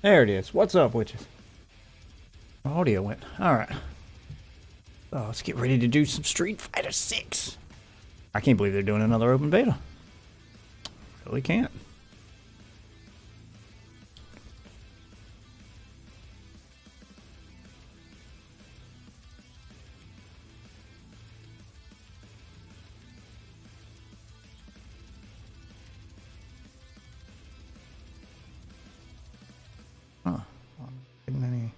There it is. What's up, witches? Audio went. Alright. So let's get ready to do some Street Fighter 6. I can't believe they're doing another open beta. Really can't. Huh. I'm getting any...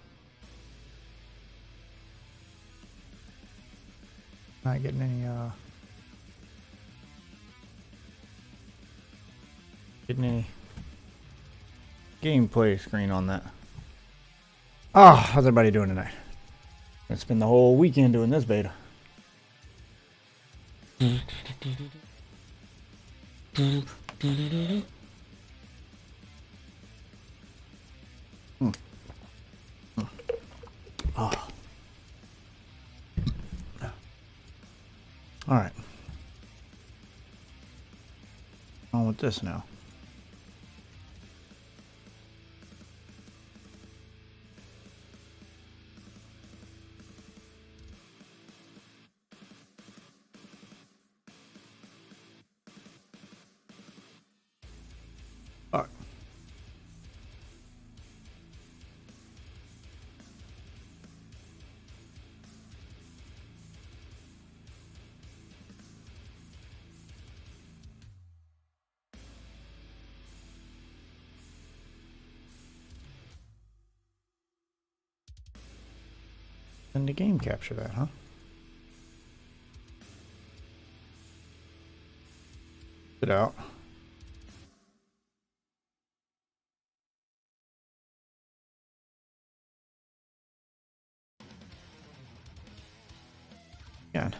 Not getting any, getting any gameplay screen on that. Oh, how's everybody doing tonight? Gonna spend the whole weekend doing this beta. Oh. All right. On with this now. All right. And the game capture that, huh? Get out. Again.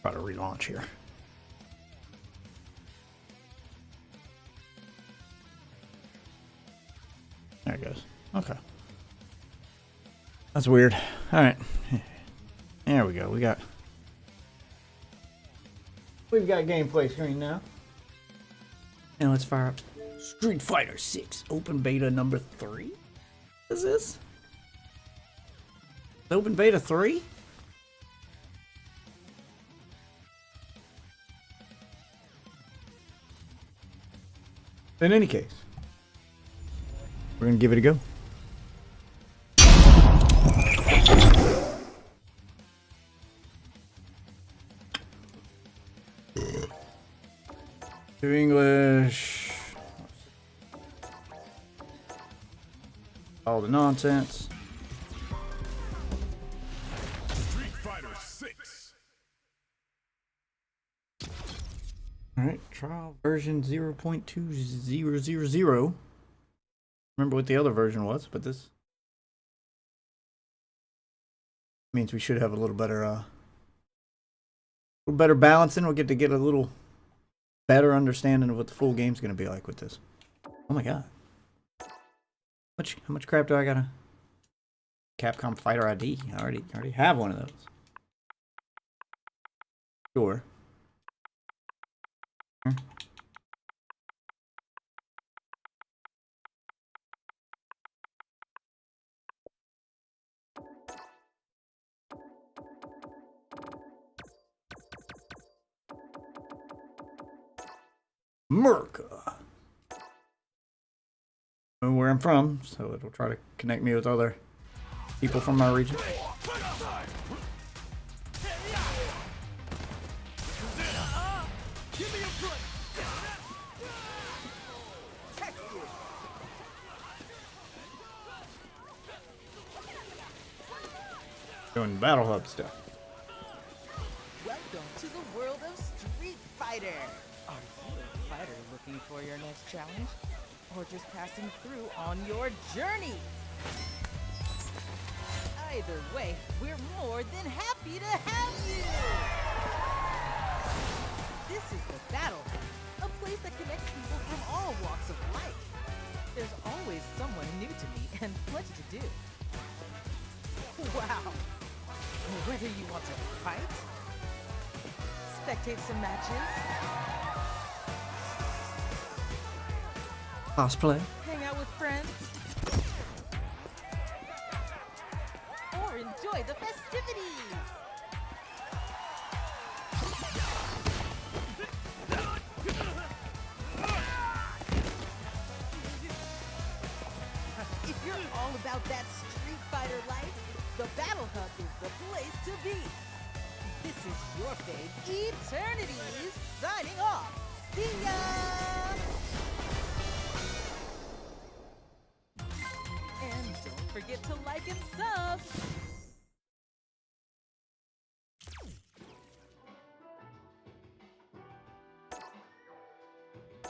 Try to relaunch here. There it goes. Okay. That's weird. Alright. There we go. We've got gameplay screen now. And let's fire up Street Fighter 6 Open Beta number 3. What is this? Open Beta 3? In any case, we're gonna give it a go. To English. All the nonsense. Street Fighter 6. Alright, trial version 0.2000. Remember what the other version was, but this means we should have a little better balancing. We'll get a little better understanding of what the full game's gonna be like with this. Oh my god. How much crap do I gotta? Capcom Fighter ID. I already have one of those. Sure. America. Where I'm from, so it'll try to connect me with other people from my region. Doing Battle Hub stuff. Welcome to the world of Street Fighter. Are you a fighter looking for your next challenge? Or just passing through on your journey? Either way, we're more than happy to have you! This is the Battle Hub, a place that connects people from all walks of life. There's always someone new to meet and plenty to do. Wow! Whether you want to fight, spectate some matches, Cosplay. hang out with friends, or enjoy the festivities. If you're all about that Street Fighter life, the Battle Hub is the place to be. This is your fave, Eternities, signing off. See ya! And don't forget to like and sub.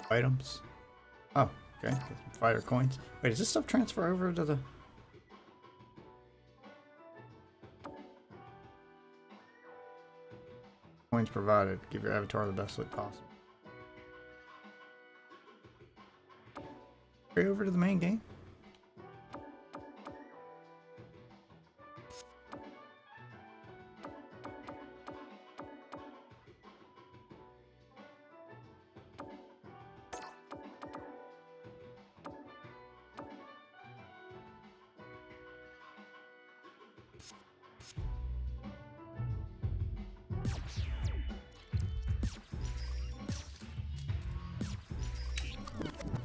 Items. Oh, okay. Get some fighter coins. Wait, does this stuff transfer over to the... Coins provided. Give your avatar the best look possible. Carry over to the main game.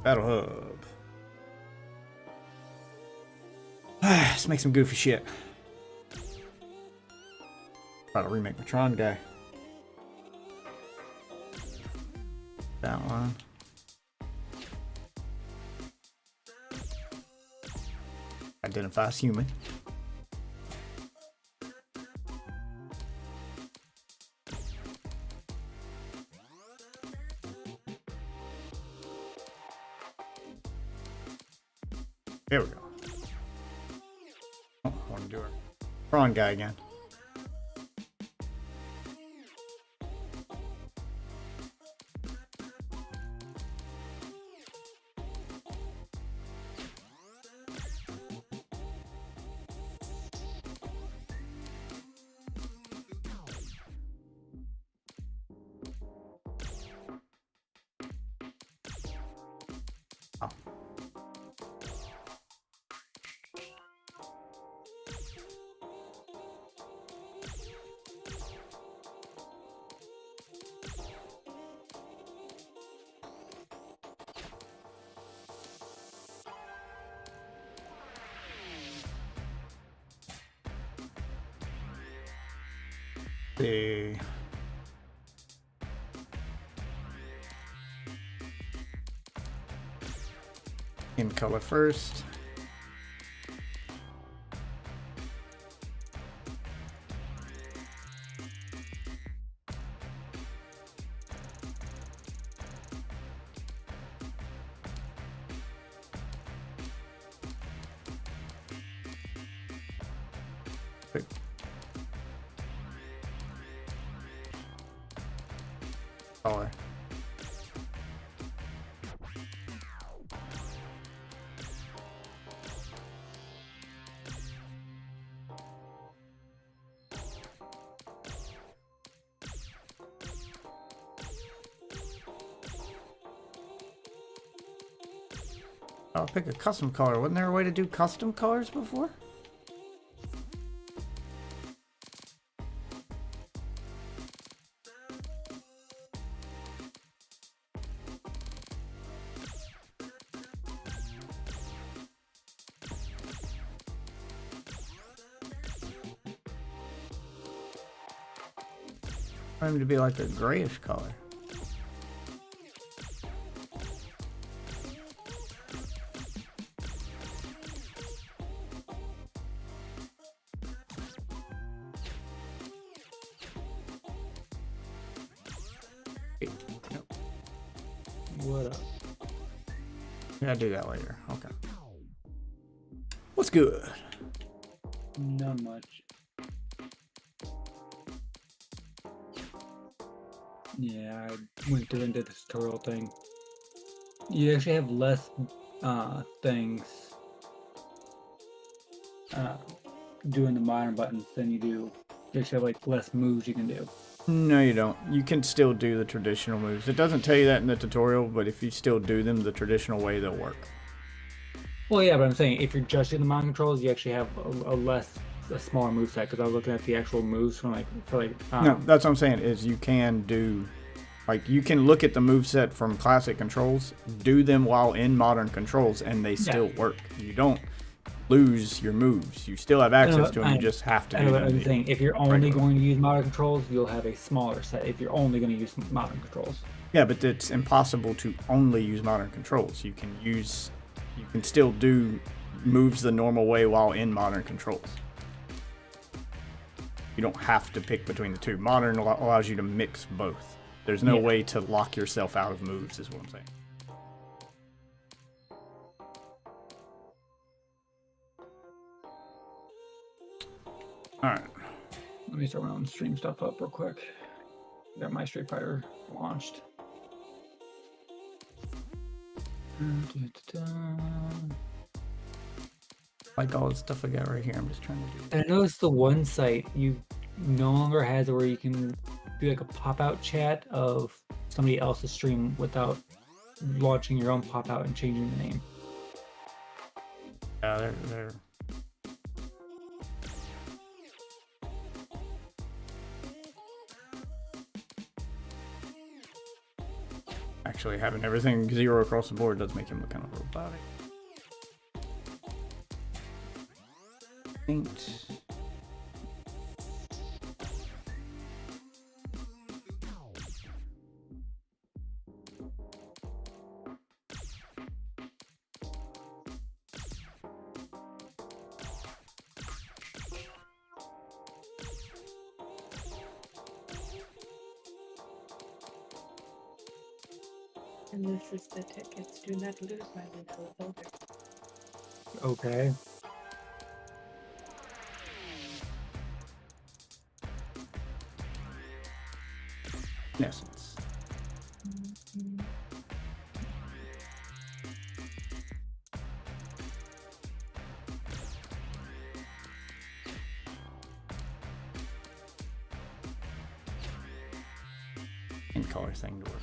Battle Hub. Let's make some goofy shit. Try to remake my Tron guy. That one. Identify as human. There we go. Oh, I want to do it. Prawn guy again. Oh. See. In color first. Pick. Color. I'll pick a custom color. Wasn't there a way to do custom colors before? I want him to be like a grayish color. What up? Yeah, I'll do that later. Okay. What's good? Not much. Yeah, I went through into the tutorial thing. You actually have less things doing the modern buttons than you do You actually have like less moves you can do. No, you don't. You can still do the traditional moves. It doesn't tell you that in the tutorial, but if you still do them the traditional way, they'll work. Well, yeah, but I'm saying if you're just doing the mind controls, you actually have a smaller move set. Because I was looking at the actual moves from No, that's what I'm saying is you can do, like you can look at the move set from classic controls, do them while in modern controls, and they still work. You don't lose your moves. You still have access to them. You just have to do them. I'm saying if you're only going to use modern controls, you'll have a smaller set. If you're only going to use modern controls. Yeah, but it's impossible to only use modern controls. You can still do moves the normal way while in modern controls. You don't have to pick between the two. Modern allows you to mix both. There's no way to lock yourself out of moves, is what I'm saying. Alright. Let me start my own stream stuff up real quick. Got my Street Fighter launched. Like all the stuff I got right here, I'm just trying to do. I noticed the one site you no longer has it where you can do like a pop-out chat of somebody else's stream without launching your own pop-out and changing the name. Yeah, they're actually having everything 0 across the board does make him look kind of robotic. Paint. And this is the tickets. Do not lose mine until it's over. Okay. In essence. And color thing to work.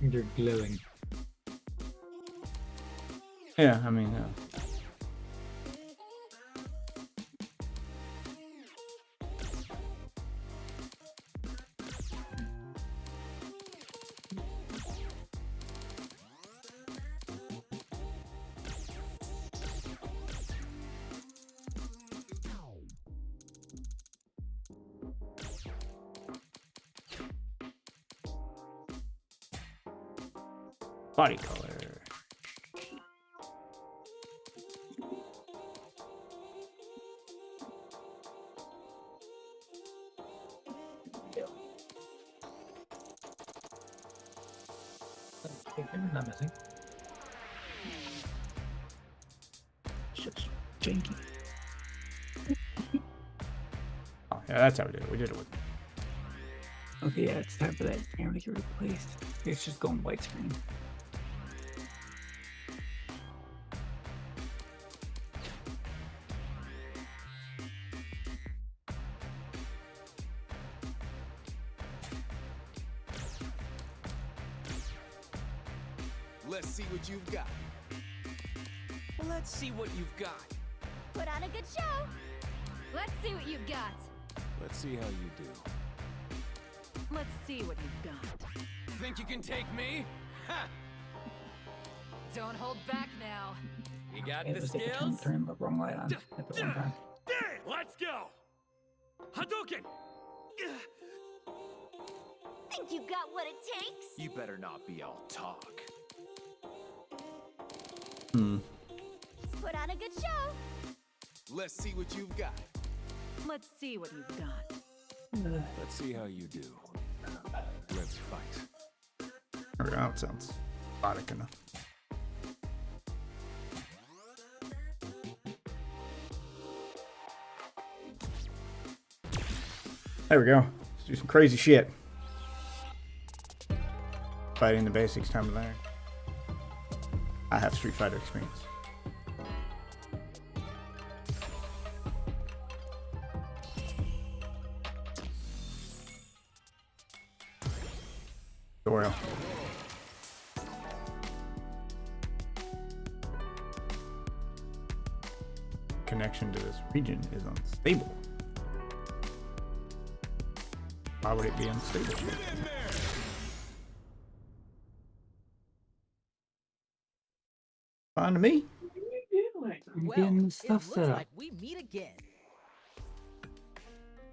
You're glowing. Yeah, I mean, body color. Not missing. Shit's janky. Oh, yeah, that's how we did it. We did it with. Okay, yeah, it's time for that camera to get replaced. It's just going widescreen. Let's see what you've got. Let's see what you've got. Put on a good show. Let's see what you've got. Let's see how you do. Let's see what you've got. Think you can take me? Ha! Don't hold back now. You got It the was like a skills? turn the wrong light on at the wrong time. Let's go! Hadouken! Think you got what it takes? You better not be all talk. Put on a good show. Let's see what you've got. Let's see what you've got. Let's see how you do. Let's fight. There we go. That sounds robotic enough. There we go. Let's do some crazy shit. Fighting the basics, time to learn. I have Street Fighter experience. Tutorial. Connection to this region is unstable. Why would it be unstable? Fine to me. I'm Well, getting it stuff looks set up. like we meet again.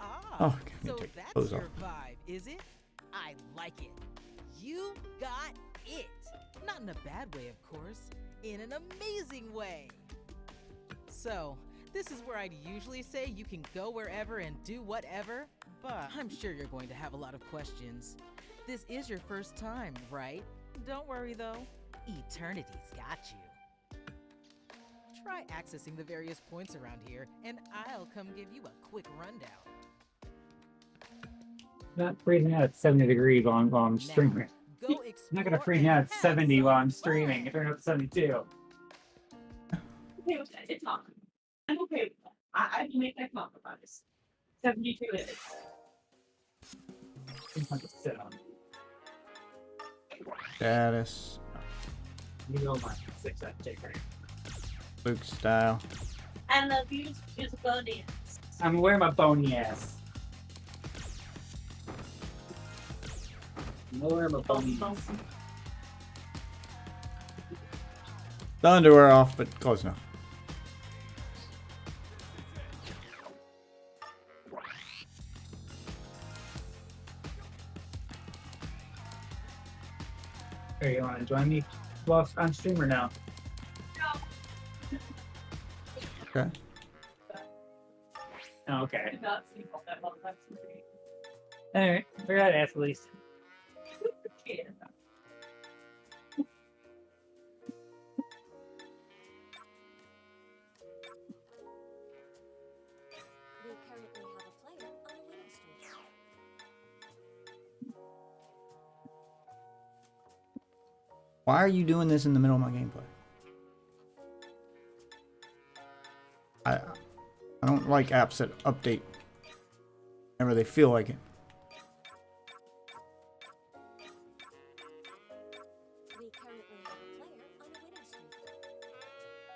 Ah, Oh, can we so take that's those your off? vibe, is it? I like it. You got it. Not in a bad way, of course. In an amazing way. So, this is where I'd usually say you can go wherever and do whatever, but I'm sure you're going to have a lot of questions. This is your first time, right? Don't worry though. Eternity's got you. Try accessing the various points around here, and I'll come give you a quick rundown. Not freezing out at 70 degrees while I'm streaming. Go I'm not gonna explore freeze and out at have 70 while some I'm streaming. fun. It turned out to 72. Okay with that. It's not. I'm okay with that. I can make that compromise. 72 is. Sometimes it's sit on. Status. You know my 6 at J-Frame. Luke style. And the views is bunny. I'm wearing my bony ass. I'm wearing my bony ass. The underwear off, but close enough. Here, you want to join me? Well, I'm streamer now. Okay. Oh, okay. Not see all that well. That's pretty. Alright, we're at athletes. Yeah. We currently have a player on the winning streak. Why are you doing this in the middle of my gameplay? I don't like apps that update whenever they feel like it. We currently have a player on the winning streak.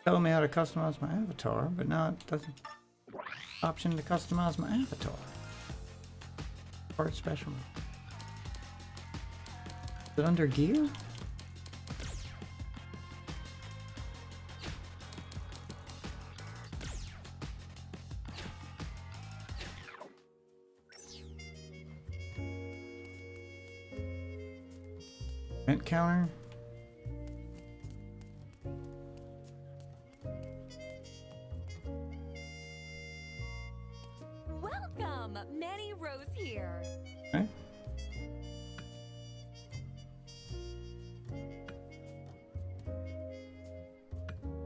Telling me how to customize my avatar, but now it doesn't. Option to customize my avatar. Part special. Is it under gear? Event counter. Welcome! Manny Rose here. Okay.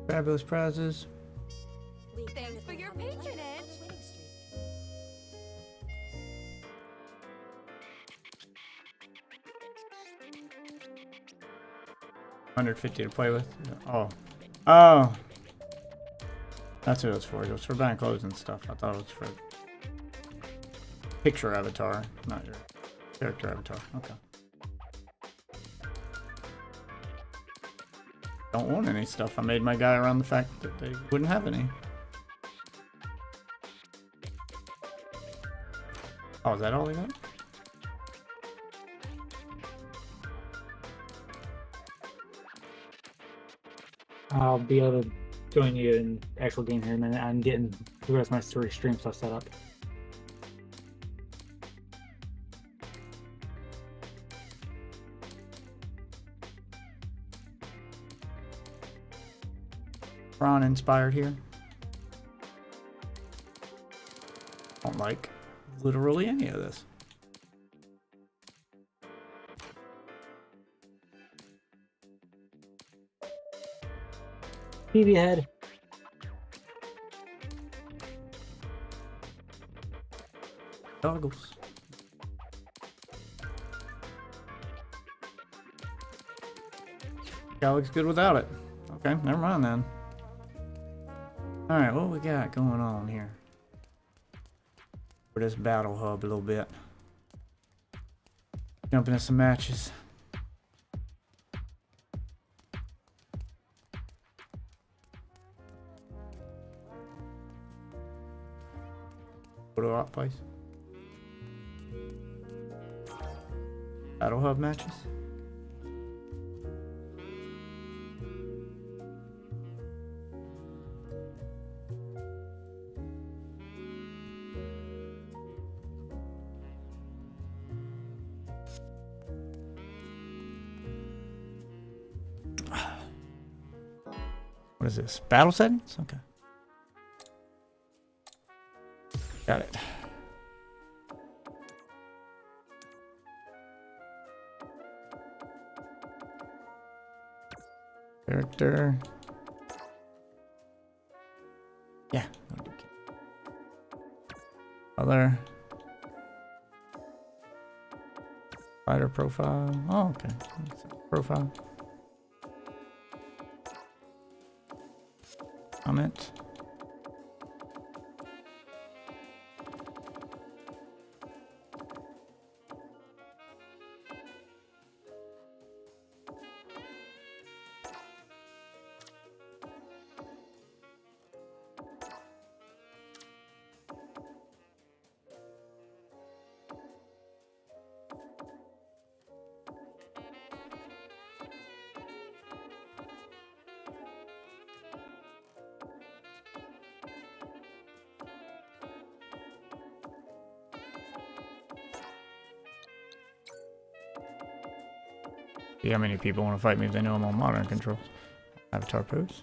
Fabulous prizes. We Thanks for currently your have a player on the patronage. winning streak. $150 to play with. Oh. Oh. That's what it was for. It was for buying clothes and stuff. I thought it was for picture avatar, not your character avatar. Okay. Don't want any stuff. I made my guy around the fact that they wouldn't have any. Oh, is that all they got? I'll be able to join you in actual game here in a minute. I'm getting the rest of my story stream stuff set up. Ron inspired here. Don't like literally any of this. TV head. Goggles. Guy looks good without it. Okay, never mind then. Alright, what we got going on here? For this battle hub a little bit. Jump into some matches. Photo op place. Battle hub matches. What is this? Battle settings? Okay. Got it. Character. Yeah. Color. Fighter profile. Oh, okay. Profile. Comment. See how many people want to fight me if they know I'm on modern controls. Avatar pose.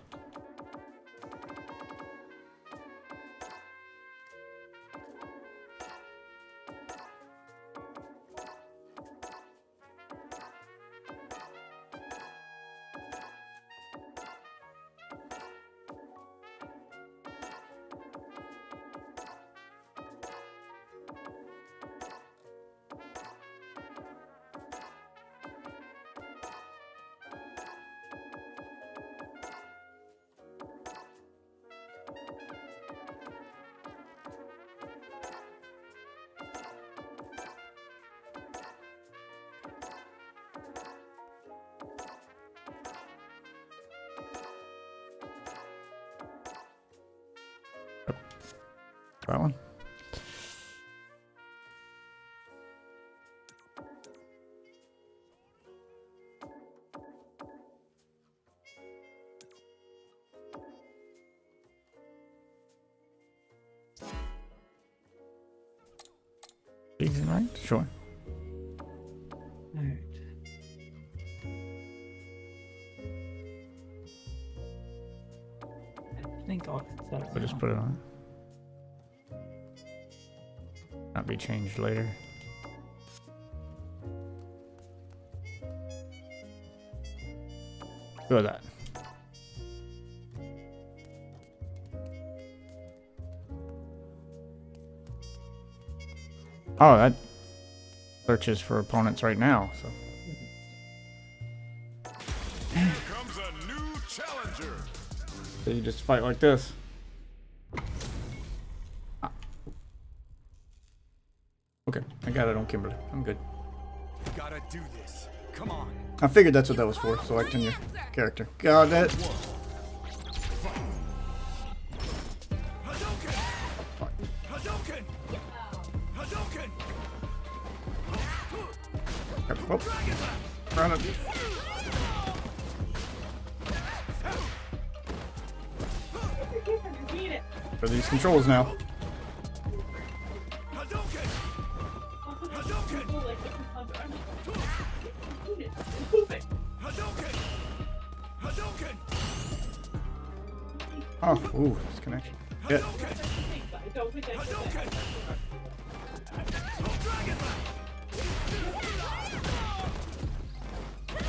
That one. Season, right? Sure. Alright. I think all that's set up. We'll just now. put it on. Not be changed later. Go with that. Oh, that searches for opponents right now, so. Here comes a new challenger. So you just fight like this. Okay, I got it on Kimberly. I'm good. You gotta do this. Come on. I figured that's what that was for, selecting your character. God, that... Hadouken! Hadouken! Hadouken! Oh, run it. For these controls now. Hadouken! Hadouken! Hadouken! Hadouken! Oh, ooh, this connection. Yeah. Hadouken!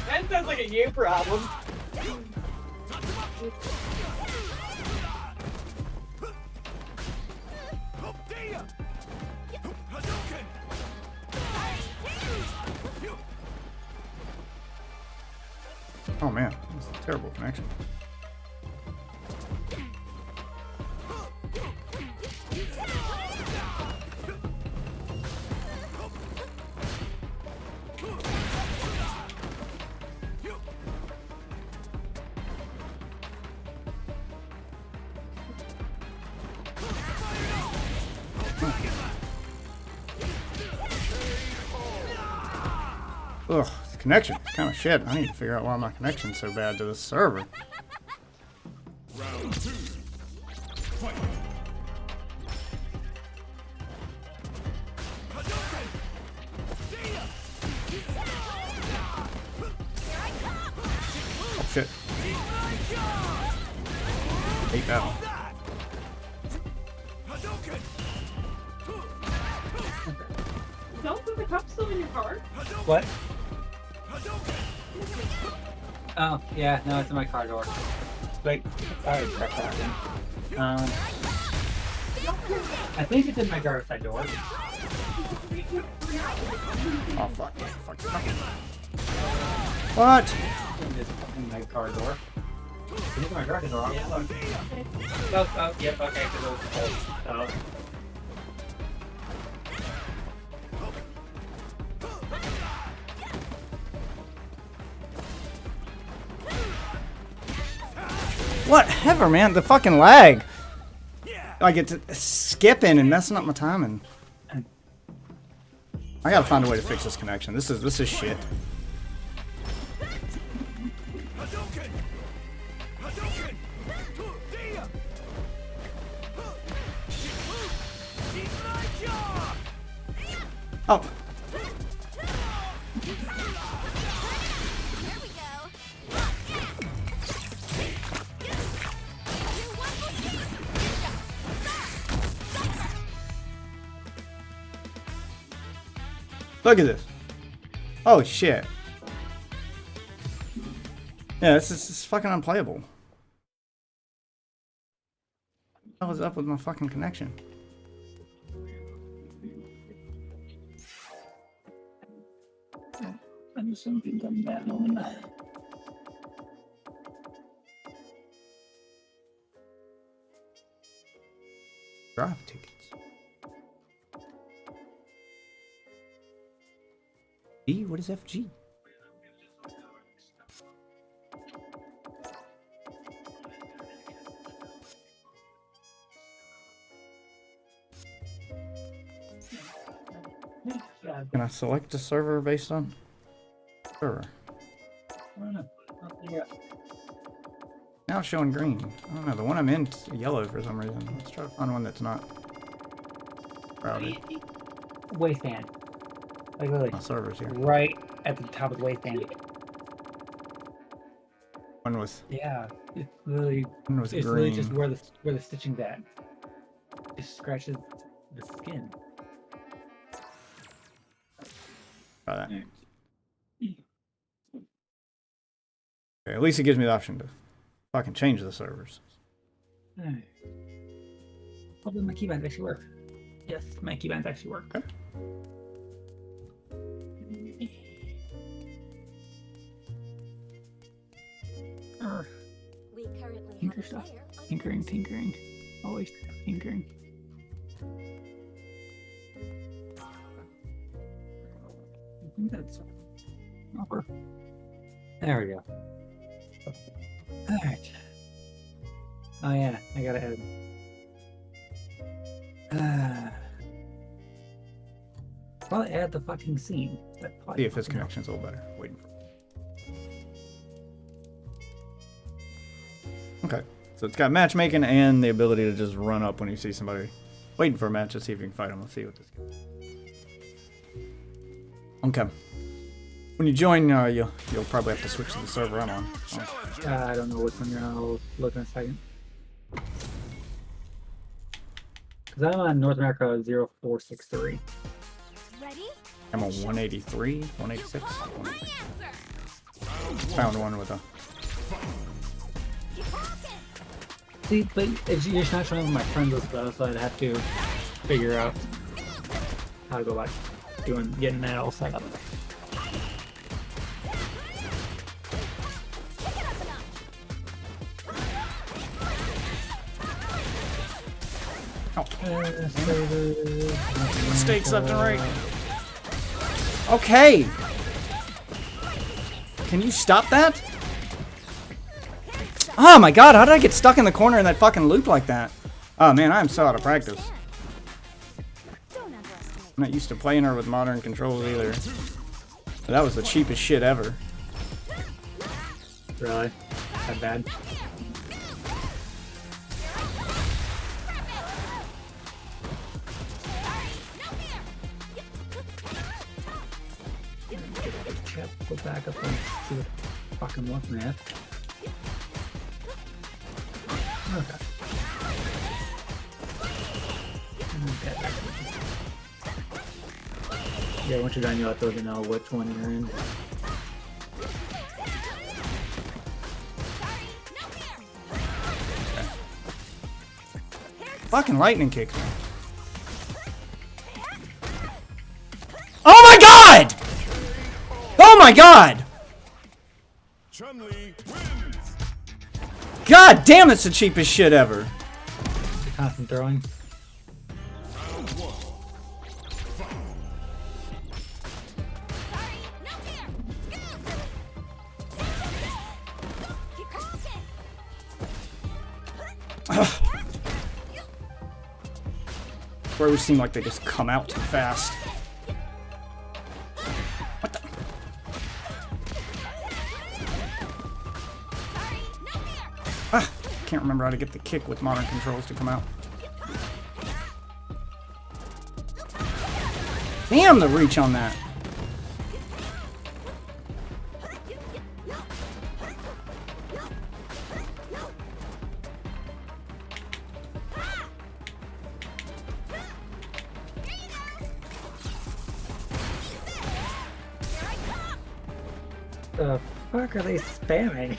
That sounds like a you problem. Hadouken! Oh man, this is a terrible connection. Ugh, this connection kind of shit. I need to figure out why my connection's so bad to this server. Round 2. Fight! Hadouken! Oh shit. Hate that one. Hadouken! Is the cup still in your car? What? Hadouken! Oh, yeah, no, it's in my car door. Wait, sorry, check that in. I think it's in my car side door. Oh fuck. Fuck. What? It's in my car door. It's in my car door. Oh, yep, okay, because it was cold. Whatever, man. The fucking lag. I get to skipping and messing up my timing. I gotta find a way to fix this connection. This is shit. Hadouken! Hadouken! Oh. Look at this. Oh shit. Yeah, this is fucking unplayable. What the hell is up with my fucking connection? And something done that one. Drive tickets. E? What is FG? Can I select a server based on server? Now it's showing green. I don't know. The one I'm in is yellow for some reason. Let's try to find one that's not crowded. Waistband. Like literally, My server's here. right at the top of the waistband. One with Yeah, it's literally, one with it's literally green. just where the stitching's at. It scratches the skin. Try that. Okay, at least it gives me the option to fucking change the servers. Hopefully my keybands actually work. Yes, my keybands actually work. Okay. We currently Tinker have a stuff. player on Tinkering, tinkering. Always tinkering. That's upper. There we go. Alright. Oh yeah, I gotta add. Probably add the fucking scene. See if his connection's a little better. Waiting for. Okay, so it's got matchmaking and the ability to just run up when you see somebody waiting for a match to see if you can fight them. Let's see what this is. Okay. When you join, you'll probably have to switch to the server I'm on. Oh. I don't know which one you're on. I'll look in a second. Because I'm on North America 0463. Ready? I'm on 183, 186. Found one with a. See, but it's, you're not showing my friends list though, so I'd have to figure out how to go about getting that all set up. Oh. Mistakes left and right. Okay. Can you stop that? Oh my god, how did I get stuck in the corner in that fucking loop like that? Oh man, I'm so out of practice. I'm not used to playing her with modern controls either. But that was the cheapest shit ever. Really? That bad? Go back up and see what the fuck I'm looking at. Okay. Yeah, once you're done, you'll have to let me know which one you're in. Fucking lightning kicks me. Oh my god! Oh my god! Chun-Li wins. God damn, it's the cheapest shit ever. Constant throwing. Round one. Where it would seem like they just come out too fast. What the? Ah, can't remember how to get the kick with modern controls to come out. Damn the reach on that. The fuck are they spamming?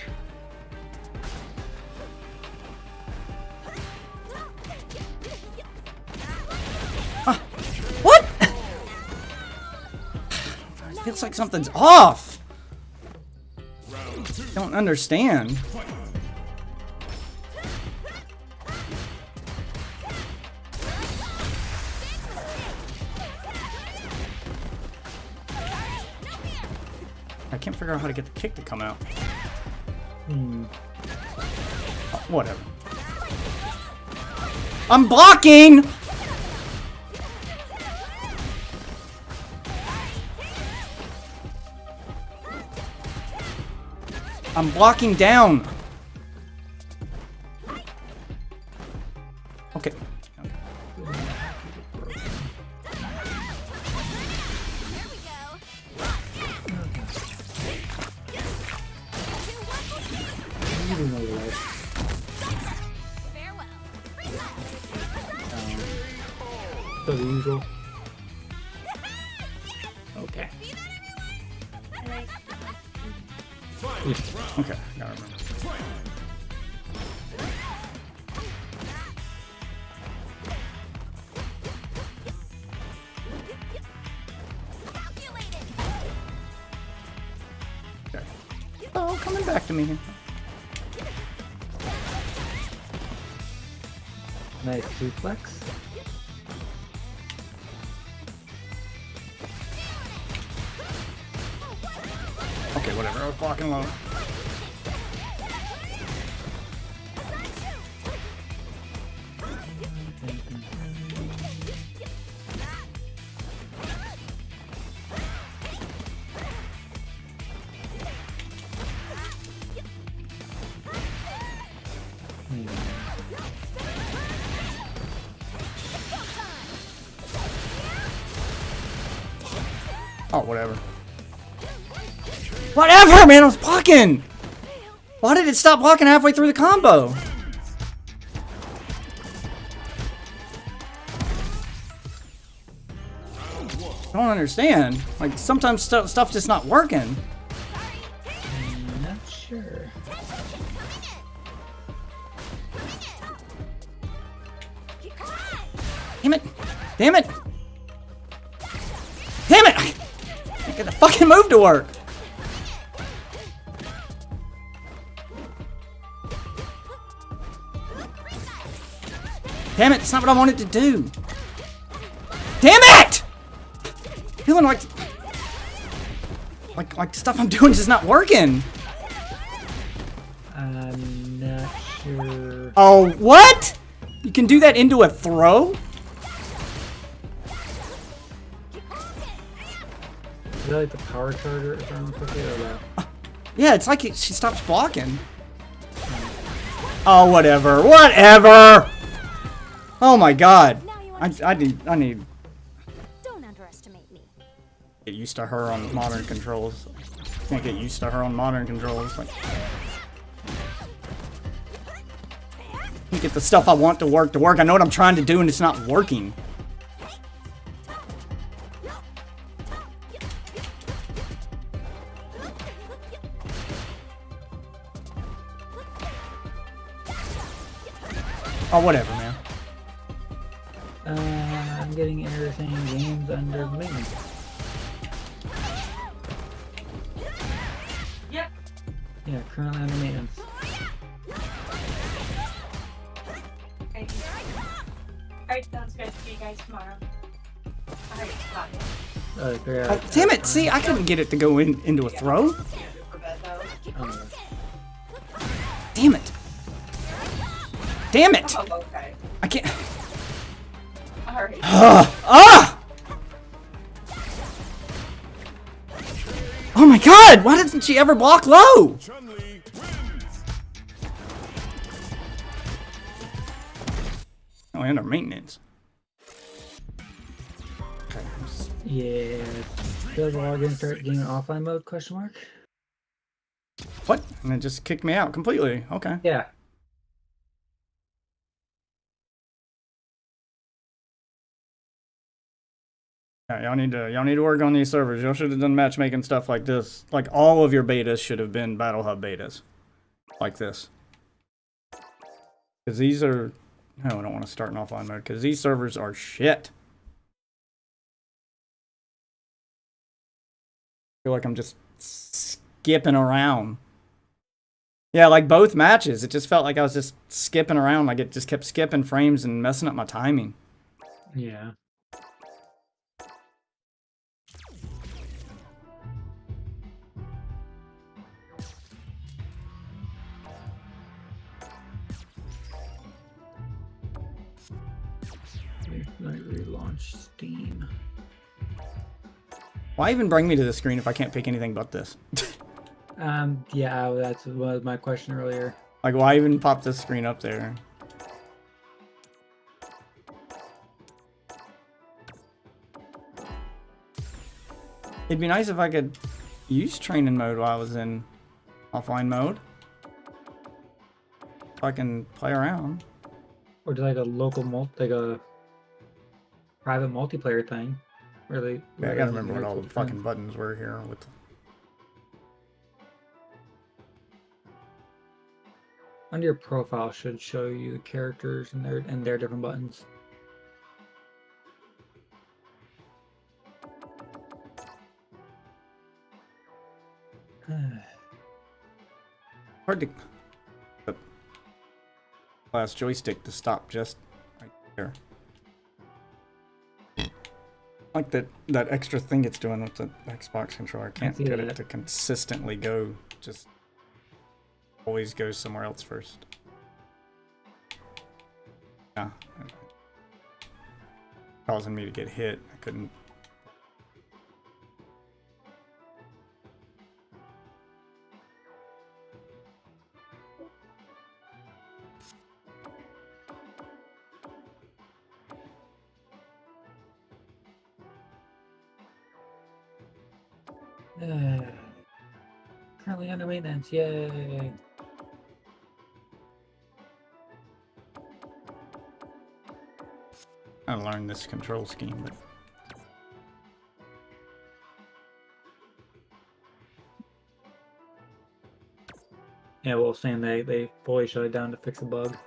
What? It feels like something's off. Don't understand. I can't figure out how to get the kick to come out. Oh, whatever. I'm blocking! I'm blocking down. Okay. So the usual. Okay. Okay, gotta remember. Okay. Oh, coming back to me here. Nice suplex. Okay, whatever. I was blocking low. Oh, whatever. Whatever, man, I was blocking! Why did it stop blocking halfway through the combo? I don't understand. Like, sometimes stuff just not working. I'm not sure. Damn it! Damn it! Damn it! I can't get the fucking move to work! Damn it, it's not what I wanted to do. Damn it! Feeling like stuff I'm doing is just not working. I'm not sure. Oh, what? You can do that into a throw? Is that like the power charger if I'm quickly or what? Yeah, it's like she stops blocking. Oh, whatever. Whatever! Oh my god. I need Don't underestimate me. get used to her on modern controls. Can't get used to her on modern controls. Like, can't get the stuff I want to work. I know what I'm trying to do and it's not working. Oh, whatever, man. I'm getting errors saying games under maintenance. Yep. Yeah, currently under maintenance. Okay. Alright, sounds good. See you guys tomorrow. Alright, got it. Oh, damn it! See, I couldn't get it to go into a throw. For bed, though. Damn it! Damn it! Oh, okay. I can't. Alright. Ah! Oh my god! Why doesn't she ever block low? Chun-Li wins. Oh, and our maintenance. Yeah. Does log in start game in offline mode? Question mark. What? And it just kicked me out completely. Okay. Yeah. Yeah, y'all need to work on these servers. Y'all should have done matchmaking stuff like this. Like all of your betas should have been Battle Hub betas, like this. Because these are, no, I don't want to start in offline mode. Because these servers are shit. I feel like I'm just skipping around. Yeah, like both matches, it just felt like I was just skipping around. Like it just kept skipping frames and messing up my timing. Yeah. Might relaunch Steam. Why even bring me to the screen if I can't pick anything but this? Yeah, that was my question earlier. Like, why even pop this screen up there? It'd be nice if I could use training mode while I was in offline mode. If I can play around. Or do like a local like a private multiplayer thing. Where they, Yeah, I gotta remember what all the fucking buttons were here with. Under your profile should show you the characters and their different buttons. Hard to. The last joystick to stop just right there. Like that extra thing it's doing with the Xbox controller. I can't see get it that. to consistently go. Just always goes somewhere else first. Yeah. Causing me to get hit. I couldn't. Currently under maintenance, yay. I learned this control scheme, but Yeah, well, saying they fully shut it down to fix a bug.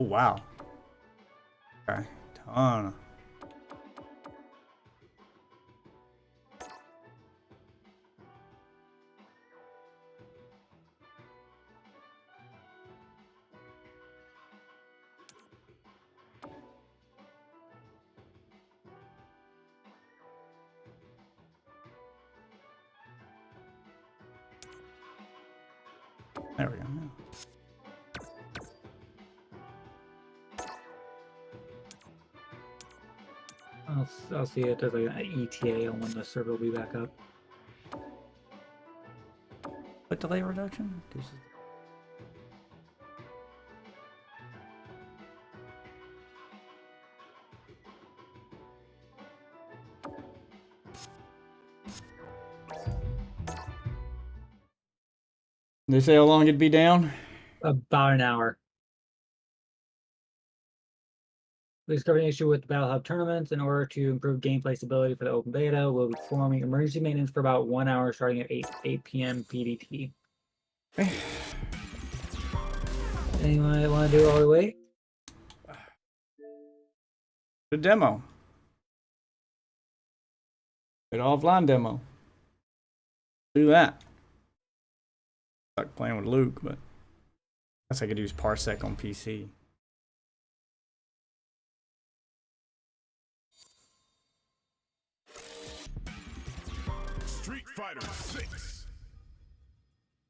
oh wow. Okay, ton. There we go. Yeah. I'll see if there's like an ETA on when the server will be back up. What delay reduction? They say how long it'd be down? About an hour. We discovered an issue with the Battle Hub tournaments. In order to improve gameplay stability for the open beta, we'll be performing emergency maintenance for about 1 hour starting at 8 p.m. PDT. Anyone want to do it while we wait? The demo. An offline demo. Do that. Stuck playing with Luke, but I guess I could use Parsec on PC. Street Fighter 6.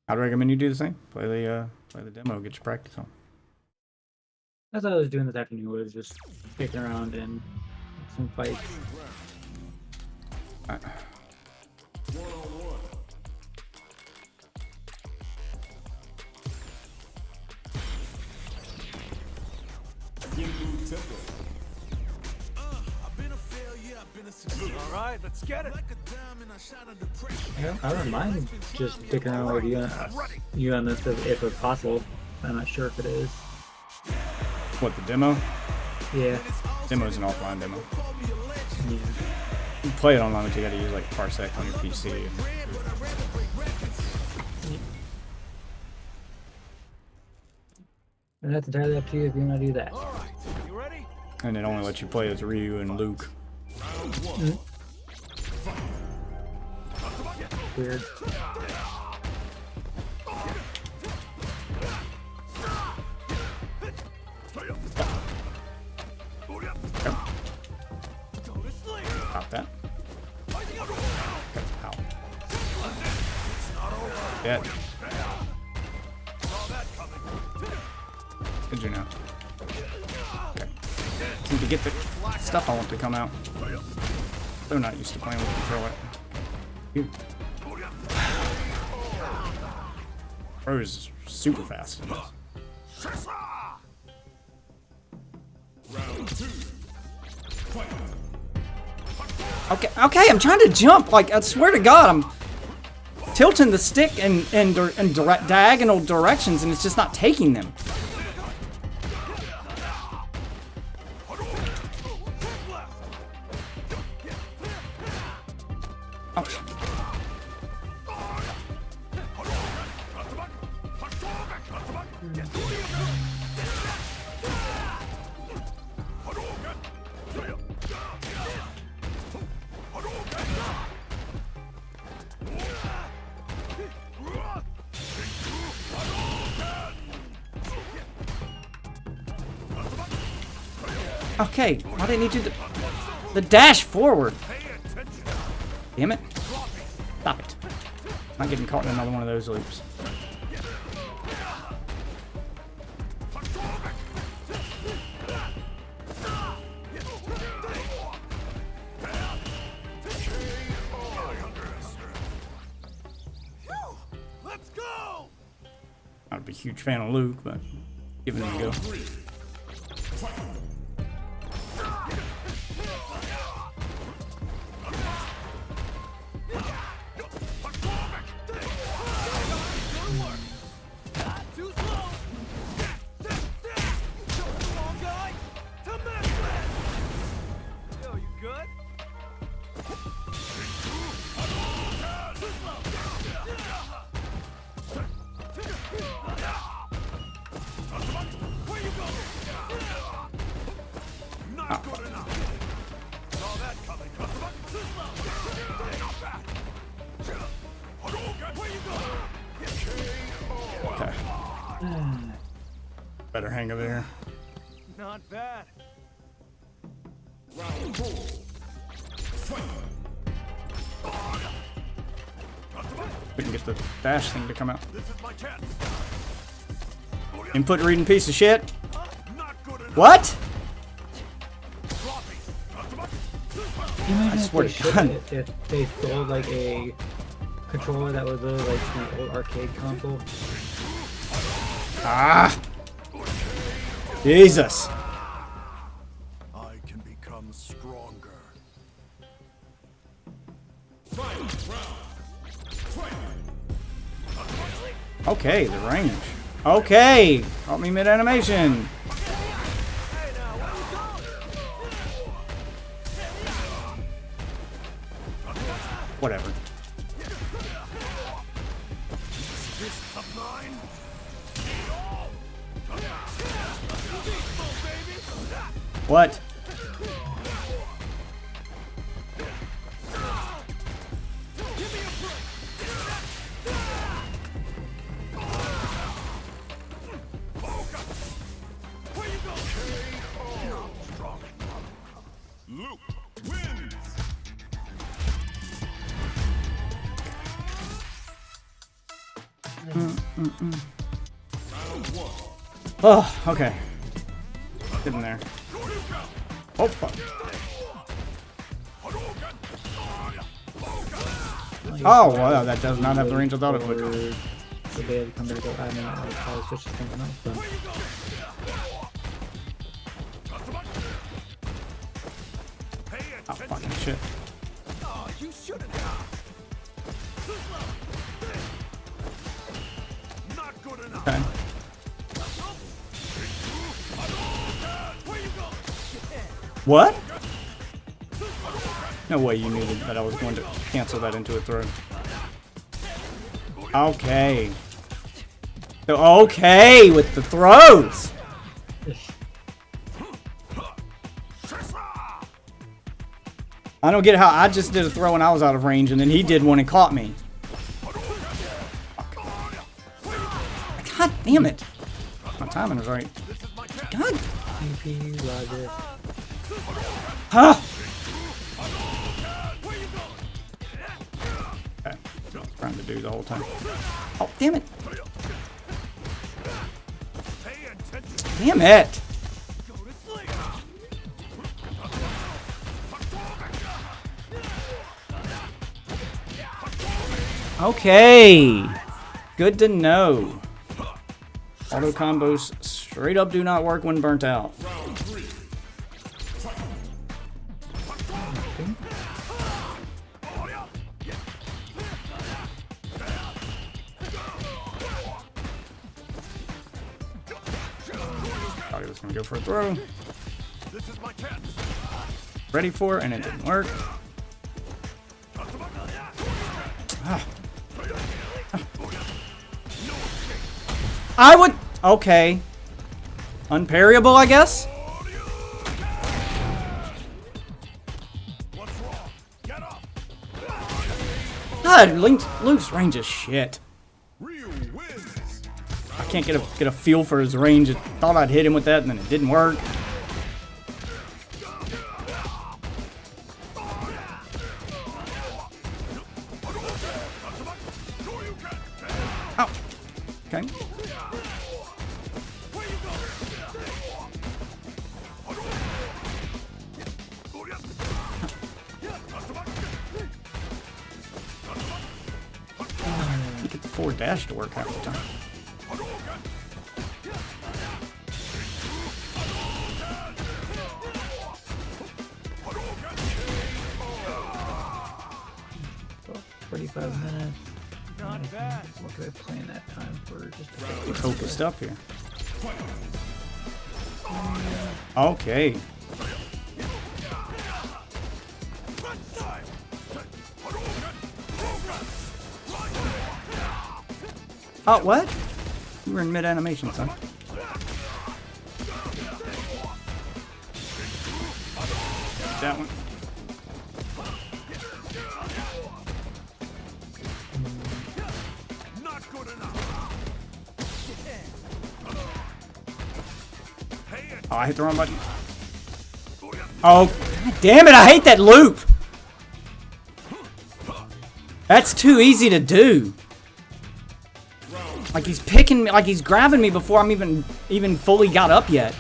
I'd recommend you do the same. Play the demo, get your practice on. That's what I was doing this afternoon, was just kicking around in some fights. One-on-one. Ginbu Temple. I've been a failure, I've been a success. All right, let's get it. Like a diamond, I shine on the pressure. Yeah, I don't mind just dicking around with you on this if it's possible. I'm not sure if it is. What, the demo? Yeah. Demo's an offline demo. Yeah. You play it online, but you gotta use like Parsec on your PC. And that's entirely up to you if you want to do that. All right, you ready? And it only lets you play as Ryu and Luke. Round one. Weird. Pop that. Ow. Dead. Did you know? Okay. Seem to get the stuff I want to come out. They're not used to playing with the controller. You. Bro is super fast in this. Round two. Fight. Okay, I'm trying to jump. Like, I swear to God, I'm tilting the stick in diagonal directions, and it's just not taking them. Oh. Okay, why didn't he do the dash forward? Damn it. Stop it. I'm not getting caught in another one of those loops. Let's go! Not a huge fan of Luke, but giving it a go. Too slow! Come on, guy! To Memphis! Yo, you good? Where you going? Not good enough. Saw that coming. Too slow. Not bad. Where you going? Okay. Better hang of it here. Not bad. We can get the dash thing to come out. This is my chance. Input reading piece of shit. Not good enough. What? Imagine I if swear they to should- God. if they sold like a controller that was like the old arcade console. Ah! Jesus. I can become stronger. Okay, the range. Okay! Caught me mid-animation. Whatever. What? Luke wins. Oh, okay. Get in there. Oh, fuck. Oh, wow, that does not have the range I thought it would. So they had to come back up. I mean, I would probably switch to something else. But Oh, fucking shit. Oh, you shouldn't have. Not good enough. Okay. What? No way you knew that I was going to cancel that into a throw. Okay. So, okay with the throws. I don't get how I just did a throw and I was out of range and then he did one and caught me. God damn it. My timing was right. God. TP, Roger. Huh? Okay. Trying to do the whole time. Oh, damn it. Damn it. Okay. Good to know. Auto combos straight up do not work when burnt out. Thought he was gonna go for a throw. This is my chance. Ready for it, and it didn't work. Ah. I would. Okay. Unparryable, I guess. What's wrong? Get up. God, Luke's range is shit. Ryu wins. I can't get a feel for his range. I thought I'd hit him with that, and then it didn't work. get the forward dash to work half the time. Well, 45 minutes. Not bad. What could I play in that time for just a Get focused up here. Okay. Oh, what? You were in mid animation, son. That one. Not good enough. Oh, I hit the wrong button. Oh, God damn it! I hate that loop. That's too easy to do. Like he's picking me, like he's grabbing me before I'm even fully got up yet.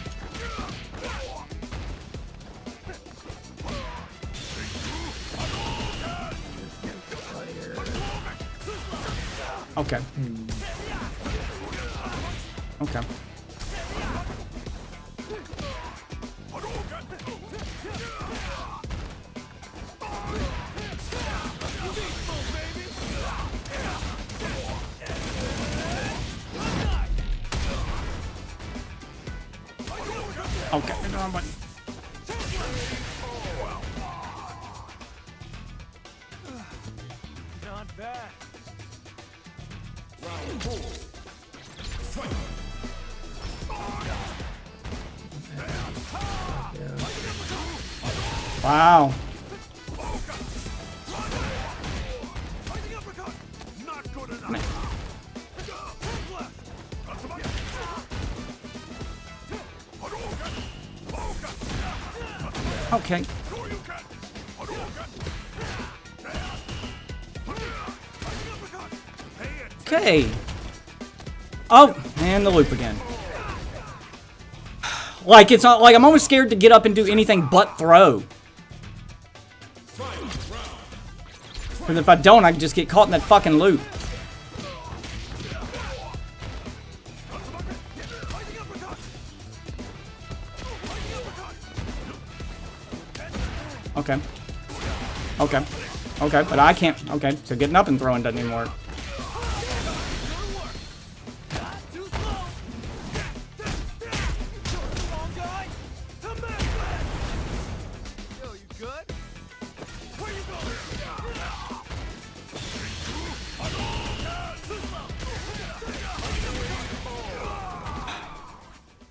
Okay. Okay. Okay, hit the wrong button. Not bad. Wow. Not good enough. Okay. Okay. Oh, and the loop again. Like, it's not like I'm almost scared to get up and do anything but throw. Because if I don't, I can just get caught in that fucking loop. Okay. Okay. Okay, but I can't. Okay, so getting up and throwing doesn't even work.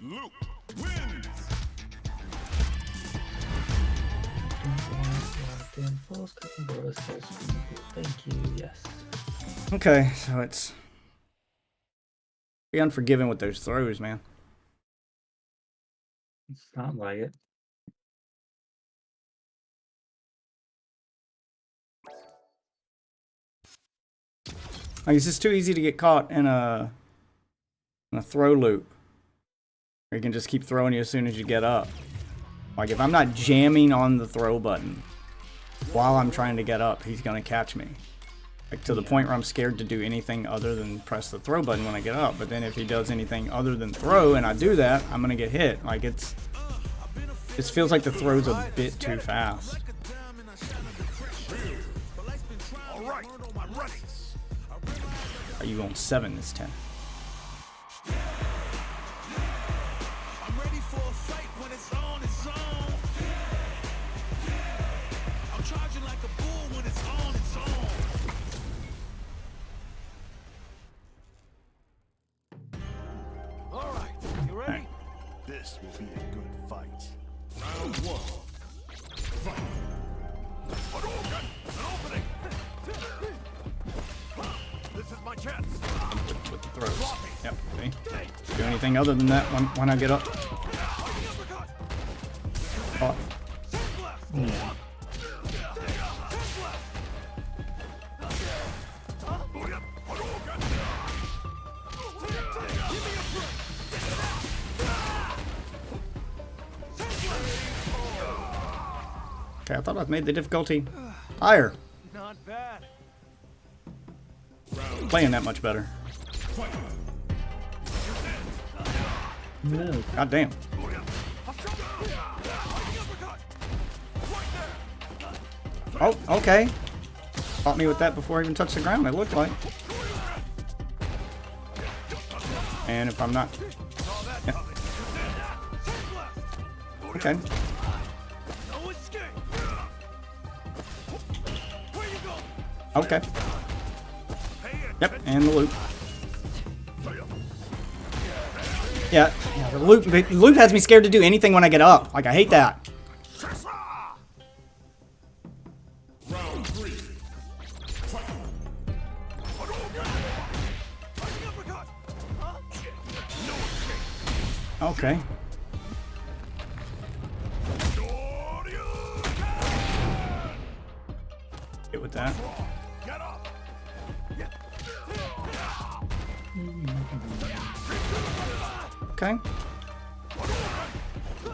Luke wins. Thank you, yes. Okay, so it's pretty unforgiving with those throws, man. It's not like it. Like, it's just too easy to get caught in a throw loop. Where you can just keep throwing you as soon as you get up. Like, if I'm not jamming on the throw button while I'm trying to get up, he's gonna catch me. Like, to the point where I'm scared to do anything other than press the throw button when I get up. But then if he does anything other than throw and I do that, I'm gonna get hit. Like, it feels like the throw's a bit too fast. All right, I'm ready. Are you on 7 this 10? I'm ready for a fight when it's on its own. I'm charging like a bull when it's on its own. All right, you ready? Alright. This will be a good fight. Round 1. Fight. Hadouken! An opening! This is my chance. With the throws. Yep, see? Do anything other than that when I get up. Oh. Okay, I thought I'd made the difficulty higher. Not bad. playing that much better. No. God damn. Oh, okay. Caught me with that before I even touched the ground, it looked like. And if I'm not... Yeah. Okay. Okay. Yep, and the loop. Yeah, the loop has me scared to do anything when I get up. Like, I hate that. Round 3. Okay. Get with that. Get up. Okay.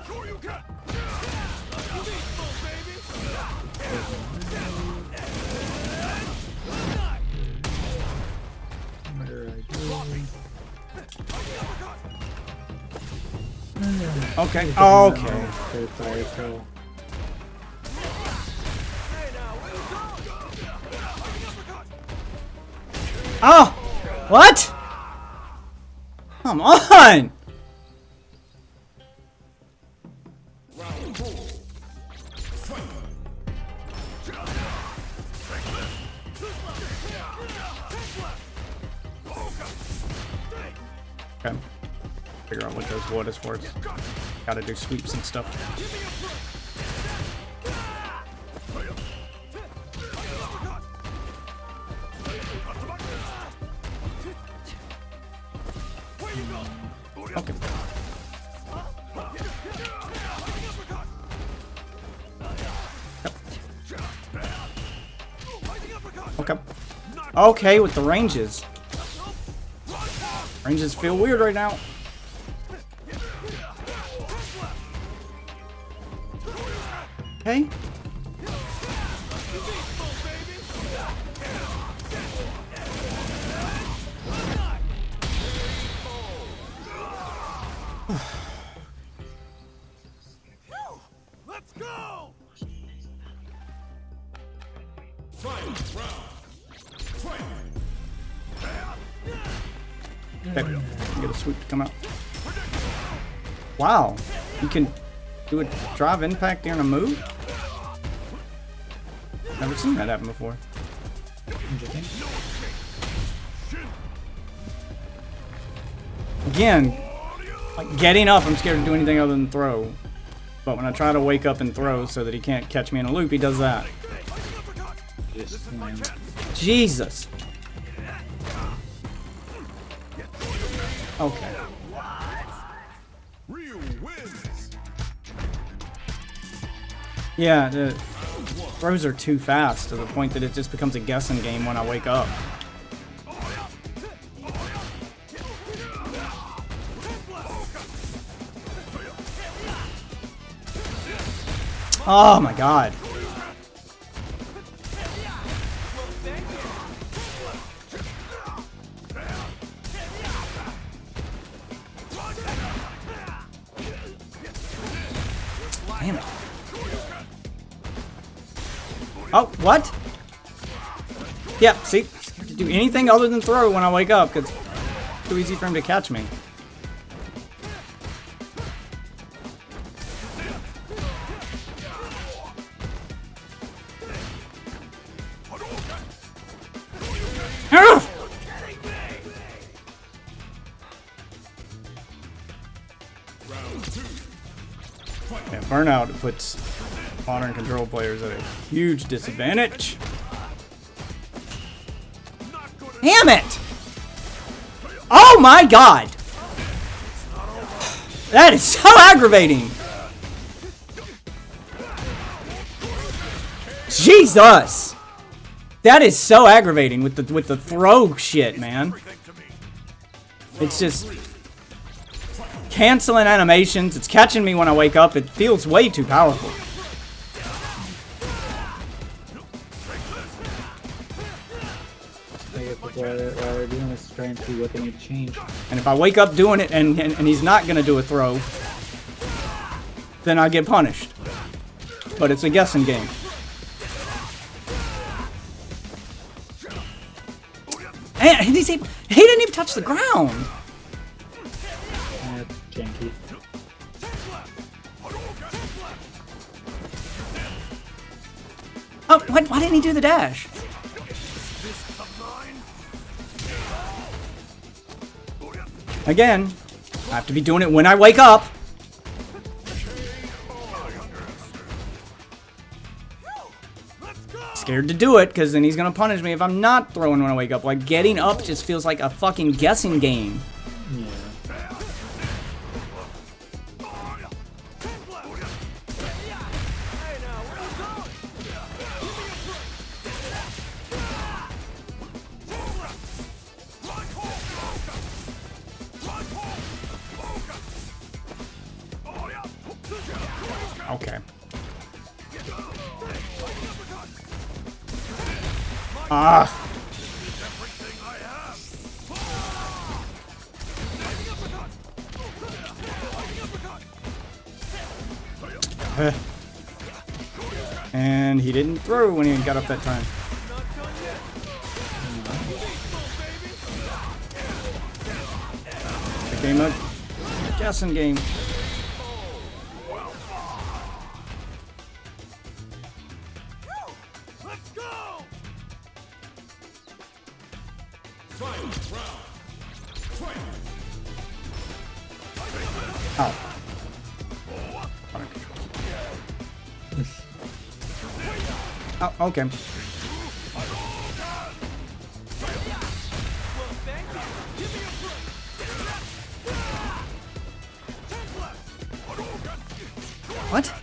Sure you can. Okay. Okay. Oh! What? Come on! Round 4. Fight. Okay. Figure out what those what is for. Gotta do sweeps and stuff. Okay. Okay. Okay, with the ranges. Ranges feel weird right now. Okay. Let's go. Final round. Fight. Okay. Get a sweep to come out. Wow. You can do a drive impact during a move? Never seen that happen before. Again, like getting up, I'm scared to do anything other than throw. But when I try to wake up and throw so that he can't catch me in a loop, he does that. Jesus. Okay. Ryu wins. Yeah, the throws are too fast to the point that it just becomes a guessing game when I wake up. Oh my god. Damn it. Oh, what? Yep, see? To do anything other than throw when I wake up, because it's too easy for him to catch me. Yeah, burnout puts modern control players at a huge disadvantage. Damn it! Oh my god! That is so aggravating! Jesus! That is so aggravating with the throw shit, man. It's just canceling animations. It's catching me when I wake up. It feels way too powerful. That's why they're doing this, to try and see what they need to change. And if I wake up doing it and he's not gonna do a throw, then I get punished. But it's a guessing game. And he didn't even touch the ground. That's janky. Oh, why didn't he do the dash? Again, I have to be doing it when I wake up. Scared to do it, because then he's going to punish me if I'm not throwing when I wake up. Like, getting up just feels like a fucking guessing game. Yeah. Okay. Ah. And he didn't throw when he got up that time. Became a guessing game. Oh. Oh, okay. What?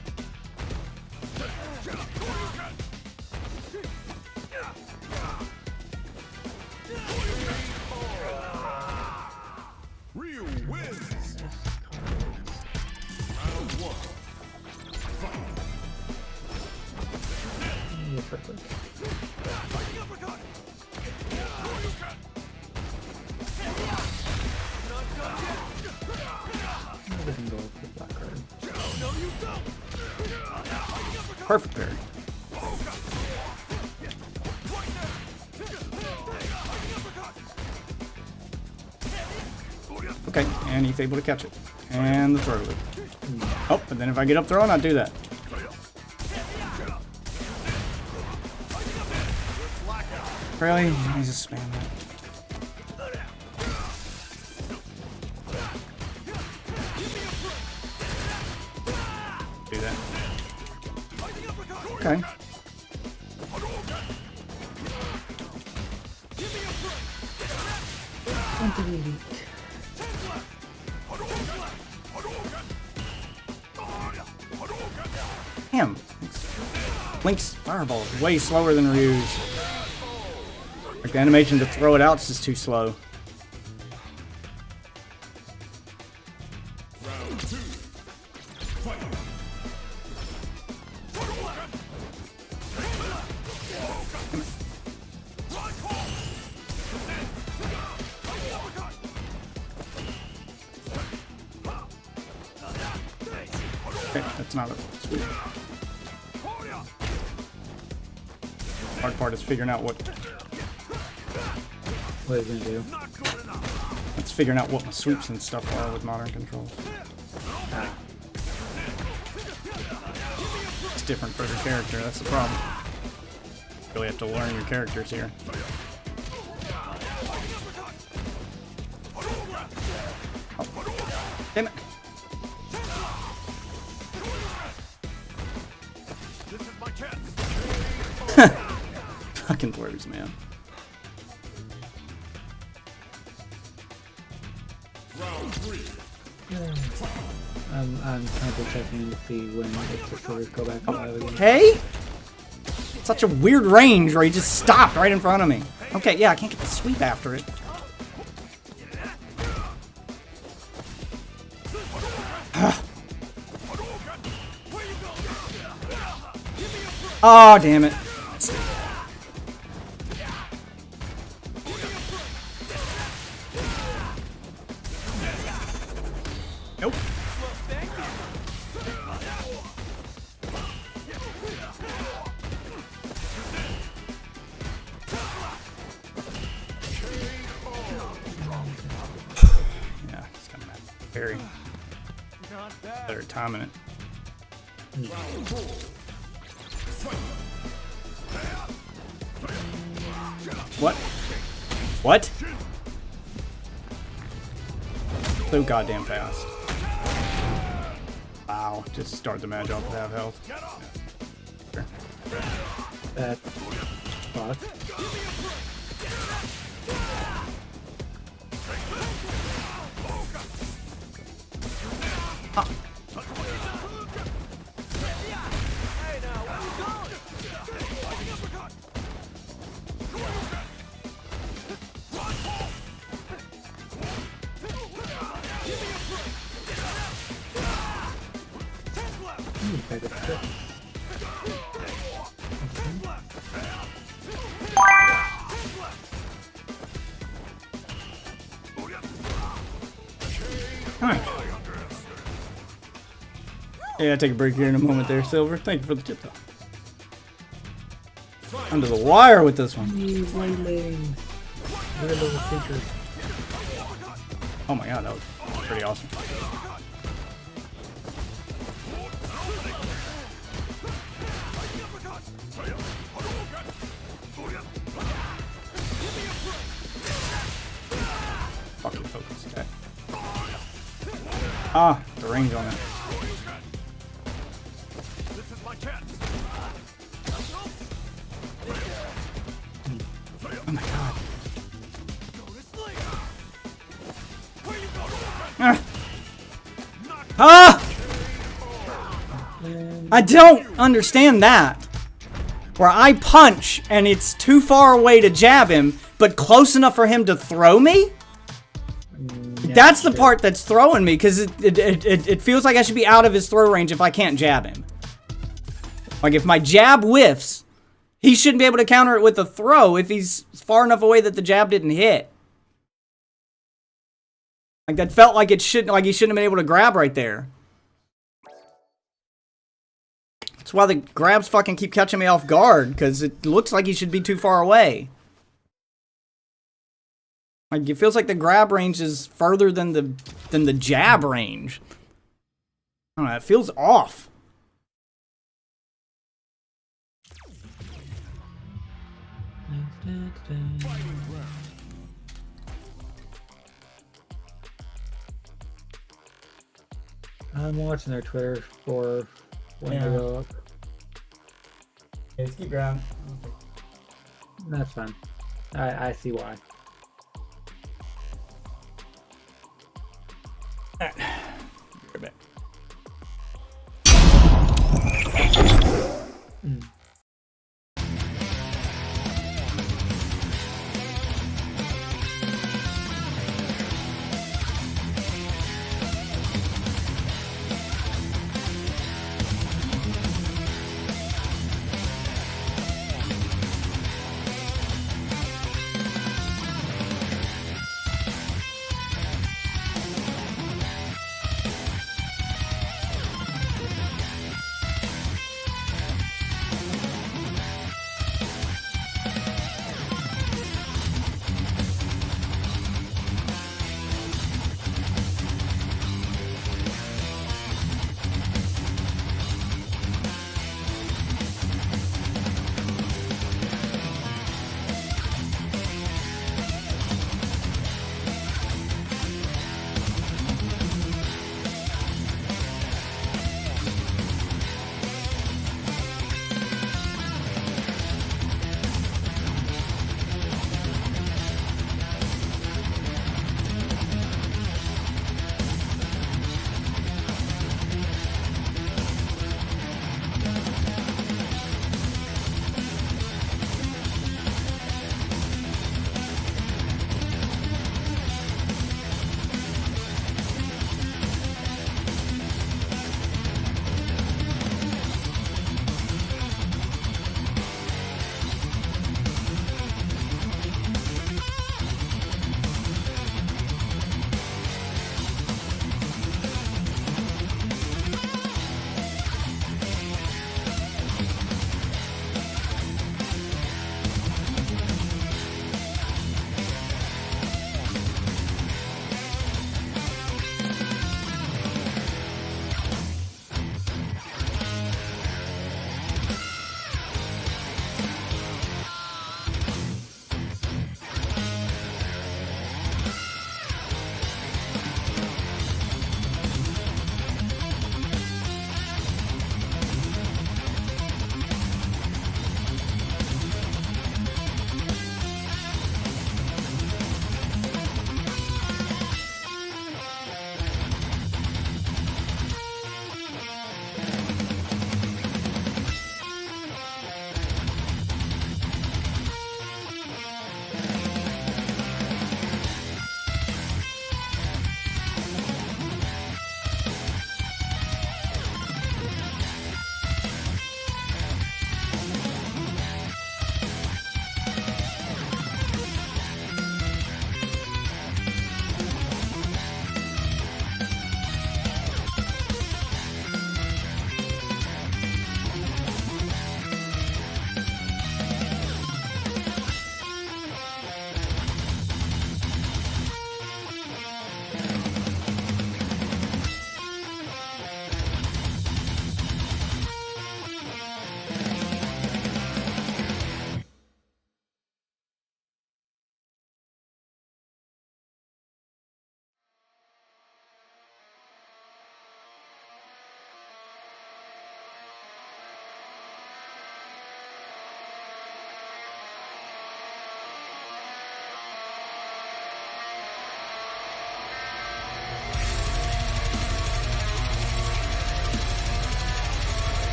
Ryu wins. Perfect parry. Okay, and he's able to catch it. And the throw loop. Oh, but then if I get up throw, I'll do that. Really? He's just spam that. Do that. Okay. Damn. Link's fireball is way slower than Ryu's. Like the animation to throw it out is just too slow. Okay, that's not a sweep. Hard part is figuring out what is it gonna do? it's figuring out what my sweeps and stuff are with modern controls. It's different for every character, that's the problem. You really have to learn your characters here. Oh. Damn it. Fucking blues, man. I'm kind of checking to see when it's just sort of go back alive again. Okay? Such a weird range where he just stopped right in front of me. Okay, yeah, I can't get the sweep after it. Oh, damn it. parry. Not bad. Better timing it. What? What? So goddamn fast. Wow, just start the match off with half health. Sure. That's fuck. Alright. Yeah, take a break here in a moment there, Silver. Thank you for the tip top. Under the wire with this one. These Weird little creatures. Oh my god, that was pretty awesome. Fucking focus, okay. Ah, the range on it. This is my chance. Oh my god. Ah! Ah! I don't understand that. Where I punch and it's too far away to jab him, but close enough for him to throw me? That's the part that's throwing me, because it feels like I should be out of his throw range if I can't jab him. Like, if my jab whiffs, he shouldn't be able to counter it with a throw if he's far enough away that the jab didn't hit. Like, that felt like he shouldn't have been able to grab right there. That's why the grabs fucking keep catching me off guard, because it looks like he should be too far away. Like, it feels like the grab range is further than the jab range. I don't know, it feels off. I'm watching their Twitter for when they go up. Yeah, just keep grabbing. That's fine. I see why. Alright. Be right back.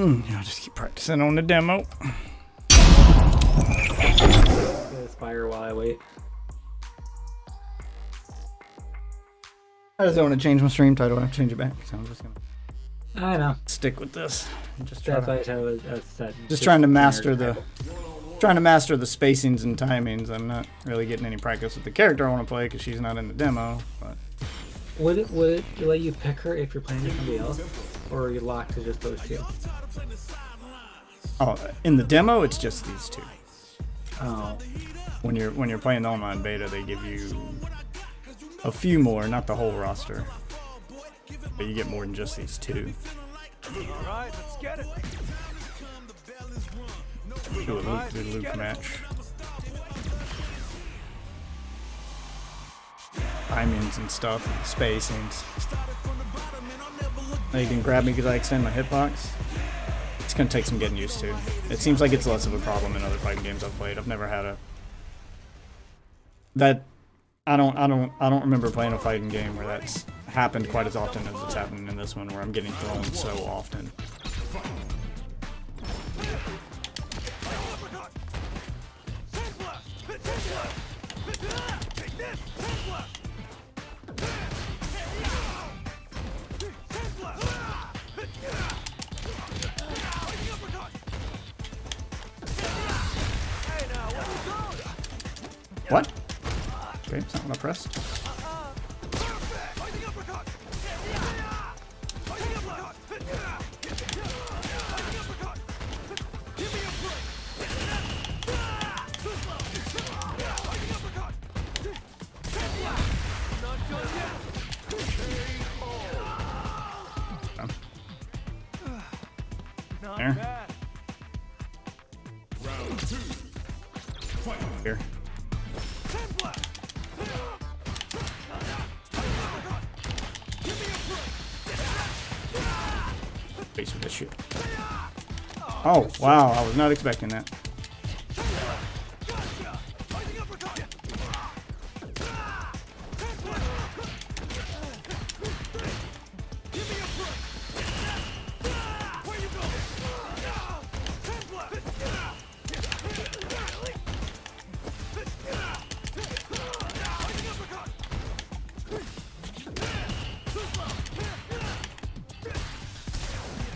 I'll just keep practicing on the demo. Spire while I wait. I just don't want to change my stream title. I have to change it back, so I'm just gonna I know. stick with this. Just try That's why to, I was set. just trying to master the spacings and timings. I'm not really getting any practice with the character I want to play because she's not in the demo. But Would it let you pick her if you're playing with somebody else, or are you locked to just those two? oh, in the demo, it's just these two. Oh, When you're playing the online beta, they give you a few more, not the whole roster, but you get more than just these two. Alright, let's get it. Do a Luke match. Timings and stuff, spacings. Now you can grab me because I extend my hitbox. It's gonna take some getting used to. It seems like it's less of a problem in other fighting games I've played. I've never had a I don't remember playing a fighting game where that's happened quite as often as it's happening in this one, where I'm getting thrown so often. What? Okay, it's not what I pressed. Not There. bad. Here. Face with this shit. Oh, wow, I was not expecting that.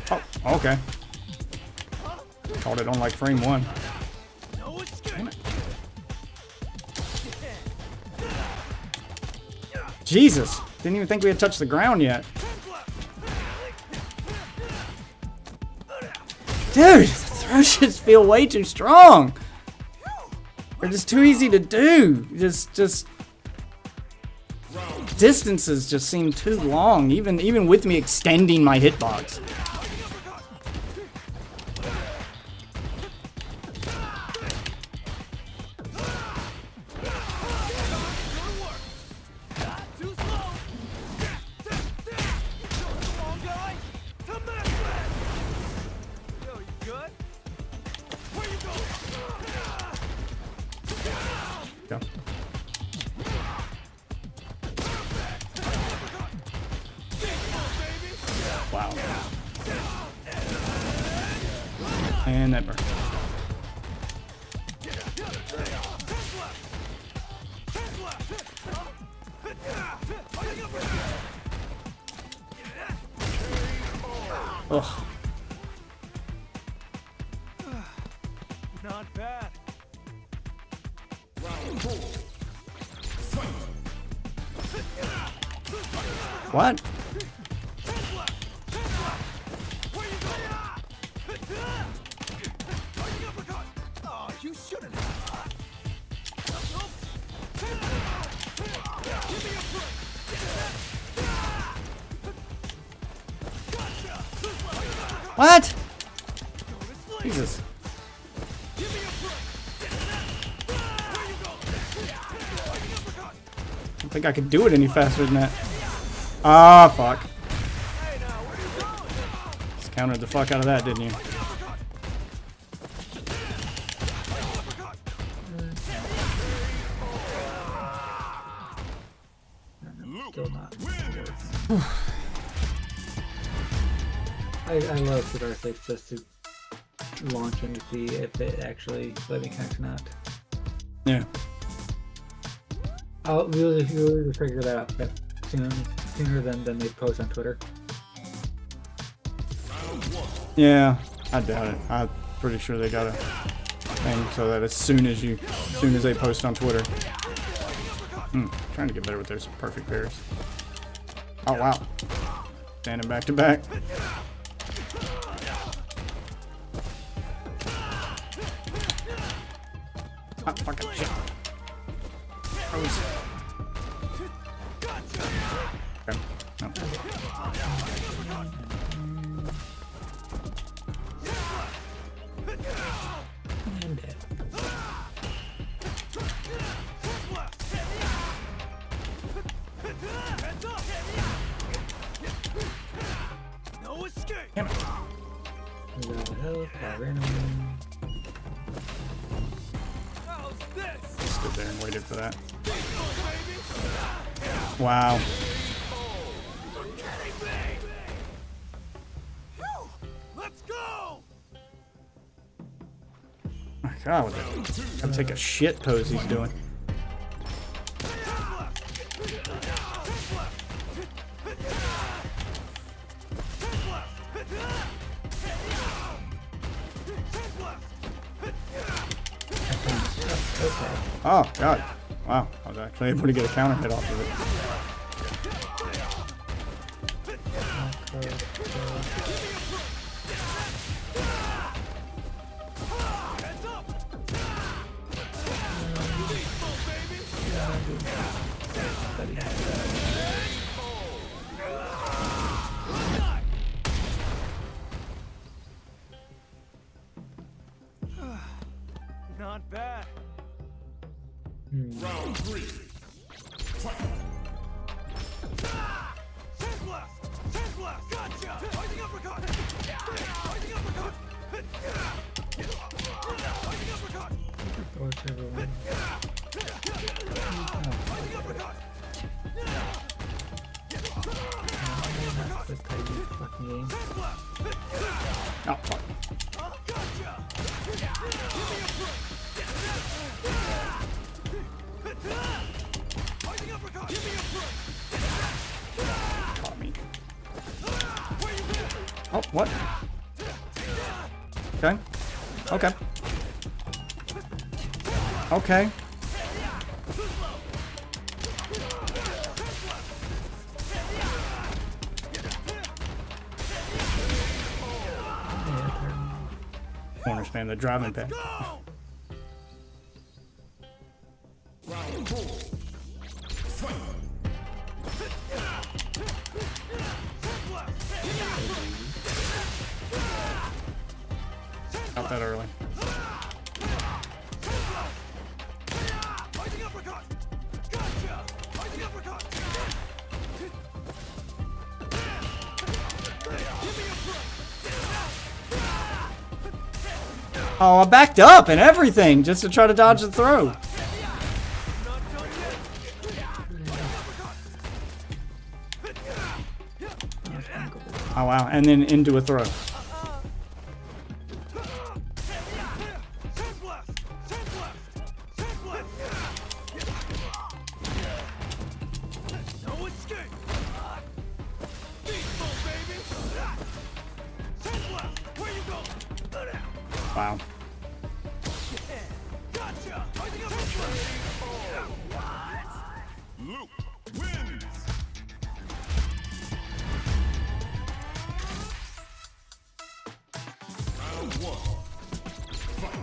Oh, okay. Called it on like frame one. Damn it. Jesus! Didn't even think we had touched the ground yet. Dude, the thrushes feel way too strong. They're just too easy to do. Just distances just seem too long, even with me extending my hitbox. Go. Wow. And that burn. Ugh. Not bad. What? Oh, you shouldn't. What? Jesus. I don't think I could do it any faster than that. Ah, fuck. Just countered the fuck out of that, didn't you? still not. I love the Dark Sites just to launch and to see if it actually let me connect or not. Yeah. We'll figure that out sooner than they post on Twitter. Yeah, I doubt it. I'm pretty sure they got a thing so that as soon as they post on Twitter. Trying to get better with those perfect pairs. Oh wow. Standing back to back. Ah, fucking shit. Okay. No. And dead. No escape. Without health, without enemy. How's this? Stood there and waited for that. Wow. Let's go. My God, what the, gotta take a shit pose he's doing. Oh God! Wow, I was actually able to get a counter hit off of it. Not bad. Round 3. Fight. Sand blast! Sand blast! Gotcha! Fighting uppercut! Fighting uppercut! Fighting uppercut! Whichever one. Fighting uppercut! That's the type of fucking game. Sand blast! Oh fuck! Gotcha! Give me a break! Fighting uppercut! Give me a break! Caught me. Where you been? Oh what? Okay. Okay. Okay. Corner spam the driving pad. Go! Round 4. Fight. Not that early. Fighting uppercut! Gotcha! Fighting uppercut! Oh, I backed up and everything just to try to dodge the throw. Oh wow, and then into a throw. Sand blast! Sand blast! Sand blast! No escape! Beast mode, baby! Sand blast! Where you going? Wow. Gotcha! Fighting uppercut! Luke wins. Round 1. Fight.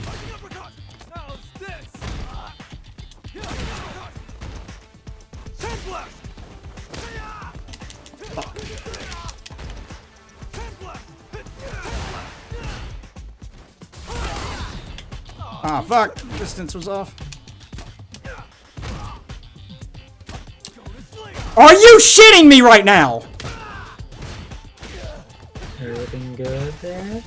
Fighting uppercut! How's this? Sand blast! Sand blast! Ah, fuck. Distance was off. Are you shitting me right now? Everything good there?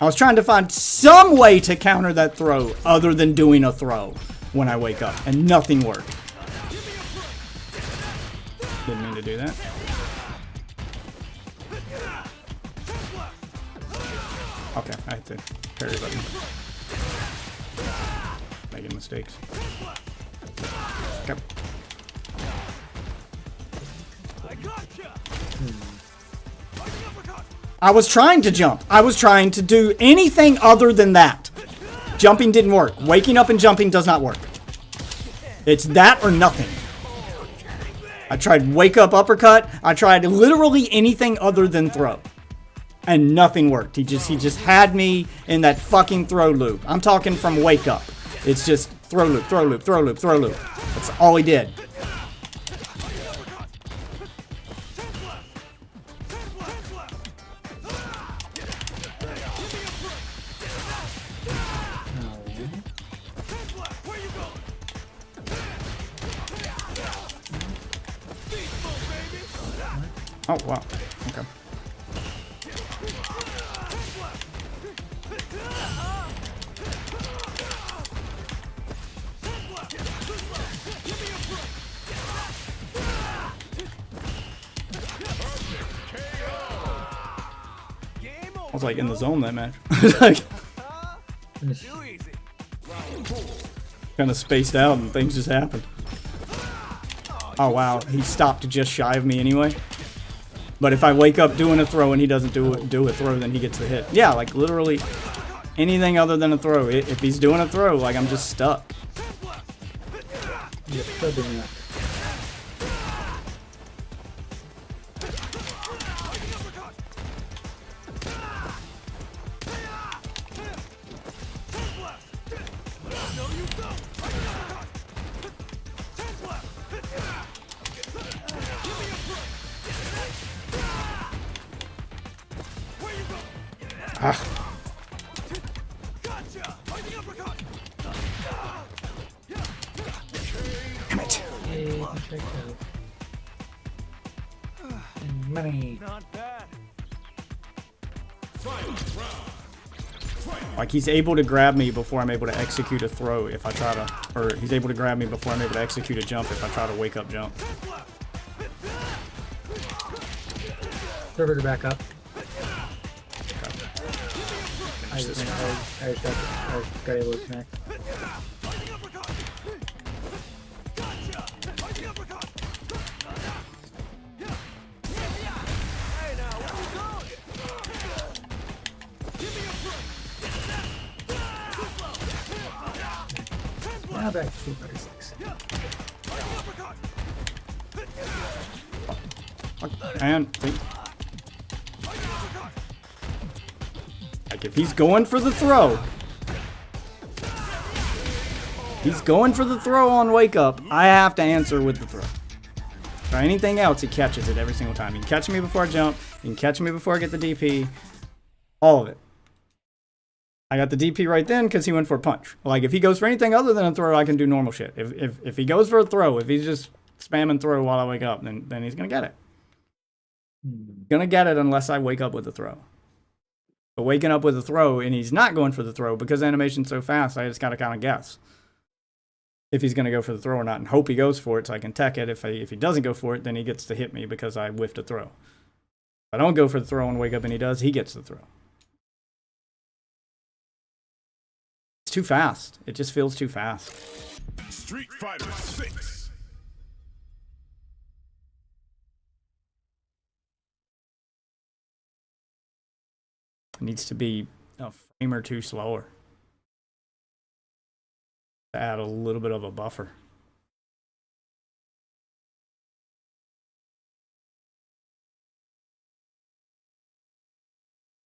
I was trying to find some way to counter that throw other than doing a throw when I wake up, and nothing worked. Didn't mean to do that. Okay, I hit the parry button. Making mistakes. Okay. I was trying to jump. I was trying to do anything other than that. Jumping didn't work. Waking up and jumping does not work. It's that or nothing. I tried wake up uppercut. I tried literally anything other than throw. And nothing worked. He just had me in that fucking throw loop. I'm talking from wake up. It's just throw loop, throw loop, throw loop, throw loop. That's all he did. Oh, wow. Okay. I was like in the zone that match. Like, kind of spaced out and things just happened. Oh wow, he stopped just shy of me anyway. But if I wake up doing a throw and he doesn't do a throw, then he gets the hit. Yeah, like literally anything other than a throw. If he's doing a throw, like I'm just stuck. You're still doing that. Damn it. Hey, check out. And money. Not bad. Like he's able to grab me before I'm able to execute a throw if I try to, or he's able to grab me before I'm able to execute a jump if I try to wake up jump. Server to back up. I Finish this just one. got able to connect. Now back to 236. And like if he's going for the throw, on wake up, I have to answer with the throw. For anything else, he catches it every single time. He can catch me before I jump. He can catch me before I get the DP. All of it. I got the DP right then because he went for a punch. Like if he goes for anything other than a throw, I can do normal shit. If he goes for a throw, if he's just spamming throw while I wake up, then he's gonna get it. Gonna get it unless I wake up with a throw. But waking up with a throw and he's not going for the throw because the animation's so fast, I just gotta kind of guess if he's gonna go for the throw or not, and hope he goes for it so I can tech it. If he doesn't go for it, then he gets to hit me because I whiffed a throw. If I don't go for the throw and wake up and he does, he gets the throw. It's too fast. It just feels too fast. Street Fighter 6. It needs to be a frame or two slower to add a little bit of a buffer.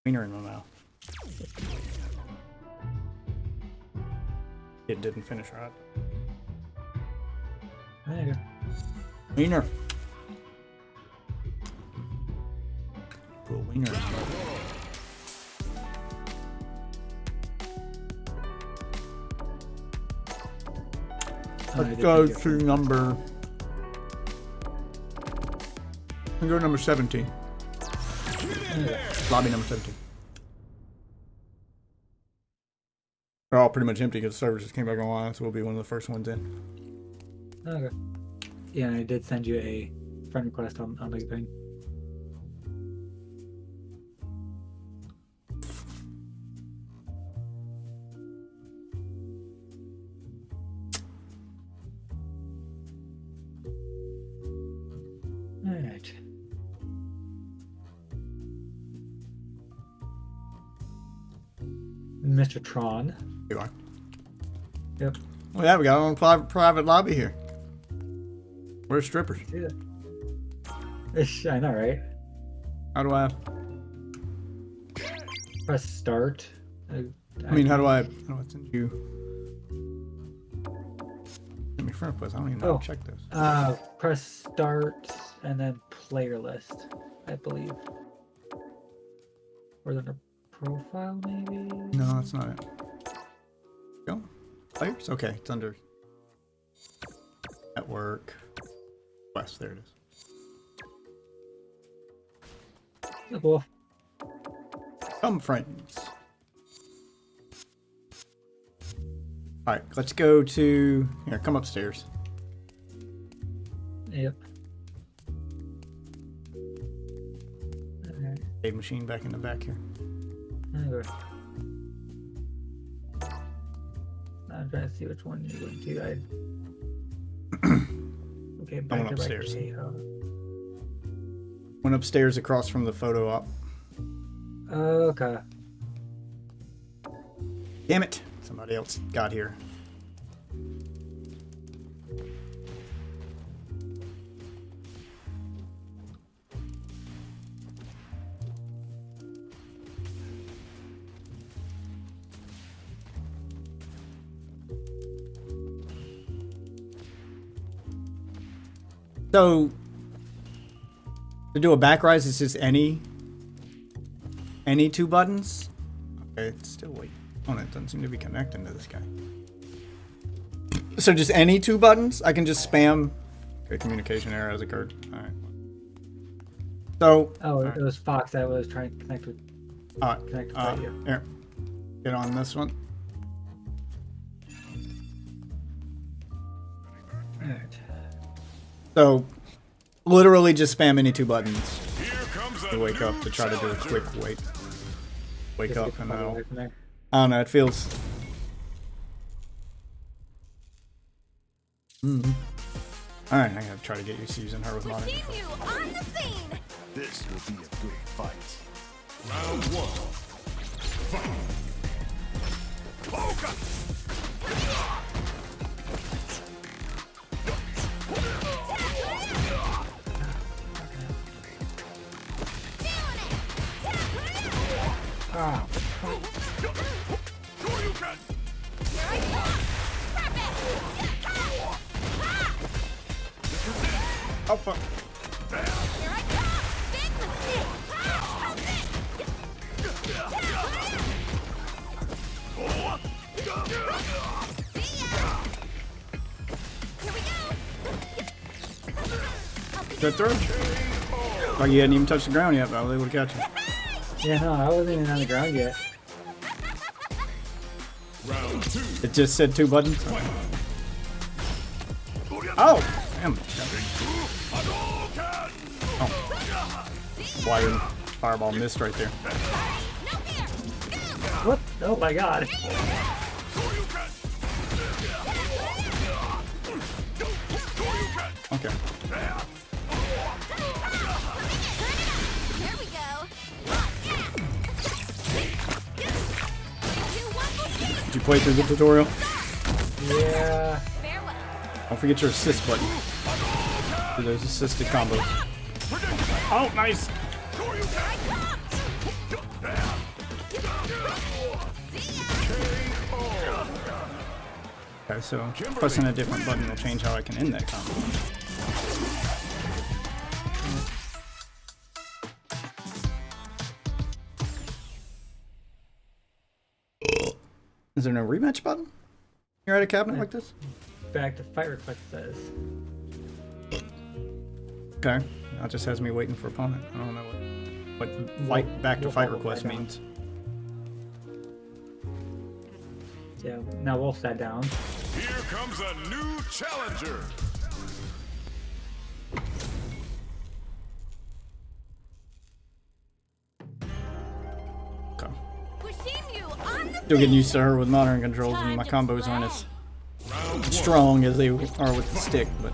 Wiener in my mouth. It didn't finish right. There you go. Wiener. Put a wiener in my mouth. Let's go to number. Let's go to number 17. Lobby number 17. They're all pretty much empty because the servers just came back online, so we'll be one of the first ones in. Okay. Yeah, and I did send you a friend request on the thing. Alright. Mr. Tron. You are. Yep. Well, yeah, we got our own private lobby here. We're strippers. See that? I know, right? How do I? Press start. I mean, how do I send you? Send me friend request. I don't even know how to check this. Press start and then player list, I believe. Or then a profile, maybe? No, that's not it. Go. Players? Okay, it's under network. Quest, there it is. Cool. Come, friends. Alright, let's go to... Here, come upstairs. Yep. Alright. Save machine back in the back here. Okay. I'm trying to see which one you went to. Okay, back went to upstairs. Right. Went upstairs across from the photo op. Okay. Damn it! Somebody else got here. So, to do a back rise, it's just any two buttons? Okay, it's still waiting. Oh, it doesn't seem to be connecting to this guy. So just any two buttons? I can just spam. Okay, communication error has occurred. Alright. So. Oh, right. it was Fox that was trying to connect with. Connect with you. Here. Get on this one. Alright. So, literally just spam any two buttons Here comes to wake up to try to do a quick wake Just up, get and the I'll, away from there. I don't know, it feels... Alright, I gotta try to get used to using her with modern control. You on the scene. This will be a good fight. Round one. Fight. Ah. Oh, fuck. Is that through? Oh, you hadn't even touched the ground yet, but I was able to catch you. Yeah, no, I wasn't even on the ground yet. Round two. It just said two buttons. Oh! Damn. Oh. Why didn't fireball missed right there? What? Oh my god. Okay. Here we go. Did you play through the tutorial? Yeah. Farewell. Don't forget your assist button. There's assisted combos. Oh, nice! Okay, so pressing a different button will change how I can end that combo. Is there no rematch button? You're at a cabinet like this? Back to fight request says. Okay. That just has me waiting for opponent. I don't know what fight back to we'll fight follow request right on. means. Yeah, now Wolf sat down. Here comes a new challenger. Okay. Wishing on the Still getting used to her with modern controls, and my combos aren't as Round one. strong as they are with the stick, but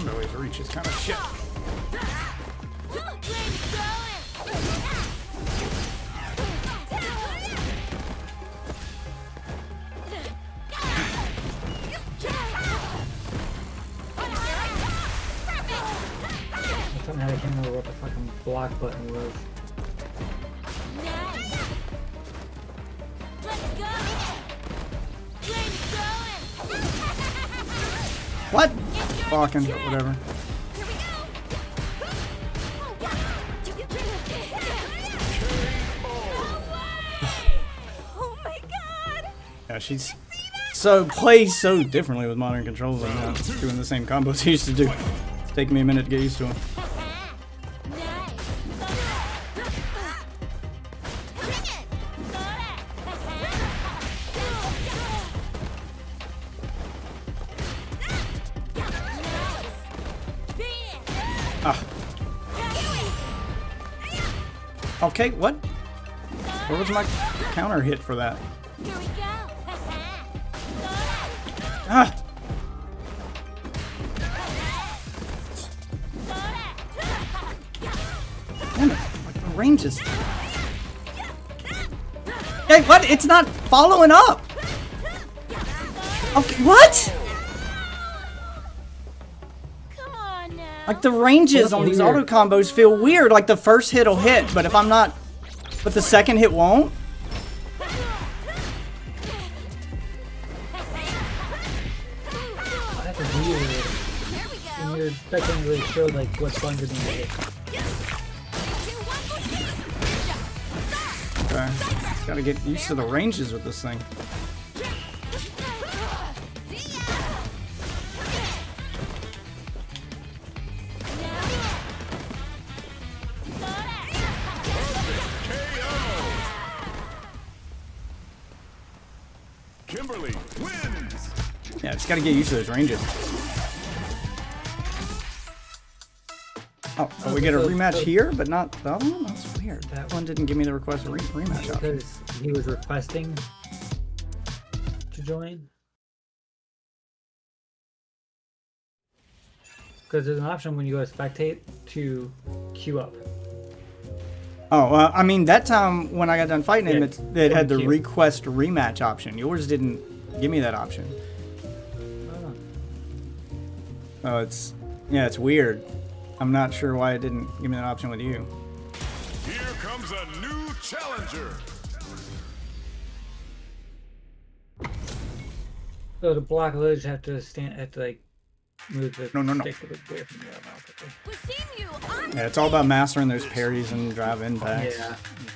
always reach is kind of shit. Somehow I can't remember what the fucking block button was. What? Fucking whatever. Oh my god! Yeah, she's plays so differently with modern controls. I'm not doing the same combos he used to do. It's taking me a minute to get used to them. Okay, what? Where was my counter hit for that? Here we go! Ah! Damn it, like the ranges. Hey, what? It's not following up! Okay, what? Come on now! Like the ranges on these auto combos feel weird. Like the first hit will hit, but if I'm not... But the second hit won't? Oh, that's weird. And you're expecting to really show like what buttons are being hit. Okay. Just gotta get used to the ranges with this thing. Kimberly wins. Yeah, just gotta get used to those ranges. Oh, we get a rematch here, but not the other one? That's weird. That one didn't give me the request rematch option. Because he was requesting to join. Because there's an option when you go to spectate to queue up. Oh, I mean, that time when I got done fighting him, Yeah, it had the queue. request rematch option. Yours didn't give me that option. Oh. Oh, it's weird. I'm not sure why it didn't give me that option with you. Here comes a new challenger. So the block ledge have to like move the No. stick a bit away from the other mouth. Wishing you on Yeah, it's all about mastering those parries and drive impacts. Yeah.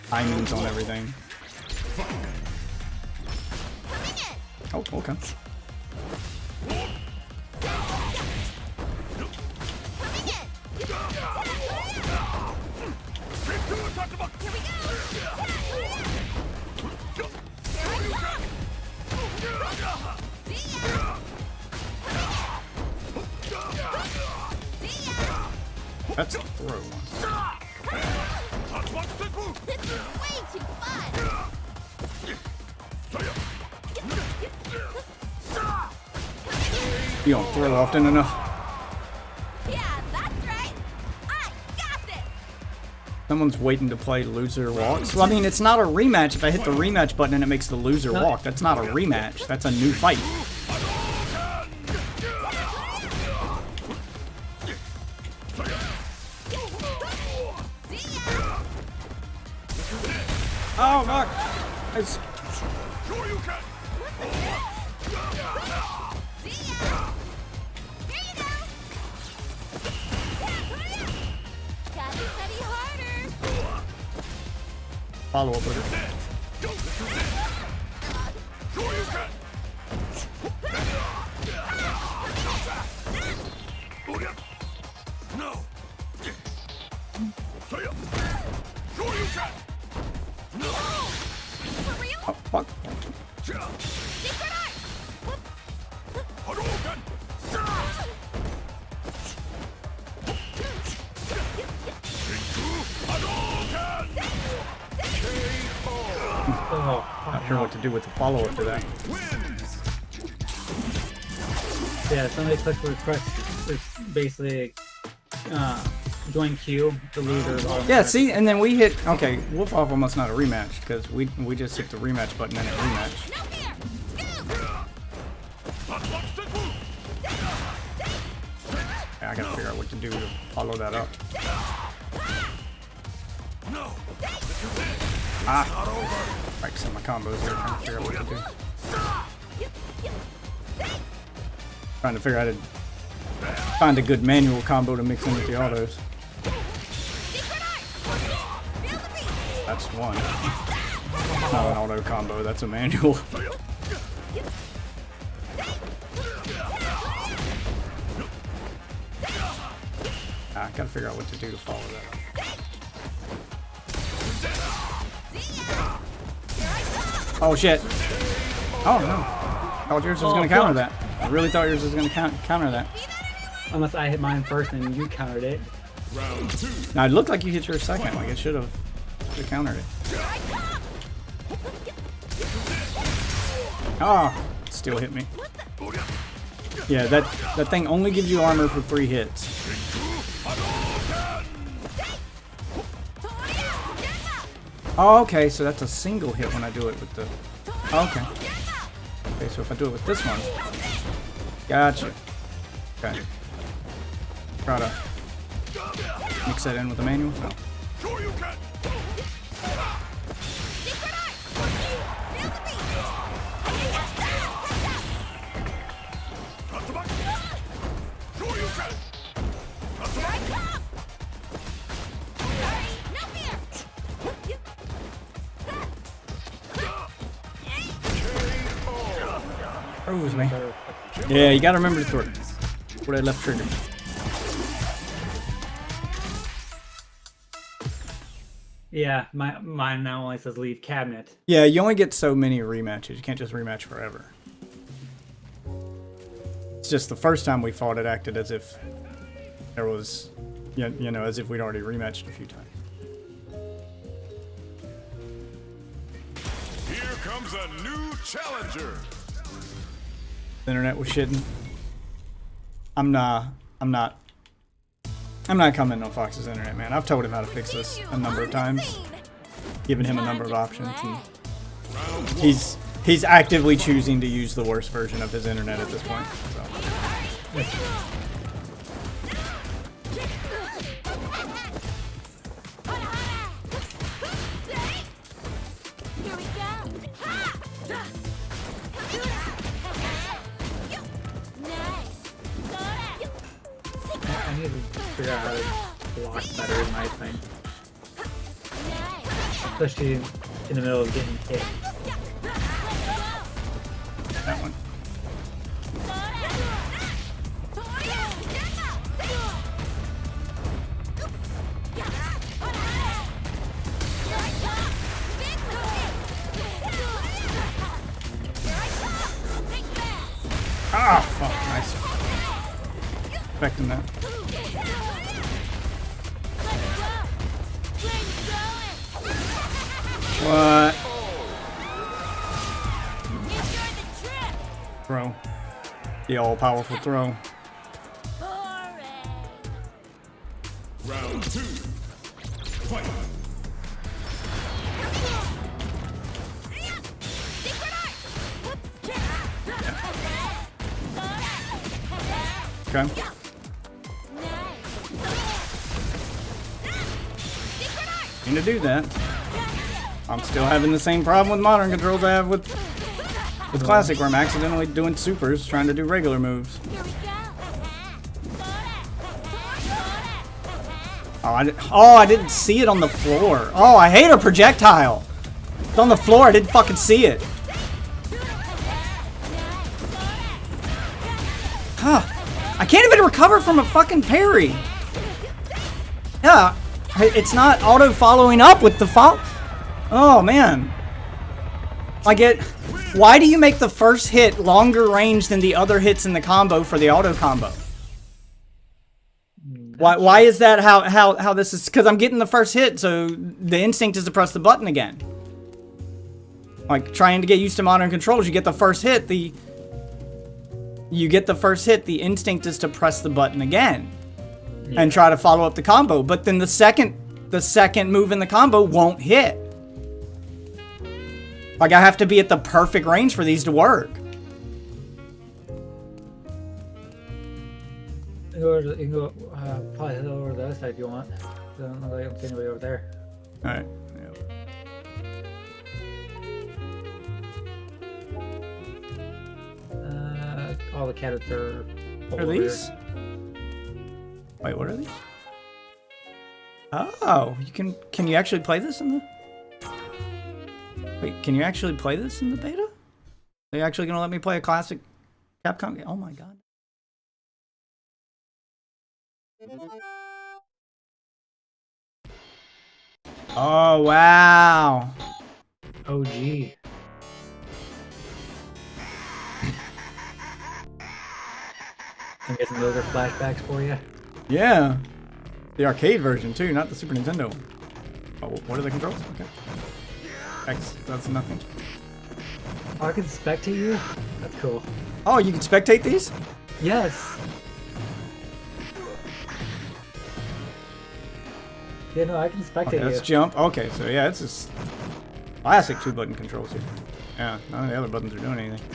Timings on everything. Oh, okay. That's a throw one. This is way too fun! You don't throw often enough. Yeah, that's right! I got this! Someone's waiting to play loser walks. Well, I mean, it's not a rematch if I hit the rematch button and it makes the loser walk. That's not a rematch. That's a new fight. Oh, fuck! It's... Sure you can. See ya! Here you go! Gotta study harder! Follow up with it. Sure you can. No. Sure you can. No. For real? Oh, fuck. Secret art! Hadouken. Hadouken. Oh, Not sure what to do with the follow up to that. Wins. yeah, somebody clicks request. It's basically join queue. The loser. Yeah, see, and then we hit. Okay, Wolf Waffle must not a rematch because we just hit the rematch button and it rematched. No fear! Scoop! Yeah, I gotta figure out what to do to follow that up. No. Ah! Practicing my combos here, trying to figure out what to do. Trying to figure out how to find a good manual combo to mix in with the autos. That's one. It's not an auto combo, that's a manual. I gotta figure out what to do to follow that up. Oh shit! Oh no! I thought yours was gonna counter that. I really thought yours was gonna counter that. Unless I hit mine first and you countered it. Round 2. Now it looked like you hit yours second, like it should have countered it. Ah! Still hit me. Yeah, that thing only gives you armor for 3 hits. Oh, okay, so that's a single hit when I do it with the... Oh, okay. Okay, so if I do it with this one... Gotcha. Okay. Try to mix that in with the manual? No. Sure you can. Sure you can. Froze me. Yeah, you gotta remember to throw it. Where that left trigger. Yeah, mine now only says leave cabinet. Yeah, you only get so many rematches. You can't just rematch forever. It's just the first time we fought it acted as if there was, you know, as if we'd already rematched a few times. Here comes a new challenger. The internet was shitting. I'm not commenting on Fox's internet, man. I've told him how to fix this a number of times, given him a number of options, and he's actively choosing to use the worst version of his internet at this point. So. Here we go! Nice! I need to figure out how to block better in my thing. Especially in the middle of getting hit. That one. Ah, fuck, nice. Expecting that. What? Throw. The all-powerful throw. Round 2. Fight. Okay. Need to do that. I'm still having the same problem with modern controls I have with classic, where I'm accidentally doing supers trying to do regular moves. Here we go. Oh, I didn't see it on the floor. Oh, I hate a projectile. It's on the floor. I didn't fucking see it. Huh. I can't even recover from a fucking parry. Yeah, it's not auto following up with the follow. Oh man. Why do you make the first hit longer range than the other hits in the combo for the auto combo? Why is that how this is? Because I'm getting the first hit, so the instinct is to press the button again. Like trying to get used to modern controls, you get the first hit, the instinct is to press the button again and try to follow up the combo. But then the second move in the combo won't hit. Like I have to be at the perfect range for these to work. You can go probably head over to the other side if you want. I don't know, I don't see anybody over there. Alright. All the candidates are What are over these? here. Wait, what are these? Oh, can you actually play this in the... Wait, can you actually play this in the beta? Are you actually gonna let me play a classic Capcom game? Oh my god. Oh wow. Oh gee. I'm guessing those are flashbacks for you. Yeah. The arcade version too, not the Super Nintendo one. Oh, what are the controls? Okay. X, that's nothing. Oh, I can spectate you? That's cool. Oh, you can spectate these? Yes! Yeah, no, I can spectate Okay, let's you. jump. Okay, so yeah, it's just classic 2-button controls here. Yeah, none of the other buttons are doing anything.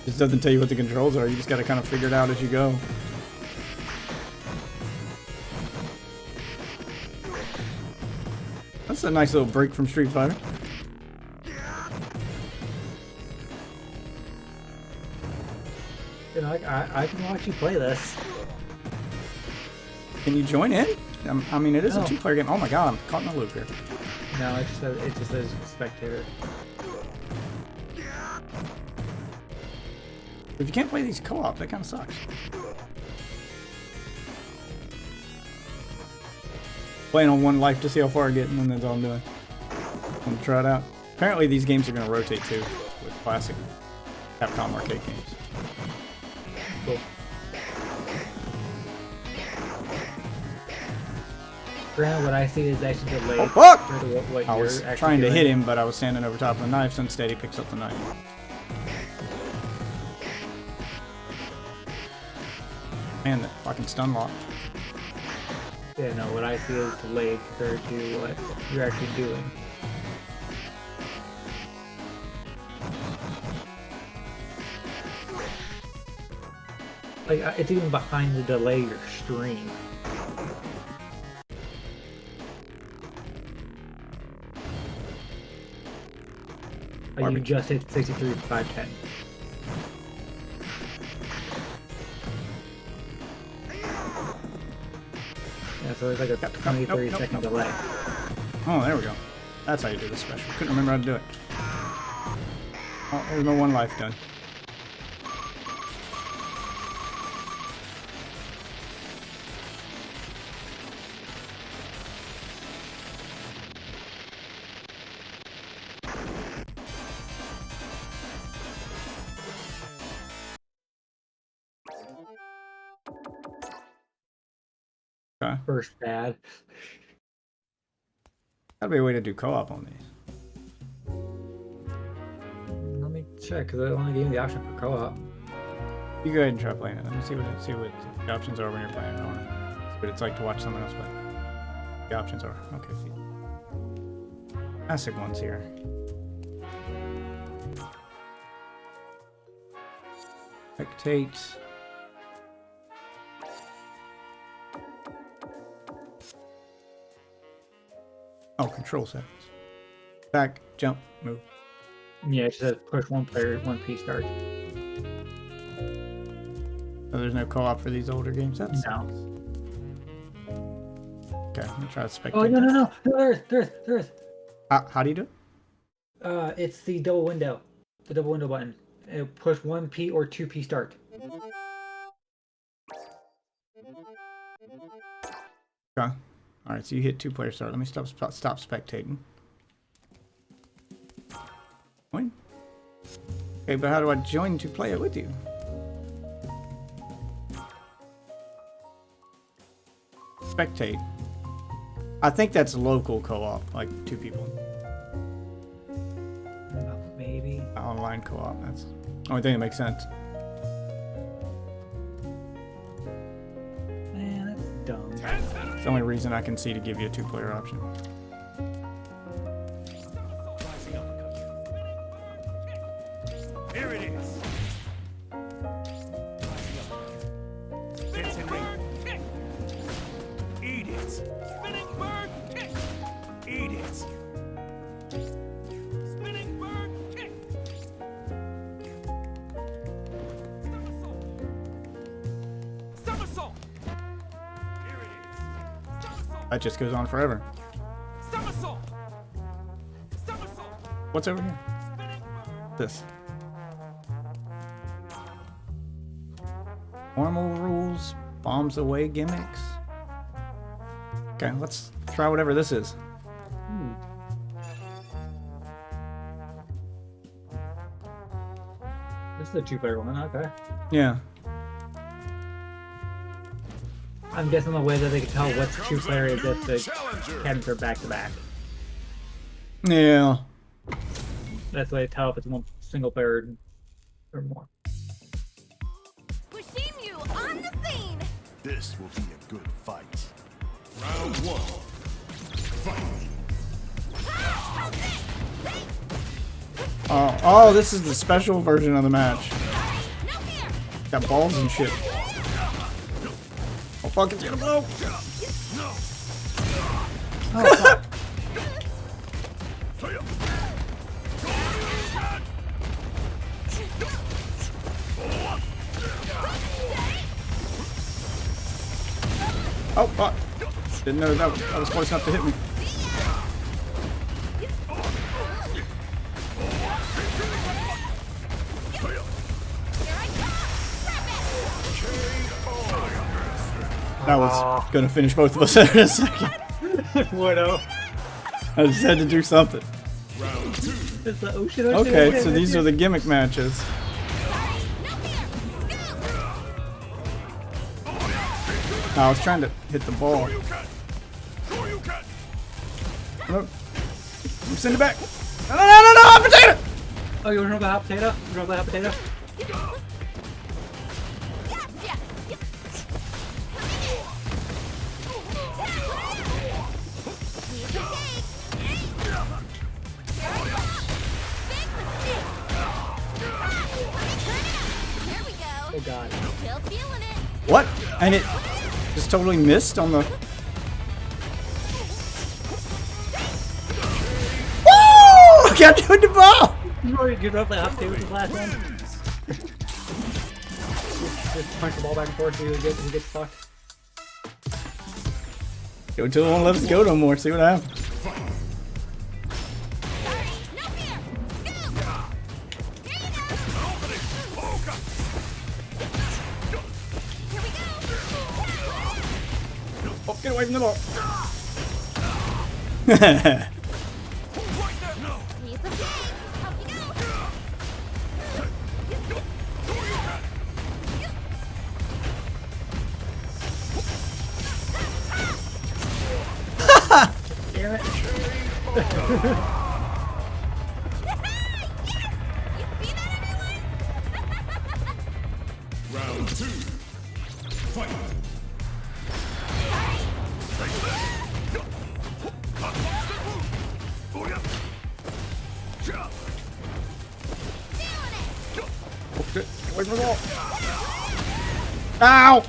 Just doesn't tell you what the controls are, you just gotta kind of figure it out as you go. That's a nice little break from Street Fighter. You know, I can watch you play this. Can you join in? I mean, it is No. a 2-player game. Oh my god, I'm caught in a loop here. No, it just says spectator. If you can't play these co-op, that kind of sucks. Playing on one life to see how far I get, and then that's all I'm doing. I'm gonna try it out. Apparently these games are gonna rotate too, with classic Capcom arcade games. Cool. Granted, what I see is actually delayed. Oh fuck! compared to what I you're was actually trying to doing. hit him, but I was standing over top of the knife, so instead he picks up the knife. Man, that fucking stun lock. Yeah, no, what I see is delayed compared to what you're actually doing. Like, it's even behind the delay your stream. Like, you just hit 63 510. Yeah, so it's like a 20, 30 second delay. Oh, there we go. That's how you do the special. Couldn't remember how to do it. Oh, there's no one life done. Okay. First bad. Gotta be a way to do co-op on these. Let me check, because I only gave you the option for co-op. You go ahead and try playing it. Let me see what the options are when you're playing. I want to see what it's like to watch someone else play. The options are okay. See. Classic ones here. Spectate. Oh, control settings. Back, jump, move. Yeah, it just says push one player, 1P start. Oh, there's no co-op for these older games. That's No. okay. Let me try to spectate. Oh, no, there is. How do you do it? It's the double window. The double window button. Push 1P or 2P start. Okay. All right. So you hit 2-player start. Let me stop spectating. Join. Okay, but how do I join to play it with you? Spectate. I think that's local co-op, like 2 people. Maybe. Online co-op. That's the only thing that makes sense. Man, that's dumb. It's the only reason I can see to give you a 2-player option. Rising uppercut. Here it is. Rising uppercut. Dancing ring. Eat it. Spinning bird kick. Eat it. Spinning bird kick. Somersault. Somersault. Here it is. Somersault. That just goes on forever. Somersault. Somersault. What's over here? Spinning bird. This. Normal rules, bombs away gimmicks. Okay, let's try whatever this is. This is a 2-player one, okay. Yeah. I'm guessing the way that they can tell what's 2-player is if the cabins are back to back. Yeah. That's the way to tell if it's one single player or more. Pushimu on the scene. This will be a good fight. Round 1. Fight. Oh, this is the special version of the match. Got balls and shit. Oh fuck, it's gonna blow. Oh fuck. Oh fuck. Didn't know that was close enough to hit me. That was gonna finish both of us there in a second. Widow. I just had to do something. It's the ocean. Okay, so these are the gimmick matches. I was trying to hit the ball. No. Send it back. No, hot potato! Oh, you want to know about hot potato? You know about hot potato? Oh god. Still feeling it. What? And it just totally missed on the... Woo! I got to the ball! You know about hot potato was the last one? Just punch the ball back and forth so he gets fucked. Go until it won't let us go no more. See what happens. Oh, get away from the ball. He's a pig. Up you go. Damn it. You see that, everyone? Round 2. Fight. Get away from the ball. Ow!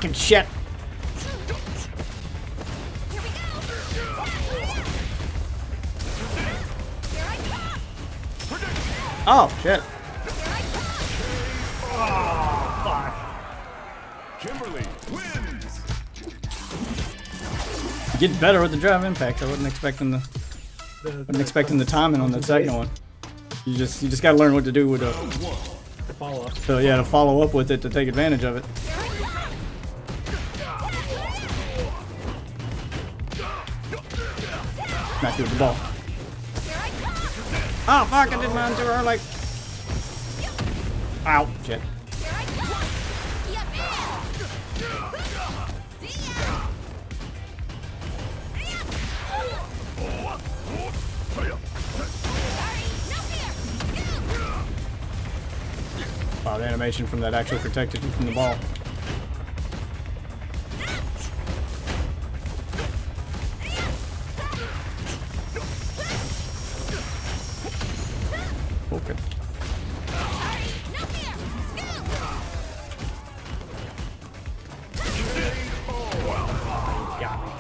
fucking shit. Here we go. Here I come. Oh, shit. Kimberly wins. Getting better with the drive impact. I wasn't expecting the timing on the second one. You just gotta learn what to do with the Follow up. so yeah, to follow up with it to take advantage of it. Smack you with the ball. Oh fuck, I did mine too early. Ow, shit. Wow, the animation from that actually protected you from the ball. Okay. Got me.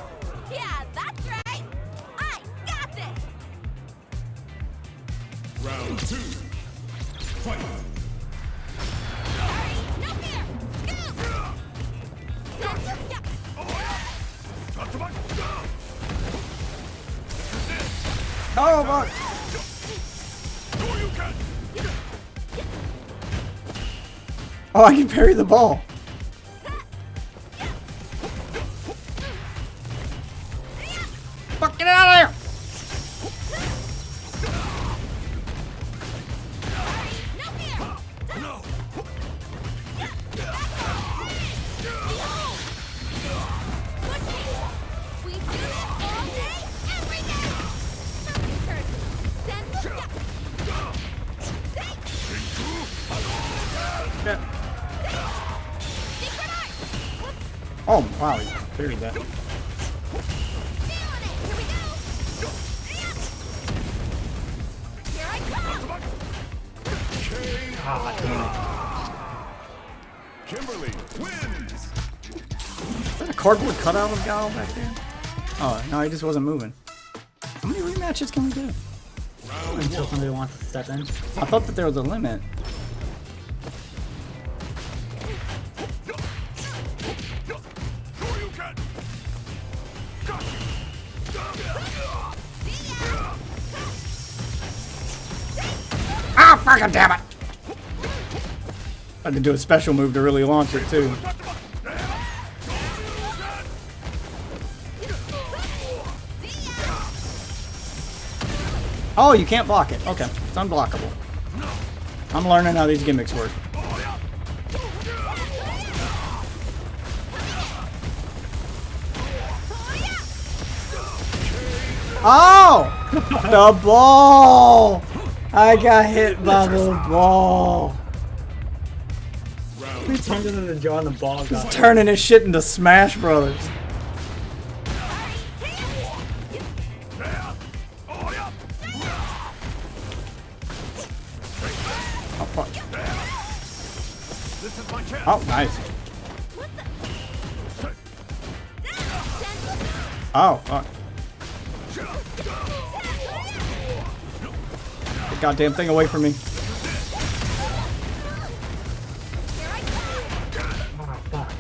Yeah, that's right. I got this. Round 2. Fight. No fear. Oh fuck! Oh, I can parry the ball. Fuck, get out of there! We do this all day, every day. Perfect turn. Shit. Secret art. Oh wow, he parried that. Feeling it. Here we go. Here I come. Ah, damn Kimberly wins. Is that a cardboard cutout of Gal back there? Oh no, he just wasn't moving. How many rematches can we do? it. Until somebody wants to step in. I thought that there was a limit. Ah, fucking damn it! I had to do a special move to really launch it too. Oh, you can't block it. Okay, it's unblockable. I'm learning how these gimmicks work. Oh! The ball! I got hit by the ball. He turned into the jaw and the ball got Turning his shit into Smash Brothers. Oh, fuck. This is my chance. Oh, nice. Oh, fuck. Get the goddamn thing away from me. Ah, fuck.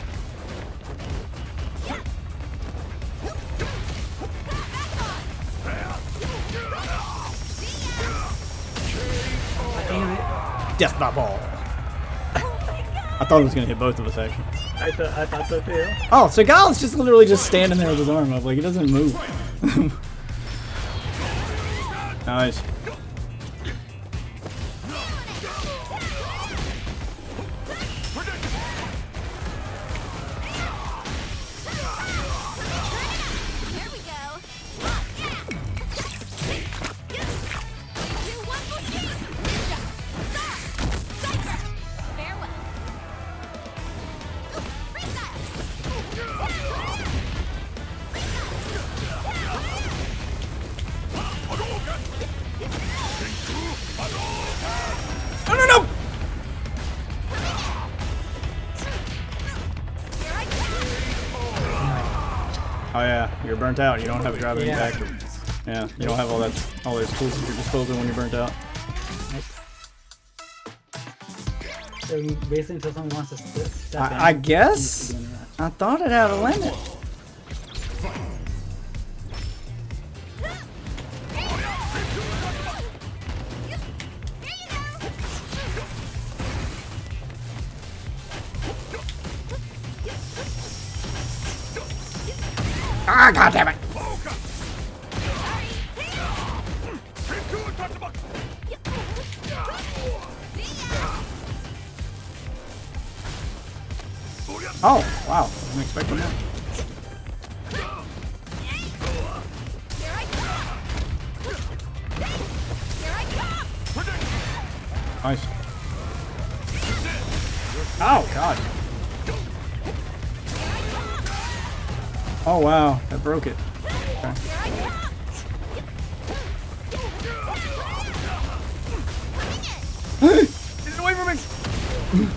Damn it. Death by ball. I thought it was gonna hit both of us actually. I thought so too. Oh, so Gal's just literally just standing there with his arm up, like he doesn't move. Nice. Here we go. Do one more kick. Ninja. Stop. Cypher. Farewell. Freestyle. Oh yeah, you're burnt out. You don't have a drive Yeah. impact. Yeah, you don't have all those tools at your disposal when you're burnt out. So basically, until someone wants to step in, I guess. keep doing that. I thought it had a limit. Ah, God damn it! Oh, wow. I wasn't expecting that. Nice. Oh, God. Oh, wow. That broke it. Okay. Get it away from me!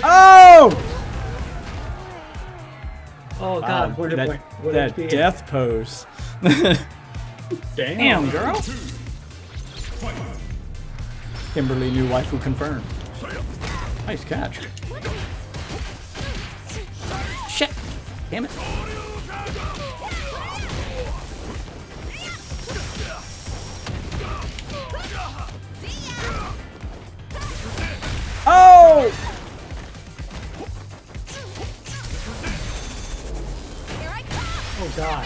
Oh! Oh God, what that point? What that HP? death pose. Damn, girl. Kimberly, new waifu confirmed. Nice catch. Shit. Damn it. Oh! Oh God.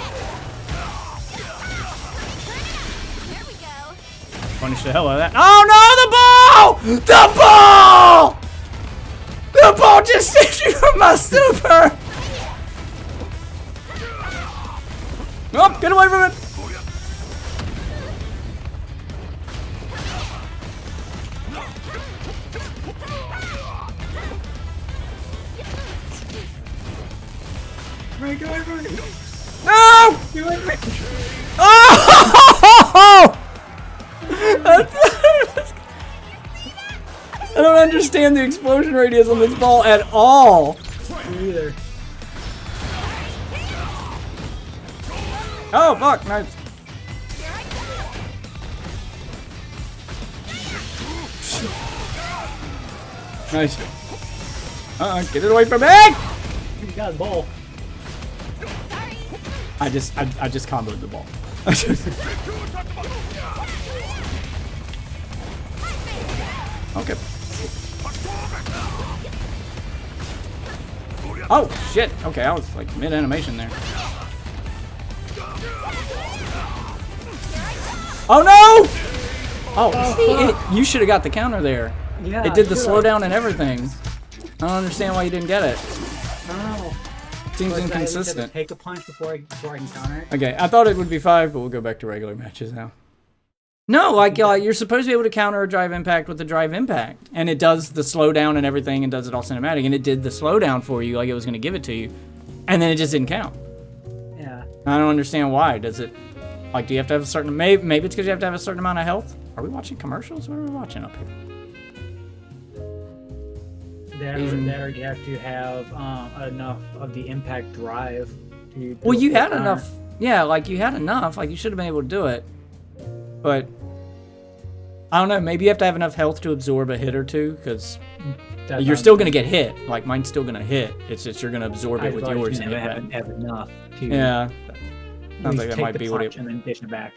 Here we go. Punish the hell out of that. Oh no, the ball! The ball! The ball just saved you from my super! Oh, get away from it! Get away from me! No! Get away from me! Oh! I don't understand the explosion radius on this ball at all. Me either. Oh, fuck, nice. Nice. Get it away from me! You got a ball. I just comboed the ball. Okay. Oh shit! Okay, I was like mid animation there. Oh no! Oh, see, you should have got the counter there. Yeah. It did the sure. slowdown and everything. I don't understand why you didn't get it. No. Seems But I inconsistent. have to take a punch before I can counter it. Okay, I thought it would be 5, but we'll go back to regular matches now. No, like you're supposed to be able to counter a drive impact with a drive impact, and it does the slowdown and everything, and does it all cinematic, and it did the slowdown for you, like it was going to give it to you, and then it just didn't count. Yeah. I don't understand why. Does it? Like, do you have to have a certain? Maybe it's because you have to have a certain amount of health. Are we watching commercials? What are we watching up here? That or you have to have enough of the impact drive to do Well, a you full had counter. enough. Yeah, like you had enough. Like you should have been able to do it, but I don't know. Maybe you have to have enough health to absorb a hit or two, because That's you're not- still gonna get hit. Like mine's still gonna hit. It's just you're gonna absorb I it with thought yours you and hit have, back. have enough to Yeah, at sounds least like that take might the be what punch it. and then dish it back.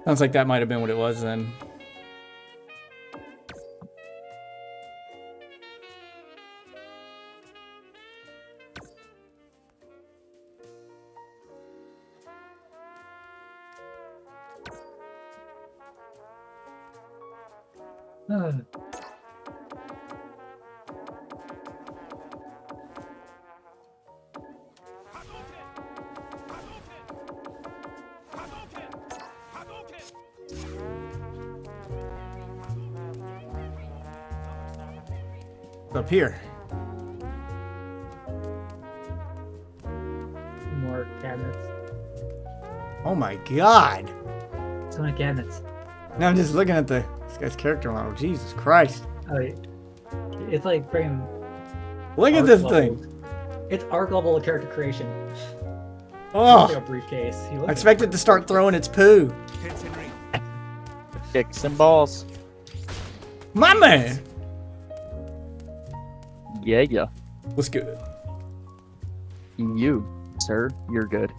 Sounds like that might have been what it was then. It's up here. More cabinets. Oh my god! So many cabinets. Now I'm just looking at this guy's character model. Jesus Christ. Oh, yeah. It's like freaking. Look at arc this levels. thing. It's arc level of character creation. Oh, Like a briefcase. He I looks expect it to start throwing its poo. Hits Henry. Kicks and balls. My man. Yeah, yeah. What's good? You, sir, you're good.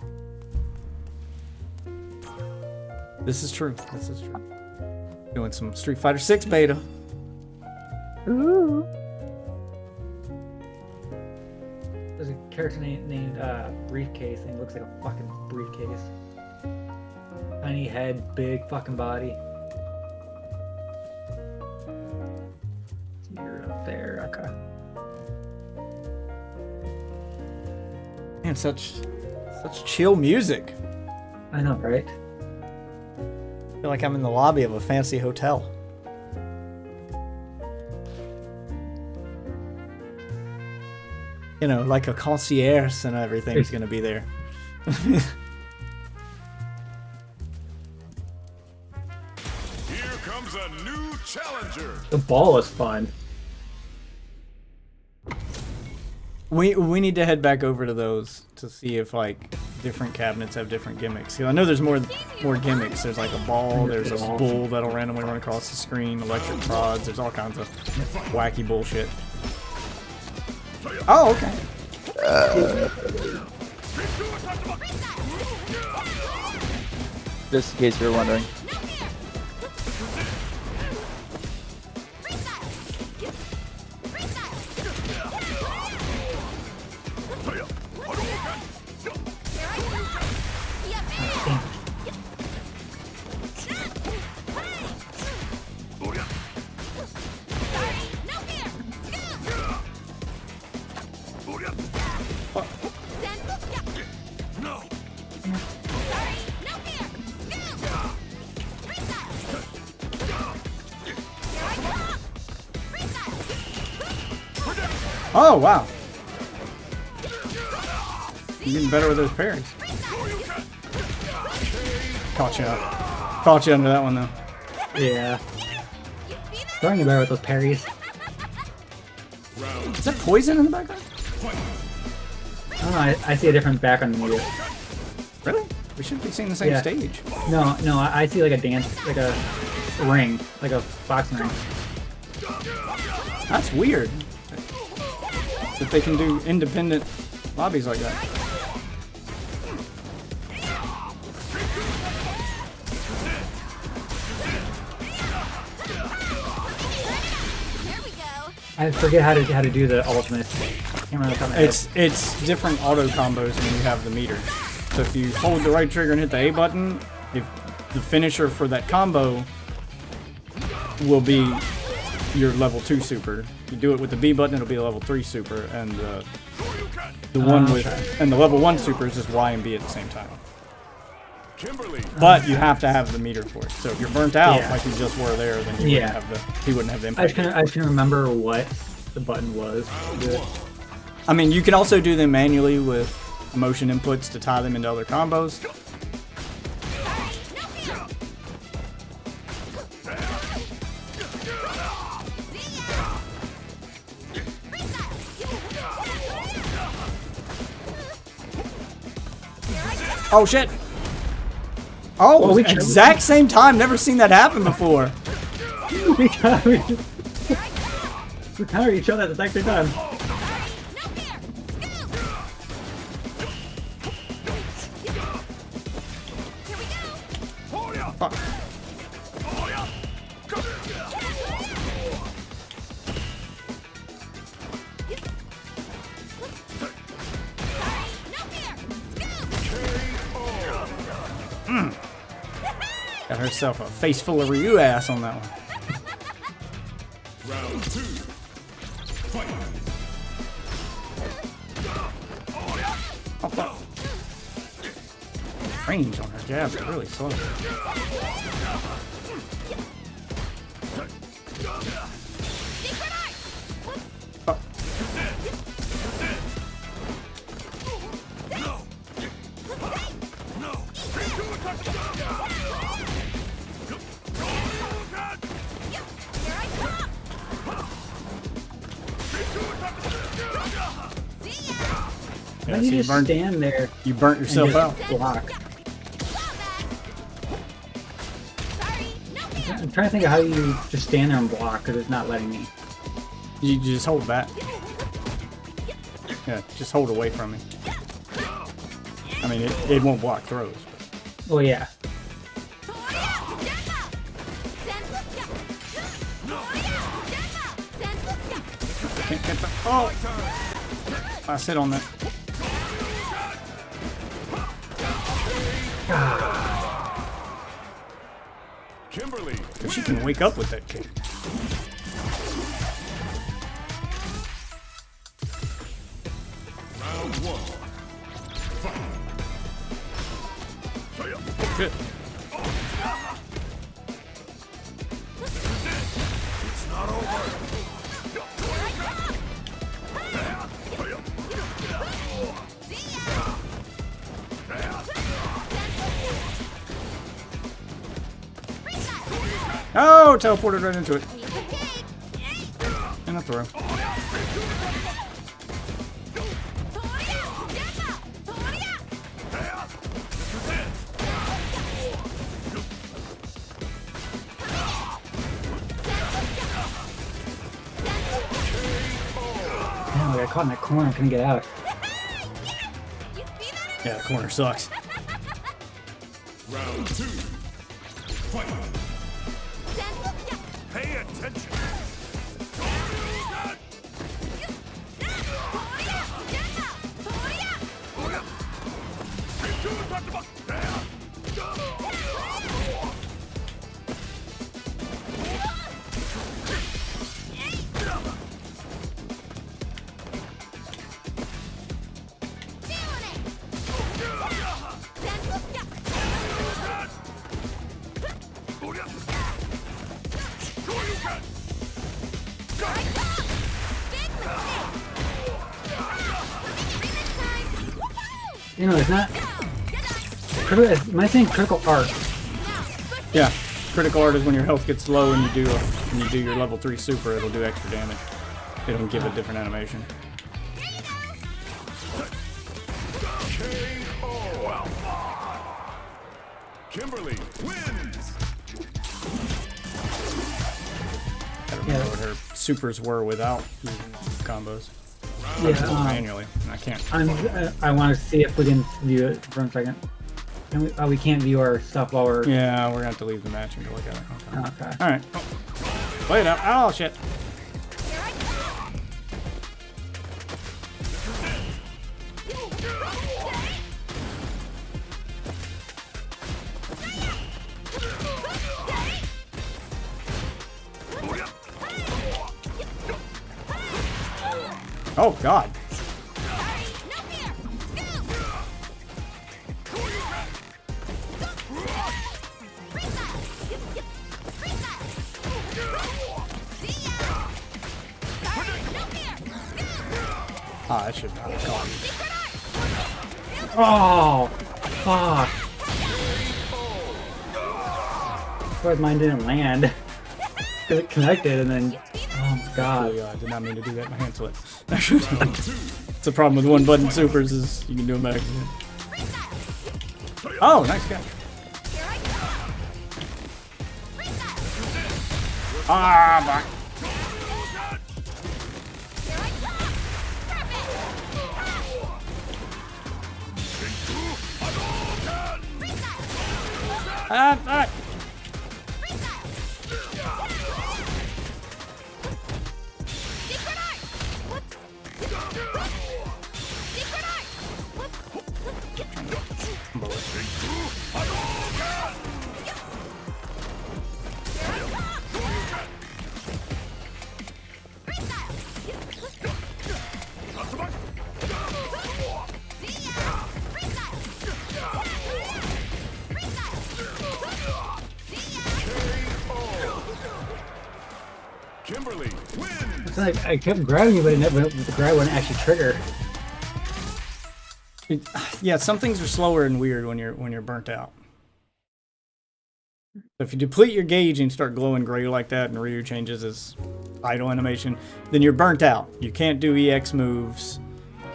This is true. This is true. Doing some Street Fighter 6 beta. Ooh. There's a character named Briefcase, and he looks like a fucking briefcase. Tiny head, big fucking body. You're up there, okay. Man, such chill music. I know, right? I feel like I'm in the lobby of a fancy hotel. You know, like a concierge and everything's gonna be there. Here comes a new challenger. The ball is fun. We need to head back over to those to see if like different cabinets have different gimmicks. 'Cause I know there's more gimmicks. There's like a ball, there's a bull that'll randomly run across the screen, electric prods, there's all kinds of wacky bullshit. Oh, okay. Just in case you're wondering. Oh, wow. You're getting better with those parries. Caught you up. Caught you under that one, though. Yeah. Throwing you better with those parries. Is that poison in the background? I don't know, I see a different background than you do. Really? We should be seeing the same Yeah. stage. No, I see like a dance, like a ring, like a boxing ring. That's weird. That they can do independent lobbies like that. I forget how to do the ultimate. Can't remember the top of my head. It's different auto combos when you have the meter. So if you hold the right trigger and hit the A button, if the finisher for that combo will be your level 2 super. If you do it with the B button, it'll be a level 3 super, and the one with and the level 1 super is just Y and B at the same time. Kimberly. But you have to have the meter for it. So if you're burnt out, Yeah. like you just were there, then you Yeah. he wouldn't have the I impact. just couldn't remember what the button was. to do it. I mean, you can also do them manually with motion inputs to tie them into other combos. Oh shit! Oh, Well, we exact same time. Never seen that happen before. we counter each other at the exact same time. Fuck. Got herself a face full of Ryu ass on that one. Round 2. Fight. Oh, fuck. Range on her jabs is really slow. Fuck. Yeah, Then so you just stand there you burnt and yourself just out. block. Sorry, no fear. I'm trying to think of how you just stand there and block because it's not letting me. You just hold back. Yeah, just hold away from me. I mean, it won't block throws. Oh yeah. Can't get the, oh! I sit on that. Kimberly, If she can wake up with that kick. round one. Shit. It's not over. Oh, teleported right into it. And a throw. Damn, I got caught in that corner. I couldn't get out. Yeah, the corner sucks. Round two. Fight. Pay attention. You know, it's not. Am I saying critical art? Yeah, critical art is when your health gets low and you do your level 3 super, it'll do extra damage. It'll give a different animation. Kimberly wins. I don't remember what her supers were without using combos. Yeah. Manually. And I can't. I want to see if we can view it for a second. Can we? Oh, we can't view our stuff while we're. Yeah, we're gonna have to leave the match and go look at it. Okay. Okay. Alright. Oh. Play it out. Oh, shit. Oh, God. Ah, that should not have gone. Oh, fuck. But mine didn't land. It connected and then. Oh my god. I did not mean to do that. My hand slipped. It's a problem with one button supers is you can do them back. Oh, nice catch. Ah, back. Ah. Kimberly wins. It's like I kept grabbing you, but the grab wouldn't actually trigger. Yeah, some things are slower and weird when you're burnt out. So if you deplete your gauge and start glowing gray like that, and Ryu changes his idle animation, then you're burnt out. You can't do EX moves,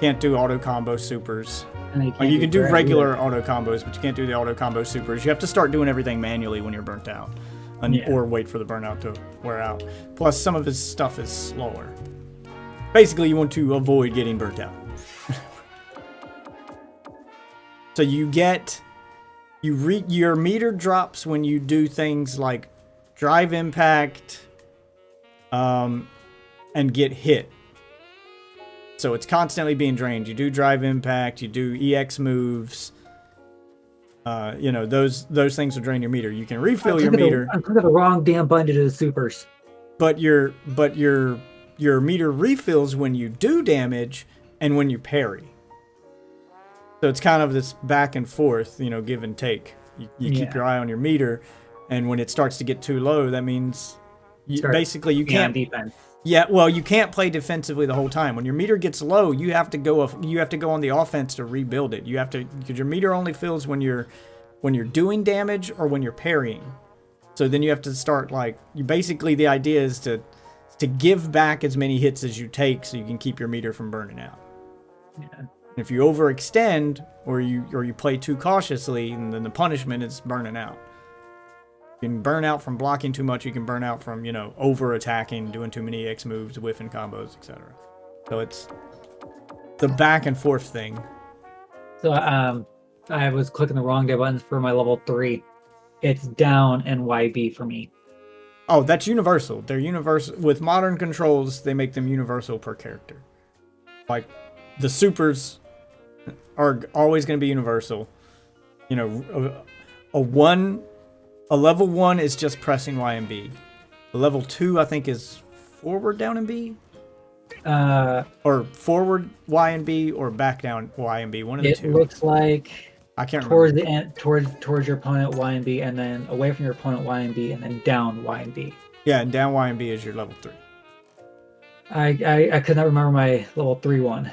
Can't do auto combo supers. And Like, you can do grab regular either. auto combos, but you can't do the auto combo supers. You have to start doing everything manually when you're burnt out, Yeah. or wait for the burnout to wear out. Plus, some of his stuff is slower. Basically, you want to avoid getting burnt out. So you get your meter drops when you do things like drive impact, and get hit. So it's constantly being drained. You do drive impact, you do EX moves. You know, those things will drain your meter. You can refill your meter, I clicked the wrong damn button to do the supers. but your meter refills when you do damage and when you parry. So it's kind of this back and forth, you know, give and take. You keep Yeah. your eye on your meter, and when it starts to get too low, that means Start basically you being on can't. defense. Yeah, well, you can't play defensively the whole time. When your meter gets low, you have to go on the offense to rebuild it. You have to, because your meter only fills when you're doing damage or when you're parrying. So then you have to start, like, you basically, the idea is to give back as many hits as you take so you can keep your meter from burning out. Yeah. If you overextend or you play too cautiously, and then the punishment is burning out. You can burn out from blocking too much. You can burn out from, you know, over attacking, doing too many X moves, whiffing combos, etc. So it's the back and forth thing. So I was clicking the wrong damn buttons for my level 3. It's down and YB for me. Oh, that's universal. They're universal. With modern controls, they make them universal per character. Like, the supers are always going to be universal. You know, a level 1 is just pressing Y and B. A level 2, I think, is forward down and B, or forward Y and B, or back down Y and B. One of the It two. looks like I can't towards remember. the end, towards your opponent Y and B, and then away from your opponent Y and B, and then down Y and B. Yeah, and down Y and B is your level 3. I could not remember my level 3 one.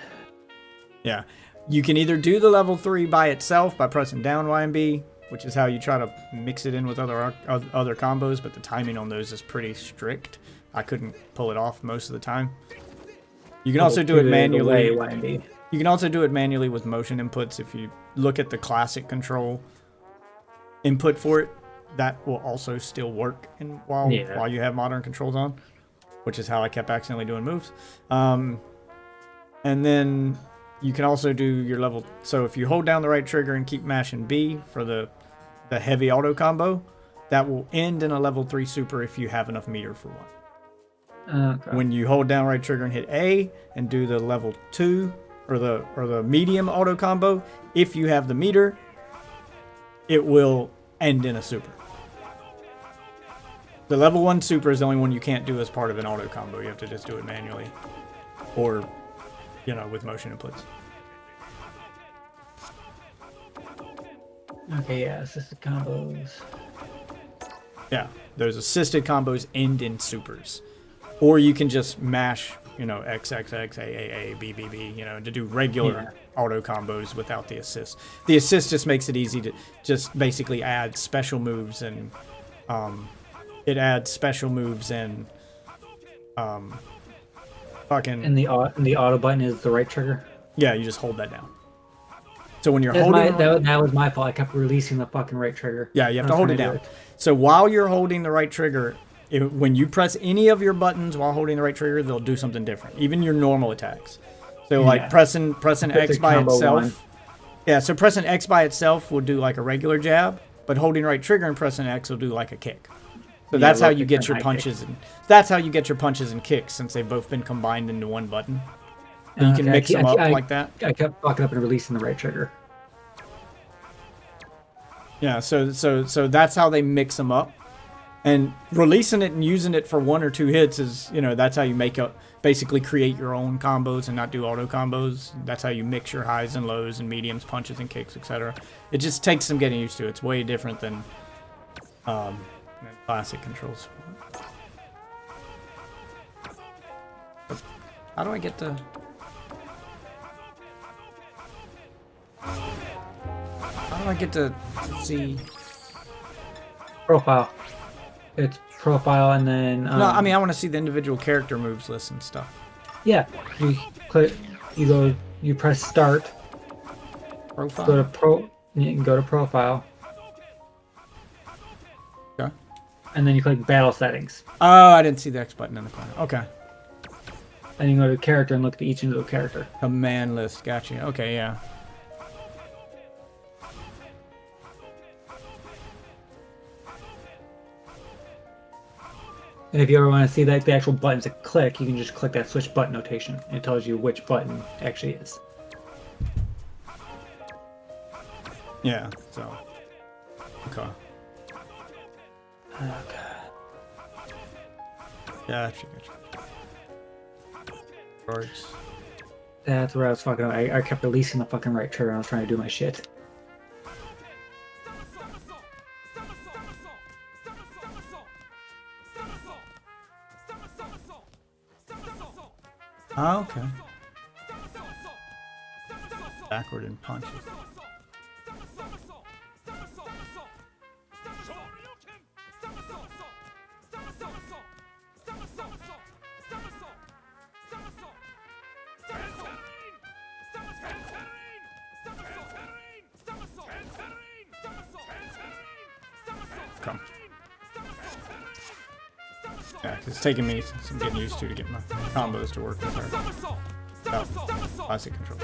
Yeah. You can either do the level 3 by itself by pressing down Y and B, which is how you try to mix it in with other combos, but the timing on those is pretty strict. I couldn't pull it off most of the time. You can also do it manually. Y and B. You can also do it manually with motion inputs. If you look at the classic control input for it, that will also still work while you have modern controls on, which is how I kept accidentally doing moves. And then you can also do your level. So if you hold down the right trigger and keep mashing B for the heavy auto combo, that will end in a level 3 super if you have enough meter for one. Okay. When you hold down right trigger and hit A and do the level 2 or the medium auto combo, if you have the meter, it will end in a super. The level 1 super is the only one you can't do as part of an auto combo. You have to just do it manually, or, you know, with motion inputs. Okay, yeah, assisted combos. Yeah, those assisted combos end in supers. Or you can just mash, you know, XXX, AAA, BBB, you know, to do regular auto combos without the assist. The assist just makes it easy to just basically add special moves, and it adds special moves and fucking... And the auto button is the right trigger? Yeah, you just hold that down. So when you're That's holding... that was my fault. I kept releasing the fucking right trigger. Yeah, you have to I was hold it trying to down. do So while you're holding the right trigger, when you press any of your buttons while holding the right trigger, they'll do something different. Even your normal attacks. So like pressing X by combo itself. one. Yeah, so pressing X by itself will do like a regular jab, but holding right trigger and pressing X will do like a kick. So that's how you get your punches, and that's how you get your punches and kicks, since they've both been combined into one button. And you can Okay, mix them up like that. I kept fucking up and releasing the right trigger. Yeah, so that's how they mix them up. And releasing it and using it for 1 or 2 hits is, you know, that's how you basically create your own combos and not do auto combos. That's how you mix your highs and lows and mediums, punches and kicks, etc. It just takes some getting used to. It's way different than classic controls. How do I get to... How do I get to see... Profile. It's profile and then... No, I mean, I want to see the individual character moves list and stuff. Yeah, you click, you go You press start. Profile. Go to you can go to profile, Okay. and then you click battle settings. Oh, I didn't see the X button in the corner. Okay. Then you go to character and look at each individual character. Command list. Gotcha. Okay, yeah. And if you ever want to see like the actual buttons to click, you can just click that switch button notation. And it tells you which button actually is. Yeah. So. Okay. Gotcha. Cards. That's where I was fucking. I kept releasing the fucking right trigger. I was trying to do my shit. Oh, okay. Backward and punches. Come. Yeah, it's taking me some getting used to get my combos to work with her. Oh, classic control.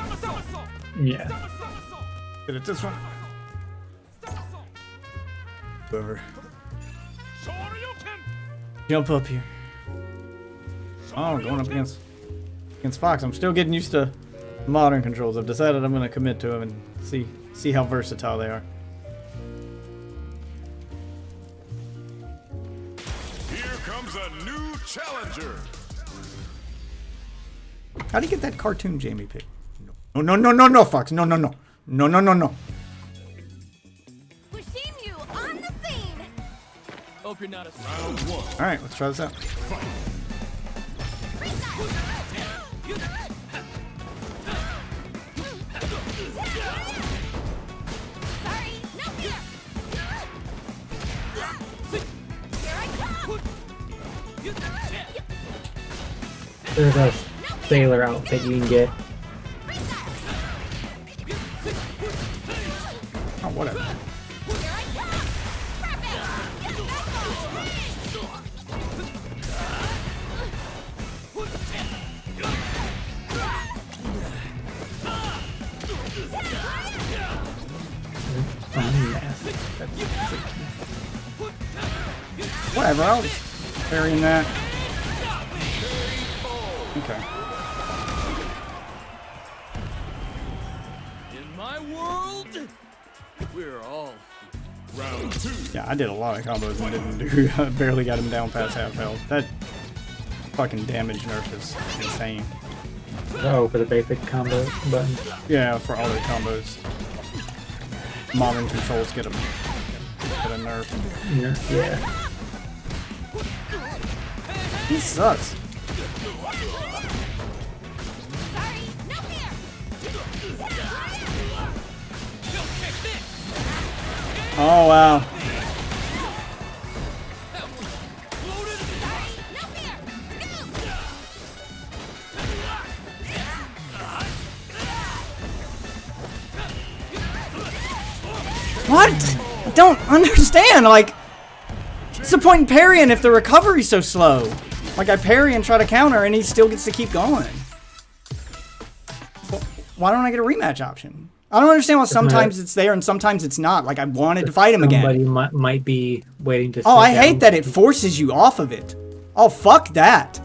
Yeah. Did it this one? Over. Jump up here. Oh, going up against Fox. I'm still getting used to modern controls. I've decided I'm going to commit to them and see how versatile they are. Here comes a new challenger. How do you get that cartoon Jamie pick? No, Fox. No. Washimu on the scene. Hope you're not a Round one. All right, let's try this out. Sorry, no fear. Here I come. There's a sailor outfit you can get. Oh, whatever. Here I come. Perfect. Whatever, I'll just parry in that. Okay. In my world, we're all Round two. Yeah, I did a lot of combos and didn't do. I barely got him down past half health. That fucking damage nerf is insane. Oh, for the basic combo button. Yeah, for all the combos. Modern controls get a nerf. Yeah. He sucks. Sorry, no fear. Oh, wow. Sorry, no fear. What? I don't understand. Like, what's the point in parrying if the recovery's so slow? Like, I parry and try to counter, and he still gets to keep going. Well, why don't I get a rematch option? I don't understand why sometimes it's there and sometimes it's not. Like, I wanted to fight him again. Somebody might be waiting to. Oh, sit I hate down. that it forces you off of it. Oh, fuck that.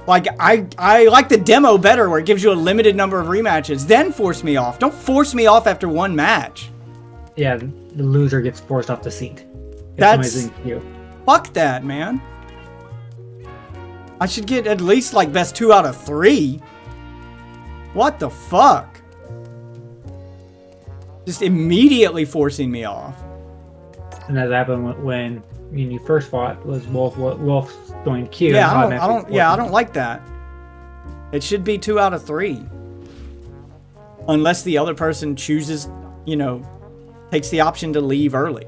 Like, I like the demo better where it gives you a limited number of rematches. Then force me off. Don't force me off after one match. Yeah, the loser gets forced off the seat. If That's- somebody's in queue. Fuck that, man. I should get at least, like, best 2 out of 3. What the fuck? Just immediately forcing me off. And that happened when you first fought was Wolf joined queue. Yeah, and I automatically don't forced like that. It should be 2 out of 3. Unless the other person chooses, you know, takes the option to leave early.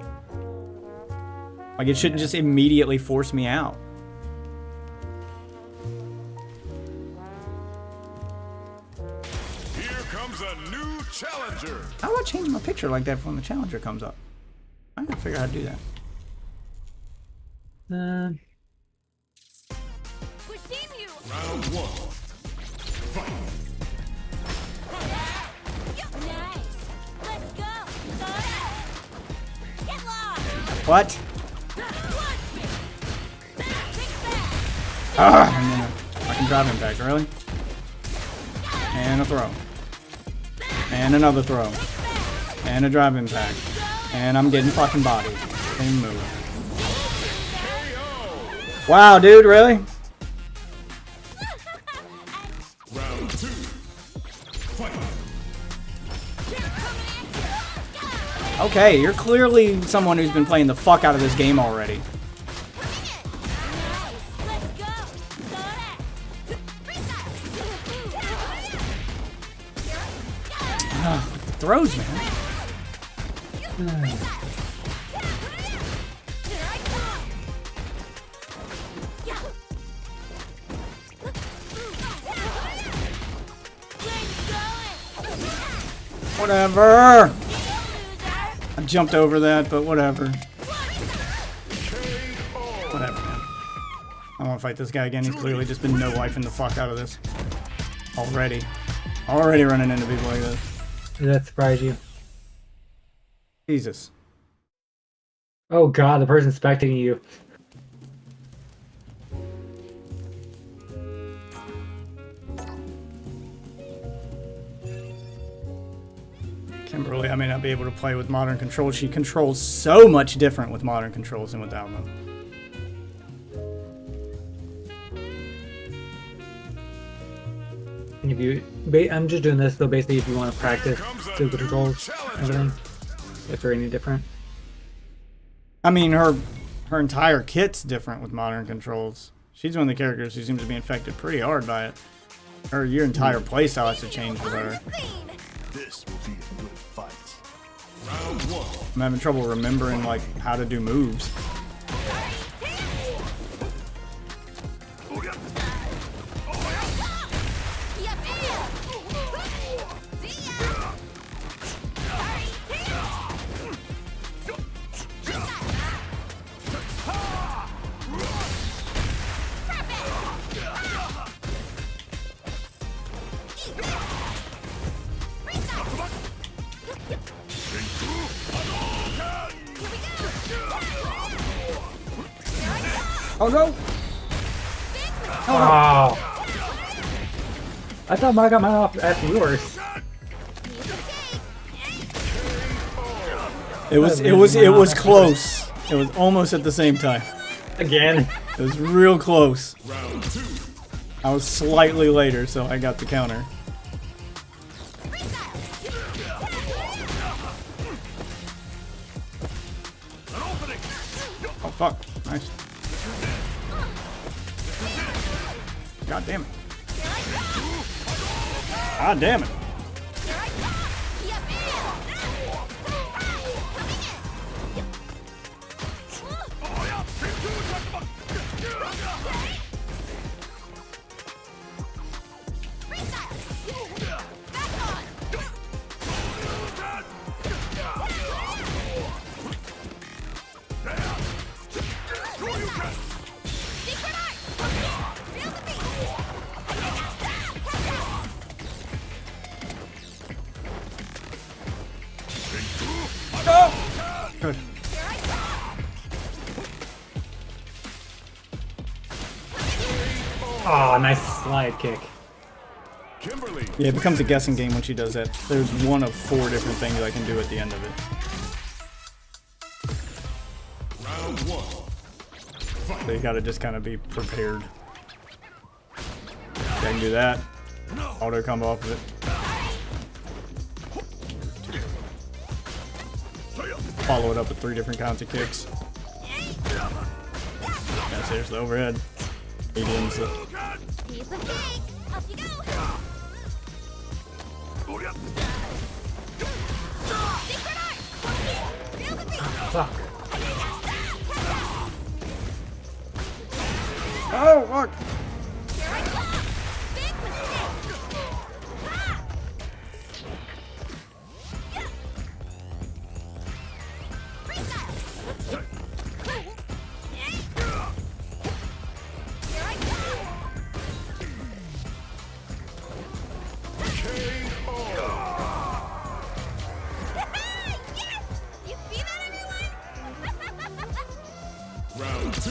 Like, it shouldn't just immediately force me out. Reserve. How do I change my picture like that when the challenger comes up? I gotta figure out how to do that. Bushinyu! Round 1. Fight. Nice! Let's go! Get lost! What? Ah! And then a fucking drive impact, really? And a throw. And another throw. And a drive impact. And I'm getting fucking bodied. Same move. Wow, dude, really? Round 2. Fight. Okay, you're clearly someone who's been playing the fuck out of this game already. Throws, man. Whatever. I jumped over that, but whatever. Whatever, man. I don't want to fight this guy again. He's clearly just been no-wifing the fuck out of this. Already. Already running into people like this. Did that surprise you? Jesus. Oh god, the person spectating you. Kimberly, I may not be able to play with modern controls. She controls so much different with modern controls than without them. If you, I'm just doing this though. Basically, if you want to practice the controls, everything, if they're any different. I mean, her entire kit's different with modern controls. She's one of the characters who seems to be infected pretty hard by it. Your entire playstyle has to change with her. This will be a good fight. Round 1. I'm having trouble remembering like how to do moves. Oh no! Oh! I thought I got mine off after yours. It was close. It was almost at the same time. Again. It was real close. Round 2. I was slightly later, so I got the counter. Oh fuck! Nice. God damn it! God damn it! Good. Oh, nice slide kick. Kimberly. Yeah, it becomes a guessing game when she does that. There's one of 4 different things I can do at the end of it. Round 1. So you gotta just kind of be prepared. I can do that. Auto combo off of it. Follow it up with 3 different kinds of kicks. That's here's the overhead. Mediums. Piece of cake! Up you go! Secret art! Feel the beat! Fuck. Oh, fuck! Here I come! Big mistake! Round 2.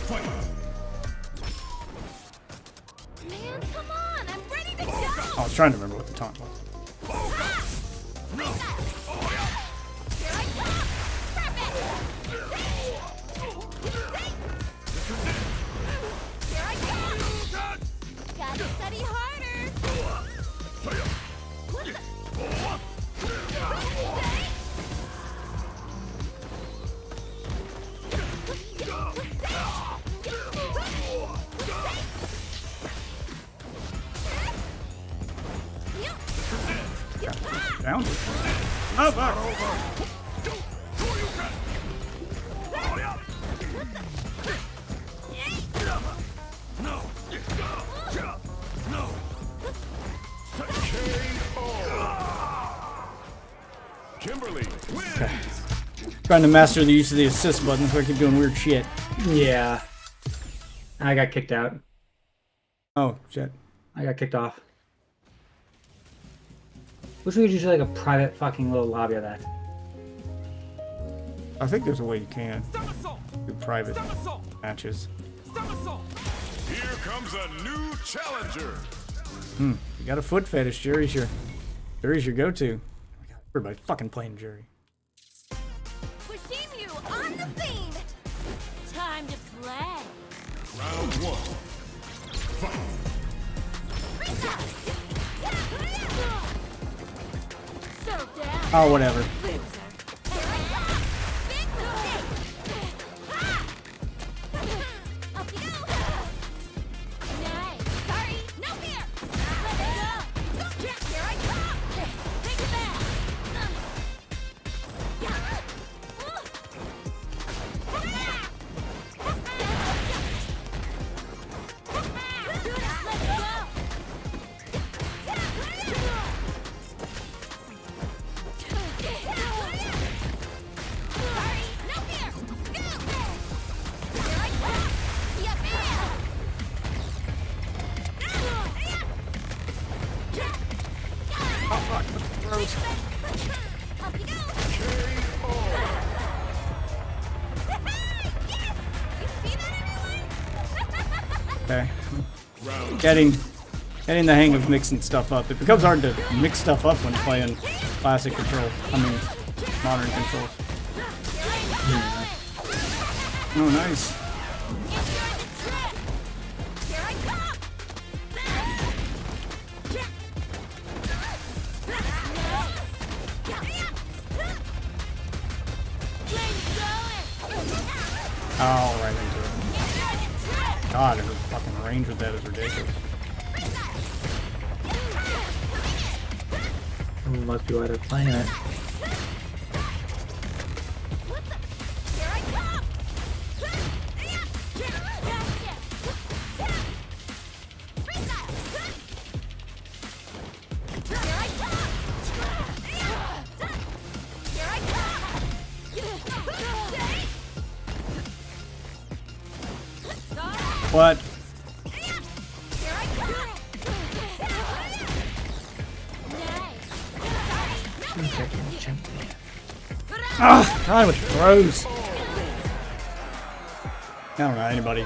Fight. Man, come on! I'm ready to go! I was trying to remember what the taunt was. Here I come! Perfect! Here I come! Gotta study harder! What the? Down. Oh, fuck. Kimberly wins. Trying to master the use of the assist button so I keep doing weird shit. Yeah. I got kicked out. Oh, shit. I got kicked off. Wish we could just do like a private fucking little lobby of that. I think there's a way you can Somersault! do private Somersault! matches. Somersault! Here comes a new challenger. You got a foot fetish. Jerry's your go-to. Everybody fucking playing Jerry. Wishimiu on the scene! Time to play! Round 1. Fight. Settle down! Oh, whatever. Here I come! Big mistake! Up you go! Nice! Sorry! No fear! Let it go! Here I come! Take it back! Okay. Getting the hang of mixing stuff up. It becomes hard to mix stuff up when playing classic controls. I mean, modern controls. Oh, nice. Oh, right into it. God, her fucking range with that is ridiculous. Must be why they're playing it. What? Ah, God, with throws. I don't know, anybody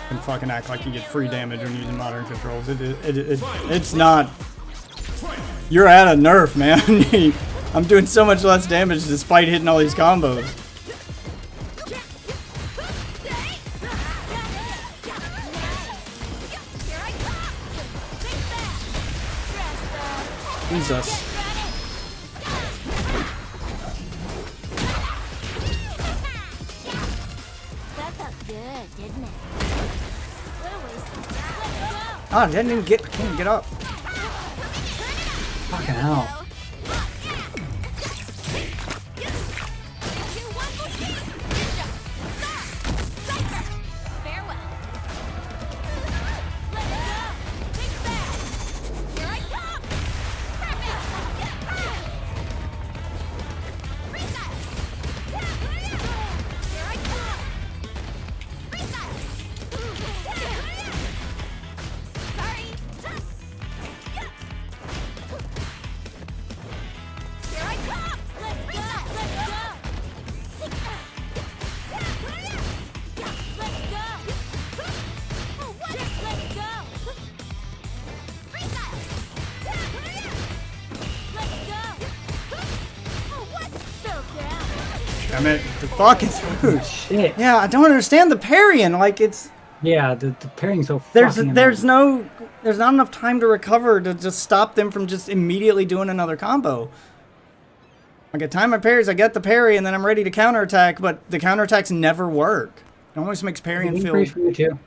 can fucking act like you get free damage when using modern controls. It's not. You're at a nerf, man. I'm doing so much less damage despite hitting all these combos. Jesus. Ah, I didn't even can't get up. Fucking hell. I mean, the fucking food. Shit. Yeah, I don't understand the parrying. Like it's Yeah, the pairing's so there's fucking there's annoying. there's not enough time to recover to just stop them from just immediately doing another combo. I get time my parries, I get the parry, and then I'm ready to counterattack, but the counterattacks never work. It always makes parrying feel Freeze for you too.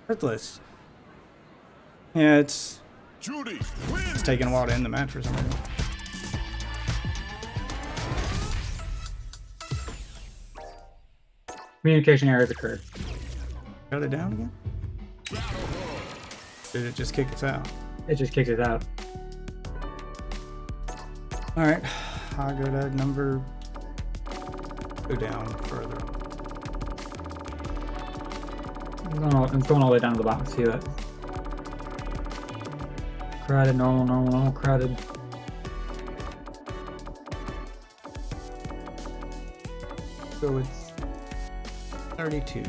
worthless. Yeah, it's Judy wins. taking a while to end the match for some reason. Communication errors occurred. Shut it down again? Did it just kick us out? It just kicked it out. Alright, I'll go to number... Go down further. No, I'm going all the way down to the bottom. See that? Crowded, normal, crowded. So it's 32.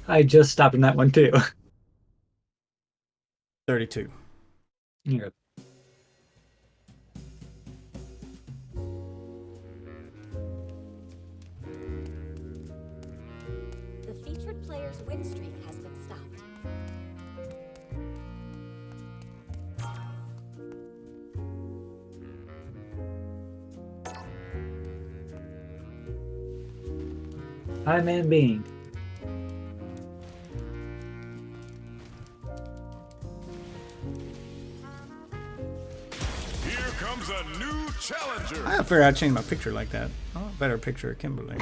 I just stopped in that one too. 32. You're The featured player's win streak has been stopped. Hi, man being. Here comes a new challenger. I gotta figure out how to change my picture like that. I want a better picture of Kimberly.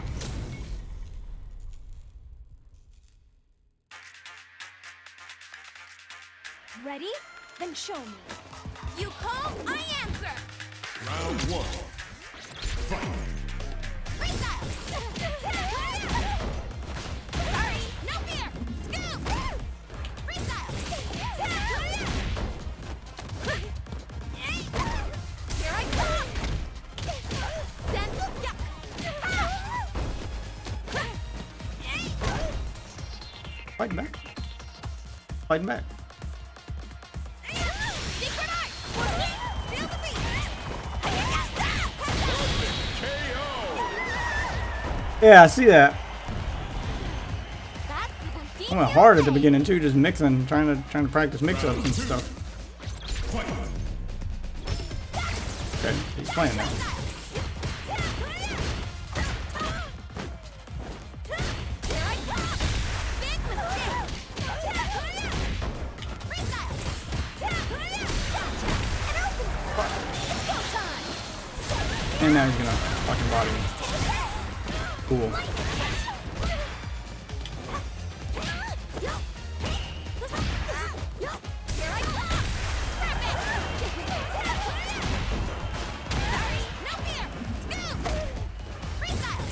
Ready? Then show me. You call, I answer. Round one. Fight. Freestyle. Sorry, no fear. Scoop. Freestyle. Here I come. Senzu Gyaku. Fighting back. Fighting back. Secret art. Feel the beat. Yeah, I see that. That's the I went hard at the beginning too, just mixing, trying to practice mix-ups and stuff. Okay, he's playing now. Here I come. Big mistake. Freestyle. And open. It's go time. And now he's gonna fucking body me. Cool. Here I come. Perfect. Sorry, no fear. Scoop. Freestyle.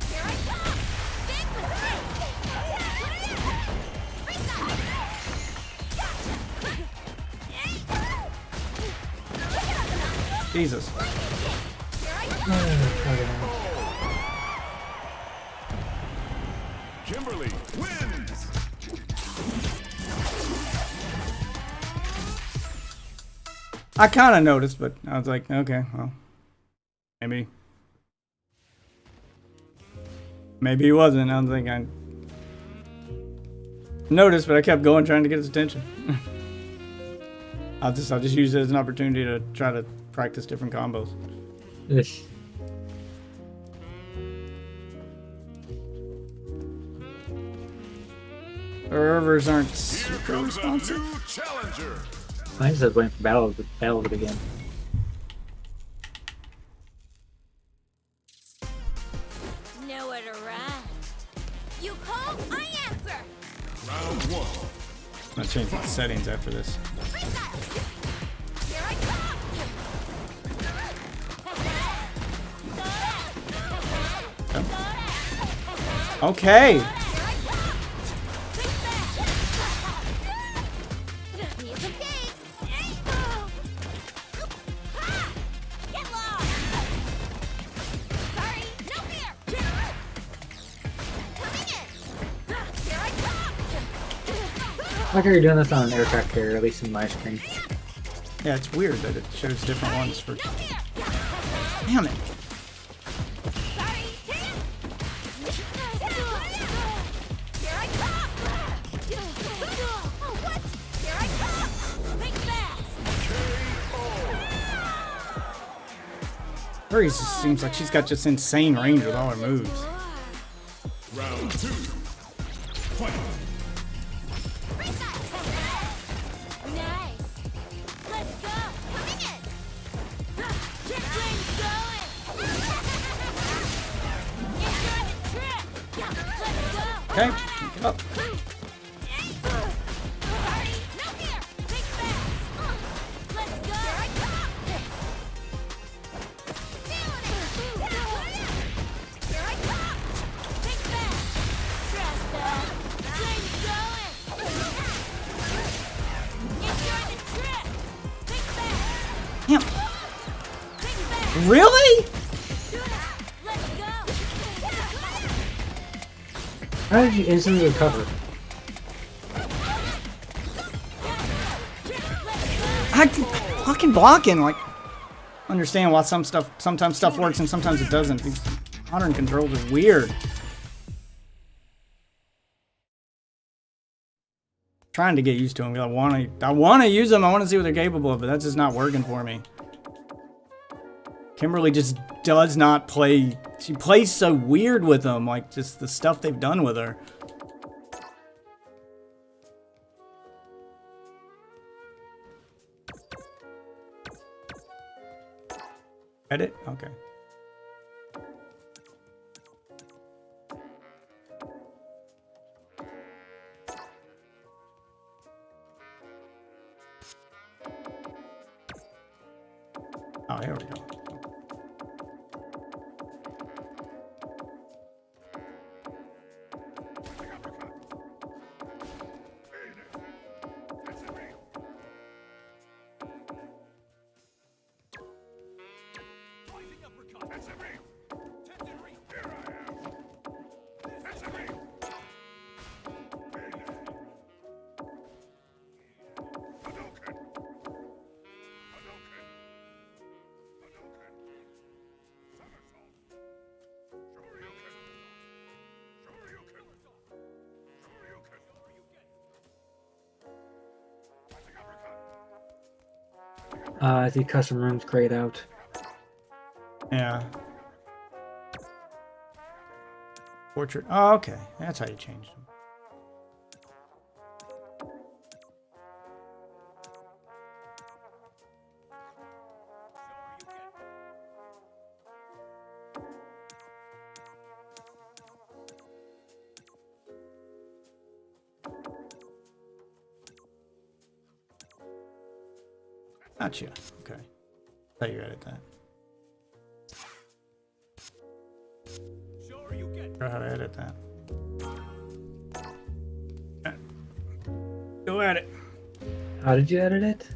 Here I come. Big mistake. Freestyle. Jesus. Here I come. Kimberly wins. I kind of noticed, but I was like, okay, well, maybe he wasn't. I don't think I noticed, but I kept going, trying to get his attention. I'll just use it as an opportunity to try to practice different combos. Ish. Servers aren't Here super comes a responsive. new challenger. I just was waiting for battle to begin. Nowhere to run. You call, I answer. Round one. I'm gonna change my settings after this. Freestyle. Here I come. Okay. Here I come. Piece of cake. Get lost. Sorry, no fear. Coming in. Here I come. I like how you're doing this on an air track carrier, at least in my screen. Yeah, it's weird that it shows different ones for. Damn it. Hurry just seems like she's got just insane range with all her moves. Round 2. Fight. Nice. Let's go. Coming in. Trick train's going. Enjoy the trip. Let's go. Okay, get up. Sorry. No fear. Think fast. Let's go. Here I come. Feeling it. Here I come. Think fast. Trust that. Train's going. Enjoy the trip. Think fast. Damn. Think fast. Really? Let's go. How did you instantly recover? I can fucking blocking like understand why sometimes stuff works and sometimes it doesn't. These modern controls are weird. Trying to get used to them. I want to use them. I want to see what they're capable of, but that's just not working for me. Kimberly just does not play. She plays so weird with them, like just the stuff they've done with her. Edit? Okay. Oh, there we go. I see custom rooms grayed out. Yeah. Portrait. Oh, okay. That's how you change them. Gotcha. Okay. Thought you edit that. Sure you get. Know how to edit that. Go at it. How did you edit it?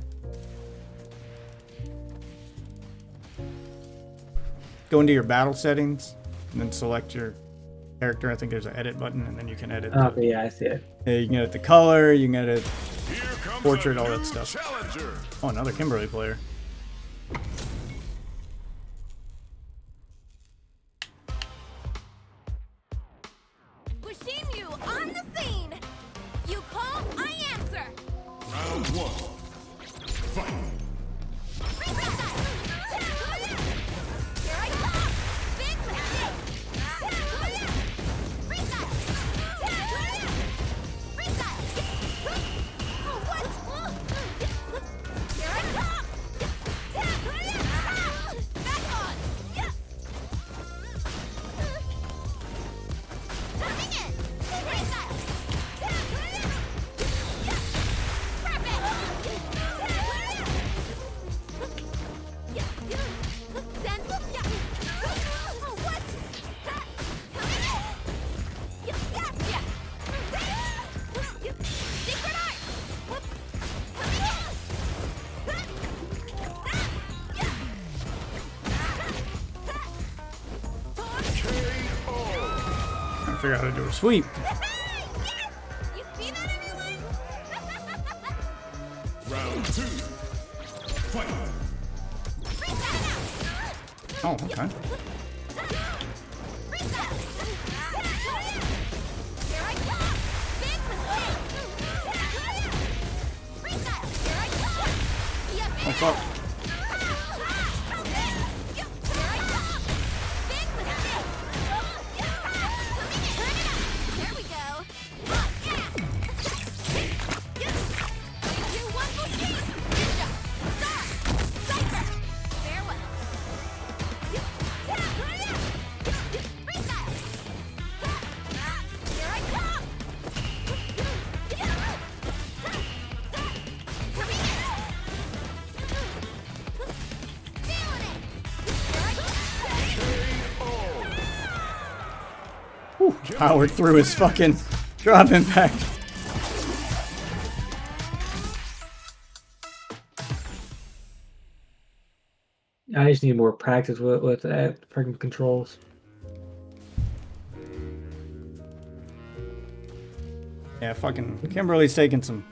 Go into your battle settings and then select your character. I think there's an edit button and then you can edit. Okay, yeah, I see it. Yeah, you can edit the color, you can edit Here comes portrait, a all that new stuff. Challenger. Oh, another Kimberly player. Bushimu on the scene. You call, I answer. Round 1. Fight. Here I come. Big mistake. Reset. Reset. What? Here I come. Back on. Coming in. Reset. Trying to figure out how to do a sweep. You see that, everyone? Round 2. Fight. Oh, okay. Here I come! Big mistake! Here I come! What's up? Here I come! Whew, powered through his fucking drop impact. I just need more practice with freaking controls. Yeah, fucking Kimberly's taking some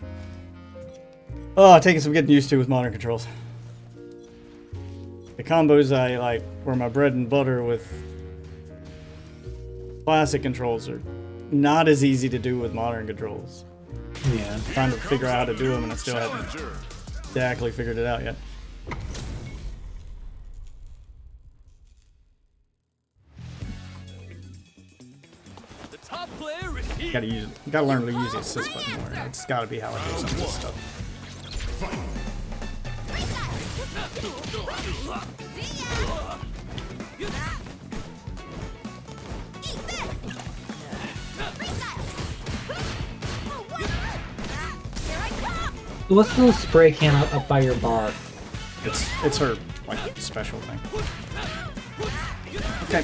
getting used to with modern controls. The combos I like were my bread and butter with classic controls are not as easy to do with modern controls. Yeah. I'm trying to figure out how to do them and I still haven't exactly figured it out yet. The top player is here. Gotta learn to use the assist button more. That's gotta be how I do some of this stuff. What's the little spray can up by your bar? It's her like special thing. Okay.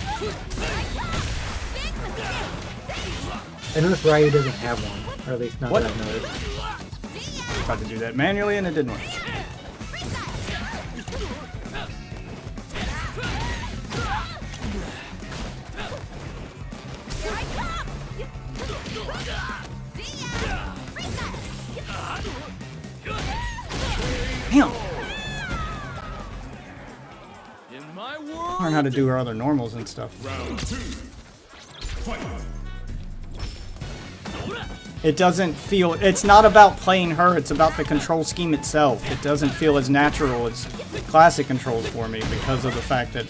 I noticed Ryu doesn't have one, or at least not What? that I've noticed. Tried to do that manually and it didn't work. Damn! In my world. Learn how to do her other normals and stuff. It doesn't feel, it's not about playing her, it's about the control scheme itself. It doesn't feel as natural as classic controls for me because of the fact that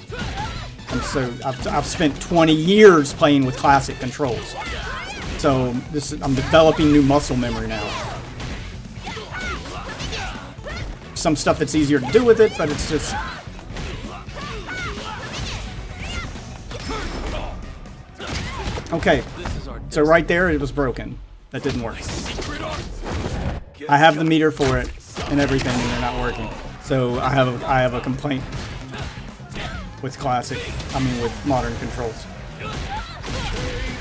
I've spent 20 years playing with classic controls. So I'm developing new muscle memory now. Some stuff that's easier to do with it, but it's just... Okay, so right there it was broken. That didn't work. I have the meter for it and everything, and they're not working. So I have a complaint with with modern controls.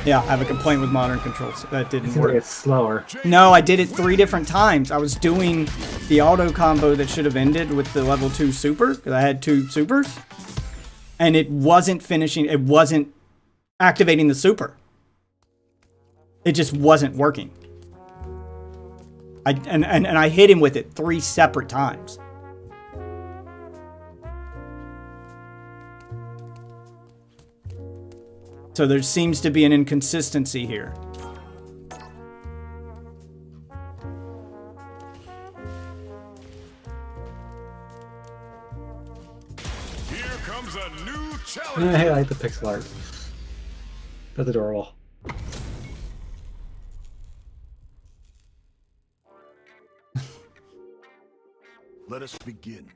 Yeah, I have a complaint with modern controls. That didn't work. It's slower. No, I did it 3 different times. I was doing the auto combo that should have ended with the level 2 super, because I had 2 supers. And it wasn't finishing, it wasn't activating the super. It just wasn't working. And I hit him with it 3 separate times. So there seems to be an inconsistency here. Here comes a new challenge. I like the pixel art. That's adorable. Let us begin.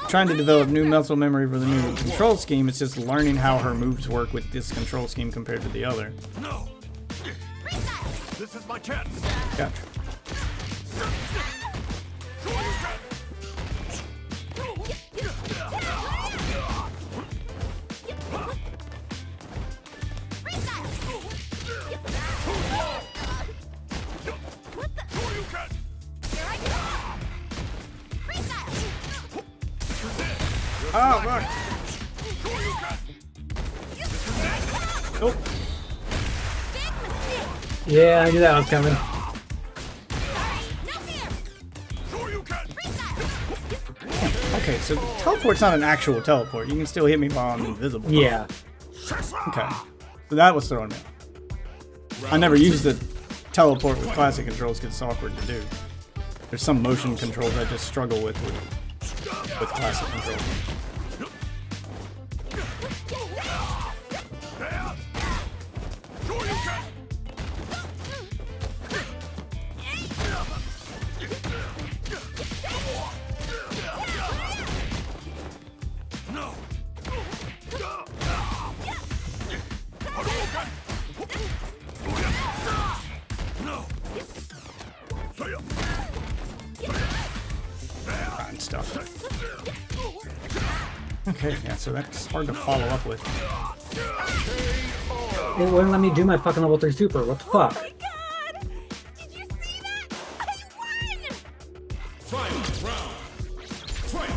Trying to develop new muscle memory for the new control scheme. It's just learning how her moves work with this control scheme compared to the other. No. This is my chance. Gotcha. Oh, fuck. Oh. Yeah, I knew that was coming. Okay, so teleport's not an actual teleport. You can still hit me while I'm invisible. Yeah. Okay. So that was throwing me off. I never used the teleport with classic controls because it's awkward to do. There's some motion controls I just struggle with classic controls. Stuff. Okay, yeah, so that's hard to follow up with. It wouldn't let me do my fucking level 3 super. What the fuck? Oh my god! Did you see that? I won! Final round. Fight.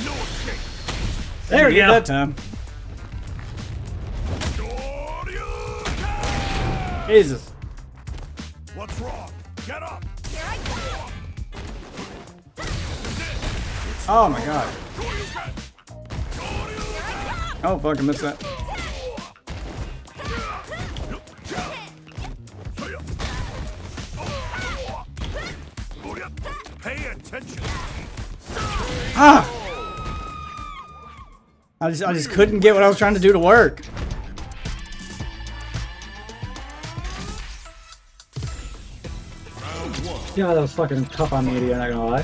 No escape. There we Did go. that time. Jesus. What's wrong? Get up. Here I come! Oh my god. Oh fuck, I missed that. Pay attention. Ah! I just couldn't get what I was trying to do to work. Yeah, that was fucking tough on me, I'm not gonna lie.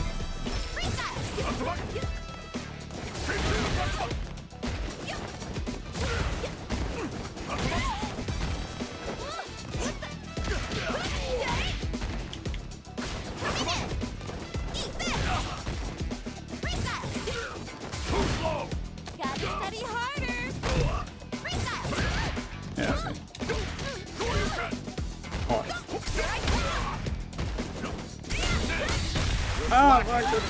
Gotta study harder! Yeah. I see. Oh. Ah, fuck, that's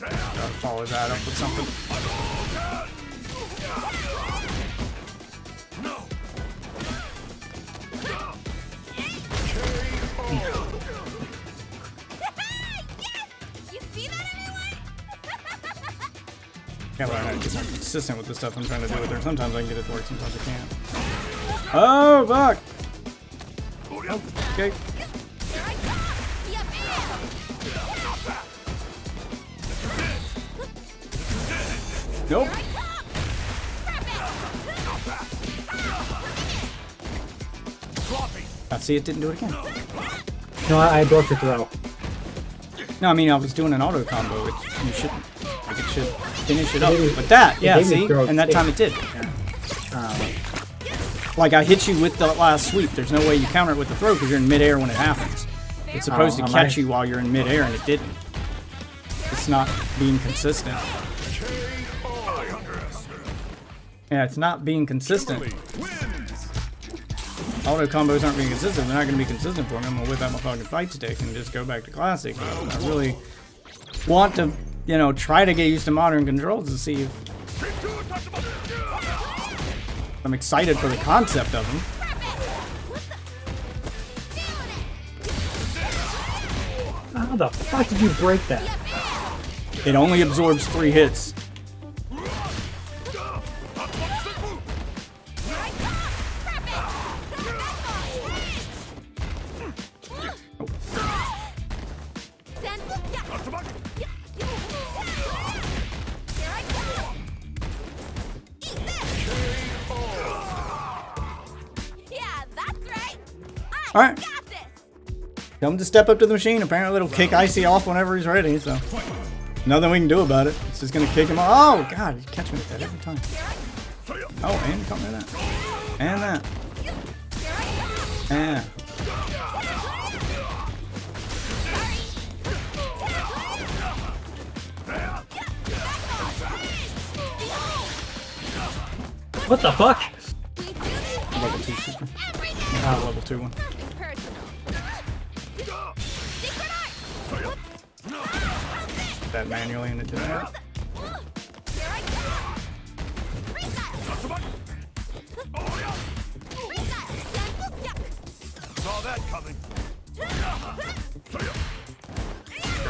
Gotta follow that up with something. You see that, everyone? Can't learn how to get more consistent with the stuff I'm trying to do with her. Sometimes I can get it to work, sometimes I can't. Oh, fuck! Oh, okay. Here I come! Nope. I see it didn't do it again. No, I broke the throw. No, I mean, I was doing an auto combo, which you shouldn't. Like, it should finish it up. But that, yeah, gave me see? throw And that six. time it did. Like, I hit you with the last sweep. There's no way you counter it with the throw because you're in midair when it happens. It's supposed to am catch I? you while you're in midair, and it didn't. It's not being consistent. Yeah, it's not being consistent. Auto combos aren't being consistent. They're not going to be consistent for me. I'm going to whip out my fucking fight stick and just go back to classic. I really want to, you know, try to get used to modern controls to see if I'm excited for the concept of them. How the fuck did you break that? It only absorbs 3 hits. Yeah, that's right! All right. Got this! Tell him to step up to the machine. Apparently it'll kick Icy off whenever he's ready, so nothing we can do about it. It's just gonna kick him off. Oh god, you catch me with that every time. Oh, and come with that. And that. Yeah. What the fuck? Level 2 super. Oh. Level 2 one. Nothing personal. Secret art! That manually and it did that. Here I go! Freestyle! Saw that coming. Figure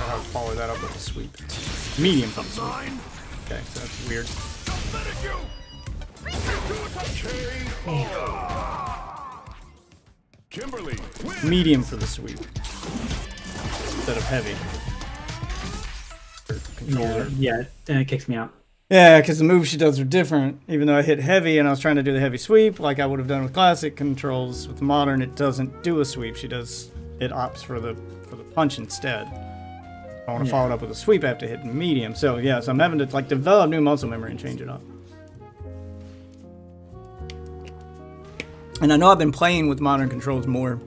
out how to follow that up with a sweep. Medium from the sweep. Okay, so that's weird. Kimberly, Medium for the sweep. Instead of heavy. For controller. Yeah, and it kicks me out. Yeah, because the moves she does are different. Even though I hit heavy and I was trying to do the heavy sweep, like I would have done with classic controls, with modern it doesn't do a sweep. It opts for the punch instead. If I want to follow it up with a sweep, I have to hit medium. So yeah, so I'm having to like develop new muscle memory and change it up. And I know I've been playing with modern controls more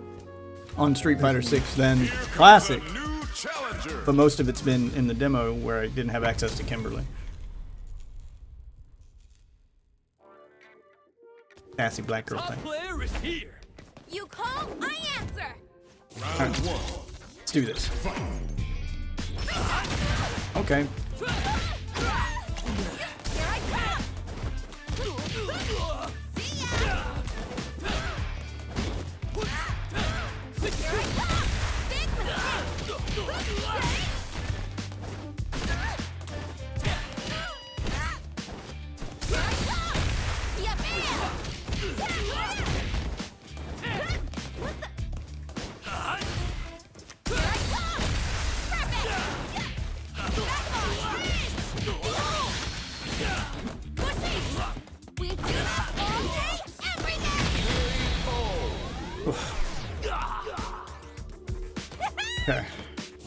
on Street Fighter 6 than Classic, New challenger. but most of it's been in the demo where I didn't have access to Kimberly. Sassy black girl thing. Player is here. You call, I answer. Round one. Let's do this. Okay. Here I come. See ya. Here I come. Big mistake. Here I come. Yeah, man. What the? Here I come. Perfect. We do this all day, every day. Okay.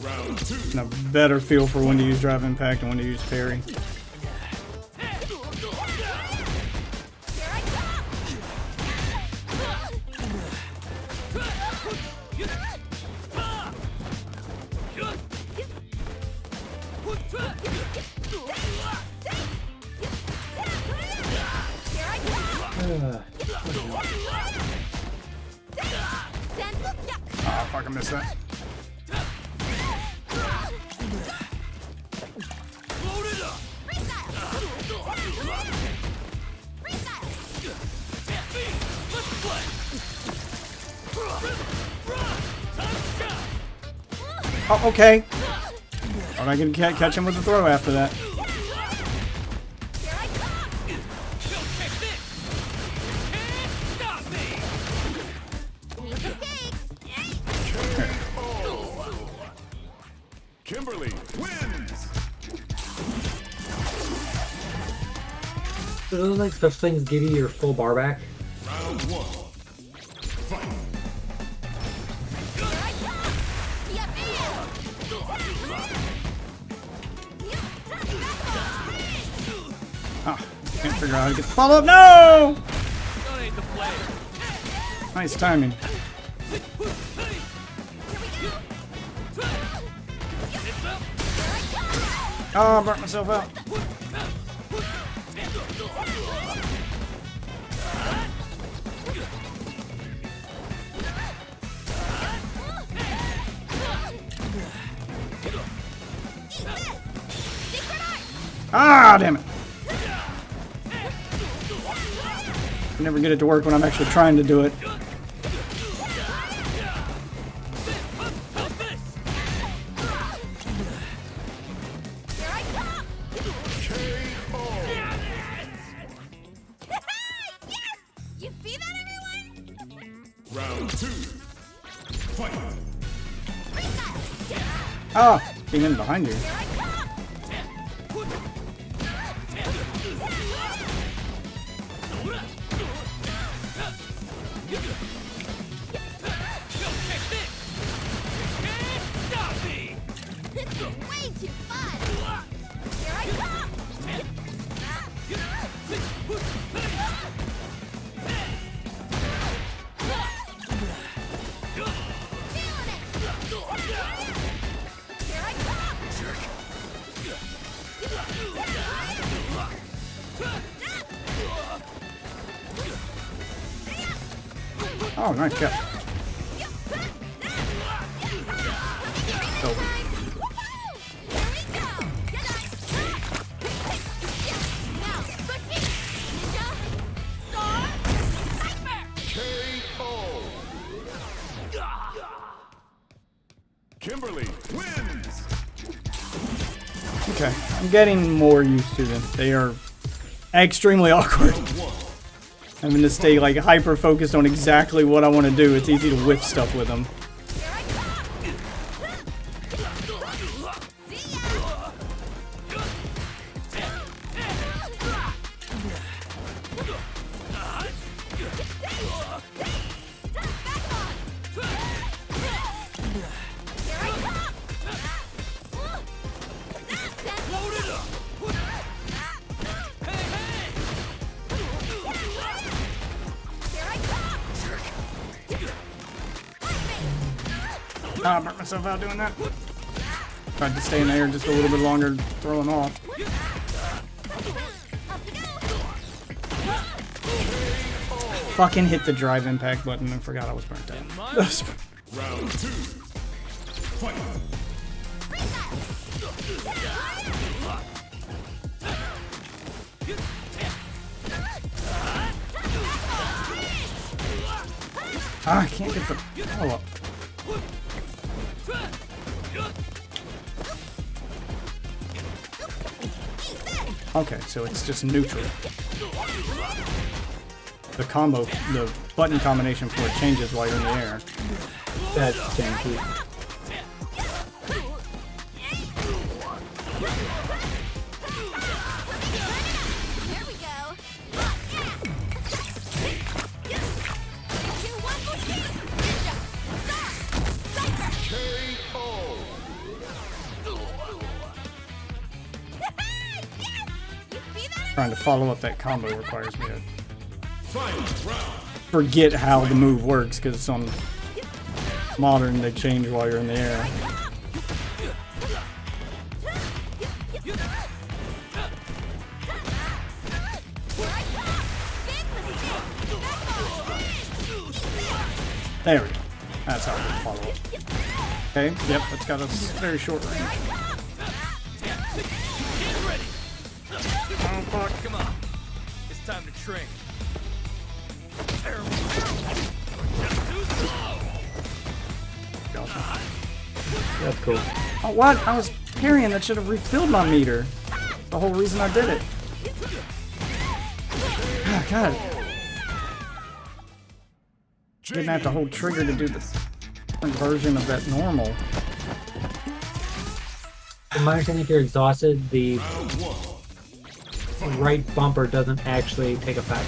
Round two. And a better feel for when to use Drive Impact and when to use parry. Here I come. Here I come. Ah, fuck, I missed that. Load it up. Let's play. Oh, okay. Thought I could catch him with a throw after that. Stop me. Kimberly wins. Do those like such things give you your full bar back? Round one. Fight. Ah, can't figure out how to get the follow up. No! That ain't the player. Nice timing. Oh, I burnt myself out. Ah, damn it. I never get it to work when I'm actually trying to do it. You see that, everyone? Round two. Fight. Ah, came in behind you. Stop me. This is way too fun. Here I come. Feeling it. Here I come. Oh, nice catch. So, Kimberly wins. okay, I'm getting more used to them. They are extremely awkward. Having to stay like hyper focused on exactly what I want to do. It's easy to whiff stuff with them. Ah, I burnt myself out doing that. Tried to stay in the air just a little bit longer, throwing off. Fucking hit the drive impact button and forgot I was burnt out. Round 2. Fight. Ah, I can't get the follow up. Okay, so it's just neutral. The combo, the button combination for it changes while you're in the air. That's janky. Here we go. Trying to follow up that combo requires me to Final round. forget how the move works because it's on modern. They change while you're in the air. There we go. That's how we follow up. Okay, yep, that's got a very short range. Oh, fuck. Come on. It's time to train. That's cool. Oh, what? I was parrying. That should have refilled my meter. The whole reason I did it. Oh, God. Didn't have to hold trigger to do the different version of that normal. From my understanding, if you're exhausted, the right bumper doesn't actually take effect.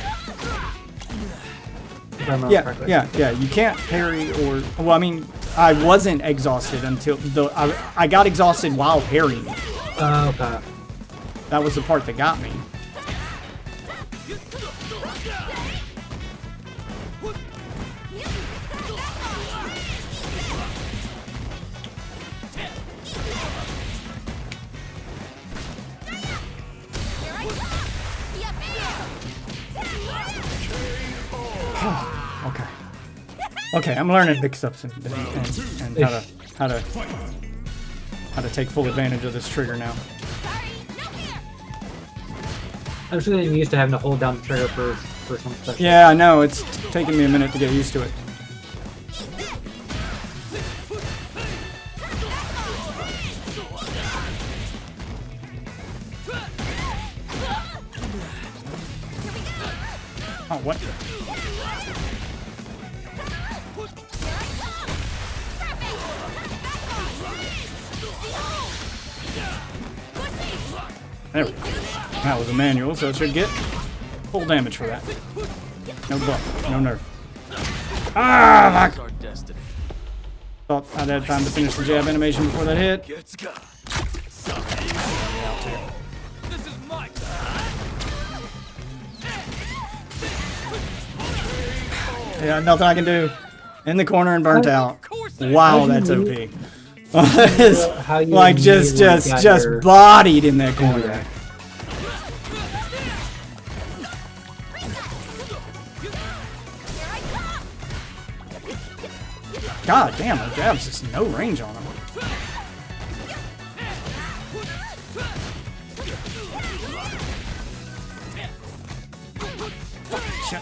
If I remember correctly. Yeah. You can't parry or... Well, I mean, I wasn't exhausted until... I got exhausted while parrying. Okay. That was the part that got me. Okay, I'm learning mix-ups and how to take full advantage of this trigger now. I'm just getting used to having to hold down the trigger for some stuff. Yeah, I know. It's taking me a minute to get used to it. Oh, what? There we go. That was a manual, so it should get full damage for that. No buff, no nerf. Ah, fuck! Our destiny. Thought I'd had time to finish the jab animation before that hit. Let's go. This is my Yeah, nothing I can do. In the corner and burnt out. course Wow, that's OP. How you Like just immediately got your- bodied in that corner. God damn, her jab's just no range on him. Shit.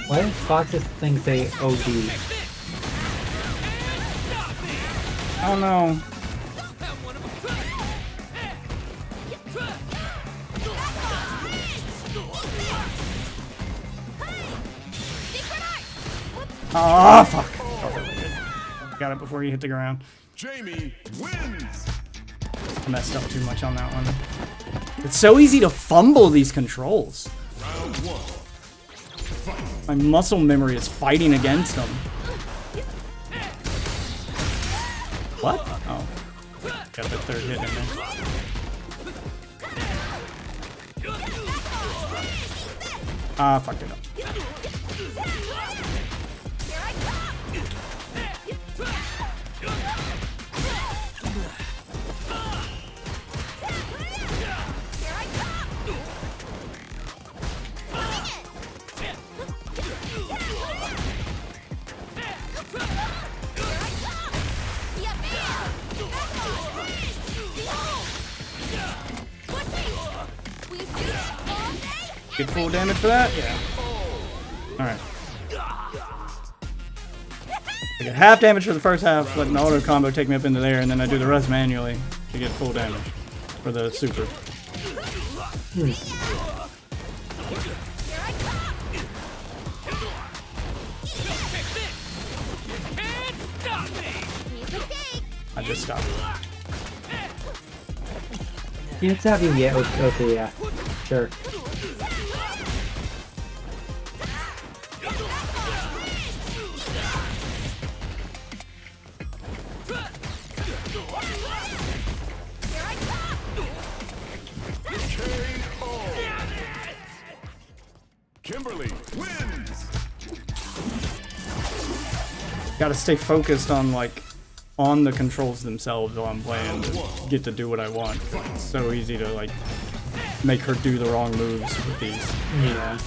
Why does Fox's thing say OD? Oh no. Oh fuck. Got it before you hit the ground. Jamie wins. I messed up too much on that one. It's so easy to fumble these controls. Round 1. My muscle memory is fighting against them. What? Oh. Got the third hit in there. Ah, fucked it up. Get full damage for that? Yeah. Alright. I get half damage for the first half, let an auto combo take me up into there, and then I do the rest manually to get full damage for the super. I just stopped. Yeah, it's having, yeah, okay, yeah. Sure. Kimberly wins. Gotta stay focused on like on the controls themselves while I'm playing to get to do what I want. It's so easy to like make her do the wrong moves with these. Yeah.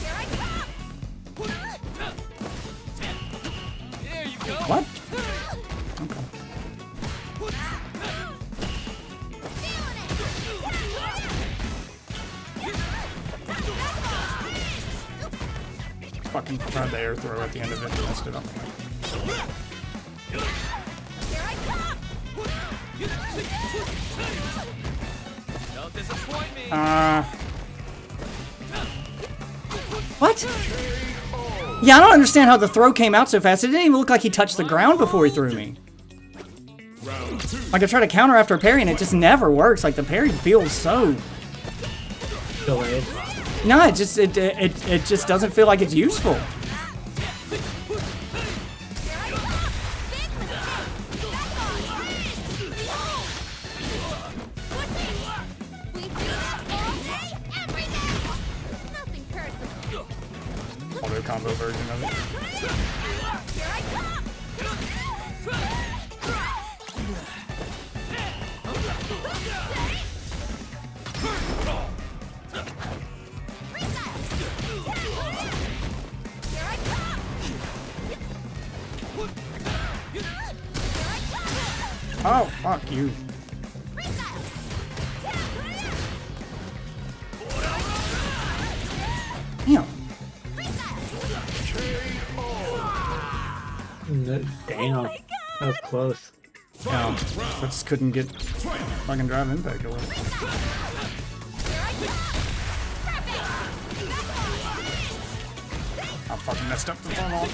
What? Okay. Fucking tried the air throw at the end of it and messed it up. What? Yeah, I don't understand how the throw came out so fast. It didn't even look like he touched the ground before he threw me. Like I try to counter after a parry and it just never works. Like the parry feels so Delayed. no, it just doesn't feel like it's useful. Auto combo version of it. Oh, fuck you. Damn. Damn. That was close. Yeah, I just couldn't get fucking drive impact away. I fucking messed up the phone on.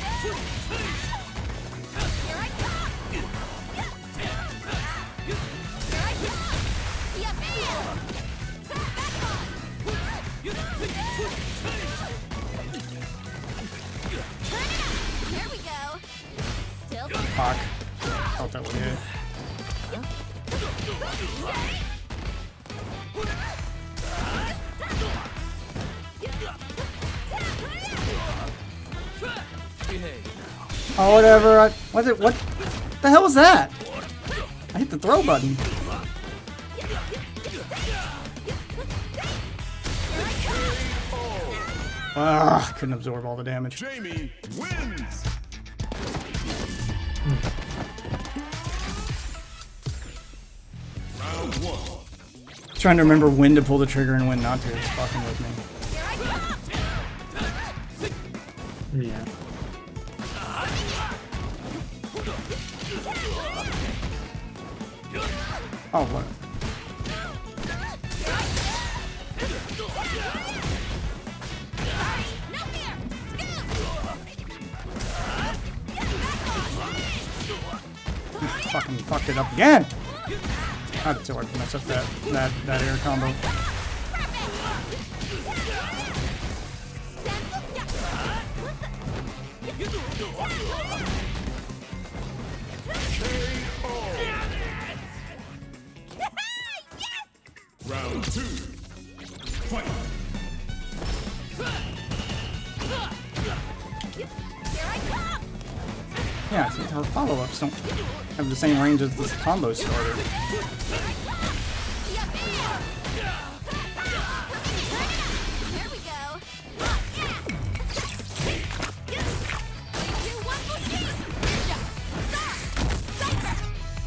Here we go. Still Fuck. Thought that would hit. Oh, whatever. What the hell was that? I hit the throw button. Ah, couldn't absorb all the damage. Jamie wins. Round one. Trying to remember when to pull the trigger and when not to. It's fucking with me. Yeah. Oh, what? Fucking fucked it up again. I'd still like to mess up that air combo. Round two. Fight. Yeah, see, her follow-ups don't have the same range as this combo starter. Here we go.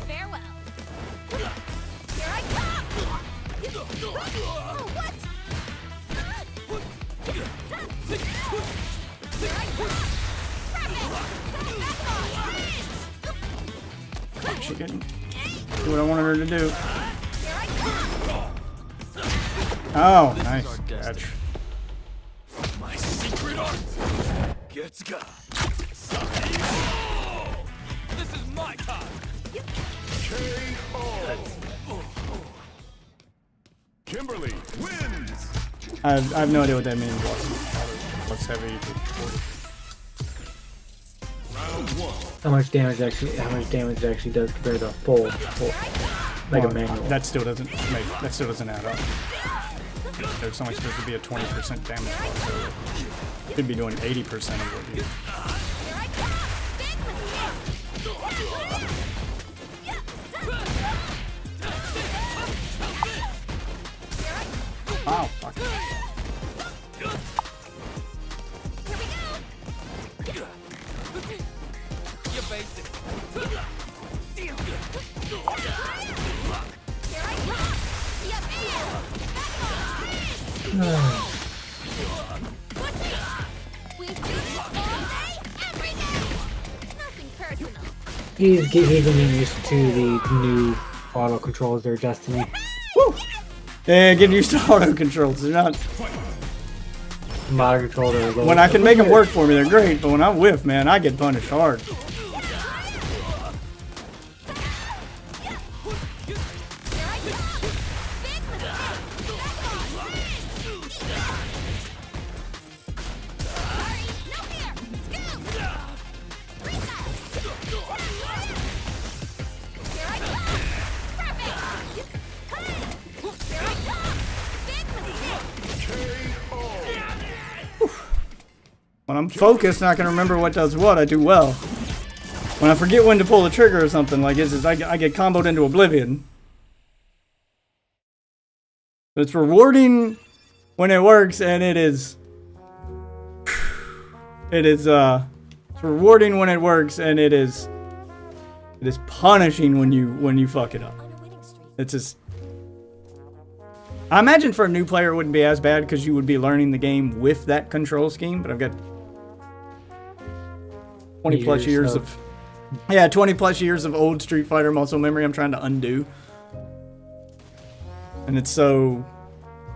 Farewell. Here I come. Oh, what? She didn't do what I wanted her to do. Oh, nice catch. My secret art gets got. This is my time. Kimberly wins. I have no idea what that means. What's heavy? Round 1. How much damage it actually does compared to a full like a manual. That still doesn't add up. There's only supposed to be a 20% damage bar, so it should be doing 80% of what you. Wow, fuck. You basic. He's getting used to the new auto controls. Their Destiny. Woo! Yeah, getting used to auto controls. They're not. Modern controller. When I can make them work for me, they're great. But when I whiff, man, I get punished hard. When I'm focused and I can remember what does what, I do well. When I forget when to pull the trigger or something like this, I get comboed into oblivion. It's rewarding when it works, and it's rewarding when it works, and it is punishing when you fuck it up. It's just. I imagine for a new player it wouldn't be as bad because you would be learning the game with that control scheme, but I've got 20 plus years of 20 plus years of old Street Fighter muscle memory I'm trying to undo. And it's so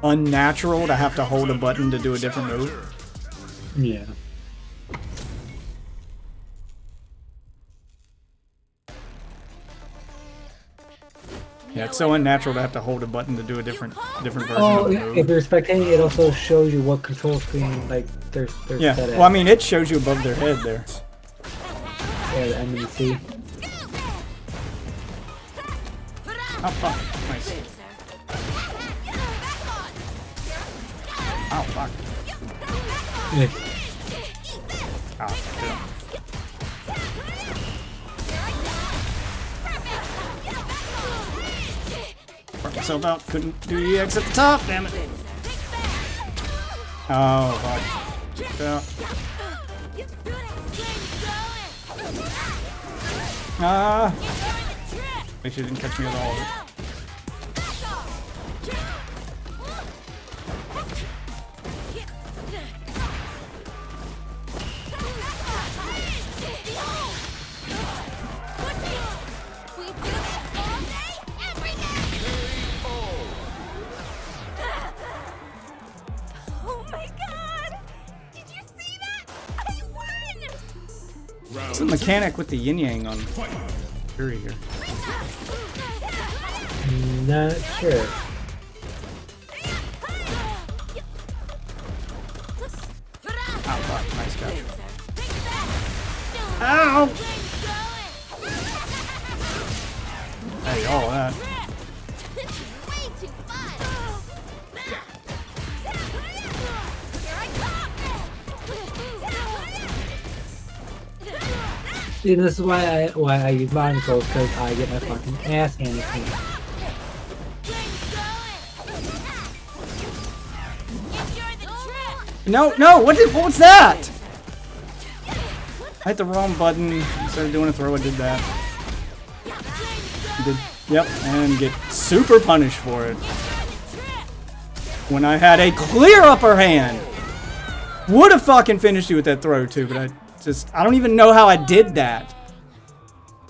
unnatural to have to hold a button to do a different move. Yeah. Yeah, it's so unnatural to have to hold a button to do a different version Oh, of the move. if you're spectating, it also shows you what control screen like they're Yeah, set at. well, I mean, it shows you above their head there. Yeah, the MNC. Oh, fuck. Nice. Oh, fuck. Yeah. Oh, shit. Worked myself out. Couldn't do EX at the top, damn it. Oh, fuck. Yeah. At least you didn't catch me with all of it. Oh my god! Did you see that? I won! What's the mechanic with the yin yang on Fury here? Not sure. Oh, fuck. Nice catch. Ow! Hey, all that. Way too fun! See, this is why I use mind controls, because I get my fucking ass handed to me. No, what was that? I hit the wrong button. Instead of doing a throw, I did that. Yep, and get super punished for it. When I had a clear upper hand. Would have fucking finished you with that throw too, but I don't even know how I did that.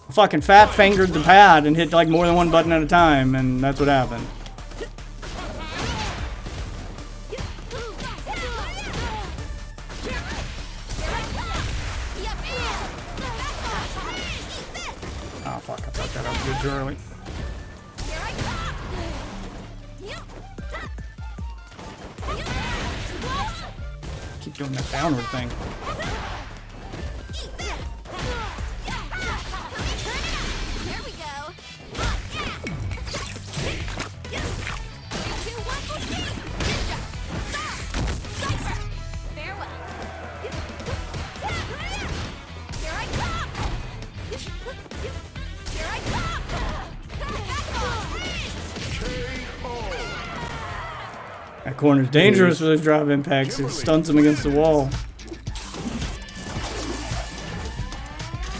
I fucking fat fingered the pad and hit like more than one button at a time, and that's what happened. Oh fuck, I fucked that up too early. Keep doing that downward thing. There we go. Farewell. Here I come. Here I come. That corner's dangerous for those drive impacts. It stuns them against the wall.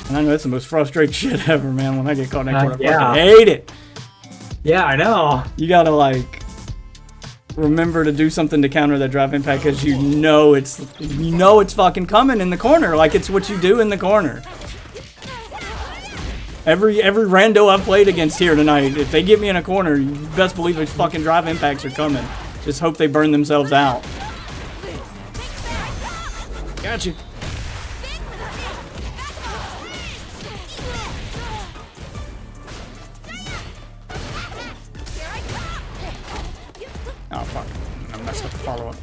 And I know that's the most frustrating shit ever, man. When I get caught in that corner, I Yeah. fucking hate it. Yeah, I know. You gotta like remember to do something to counter that drive impact because you know it's fucking coming in the corner. Like it's what you do in the corner. Every rando I've played against here tonight, if they get me in a corner, you best believe those fucking drive impacts are coming. Just hope they burn themselves out. Gotcha. Oh fuck. I messed up the follow-up.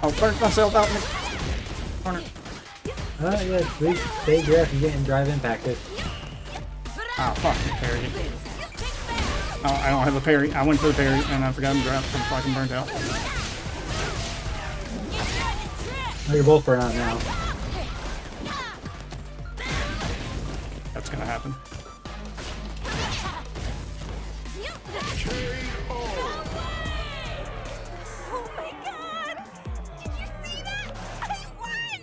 Oh, burnt myself out in the corner. Yeah, at least stay your ass from getting drive impacted. Oh fuck, I parried it. Oh, I don't have a parry. I went for the parry and I forgot to drop. I'm fucking burnt out. Oh, you're both burnt out now. That's gonna happen. Oh my god! Did you see that? I won!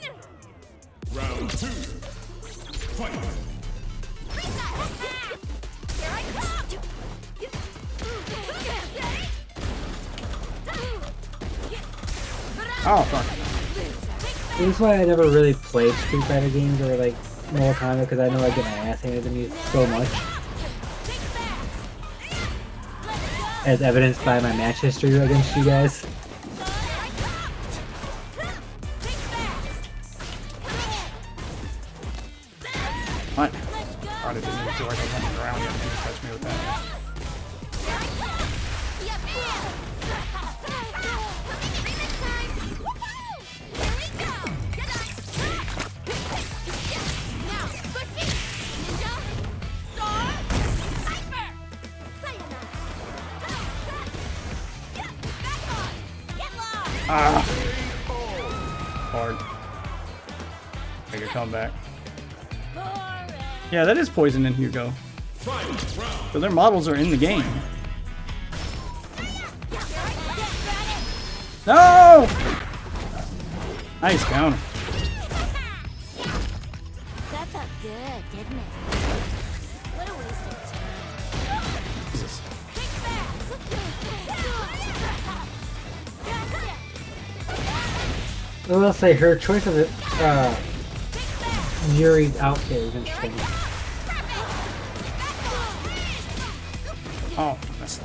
Round 2. Fight. Here I come! Oh fuck. This is why I never really played Street Fighter games or like Mortal Kombat because I know I get my ass handed to me so much. As evidenced by my match history against you guys. What? I didn't even feel like I was on the ground yet. They touched me with that. Ah! Hard. Make a comeback. Yeah, that is Poison and Hugo. So their models are in the game. No! Nice counter. That felt good, didn't it? What a waste of time. Jesus. I will say her choice of Yuri's outfit is interesting. Oh, that's...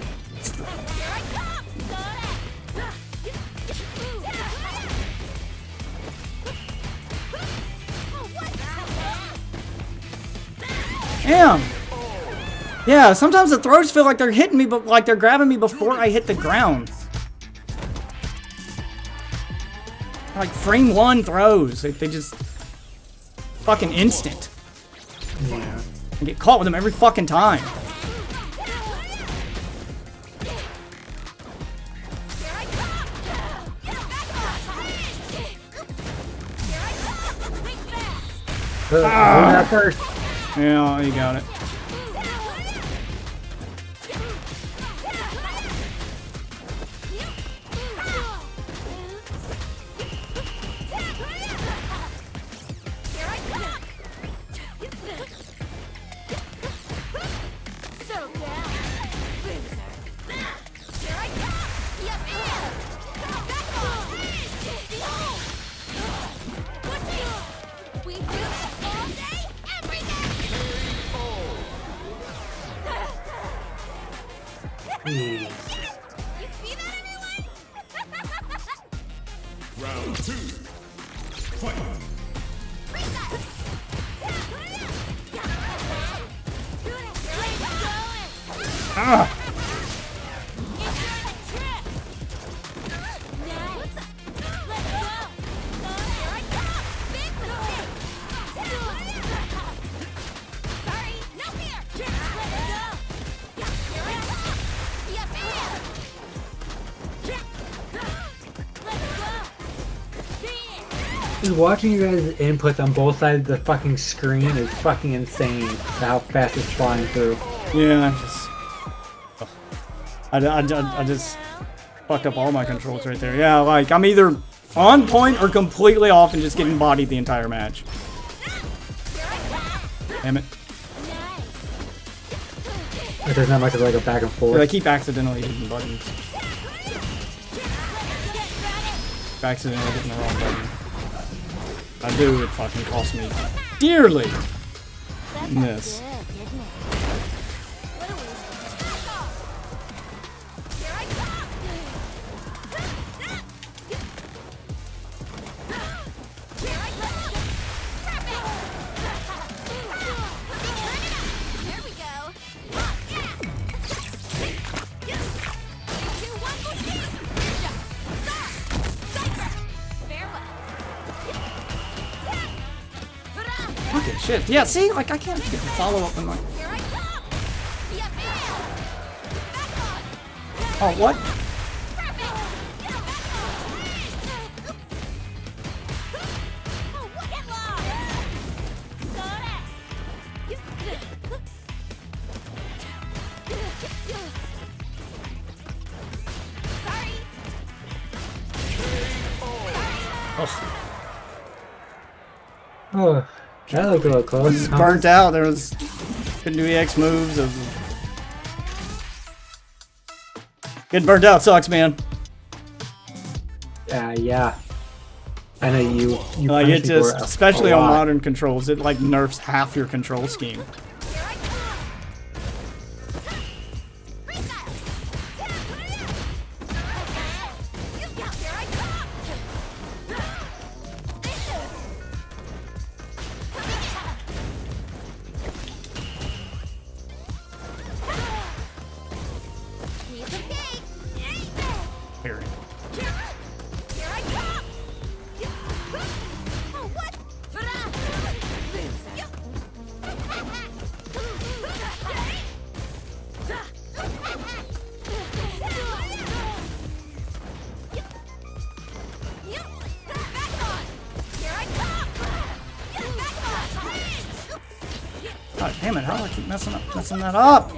Damn! Yeah, sometimes the throws feel like they're hitting me, but like they're grabbing me before I hit the ground. Like frame one throws, like they just fucking instant. Yeah. I get caught with them every fucking time. That first. Yeah, you got it. You see that, anyone? Round 2. Fight. Ah! Just watching you guys' inputs on both sides of the fucking screen is fucking insane. How fast it's flying through. Yeah, I just fucked up all my controls right there. Yeah, like I'm either on point or completely off and just getting bodied the entire match. Damn it. There's not much of like a back and forth. I keep accidentally hitting buttons. Accidentally hitting the wrong button. I do, it fucking costs me dearly in this. Fucking shit. Yeah, see? Like, I can't follow up on my... Oh, what? Oh, that looked a little close. Just burnt out. There was... Couldn't do EX moves. Getting burnt out sucks, man. Yeah. I know you Like, it punished me for just... Especially a on lot. modern controls, it, like, nerfs half your control scheme. Here. God damn it, how do I keep messing that up?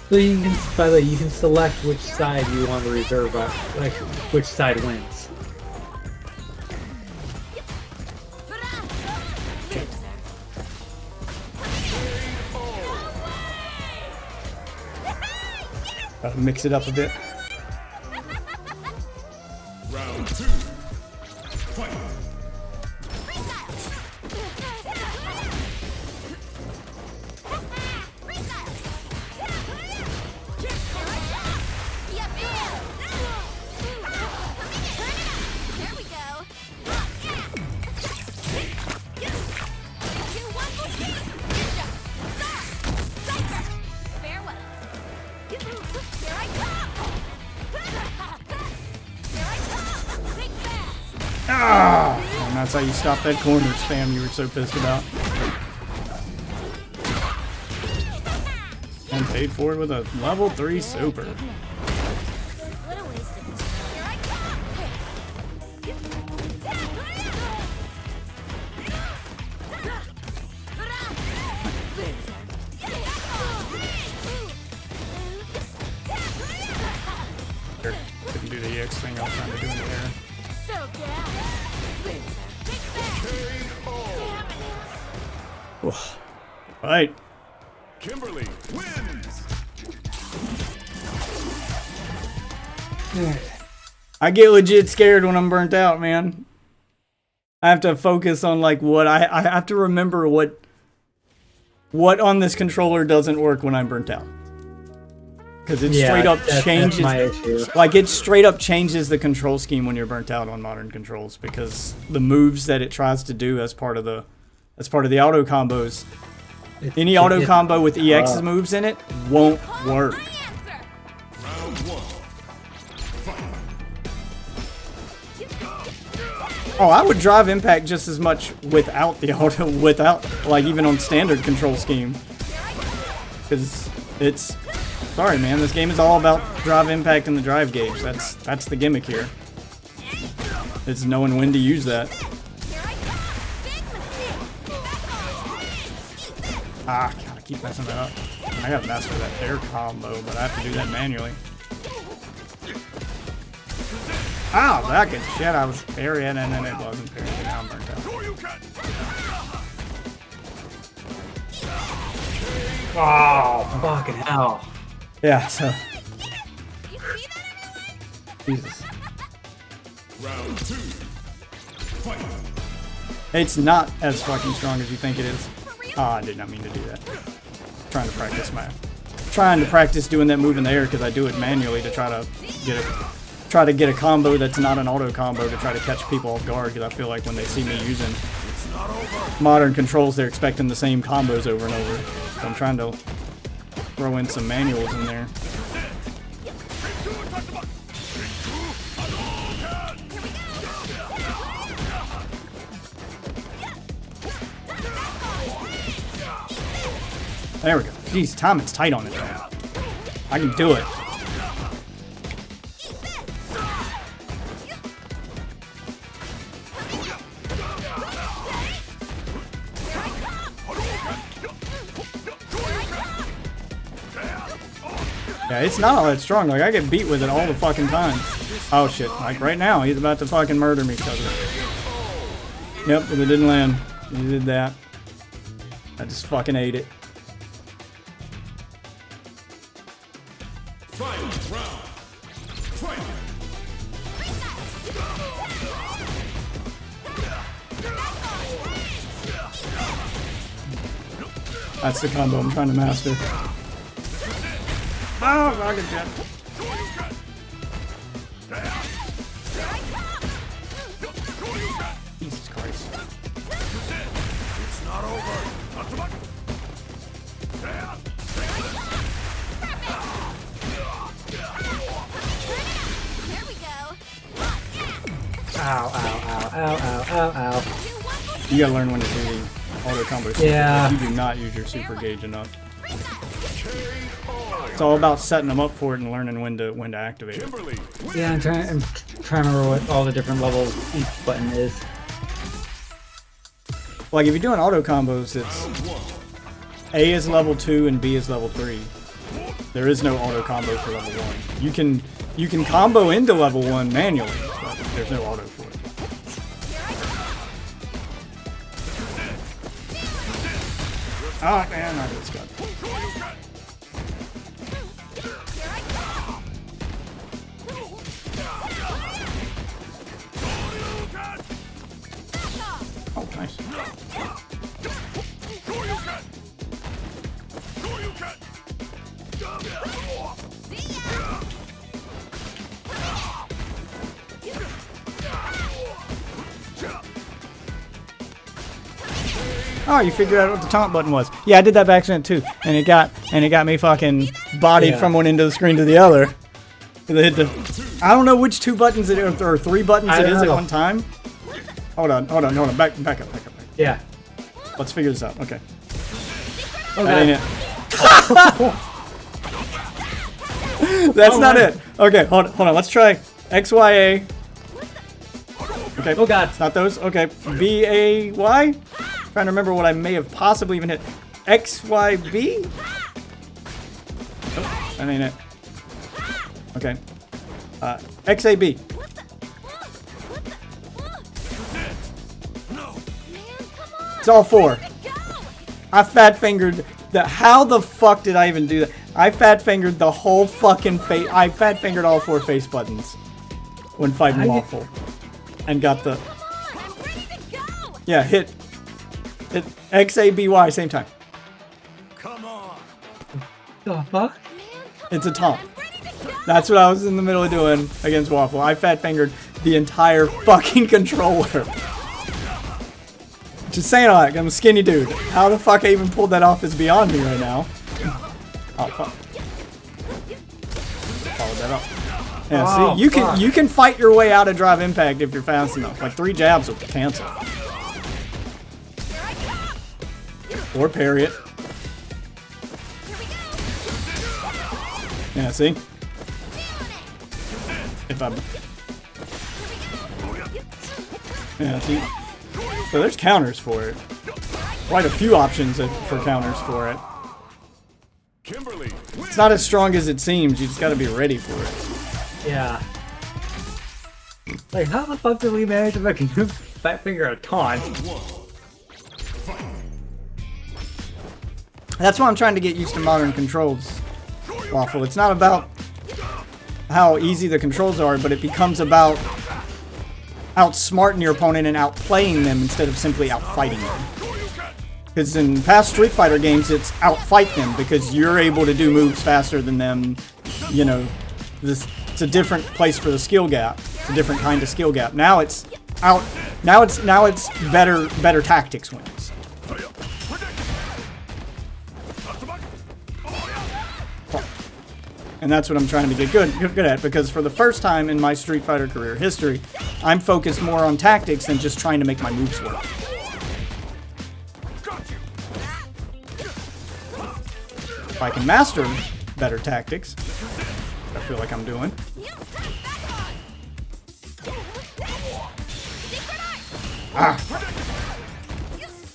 So you can, by the way, you can select which side you want to reserve, like which side wins. Gotta mix it up a bit. Round 2. Fight. Ah! And that's how you stop that corner spam you were so pissed about. And paid for it with a level 3 super. Couldn't do the EX thing I was trying to do in the air. Right. Kimberly wins. I get legit scared when I'm burnt out, man. I have to focus on like what I have to remember what on this controller doesn't work when I'm burnt out. because it Yeah, straight up that's changes. my issue. Like it straight up changes the control scheme when you're burnt out on modern controls because the moves that it tries to do as part of the auto combos, any auto combo with EX's moves in it won't work. My answer. Round one. Oh, I would drive impact just as much without the auto, like even on standard control scheme, because it's. Sorry, man. This game is all about drive impact and the drive gauge. That's the gimmick here. It's knowing when to use that. Ah, God, I keep messing that up. I gotta master that air combo, but I have to do that manually. Ow, that good shit. I was parrying and then it wasn't parrying. Now I'm burnt out. Oh, fucking hell. Yeah, so. You see that, everyone? Jesus. Round two. Fight. It's not as fucking strong as you think it is. Oh, I did not mean to do that. Trying to practice doing that move in the air because I do it manually to try to get a combo that's not an auto combo to try to catch people off guard because I feel like when they see me using modern controls, they're expecting the same combos over and over. So I'm trying to throw in some manuals in there. There we go. Jeez, timing's tight on it though. I can do it. Yeah, it's not all that strong. Like, I get beat with it all the fucking time. Oh, shit. Like, right now, he's about to fucking murder me, cousin. Yep, but it didn't land. He did that. I just fucking ate it. Final round. Fight. That's the combo I'm trying to master. Oh, rocket jet. Jesus Christ. It's not over. There we go. Ow, ow, ow, ow, ow, ow, ow. You gotta learn when to do the auto combo. Yeah. You do not use your super gauge enough. It's all about setting them up for it and learning when to activate it. Kimberly. Yeah, I'm trying to remember what all the different levels each button is. Like if you're doing auto combos, it's A is level 2 and B is level 3. There is no auto combo for level 1. You can combo into level 1 manually, but there's no auto for it. Oh man, I just got. Oh, nice. Oh, you figured out what the taunt button was. Yeah, I did that by accident too, and it got me fucking bodied Yeah. from one end of the screen to the other. They hit the. I don't know which 2 buttons it is, or 3 buttons I it don't is at know. one time. Hold on. Back up. Yeah. Let's figure this out. Okay. Oh, That ain't God. it. That's Oh, not man. it. Okay, hold on. Let's try XYA. Okay. Oh, God. It's not those. Okay. BAY. Trying to remember what I may have possibly even hit. XYB. Oh, that ain't it. Okay. XAB. It's all 4. I fat fingered the. How the fuck did I even do that? I fat fingered the whole fucking face. I fat fingered all 4 face buttons when fighting How you- Waffle, and got the. Yeah, hit XABY same time. Come on. The fuck? It's a taunt. That's what I was in the middle of doing against Waffle. I fat fingered the entire fucking controller. Just saying, like, I'm a skinny dude. How the fuck I even pulled that off is beyond me right now. Oh fuck. Followed that up. Yeah, Oh, see, fuck. you can fight your way out of drive impact if you're fast enough. Like 3 jabs will cancel. Or parry it. Yeah, see? If I... Yeah, see? So there's counters for it. Quite a few options for counters for it. Kimberly, It's not as strong as it seems, you just gotta be ready for it. Yeah. Like, how the fuck did we manage to make a fat finger a taunt? That's why I'm trying to get used to modern controls, Waffle. It's not about how easy the controls are, but it becomes about outsmarting your opponent and outplaying them instead of simply outfighting them. Because in past Street Fighter games, it's outfight them because you're able to do moves faster than them. You know, it's a different place for the skill gap. It's a different kind of skill gap. Now it's out. Now it's better tactics wins. And that's what I'm trying to get good at, because for the first time in my Street Fighter career history, I'm focused more on tactics than just trying to make my moves work. If I can master better tactics, I feel like I'm doing. Ah!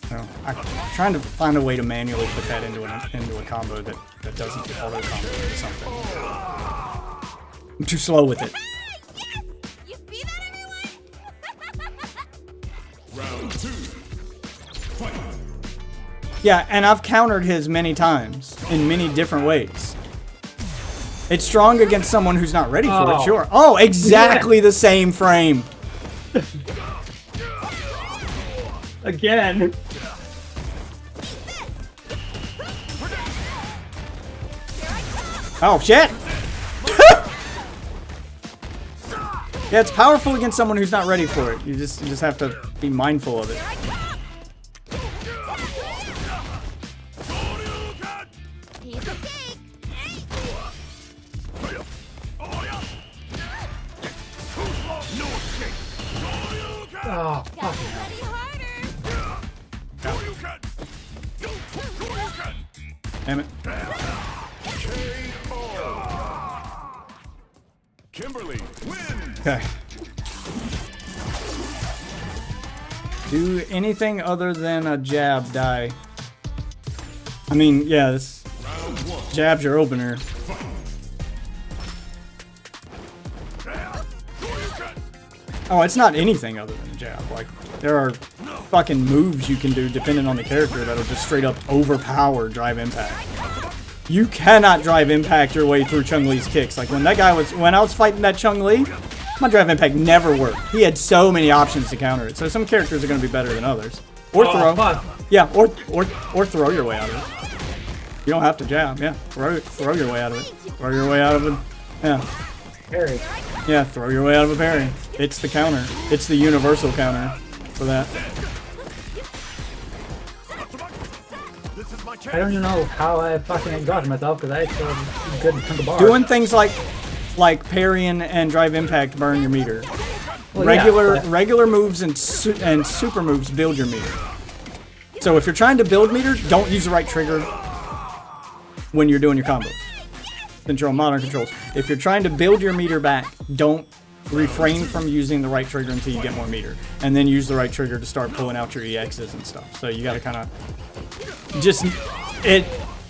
So, I'm trying to find a way to manually put that into a combo that doesn't auto combo into something. I'm too slow with it. You see that, everyone? round 2. Fight. Yeah, and I've countered his many times in many different ways. It's strong against someone who's not ready for it, Oh. sure. Oh, exactly the same frame. Again. Oh, shit! Yeah, it's powerful against someone who's not ready for it. You just have to be mindful of it. Piece of cake. Oh, fucking hell. Study harder. Damn it. Kimberly wins. Okay. Do anything other than a jab die? I mean, yeah, this jab's your opener. Oh, it's not anything other than a jab. Like, there are fucking moves you can do depending on the character that'll just straight up overpower drive impact. You cannot drive impact your way through Chun-Li's kicks. Like when I was fighting that Chun-Li, my drive impact never worked. He had so many options to counter it. So some characters are going to be better than others. Or throw. Fuck. Yeah, or throw your way out of it. You don't have to jab. Yeah, throw your way out of it. Throw your way out of it. Yeah. Parry. Yeah, throw your way out of a parry. It's the counter. It's the universal counter for that. This is my I chance. don't even know how I fucking exhausted myself because I still have a good chunk of bars. Doing things like parrying and drive impact burn your meter. Well, yeah, but- Regular moves and super moves build your meter. So if you're trying to build meter, don't use the right trigger when you're doing your combos. Since you're on modern controls. If you're trying to build your meter back, don't refrain from using the right trigger until you get more meter. And then use the right trigger to start pulling out your EXs and stuff. So you gotta kinda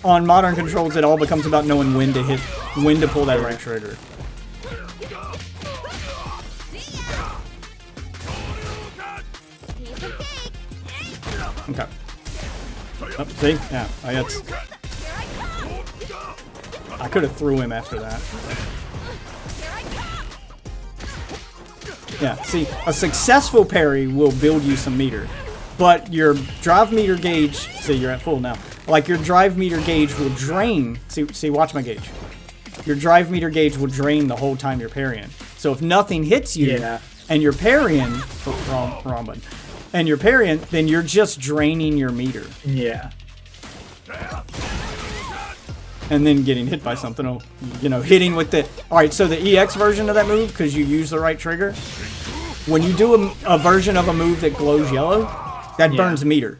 on modern controls it all becomes about knowing when to pull that right trigger. Okay. Oh, see? Yeah, I could have threw him after that. Yeah, see, a successful parry will build you some meter. But your drive meter gauge, see, you're at full now. Like, your drive meter gauge will drain. See, watch my gauge. your drive meter gauge will drain the whole time you're parrying. So if nothing hits you Yeah. and you're parrying, wrong button, and you're parrying, then you're just draining your meter. Yeah. And then getting hit by something, oh, you know, hitting with the... Alright, so the EX version of that move, because you use the right trigger, when you do a version of a move that glows yellow, that Yeah. burns meter.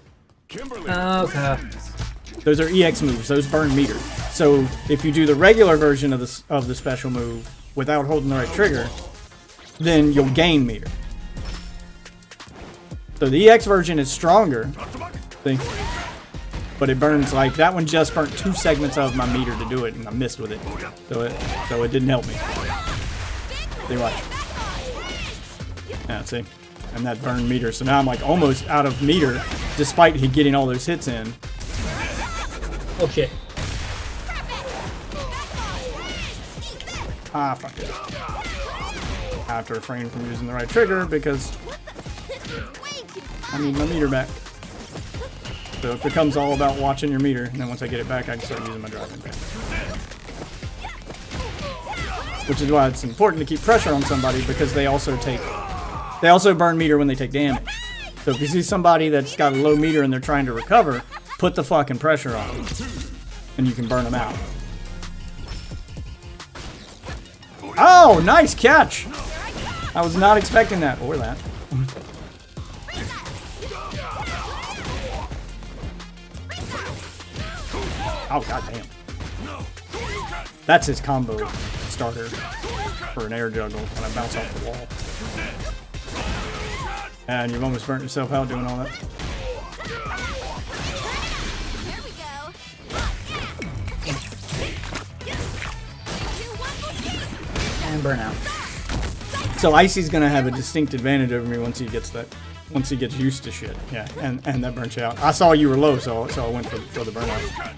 Okay. Those are EX moves, those burn meter. So if you do the regular version of the special move without holding the right trigger, then you'll gain meter. So the EX version is stronger, see? But it burns like that one just burnt 2 segments of my meter to do it, and I missed with it. So it didn't help me. See, watch. Yeah, see, and that burned meter. So now I'm like almost out of meter, despite he getting all those hits in. Oh shit. Ah, fuck it. I have to refrain from using the right trigger because I need my meter back. So it becomes all about watching your meter, and then once I get it back, I can start using my drive impact. Which is why it's important to keep pressure on somebody, because they also burn meter when they take damage. So if you see somebody that's got a low meter and they're trying to recover, put the fucking pressure on them, and you can burn them out. Oh, nice catch! I was not expecting that, or that. Oh, goddamn. That's his combo starter for an air juggle when I bounce off the wall. And you've almost burnt yourself out doing all that. There we go. And burnout. So Icy's gonna have a distinct advantage over me once he gets used to shit. Yeah, and that burnt you out. I saw you were low, so I went for the burnout.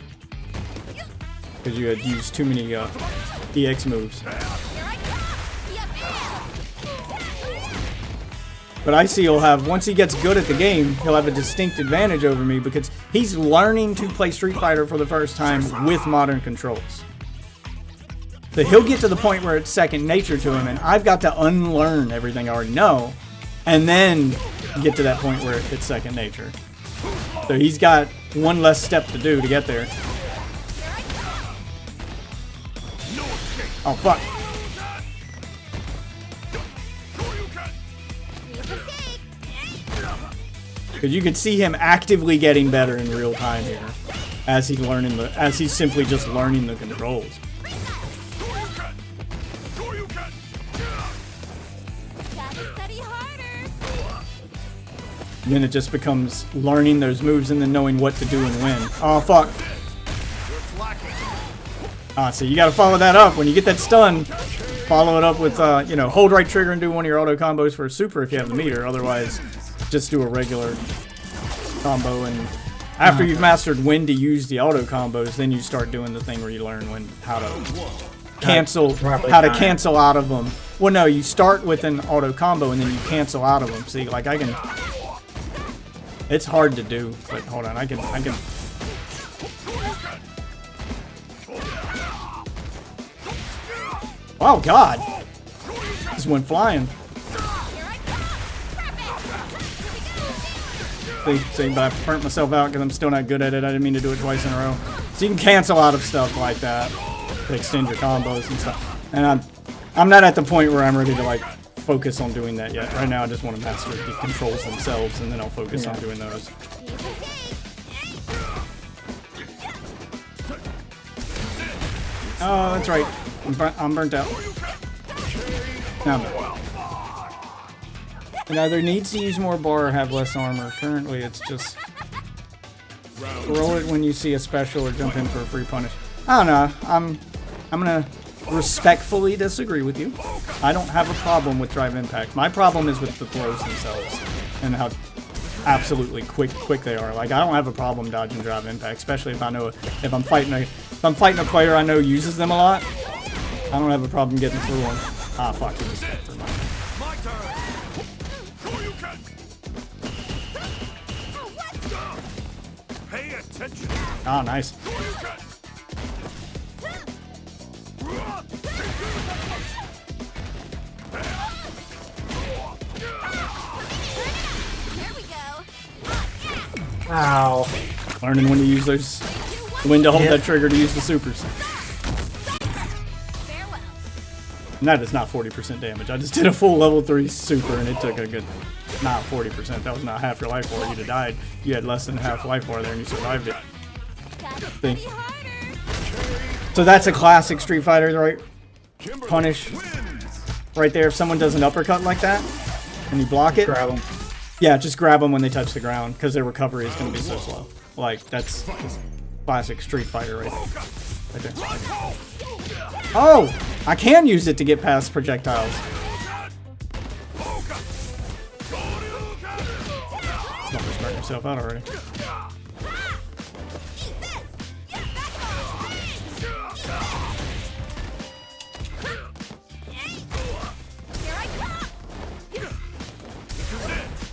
Because you had used too many EX moves. But Icy will have, once he gets good at the game, he'll have a distinct advantage over me because he's learning to play Street Fighter for the first time with modern controls. So he'll get to the point where it's second nature to him, and I've got to unlearn everything I already know, and then get to that point where it's second nature. So he's got one less step to do to get there. Oh, fuck. Because you can see him actively getting better in real time here, as he's simply just learning the controls. And then it just becomes learning those moves and then knowing what to do and when. Oh, fuck. Ah, so you gotta follow that up. When you get that stun, follow it up with, you know, hold right trigger and do one of your auto combos for a super if you have the meter. Otherwise, just do a regular combo. And after you've mastered when to use the auto combos, then you start doing the thing where you learn how to cancel out of them. Well, no, you start with an auto combo and then you cancel out of them. See, like I can. It's hard to do, but hold on, I can. Oh God! Just went flying. See, but I burnt myself out because I'm still not good at it. I didn't mean to do it twice in a row. So you can cancel out of stuff like that to extend your combos and stuff. And I'm not at the point where I'm ready to like focus on doing that yet. Right now, I just want to master the controls themselves, and then I'll focus on doing those. Oh, that's right. I'm burnt out. Now I'm done. It either needs to use more bar or have less armor. Currently, it's just throw it when you see a special or jump in for a free punish. I don't know. I'm gonna respectfully disagree with you. I don't have a problem with drive impact. My problem is with the throws themselves and how absolutely quick they are. Like I don't have a problem dodging drive impact, especially if I know if I'm fighting a player I know uses them a lot. I don't have a problem getting through them. Ah, fuck! You just got through mine. My turn. Pay attention. Ah, nice. There we go. Ow. Learning when to use those, when to hold Yeah. that trigger to use the supers. Farewell. And that is not 40% damage. I just did a full level 3 super and it took a good, not 40%. That was not half your life bar. You'd have died. You had less than half life bar there and you survived it. Gotta Think. study harder. So that's a classic Street Fighter, right? Kimberly Punish. wins. Right there, if someone does an uppercut like that and you block it, Grab him. yeah, just grab them when they touch the ground because their recovery is going to be so slow. Like, that's just classic Street Fighter right there. Right there. Oh! I can use it to get past projectiles. Almost burnt yourself out already.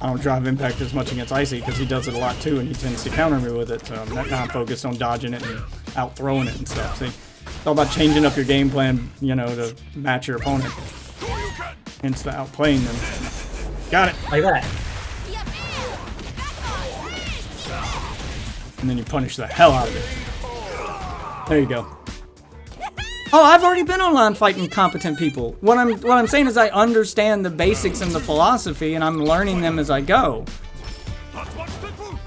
I don't drive impact as much against Icy because he does it a lot too and he tends to counter me with it. So now I'm focused on dodging it and out throwing it and stuff. See, it's all about changing up your game plan, you know, to match your opponent. Hence the outplaying them. Got it. Like that. And then you punish the hell out of it. There you go. Oh, I've already been online fighting competent people. What I'm saying is I understand the basics and the philosophy, and I'm learning them as I go.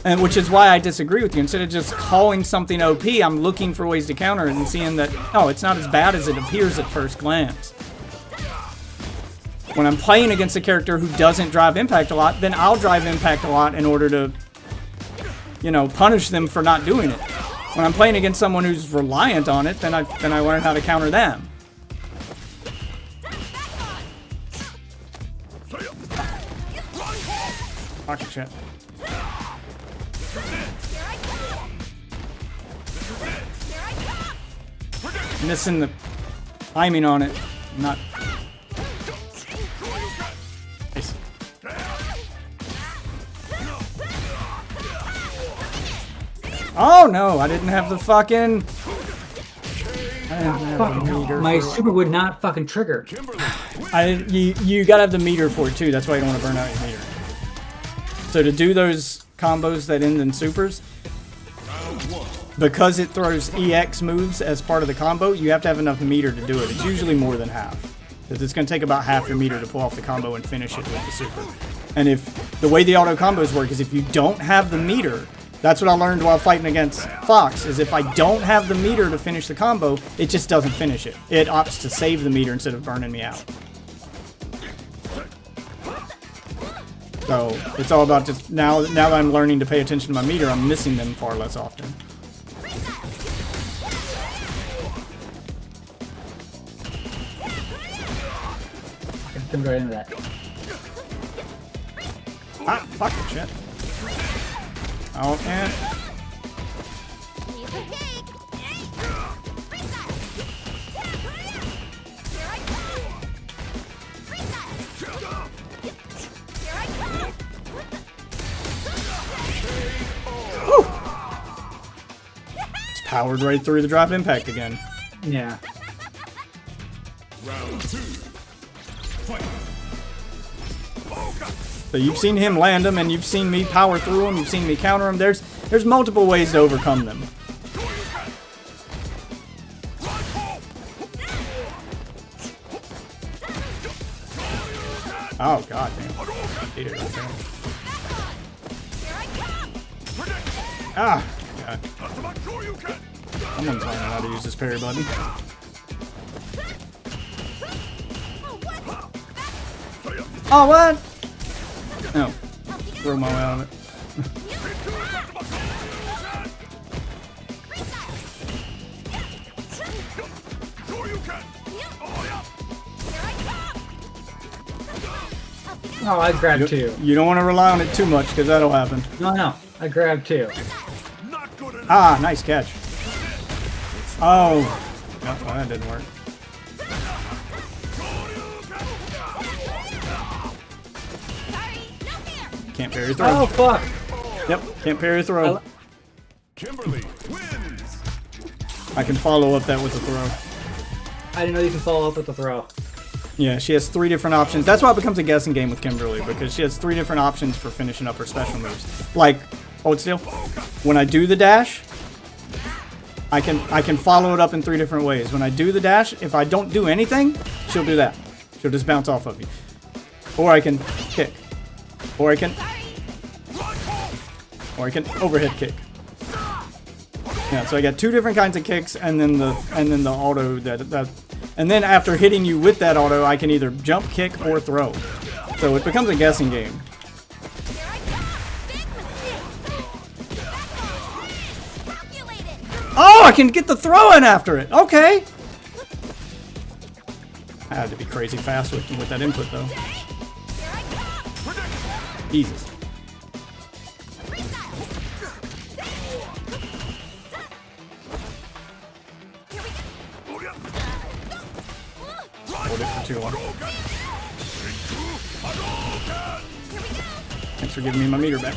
And which is why I disagree with you. Instead of just calling something OP, I'm looking for ways to counter it and seeing that, oh, it's not as bad as it appears at first glance. When I'm playing against a character who doesn't drive impact a lot, then I'll drive impact a lot in order to, you know, punish them for not doing it. When I'm playing against someone who's reliant on it, then I learn how to counter them. Pocket shit. Missing the timing on it. Not. Nice. Oh no, I didn't have the fucking. I didn't have the meter. My for- super would not fucking trigger. You gotta have the meter for it too. That's why you don't want to burn out your meter. So to do those combos that end in supers, because it throws EX moves as part of the combo, you have to have enough meter to do it. It's usually more than half. Because it's going to take about half your meter to pull off the combo and finish it with the super. And if the way the auto combos work is if you don't have the meter, that's what I learned while fighting against Fox, is if I don't have the meter to finish the combo, it just doesn't finish it. It opts to save the meter instead of burning me out. So it's all about just now that I'm learning to pay attention to my meter, I'm missing them far less often. I jumped right into that. Ah, fuck it, shit. Oh, and Piece of cake. it's powered right through the drop impact again. Yeah. Round 2. Fight. So you've seen him land them, and you've seen me power through them. You've seen me counter them. There's multiple ways to overcome them. Oh god damn! Ate it right there. Ah, god. Someone's learning how to use this parry button. Oh what? No. Throw my way out of it. Oh, I grabbed two. You don't want to rely on it too much because that'll happen. No, I grabbed two. Ah, nice catch. Oh. No, well, that didn't work. Can't parry throw. Oh fuck! Yep, can't parry throw. Kimberly wins. I can follow up that with a throw. I didn't know you can follow up with the throw. Yeah, she has 3 different options. That's why it becomes a guessing game with Kimberly, because she has 3 different options for finishing up her special moves. Like, hold still. When I do the dash, I can follow it up in 3 different ways. When I do the dash, if I don't do anything, she'll do that. She'll just bounce off of you. Or I can kick. Or I can overhead kick. Yeah, so I got 2 different kinds of kicks, and then the auto that and then after hitting you with that auto, I can either jump, kick, or throw. So it becomes a guessing game. Oh, I can get the throw in after it. Okay. I had to be crazy fast with that input though. Jesus. Hold it for too long. Thanks for giving me my meter back.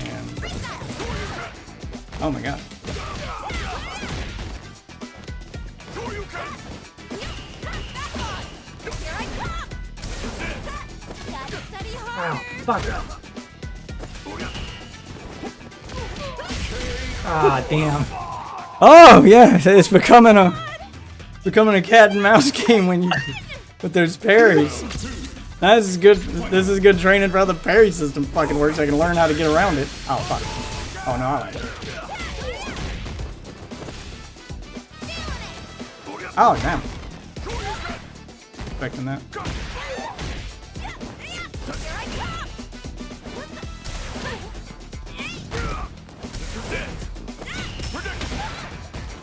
And oh my god. Ow, fuck. Ah, damn. Oh yeah, it's becoming a cat and mouse game when you but there's parries. This is good. This is good training for how the parry system fucking works. I can learn how to get around it. Oh fuck. Oh no, I like it. Oh damn. Expecting that.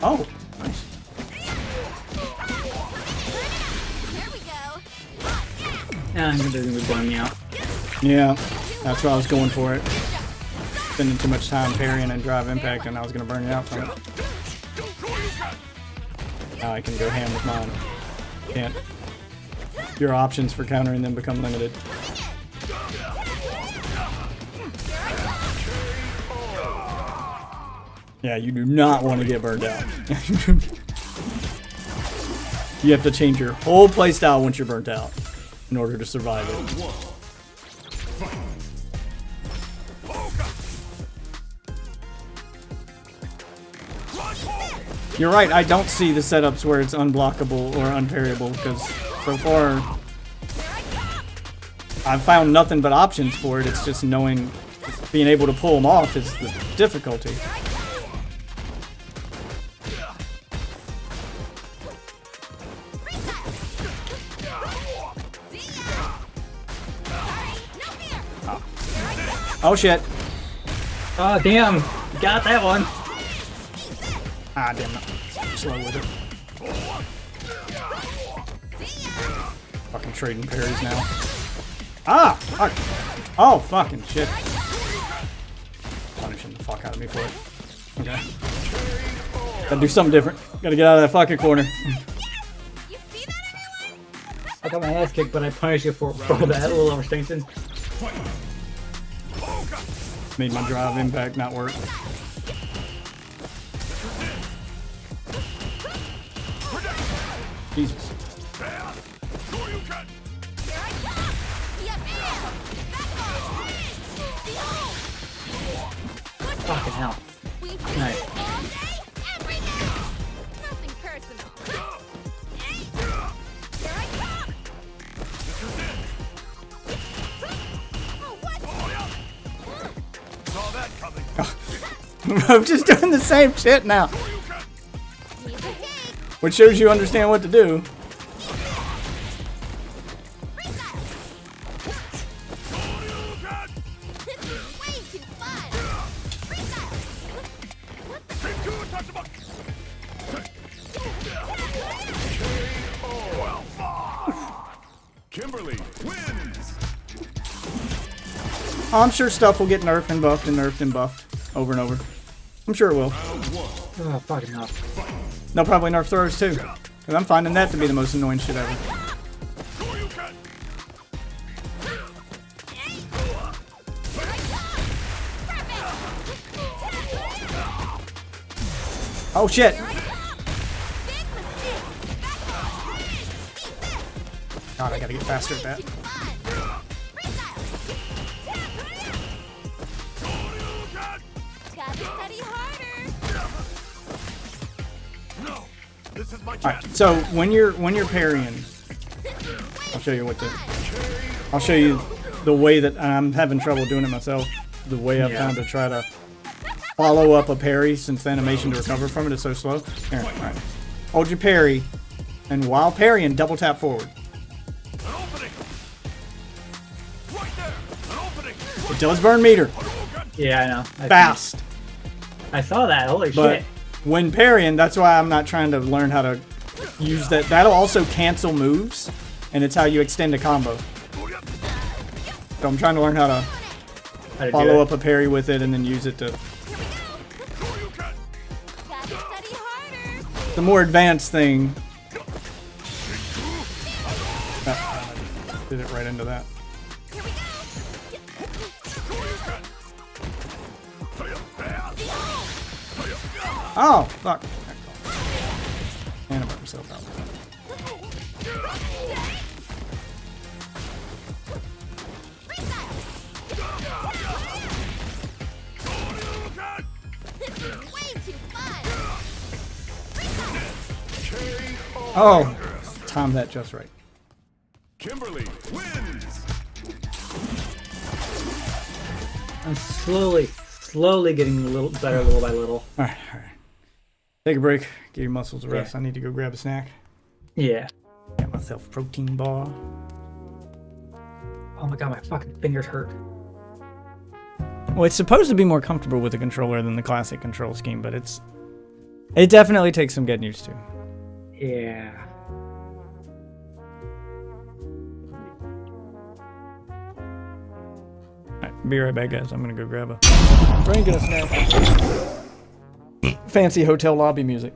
Oh, nice. Yeah, they're gonna be blowing me out. Yeah, that's why I was going for it. Spending too much time parrying and drive impact, and I was gonna burn you out from it. Now I can go ham with mine. Can't. Your options for countering them become limited. Yeah, you do not want to get burned out. You have to change your whole playstyle once you're burnt out in order to survive it. You're right, I don't see the setups where it's unblockable or unparryable, because so far I've found nothing but options for it. It's just knowing, being able to pull them off is the difficulty. Oh shit. Oh, damn. Got that one. Ah, damn it. I'm slow with it. Fucking trading parries now. Ah! Fuck. Oh, fucking shit. Punishing the fuck out of me for it. Okay. Gotta do something different. Gotta get out of that fucking corner. I got my ass kicked, but I punished you for that little overextension. Made my drive impact not work. Jesus. Fucking hell. Nice. Nothing personal. Saw that coming. I'm just doing the same shit now. Which shows you understand what to do. Kimberly wins. I'm sure stuff will get nerfed and buffed and nerfed and buffed over and over. I'm sure it will. Oh, fucking hell. They'll probably nerf throws too. Because I'm finding that to be the most annoying shit ever. Oh shit! God, I gotta get faster at that. Gotta study harder. No, this is my All chance. right. So when you're parrying, I'll show you I'll show you the way that I'm having trouble doing it myself. The way I've found to try to follow up a parry, since the animation to recover from it is so slow. Here, all right. Hold your parry, and while parrying, double tap forward. An opening. Right there. An opening. It does burn meter Yeah, I know. fast, I saw that. Holy but shit. when parrying, that's why I'm not trying to learn how to use that. That'll also cancel moves, and it's how you extend a combo. So I'm trying to learn how to How to do follow it. up a parry with it and then use it to. Gotta study harder. The more advanced thing. Did it right into that. Oh, fuck. And I burnt myself out. Way too fun. Oh, timed that just right. Kimberly wins. I'm slowly getting a little better little by little. All right. Take a break. Get your muscles a rest. I need to go grab a snack. Yeah. Got myself a protein bar. Oh my god, my fucking fingers hurt. Well, it's supposed to be more comfortable with the controller than the classic control scheme, but it definitely takes some getting used to. Yeah. Alright, be right back, guys. I'm gonna go grab a drink and a snack. Fancy hotel lobby music.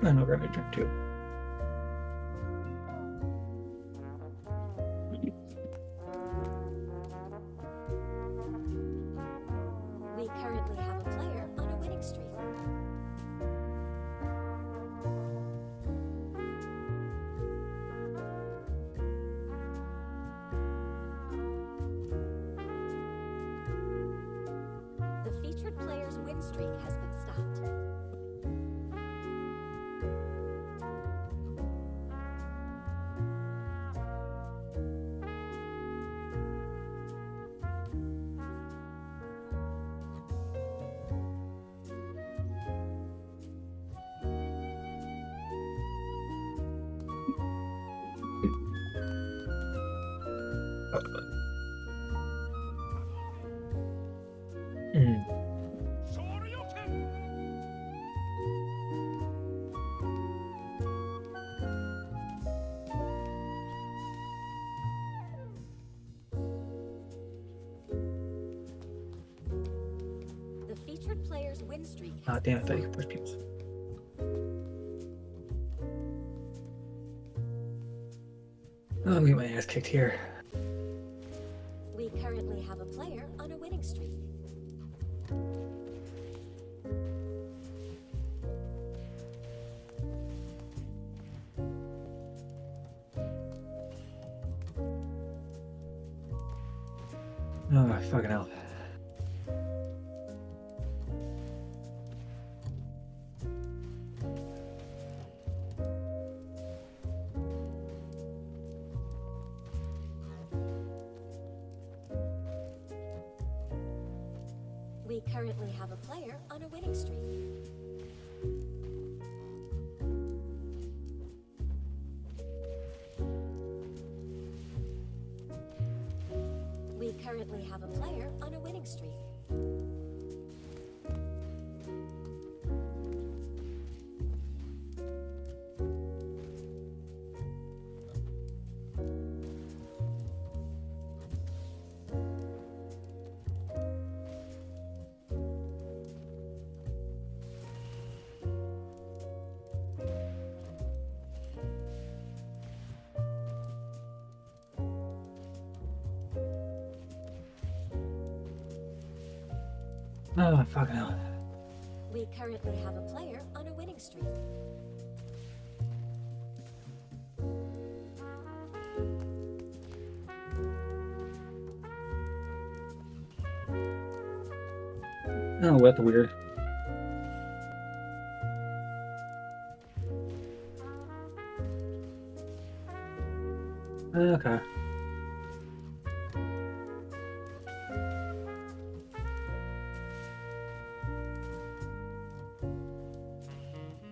And I'll grab a drink too. We currently have a player on a winning streak. The featured player's win streak has been stopped. Mm. The featured player's win streak Ah, has damn it, I been thought you stopped. could push people. Oh, I'm getting my ass kicked here. We currently have a player on a winning streak. Oh, fucking hell. We currently have a player on a winning streak. We currently have a player on a winning streak. Oh, fucking hell. We currently have a player on a winning streak. Oh, that's weird. Okay.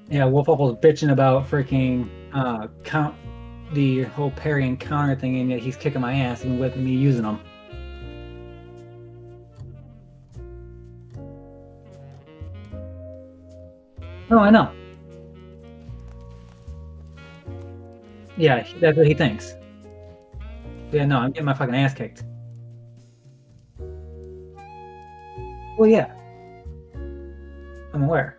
Yeah, Wolf was bitching about freaking count the whole parry and counter thing, and yet he's kicking my ass even with me using them. Oh, I know. Yeah, that's what he thinks. Yeah, no, I'm getting my fucking ass kicked. Well, yeah. I'm aware.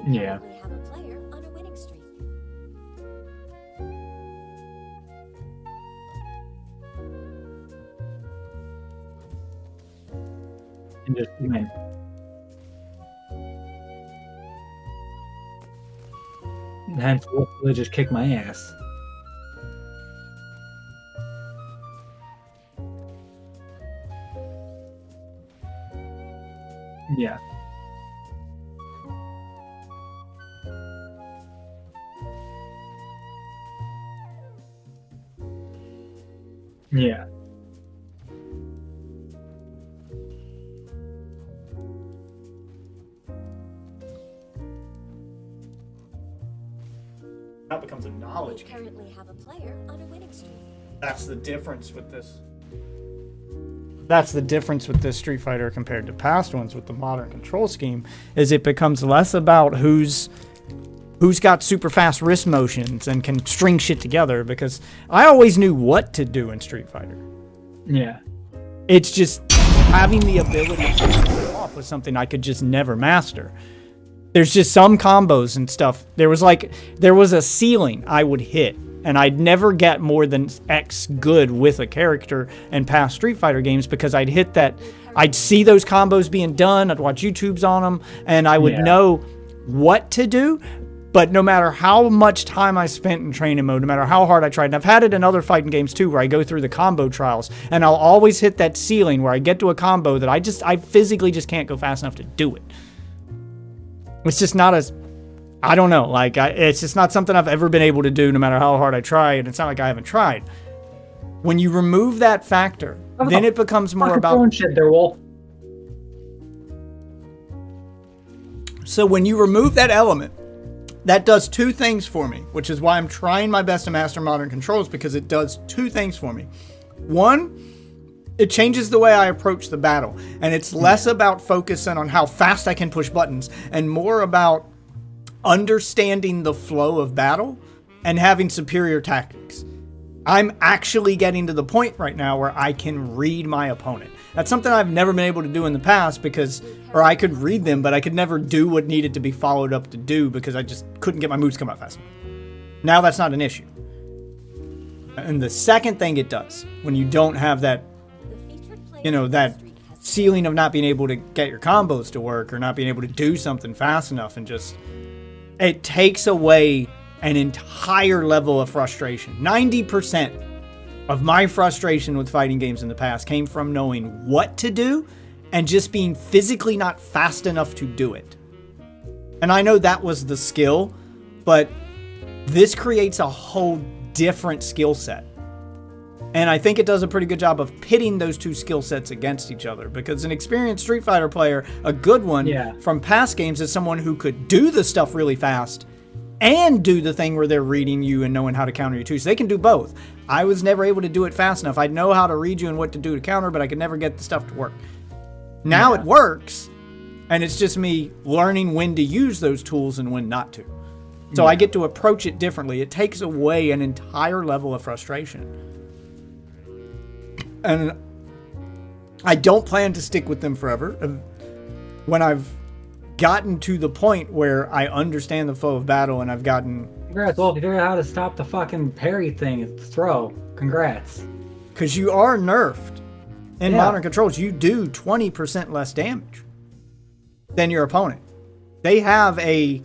We Yeah. currently have a player on a winning streak. And just win. Hence, Wolf really just kicked my ass. Yeah. Yeah. That becomes a We knowledge game. currently have a player on a winning streak. That's the difference with this. That's the difference with this Street Fighter compared to past ones with the modern control scheme, is it becomes less about who's got super fast wrist motions and can string shit together, because I always knew what to do in Street Fighter. Yeah. It's just having the ability to pull off with something I could just never master. There's just some combos and stuff. There was a ceiling I would hit, and I'd never get more than X good with a character in past Street Fighter games, because I'd hit that. I'd see those combos being done. I'd watch YouTubes on them, and I would know what to do. But no matter how much time I spent in training mode, no matter how hard I tried, and I've had it in other fighting games too, where I go through the combo trials, and I'll always hit that ceiling where I get to a combo that I physically just can't go fast enough to do it. It's just not as, I don't know, it's just not something I've ever been able to do no matter how hard I try, and it's not like I haven't tried. When you remove that factor, then it becomes more about... shit there, Wolf. So when you remove that element, that does two things for me, which is why I'm trying my best to master modern controls, because it does two things for me. One, it changes the way I approach the battle, and it's less about focusing on how fast I can push buttons and more about understanding the flow of battle and having superior tactics. I'm actually getting to the point right now where I can read my opponent. That's something I've never been able to do in the past, or I could read them, but I could never do what needed to be followed up to do because I just couldn't get my moves to come out fast enough. Now that's not an issue. And the second thing it does, when you don't have that, that ceiling of not being able to get your combos to work or not being able to do something fast enough, and just, it takes away an entire level of frustration. 90% of my frustration with fighting games in the past came from knowing what to do and just being physically not fast enough to do it. And I know that was the skill, but this creates a whole different skill set. And I think it does a pretty good job of pitting those two skill sets against each other, because an experienced Street Fighter player, a good one from past games, is someone who could do the stuff really fast and do the thing where they're reading you and knowing how to counter you too. So they can do both. I was never able to do it fast enough. I'd know how to read you and what to do to counter, but I could never get the stuff to work. Now it works, and it's just me learning when to use those tools and when not to. So I get to approach it differently. It takes away an entire level of frustration. And I don't plan to stick with them forever. When I've gotten to the point where I understand the flow of battle and I've gotten Congrats, Wolf. You figured out how to stop the fucking parry thing. It's the throw. Congrats. Because you are nerfed. In Yeah. modern controls, you do 20% less damage than your opponent. They have a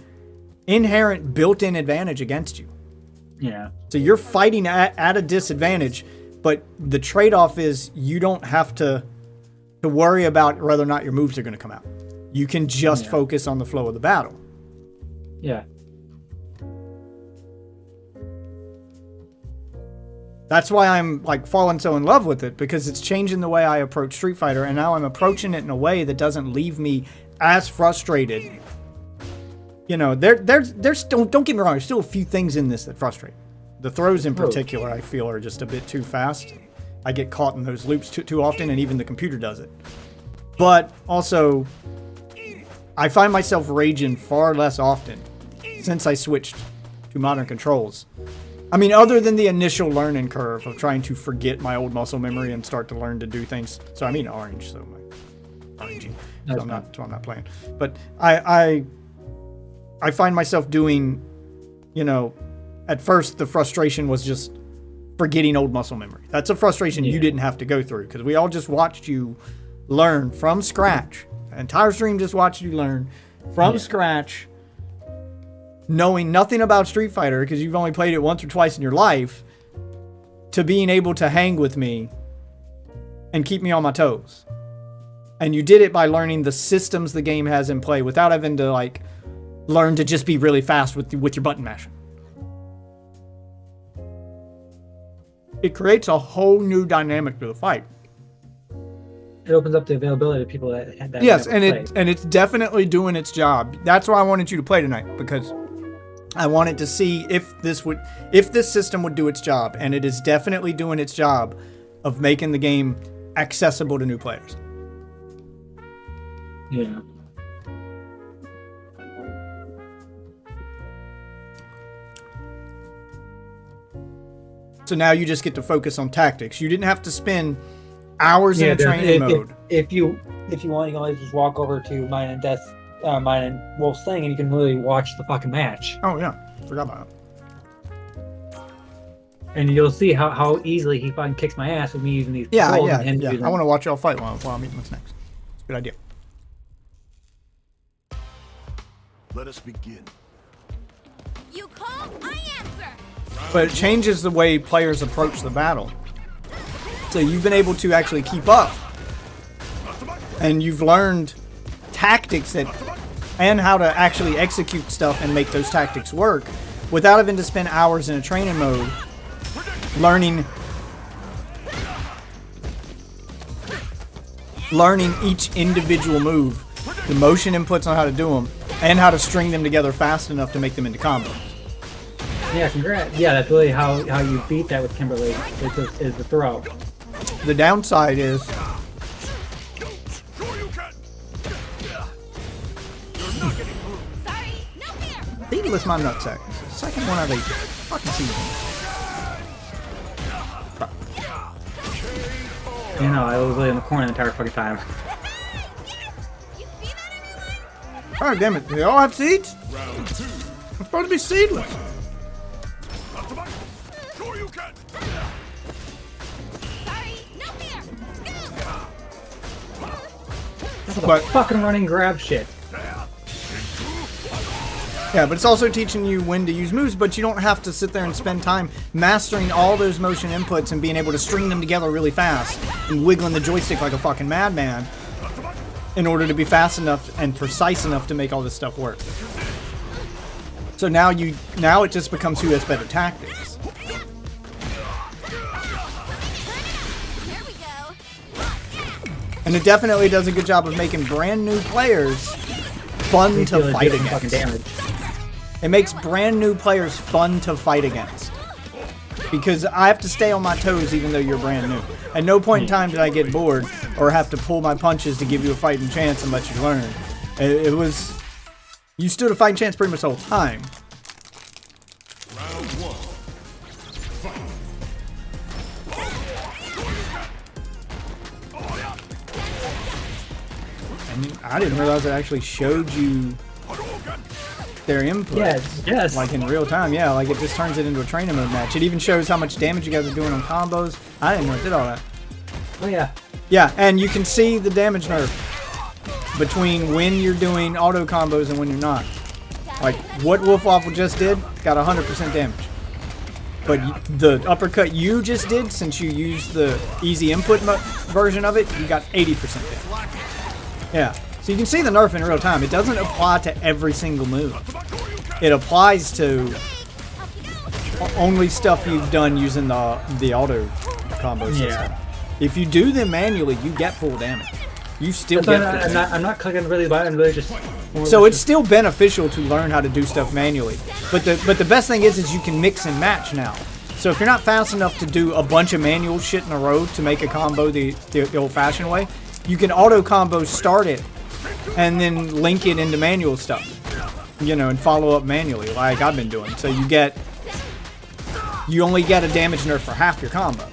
inherent built-in advantage against you. Yeah. So you're fighting at a disadvantage, but the trade-off is you don't have to worry about whether or not your moves are going to come out. You can just focus on the flow of the battle. Yeah. That's why I'm like falling so in love with it, because it's changing the way I approach Street Fighter, and now I'm approaching it in a way that doesn't leave me as frustrated. You know, there's still, don't get me wrong, there's still a few things in this that frustrate me. The throws in particular, I feel, are just a bit too fast. I get caught in those loops too often, and even the computer does it. But also, I find myself raging far less often since I switched to modern controls. I mean, other than the initial learning curve of trying to forget my old muscle memory and start to learn to do things. So I mean orange, so my orangey. So I'm not playing. But I find myself doing, you know, at first the frustration was just forgetting old muscle memory. That's a frustration you didn't have to go through, because we all just watched you learn from scratch. The entire stream just watched you learn from scratch, knowing nothing about Street Fighter because you've only played it once or twice in your life, to being able to hang with me and keep me on my toes. And you did it by learning the systems the game has in play without having to like learn to just be really fast with your button mashing. It creates a whole new dynamic to the fight. It opens up the availability to people that Yes, never and played. it's definitely doing its job. That's why I wanted you to play tonight, because I wanted to see if this system would do its job, and it is definitely doing its job of making the game accessible to new players. Yeah. So now you just get to focus on tactics. You didn't have to spend hours in a training mode. If you want, you can always just walk over to mine and Wolf's thing, and you can really watch the fucking match. Oh yeah, forgot about it. And you'll see how easily he fucking kicks my ass with me using these Yeah. controls and him using I want to watch y'all fight while I'm eating what's next. It's a good idea. Let us begin. You call, I answer. But it changes the way players approach the battle. So you've been able to actually keep up. And you've learned tactics and how to actually execute stuff and make those tactics work without having to spend hours in a training mode learning each individual move, the motion inputs on how to do them, and how to string them together fast enough to make them into combos. Yeah, congrats. Yeah, that's really how you beat that with Kimberly, is the throw. The downside is Sorry, no fear. Seedless my nutsack. It's the second one I've ate. Fucking season. You know, I was really in the corner the entire fucking time. You see that, anyone? Oh damn it! They all have seeds? Round two. I'm supposed to be seedless. Sure you can. Sorry, no fear. That's But- fucking running grab shit. Yeah, but it's also teaching you when to use moves, but you don't have to sit there and spend time mastering all those motion inputs and being able to string them together really fast and wiggling the joystick like a fucking madman in order to be fast enough and precise enough to make all this stuff work. So now it just becomes who has better tactics. Here we go. And it definitely does a good job of making brand new players fun to Feel fight doing fucking against. damage. It makes brand new players fun to fight against. Because I have to stay on my toes even though you're brand new. At no point in time did I get bored or have to pull my punches to give you a fighting chance and let you learn. It was... You stood a fighting chance pretty much the whole time. Round one. Fight. I mean, I didn't realize it actually showed you their input. Yes. Like in real time, yeah. Like it just turns it into a training mode match. It even shows how much damage you guys are doing on combos. I didn't know it did all that. Oh yeah. Yeah, and you can see the damage nerf between when you're doing auto combos and when you're not. Like what Wolf Waffle just did got 100% damage. But the uppercut you just did, since you used the easy input version of it, you got 80% damage. Yeah, so you can see the nerf in real time. It doesn't apply to every single move. It applies to only stuff you've done using the auto combo system. Yeah. If you do them manually, you get full damage. You still get full damage. I'm not clicking really button, really just. So it's still beneficial to learn how to do stuff manually. But the best thing is you can mix and match now. So if you're not fast enough to do a bunch of manual shit in a row to make a combo the old-fashioned way, you can auto combo start it and then link it into manual stuff. You know, and follow up manually like I've been doing. So you only get a damage nerf for half your combo.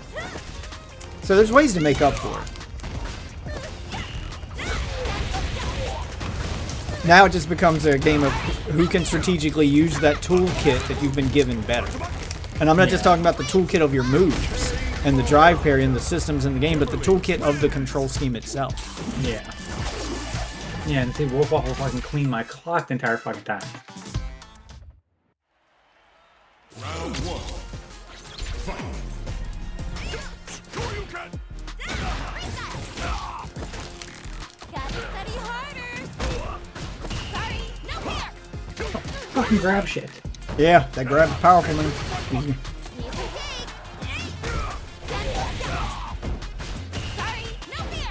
So there's ways to make up for it. Now it just becomes a game of who can strategically use that toolkit that you've been given better. And I'm not just talking about the toolkit of your moves and the drive parry and the systems in the game, but the toolkit of the control scheme itself. Yeah. Yeah, and see, Wolf Waffle fucking clean my clock the entire fucking time. Round 1. Fight. Gotta study harder. Sorry, no here. Fucking grab shit. Yeah, that grab is powerful, man. Sorry, no here.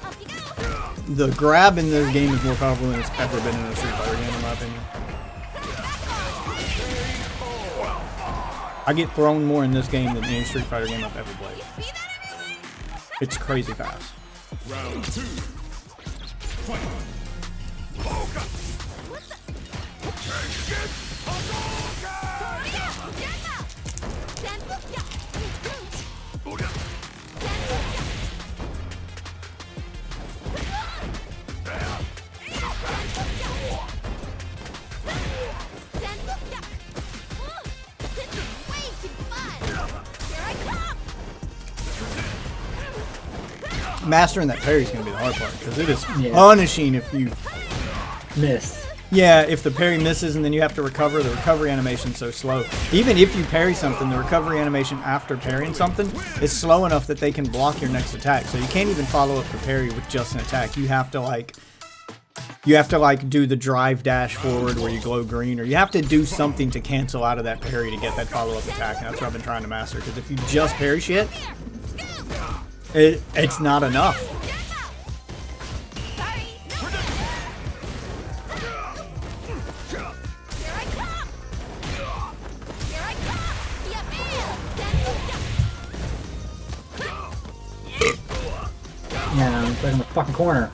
Up you go. The grab in this game is more powerful than it's ever been in a Street Fighter game, in my opinion. I get thrown more in this game than any Street Fighter game I've ever played. It's crazy fast. Round 2. Fight. Mastering that parry is going to be the hard part, because it is Yeah. punishing if you... Miss. Yeah, if the parry misses and then you have to recover, the recovery animation's so slow. Even if you parry something, the recovery animation after parrying something is slow enough that they can block your next attack. So you can't even follow up the parry with just an attack. You have to do the drive dash forward where you glow green, or you have to do something to cancel out of that parry to get that follow-up attack. And that's what I've been trying to master, because if you just parry shit, it's not enough. Yeah, I'm stuck in the fucking corner.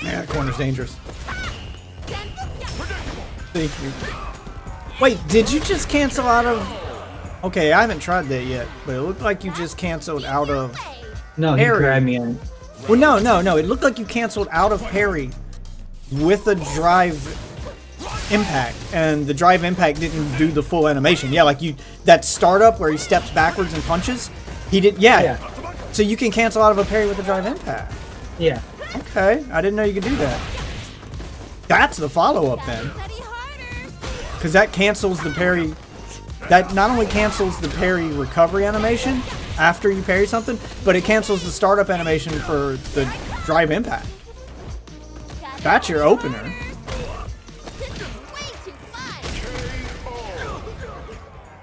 Yeah, that corner's dangerous. Thank you. Wait, did you just cancel out of... Okay, I haven't tried that yet, but it looked like you just canceled out of... No, he Parry. grabbed me in. Well, no. It looked like you canceled out of parry with a drive impact, and the drive impact didn't do the full animation. Yeah, like that startup where he steps backwards and punches, he did. Yeah. So you can cancel out of a parry with a drive impact. Yeah. Okay, I didn't know you could do that. That's the follow-up then, because that cancels the parry. That not only cancels the parry recovery animation after you parry something, but it cancels the startup animation for the drive impact. That's your opener.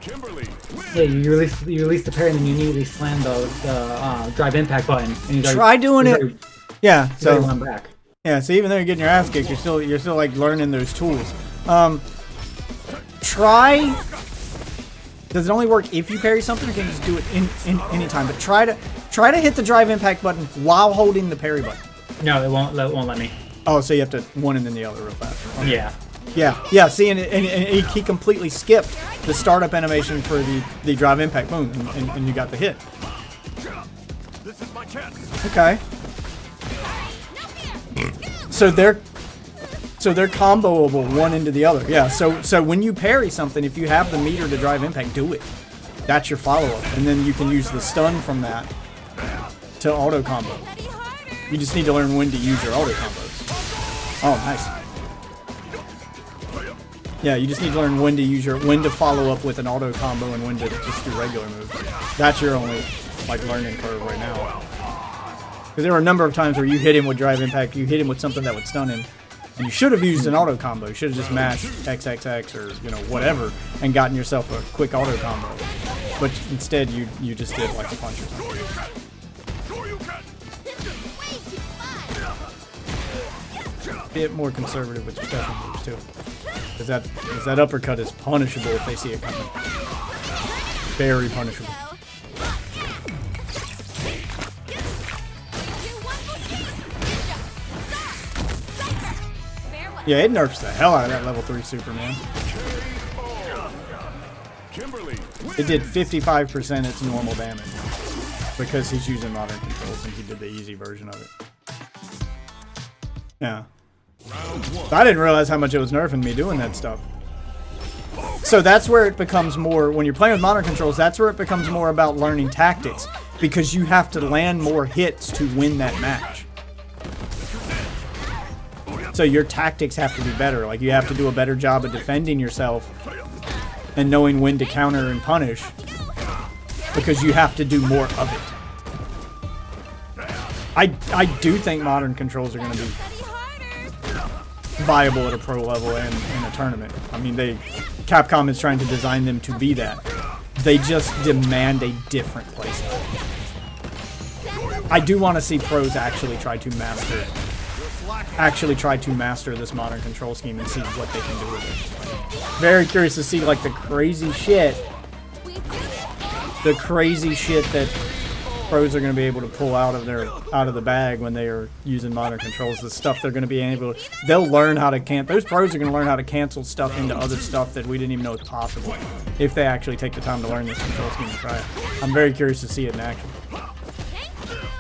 Kimberly. Yeah, you release the parry and then you immediately slam the drive impact button. And you Try doing it. Yeah. So run back. yeah. So even though you're getting your ass kicked, you're still like learning those tools. Try. Does it only work if you parry something, or can you just do it in any time? But try to hit the drive impact button while holding the parry button. No, it won't let me. Oh, so you have to one and then the other real fast. Okay. Yeah. Yeah. See, and he completely skipped the startup animation for the drive impact. Boom, and you got the hit. This is my chance. Okay. so they're comboable one into the other. Yeah. So when you parry something, if you have the meter to drive impact, do it. That's your follow-up, and then you can use the stun from that to auto combo. You just need to learn when to use your auto combos. Oh, nice. Yeah, you just need to learn when to follow up with an auto combo and when to just do regular moves. That's your only like learning curve right now. Because there were a number of times where you hit him with drive impact, you hit him with something that would stun him, and you should have used an auto combo. You should have just mashed XXX or whatever and gotten yourself a quick auto combo. But instead, you just did like a punch or something. Bit more conservative with your special moves too, because that uppercut is punishable if they see it coming. Very punishable. Yeah, it nerfs the hell out of that level 3 Superman. It did 55% its normal damage because he's using modern controls and he did the easy version of it. Yeah. I didn't realize how much it was nerfing me doing that stuff. So that's where it becomes more, when you're playing with modern controls, that's where it becomes more about learning tactics, because you have to land more hits to win that match. So your tactics have to be better. Like, you have to do a better job of defending yourself and knowing when to counter and punish, because you have to do more of it. I do think modern controls are going to be viable at a pro level and in a tournament. I mean, Capcom is trying to design them to be that. They just demand a different playstyle. I do want to see pros actually try to master this modern control scheme and see what they can do with it. Very curious to see like the crazy shit that pros are going to be able to pull out of the bag when they are using modern controls. The stuff they're going to be able to, they'll learn how to those pros are going to learn how to cancel stuff into other stuff that we didn't even know was possible if they actually take the time to learn this control scheme and try it. I'm very curious to see it in action.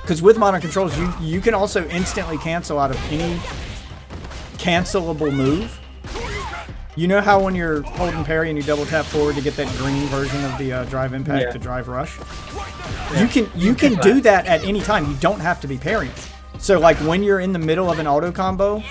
Because with modern controls, you can also instantly cancel out of any cancelable move. You know how when you're holding parry and you double tap forward to get that green version of the drive impact to drive rush? Yeah. You can do that at any time. You don't have to be parrying. So like when you're in the middle of an auto combo,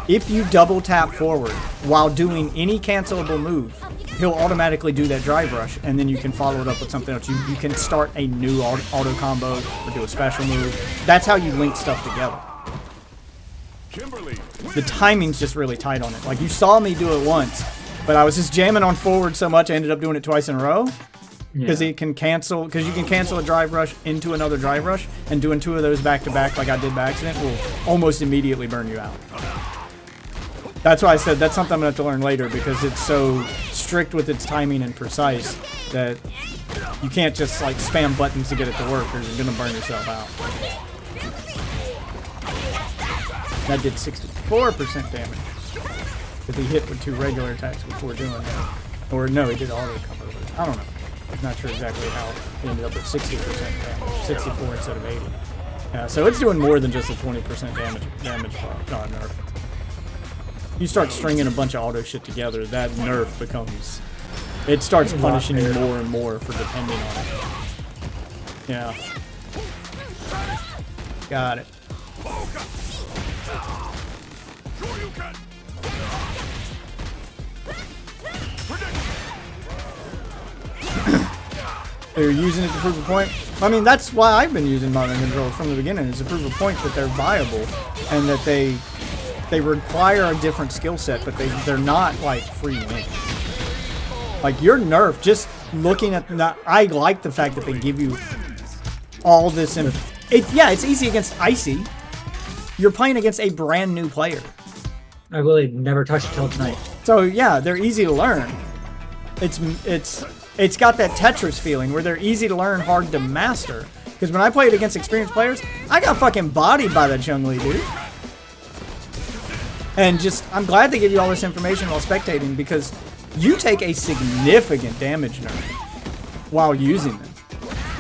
if you double tap forward while doing any cancelable move, he'll automatically do that drive rush, and then you can follow it up with something else. You can start a new auto combo or do a special move. That's how you link stuff together. The timing's just really tight on it. Like, you saw me do it once, but I was just jamming on forward so much I ended up doing it twice in a row. Because you can cancel a drive rush into another drive rush, and doing 2 of those back to back like I did by accident will almost immediately burn you out. That's why I said that's something I'm going to have to learn later, because it's so strict with its timing and precise that you can't just like spam buttons to get it to work, or you're going to burn yourself out. That did 64% damage. Because he hit with 2 regular attacks before doing that. Or no, he did auto cover. I don't know. I'm not sure exactly how he ended up with 60% damage. 64 instead of 80. Yeah, so it's doing more than just a 20% damage nerf. You start stringing a bunch of auto shit together, that nerf becomes... It starts punishing you more and more for depending on it. Yeah. Got it. They're using it to prove a point. I mean, that's why I've been using modern controls from the beginning, is to prove a point that they're viable and that they require a different skill set, but they're not like free win. Like your nerf, just looking at that, I like the fact that they give you all this. Yeah, it's easy against Icy. You're playing against a brand new player. I really never touched it till tonight. So yeah, they're easy to learn. It's got that Tetris feeling where they're easy to learn, hard to master. Because when I played against experienced players, I got fucking bodied by that Chun-Li, dude. And I'm glad they give you all this information while spectating, because you take a significant damage nerf while using them.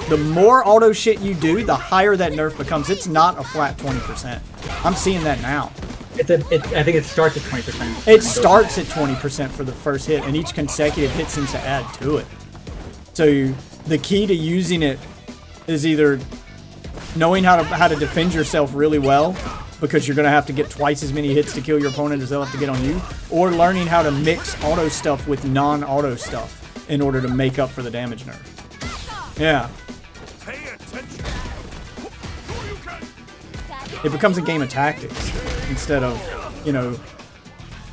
The more auto shit you do, the higher that nerf becomes. It's not a flat 20%. I'm seeing that now. I think it starts at 20%. It starts at 20% for the first hit, and each consecutive hit seems to add to it. So the key to using it is either knowing how to defend yourself really well, because you're going to have to get twice as many hits to kill your opponent as they'll have to get on you, or learning how to mix auto stuff with non-auto stuff in order to make up for the damage nerf. Yeah. Pay attention. It becomes a game of tactics instead of, you know,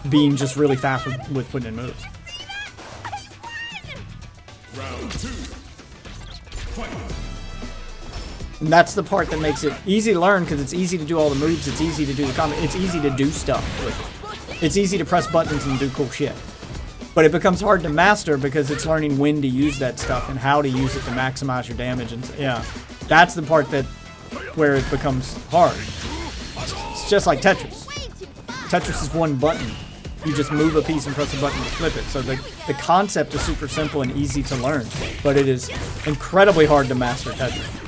being just really fast with putting in moves. Round 2. Fight. And that's the part that makes it easy to learn, because it's easy to do all the moves, it's easy to do the combat, it's easy to do stuff with it. It's easy to press buttons and do cool shit. But it becomes hard to master because it's learning when to use that stuff and how to use it to maximize your damage. And yeah, that's the part where it becomes hard. It's just like Tetris. Tetris is one button. You just move a piece and press a button to flip it. So the concept is super simple and easy to learn, but it is incredibly hard to master Tetris.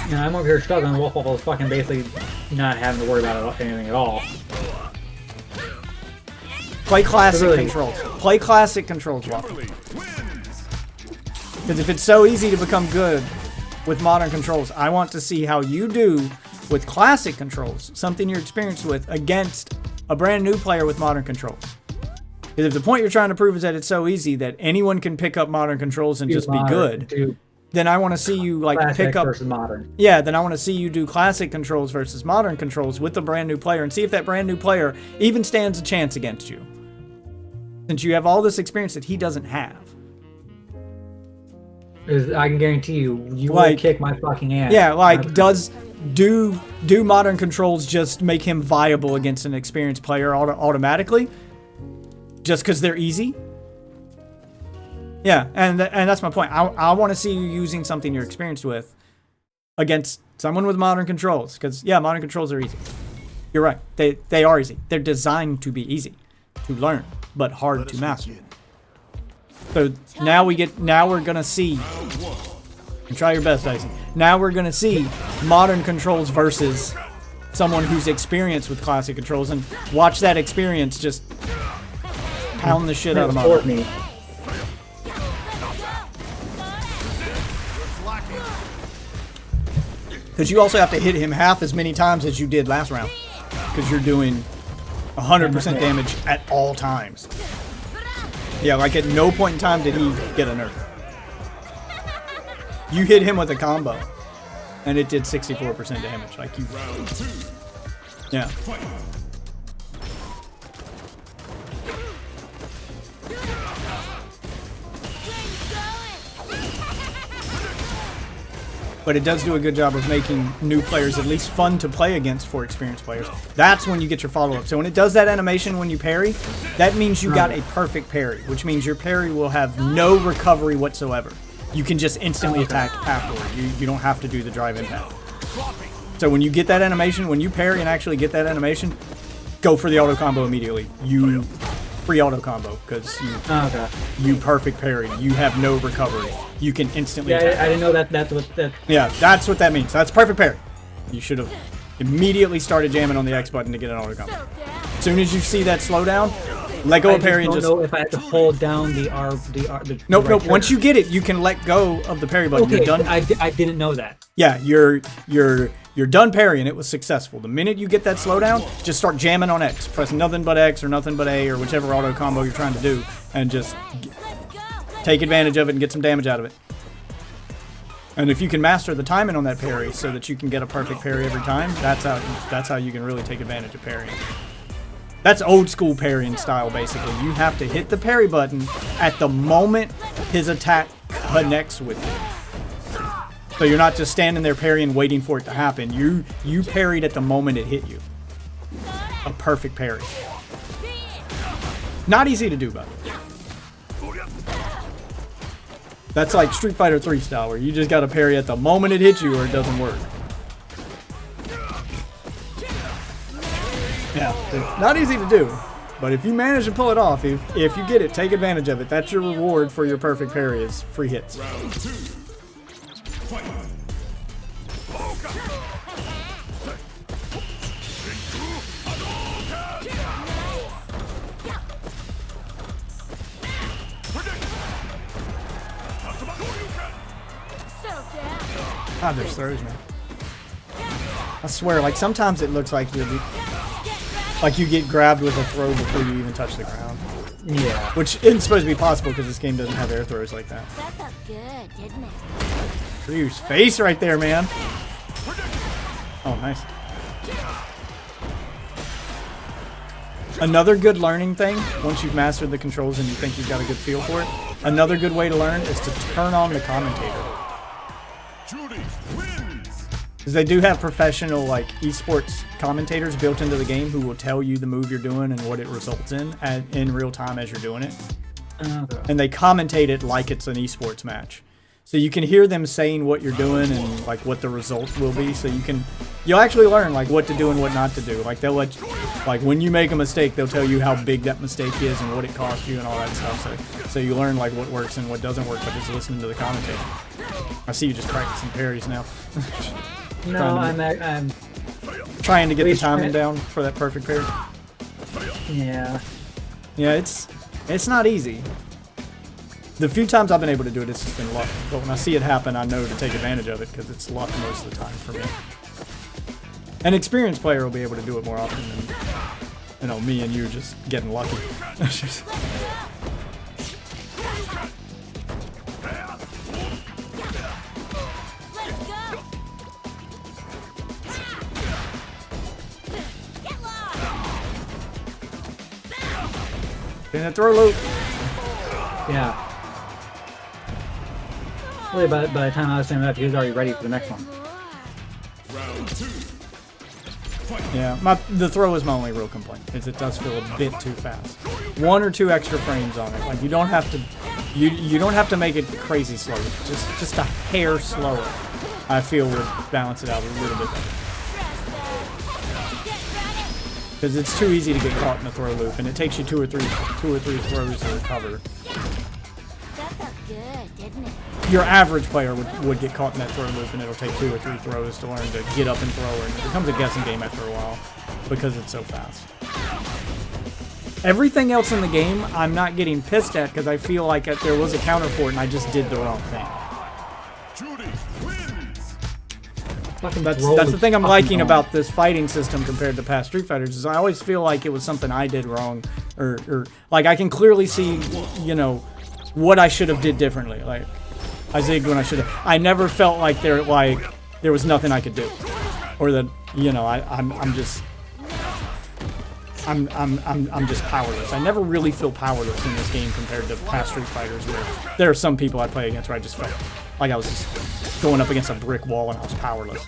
You know, I'm over here struggling. Wolf Waffle is fucking basically not having to worry about anything at all. Play classic Really? controls. Play classic controls, Waffle. Because if it's so easy to become good with modern controls, I want to see how you do with classic controls, something you're experienced with, against a brand new player with modern controls. Because if the point you're trying to prove is that it's so easy that anyone can pick up modern controls and just be good, then I want to see you like Classic pick up versus modern. Yeah, then I want to see you do classic controls versus modern controls with a brand new player and see if that brand new player even stands a chance against you. Since you have all this experience that he doesn't have. 'Cause I can guarantee you, you will Like- kick my fucking ass. Yeah, like do modern controls just make him viable against an experienced player automatically? Just because they're easy? Yeah, and that's my point. I want to see you using something you're experienced with against someone with modern controls. Because, yeah, modern controls are easy. You're right. They are easy. They're designed to be easy to learn, but hard to master. So now we're going to see, and try your best, Dyson. Now we're going to see modern controls versus someone who's experienced with classic controls, and watch that experience just pound the shit out of Support modern. me. Because you also have to hit him half as many times as you did last round. Because you're doing 100% damage at all times. Yeah, like at no point in time did he get a nerf. You hit him with a combo, and it did 64% damage. Like you. Yeah. But it does do a good job of making new players at least fun to play against for experienced players. That's when you get your follow-up. So when it does that animation when you parry, that means you got a perfect parry, which means your parry will have no recovery whatsoever. You can just instantly attack afterward. You don't have to do the drive impact. So when you get that animation, when you parry and actually get that animation, go for the auto combo immediately. You free auto combo because you perfect parry. You have no recovery. You can instantly attack. I didn't know that's what that. Yeah, that's what that means. That's perfect parry. You should have immediately started jamming on the X button to get an auto combo. As soon as you see that slowdown, let go of parry and just. I don't know if I have to hold down the R. Nope, nope. Once you get it, you can let go of the parry button. Okay, You're done. I didn't know that. Yeah, you're done parrying. It was successful. The minute you get that slowdown, just start jamming on X. Press nothing but X or nothing but A or whichever auto combo you're trying to do, and just take advantage of it and get some damage out of it. And if you can master the timing on that parry so that you can get a perfect parry every time, that's how you can really take advantage of parrying. That's old school parrying style, basically. You have to hit the parry button at the moment his attack connects with you. So you're not just standing there parrying waiting for it to happen. You parried at the moment it hit you. A perfect parry. Not easy to do, by the way. That's like Street Fighter 3 style, where you just gotta parry at the moment it hits you or it doesn't work. Yeah, it's not easy to do. But if you manage to pull it off, if you get it, take advantage of it. That's your reward for your perfect parry, is free hits. God, there's throws, man. I swear, like sometimes it looks like you get grabbed with a throw before you even touch the ground. Yeah. Which isn't supposed to be possible because this game doesn't have air throws like that. That felt good, didn't it? Ryu's face right there, man. Oh, nice. Another good learning thing, once you've mastered the controls and you think you've got a good feel for it, another good way to learn is to turn on the commentator. Judy wins. Because they do have professional, like, esports commentators built into the game who will tell you the move you're doing and what it results in real time as you're doing it. Okay. And they commentate it like it's an esports match. So you can hear them saying what you're doing and like what the result will be. So you'll actually learn like what to do and what not to do. Like they'll let you, like when you make a mistake, they'll tell you how big that mistake is and what it cost you and all that stuff. So you learn like what works and what doesn't work by just listening to the commentator. I see you just practicing parries now. No, I'm trying to get the Please timing try- down for that perfect parry. yeah. Yeah, it's not easy. The few times I've been able to do it, it's just been luck. But when I see it happen, I know to take advantage of it because it's luck most of the time for me. An experienced player will be able to do it more often than, you know, me and you just getting lucky. Let's go. Get lost. In a throw loop. Yeah. Really, by the time I was standing up, he was already ready for the next one. Round 2. Yeah, the throw is my only real complaint, is it does feel a bit too fast. 1 or 2 extra frames on it. Like you don't have to, you don't have to make it crazy slow. Just a hair slower. I feel would balance it out a little bit better. Because it's too easy to get caught in a throw loop, and it takes you two or three throws to recover. That felt good, didn't it? Your average player would get caught in that throw loop, and it'll take 2 or 3 throws to learn to get up and throw, and it becomes a guessing game after a while because it's so fast. Everything else in the game, I'm not getting pissed at because I feel like there was a counter for it, and I just did the wrong thing. Judy wins. Fucking That's throw the was thing I'm fucking liking on. about this fighting system compared to past Street Fighters is I always feel like it was something I did wrong, or like I can clearly see, you know, what I should have did differently. Like I zigged when I should have. I never felt like there was nothing I could do, or that, you know, I'm just powerless. I never really feel powerless in this game compared to past Street Fighters, where there are some people I play against where I just felt like I was just going up against a brick wall and I was powerless.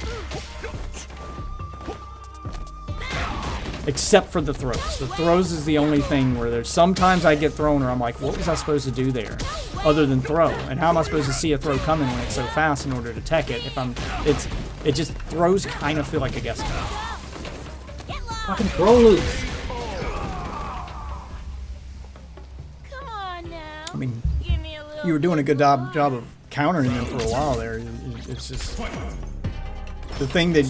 Except for the throws. The throws is the only thing where there's sometimes I get thrown or I'm like, what was I supposed to do there other than throw? And how am I supposed to see a throw coming when it's so fast in order to tech it? It just throws kind of feel like a guessing game. Fucking throw loops. Come on now. I mean, Give me a little. you were doing a good job of countering them for a while there. It's just the thing that,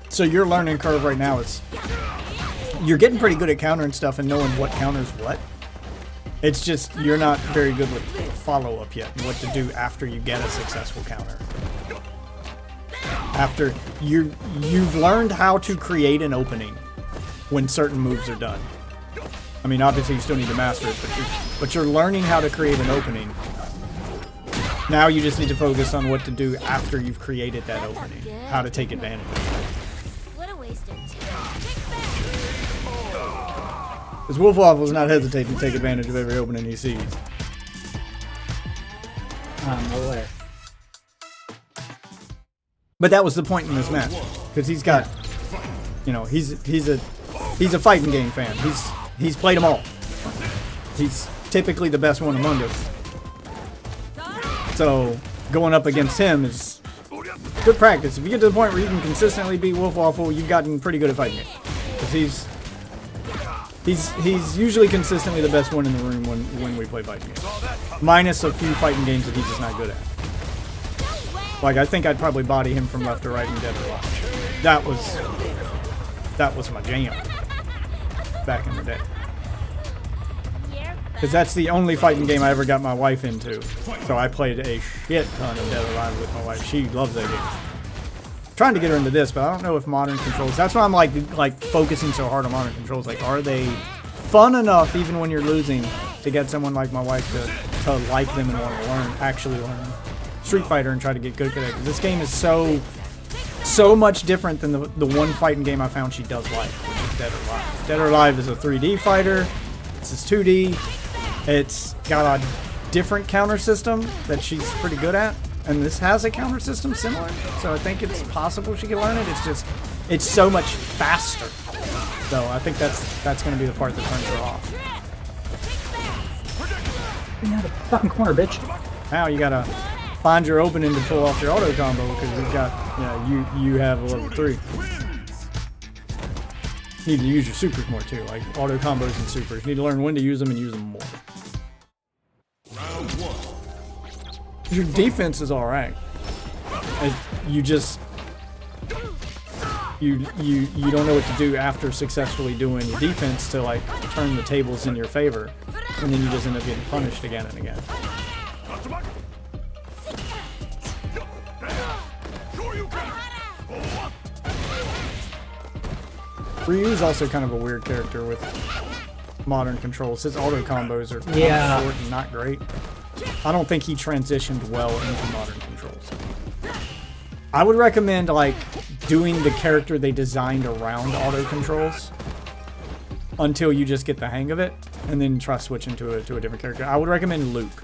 so your learning curve right now is you're getting pretty good at countering stuff and knowing what counters what. It's just you're not very good with follow-up yet and what to do after you get a successful counter. After you've learned how to create an opening when certain moves are done. I mean, obviously you still need to master it, but you're learning how to create an opening. Now you just need to focus on what to do after you've created that opening, how to take advantage of it. What a waste of time. Because Wolf Waffle's not hesitating to take advantage of every opening he sees. No way. But that was the point in this match, because he's got, you know, he's a fighting game fan. He's played them all. He's typically the best one among us. So going up against him is good practice. If you get to the point where you can consistently beat Wolf Waffle, you've gotten pretty good at fighting it. Because he's usually consistently the best one in the room when we play fighting games. Minus a few fighting games that he's just not good at. Like, I think I'd probably body him from left to right in Dead or Alive. That was my jam back in the day. You're Because that's the only fighting game I ever got my wife into. So I played a shit ton of Dead or Alive with my wife. She loves that game. Trying to get her into this, but I don't know if modern controls. That's why I'm like focusing so hard on modern controls. Like, are they fun enough even when you're losing to get someone like my wife to like them and want to actually learn Street Fighter and try to get good at it? 'Cause this game is so much different than the one fighting game I found she does like, which is Dead or Alive. Dead or Alive is a 3D fighter. This is 2D. It's got a different counter system that she's pretty good at, and this has a counter system similar, so I think it's possible she can learn it. It's so much faster. So I think that's going to be the part that turns her off. Get out of the fucking corner, bitch. Now you gotta find your opening to pull off your auto combo because we've got, you have a level 3. Need to use your supers more too, like auto combos and supers. Need to learn when to use them and use them more. Round 1. Your defense is all right. You just you don't know what to do after successfully doing your defense to like turn the tables in your favor, and then you just end up getting punished again and again. Ryu is also kind of a weird character with modern controls. His auto combos are kind of short and not great. I don't think he transitioned well into modern controls. I would recommend like doing the character they designed around auto controls until you just get the hang of it, and then try switching to a different character. I would recommend Luke.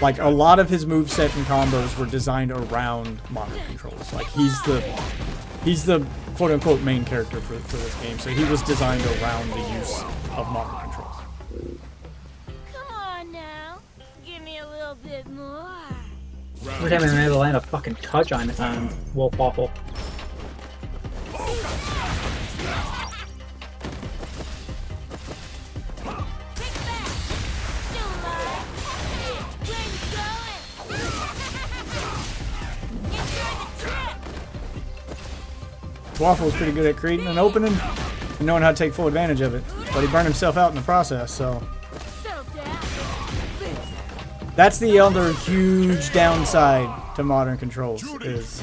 Like, a lot of his moveset and combos were designed around modern controls. Like, he's the quote-unquote main character for this game, so he was designed around the use of modern controls. Come on now. Give me a little bit more. Every time I'm able to land a fucking touch on Wolf Waffle. Waffle's pretty good at creating an opening and knowing how to take full advantage of it, but he burned himself out in the process, so... That's the other huge downside to modern controls, is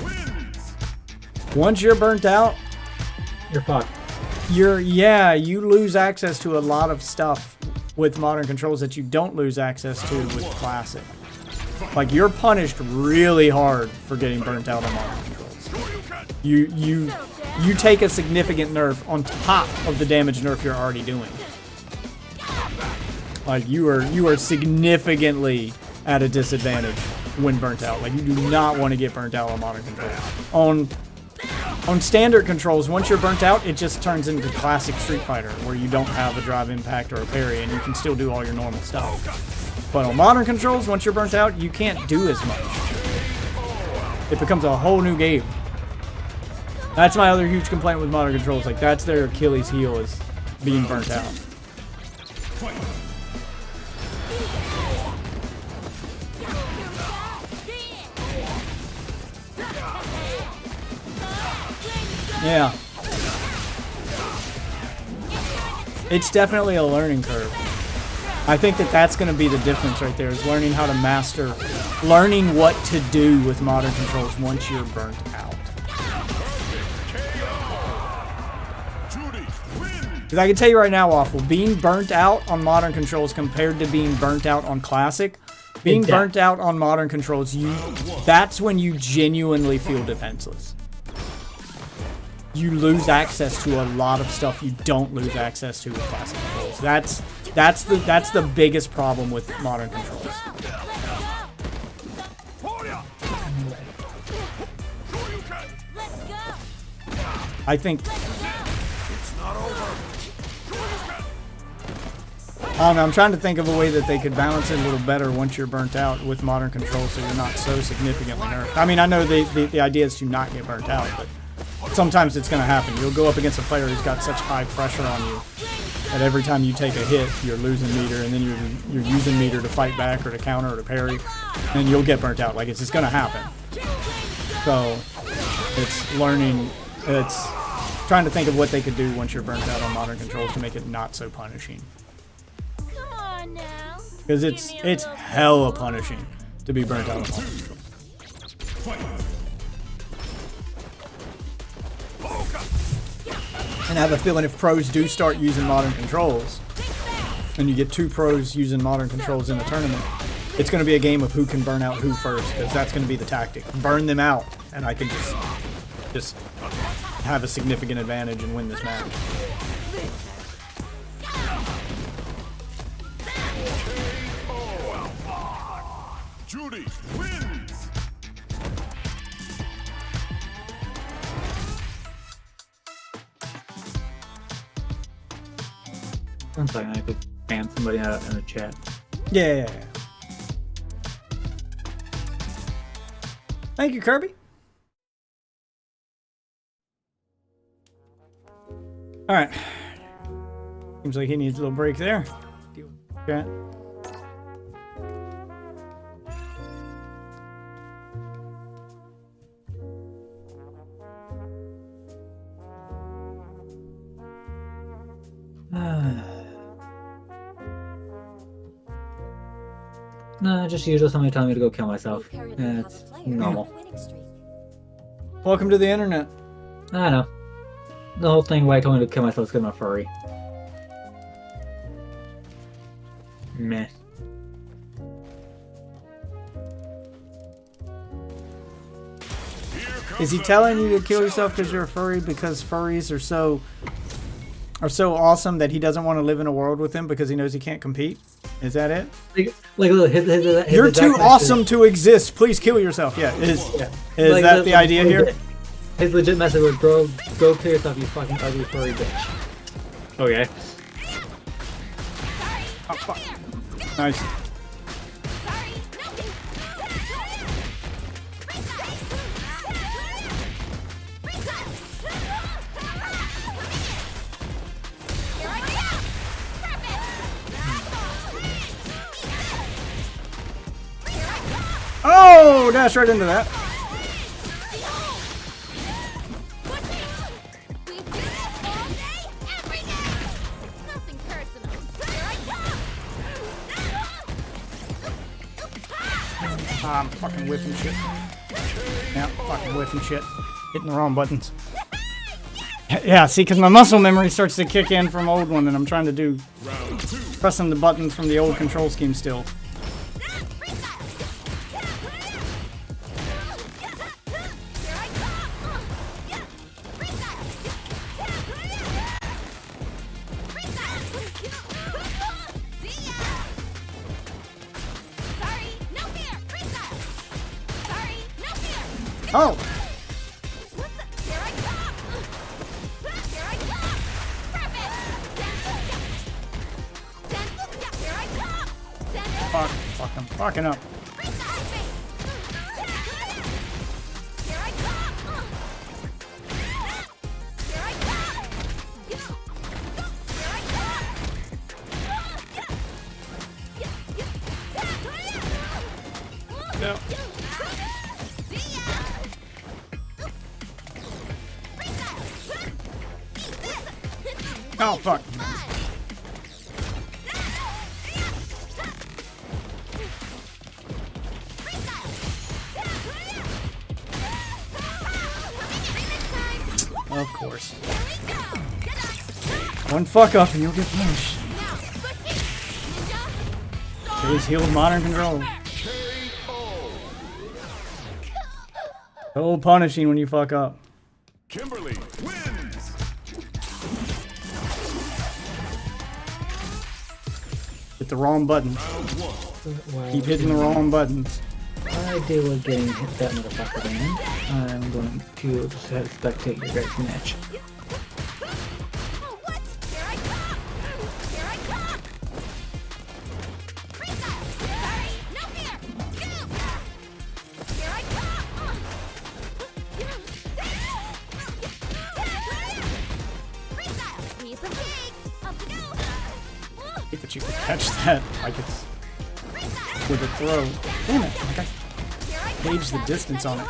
once you're burnt out, you're fucked. You lose access to a lot of stuff with modern controls that you don't lose access to with classic. Like, you're punished really hard for getting burnt out on modern controls. You take a significant nerf on top of the damage nerf you're already doing. Like, you are significantly at a disadvantage when burnt out. Like, you do not want to get burnt out on modern controls. On standard controls, once you're burnt out, it just turns into classic Street Fighter, where you don't have a drive impact or a parry, and you can still do all your normal stuff. But on modern controls, once you're burnt out, you can't do as much. It becomes a whole new game. That's my other huge complaint with modern controls. Like, that's their Achilles heel, is being burnt out. Yeah. It's definitely a learning curve. I think that's going to be the difference right there, is learning how to master, learning what to do with modern controls once you're burnt out. Because I can tell you right now, Waffle, being burnt out on modern controls compared to being burnt out on classic, being burnt out on modern controls, that's when you genuinely feel defenseless. You lose access to a lot of stuff you don't lose access to with classic controls. That's the biggest problem with modern controls. I think... I don't know, I'm trying to think of a way that they could balance it a little better once you're burnt out with modern controls, so you're not so significantly nerfed. I mean, I know the idea is to not get burnt out, but sometimes it's going to happen. You'll go up against a player who's got such high pressure on you that every time you take a hit, you're losing meter, and then you're using meter to fight back or to counter or to parry, and you'll get burnt out. Like, it's just going to happen. So, it's learning, it's trying to think of what they could do once you're burnt out on modern controls to make it not so punishing. on now. Because Give it's me a little hella punishing to be burnt out of modern control. And I have a feeling if pros do start using modern controls, and you get 2 pros using modern controls in a tournament, it's going to be a game of who can burn out who first, because that's going to be the tactic. Burn them out, and I can just have a significant advantage and win this match. Judy wins. One second, I could ban somebody out in the chat. Yeah. Thank you, Kirby. All right. Seems like he needs a little break there. Chat. No, just usual somebody telling me to go kill myself. Yeah, it's normal. Welcome to the internet. I know. The whole thing why I told me to kill myself is because I'm a furry. Meh. Is he telling you to kill yourself because you're a furry because furries are so awesome that he doesn't want to live in a world with them because he knows he can't compete? Is that it? Like look, his You're exact too message- awesome to exist. Please kill yourself. Yeah. Is Like, that the idea here? His legit message was, "Bro, go kill yourself, you fucking ugly furry bitch." Okay. Oh, fuck. Nice. Oh, dash right into that. I'm fucking whiffing shit. Yeah, fucking whiffing shit. Hitting the wrong buttons. Yeah, see, because my muscle memory starts to kick in from old one, and I'm trying to do pressing the buttons from the old control scheme still. Oh! Fuck, I'm fucking up. No. Oh, fuck. Of course. One fuck up and you'll get punished. He's healed modern control. So punishing when you fuck up. Kimberly wins. Hit the wrong buttons. Wow. Keep hitting the wrong buttons. I deal with getting hit that motherfucker in. I'm going to just have to spectate your guys' match. I hate that you can catch that like it's with a throw. Damn it, like I gauge the distance on it.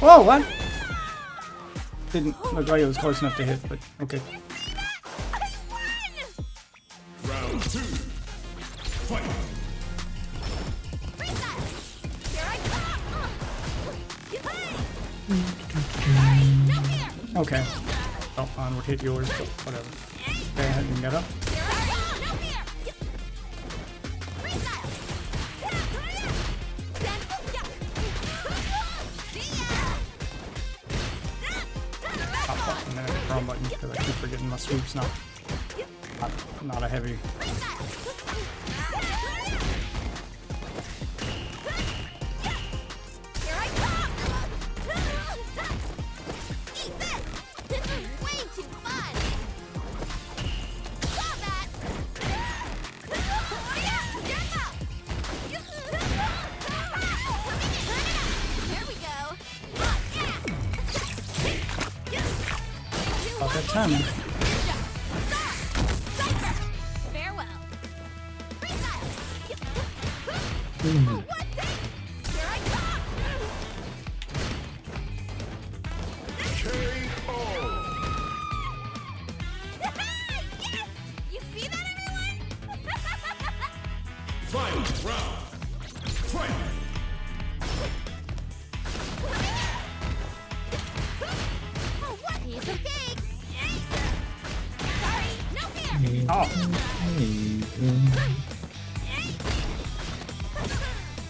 Whoa, what? Didn't look like it was close enough to hit, but okay. Round 2. Fight. Okay. Oh, onward hit yours, but whatever. Okay, I haven't got up. Oh, fuck, and then I hit the wrong button because I keep forgetting my sweep's not a heavy. About that timing. Farewell. You see that, everyone? Final round. Fight. What piece of cake? Sorry, no fear. Oh,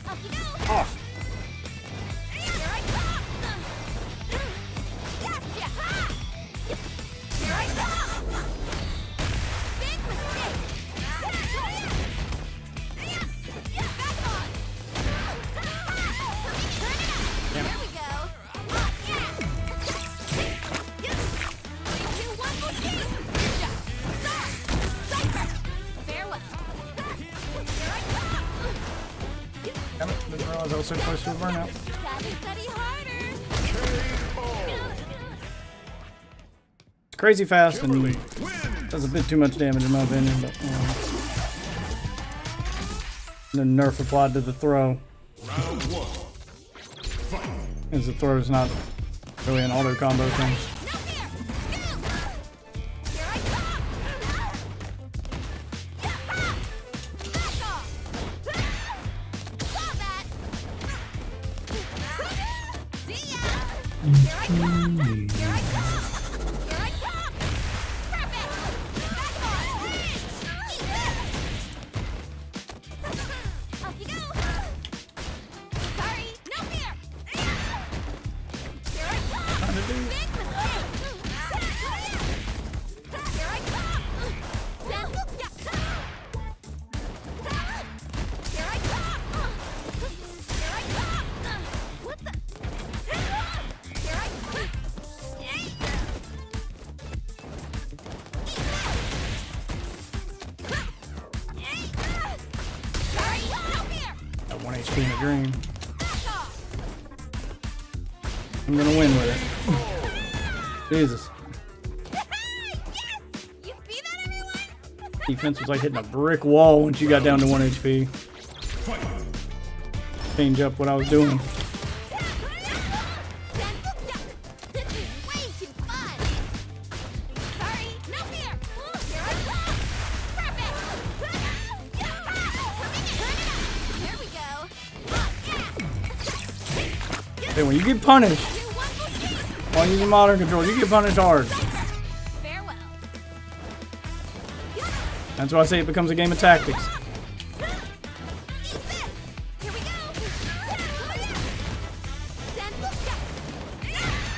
Up you go. off. Here I come. Gotcha. Here I come. Big mistake. Back on. Here we go. You one more kick. Stop. Farewell. Here I come. Damn it, didn't realize I was so close to a burnout. Study harder. It's crazy fast Kimberly and wins. does a bit too much damage in my opinion, but the nerf applied to the throw, Round 1. Fight. as the throw is not really an auto combo thing. Here I come. Back off. Saw that. See ya. Here I come. Here I come. Here I come. Perfect. Back on. Eat this. Up you go. Sorry, no fear. Here I come. Big mistake. Here I come. Here I come. Here I come. What the? Here I come. Sorry, no fear. Got 1 HP in a dream. Back off. I'm gonna win with it. Jesus. You see that, everyone? Defense was like hitting a brick wall once you got down to 1 HP. Change up what I was doing. This is way too fun. Sorry, no fear. Here I come. Perfect. Here we go. Hey, when you get punished You one more kick. while using modern controls, you get punished hard. Farewell. That's why I say it becomes a game of tactics. Eat this. Here we go.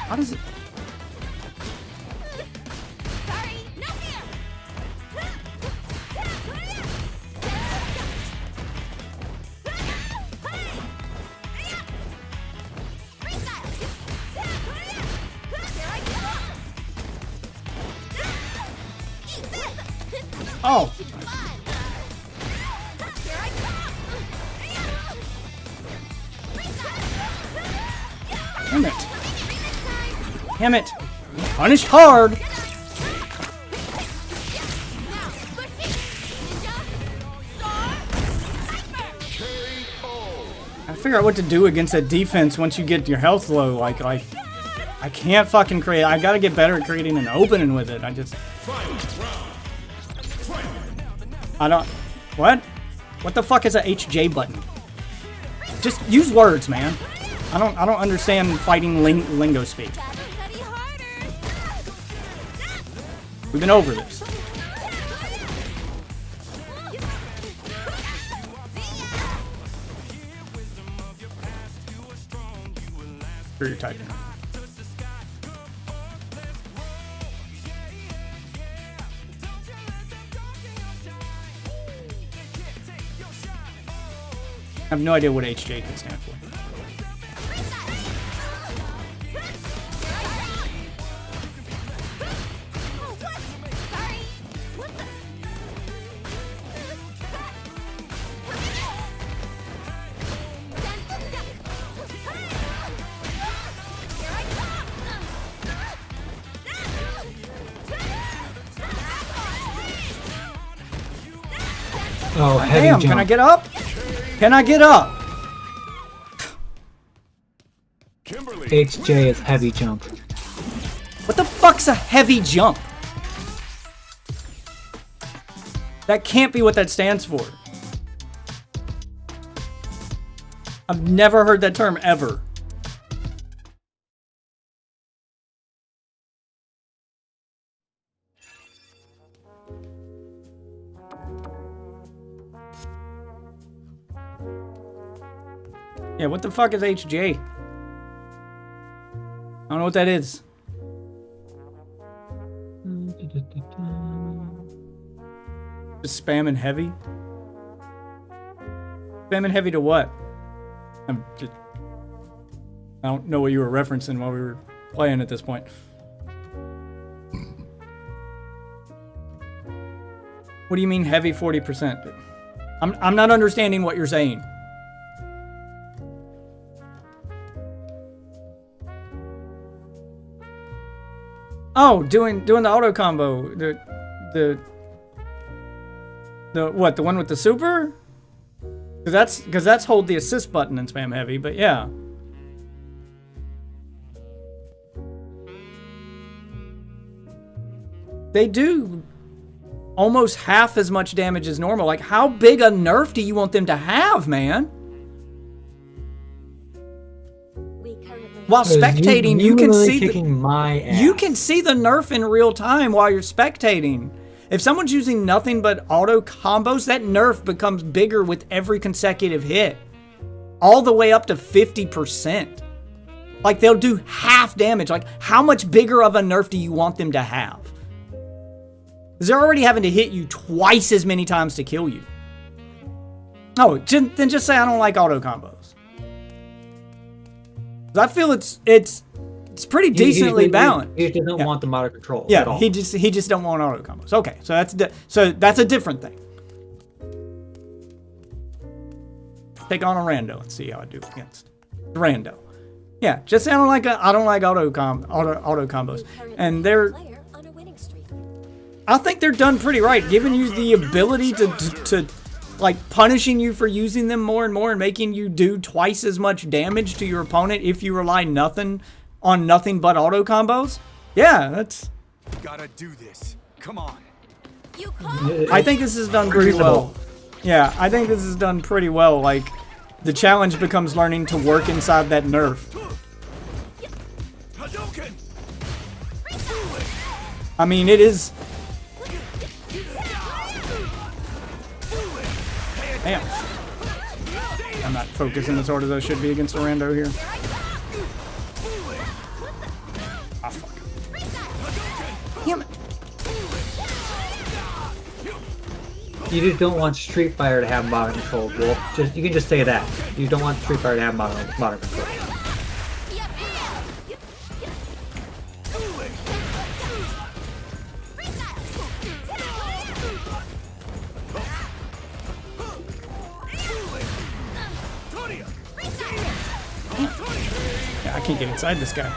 How does it? Sorry, no fear. Oh, damn it! Damn it! Punished hard. I figure out what to do against that defense once you get your health low. Like I can't fucking create. I gotta get better at creating an opening with it. I don't. What? What the fuck is a HJ button? Just use words, man. I don't understand fighting lingo speak. We've been over this. For your typing. I have no idea what HJ can stand for. Oh, heavy Damn, jump. can I get up? Can I get up? Kimberly. HJ is heavy jump. What the fuck's a heavy jump? That can't be what that stands for. I've never heard that term ever. Yeah, what the fuck is HJ? I don't know what that is. Just spamming heavy? Spamming heavy to what? I don't know what you were referencing while we were playing at this point. What do you mean heavy 40%? I'm not understanding what you're saying. Oh, doing the auto combo. The what? The one with the super? Because that's hold the assist button and spam heavy. But yeah. They do almost half as much damage as normal. Like, how big a nerf do you want them to have, man? While spectating, you can see kicking my ass. you can see the nerf in real time while you're spectating. If someone's using nothing but auto combos, that nerf becomes bigger with every consecutive hit. All the way up to 50%. Like, they'll do half damage. Like, how much bigger of a nerf do you want them to have? Because they're already having to hit you twice as many times to kill you. No, then just say I don't like auto combos. I feel it's pretty decently balanced. He just doesn't want the motor control. Yeah, at all. he just don't want auto combos. Okay, so that's a different thing. Take on a rando and see how I do against the rando. Yeah, just say I don't like auto combos, and I think they're done pretty right, giving you the ability to like punishing you for using them more and more and making you do twice as much damage to your opponent if you rely on nothing but auto combos. Yeah, that's. Gotta do this. Come on. I think this is done pretty well. Yeah, I think this is done pretty well. Like, the challenge becomes learning to work inside that nerf. I mean, it is. Damn. I'm not focusing as hard as I should be against a rando here. Ah, fuck. Damn it. You just don't want Street Fighter to have motor control, Wolf. You can just say that. You don't want Street Fighter to have motor control. Yeah, I can't get inside this guy.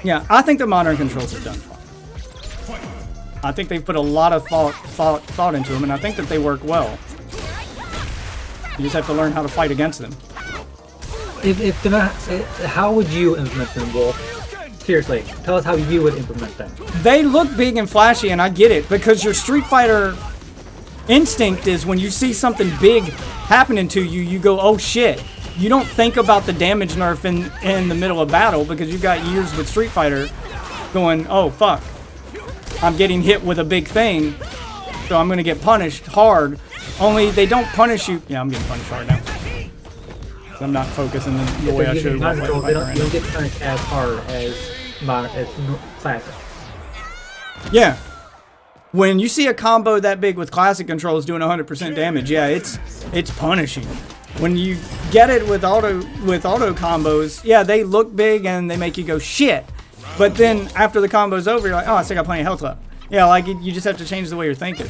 Yeah, I think the modern controls are done fine. I think they've put a lot of thought into them, and I think that they work well. You just have to learn how to fight against them. If they're not, how would you implement them, Wolf? Seriously, tell us how you would implement them. They look big and flashy, and I get it, because your Street Fighter instinct is when you see something big happening to you, you go, oh shit. You don't think about the damage nerf in the middle of battle because you've got years with Street Fighter going, oh fuck. I'm getting hit with a big thing, so I'm gonna get punished hard. Only they don't punish you. Yeah, I'm getting punished hard now. I'm not focusing the way I should. You don't get punished as hard as classic. Yeah. When you see a combo that big with classic controls doing 100% damage, yeah, it's punishing. When you get it with auto combos, yeah, they look big and they make you go shit. But then after the combo's over, you're like, oh, I still got plenty of health left. Yeah, like you just have to change the way you're thinking.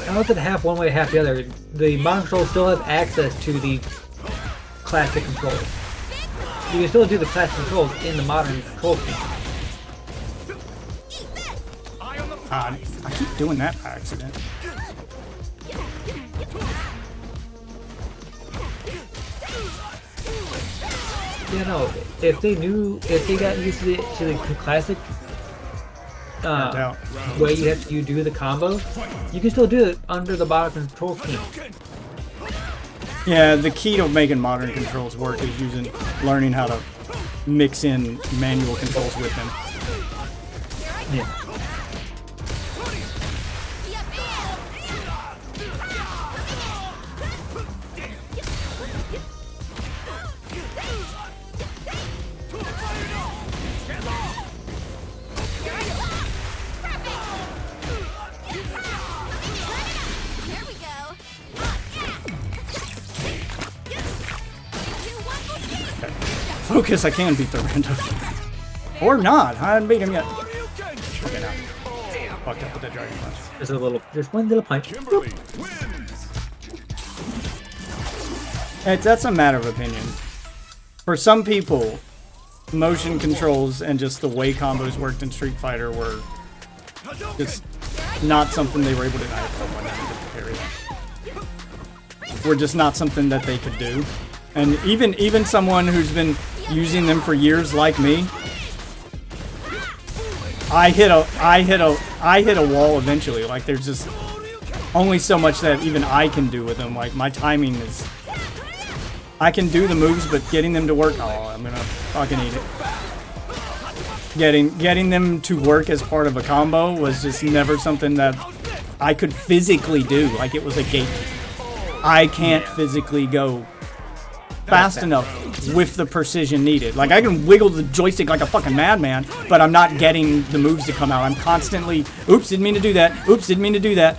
I don't know if it's half one way, half the other. The modern controls still have access to the classic controls. You can still do the classic controls in the modern control scheme. I keep doing that by accident. You know, if they got used to the classic way you do the combo, you can still do it under the modern control scheme. Yeah, the key to making modern controls work is learning how to mix in manual controls with them. Yeah. Focus, I can beat the random. Or not. I haven't beat him yet. Okay, now. Fucked up with that dragon punch. Just one little punch. That's a matter of opinion. For some people, motion controls and just the way combos worked in Street Fighter were just not something they were able to. I have someone that could carry that. Were just not something that they could do. And even someone who's been using them for years like me, I hit a wall eventually. Like there's just only so much that even I can do with them. Like my timing is, I can do the moves, but getting them to work, oh, I'm gonna fucking eat it. Getting them to work as part of a combo was just never something that I could physically do. Like it was a gate. I can't physically go fast enough with the precision needed. Like I can wiggle the joystick like a fucking madman, but I'm not getting the moves to come out. I'm constantly, oops, didn't mean to do that. Oops, didn't mean to do that.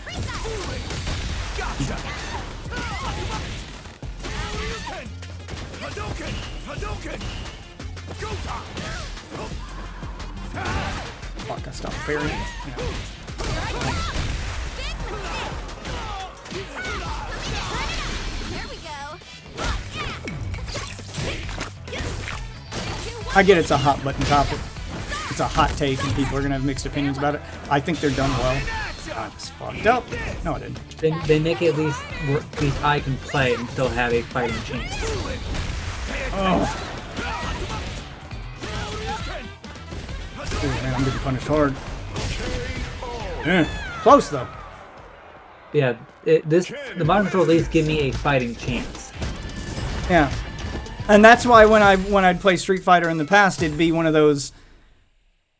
Fuck, I stopped parrying. I get it's a hot button topic. It's a hot take and people are going to have mixed opinions about it. I think they're done well. I was fucked up. No, I didn't. They make it at least I can play and still have a fighting chance. Oh. Ooh, man, I'm getting punished hard. Close though. Yeah, the modern controls at least give me a fighting chance. Yeah. And that's why when I'd play Street Fighter in the past, it'd be one of those,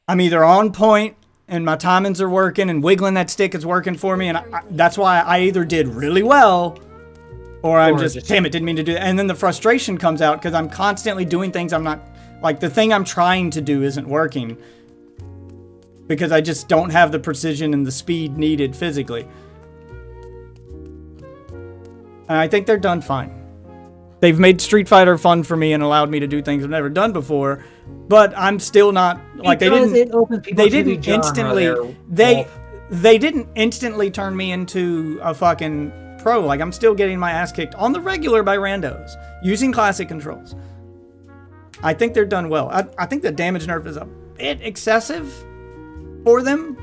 I'm either on point and my timings are working and wiggling that stick is working for me, and that's why I either did really well or I'm just, damn it, didn't mean to do that. And then the frustration comes out because I'm constantly doing things I'm not, like the thing I'm trying to do isn't working because I just don't have the precision and the speed needed physically. And I think they're done fine. They've made Street Fighter fun for me and allowed me to do things I've never done before, but I'm still not like they didn't instantly turn me into a fucking pro. Like I'm still getting my ass kicked on the regular by randos using classic controls. I think they're done well. I think the damage nerf is a bit excessive for them.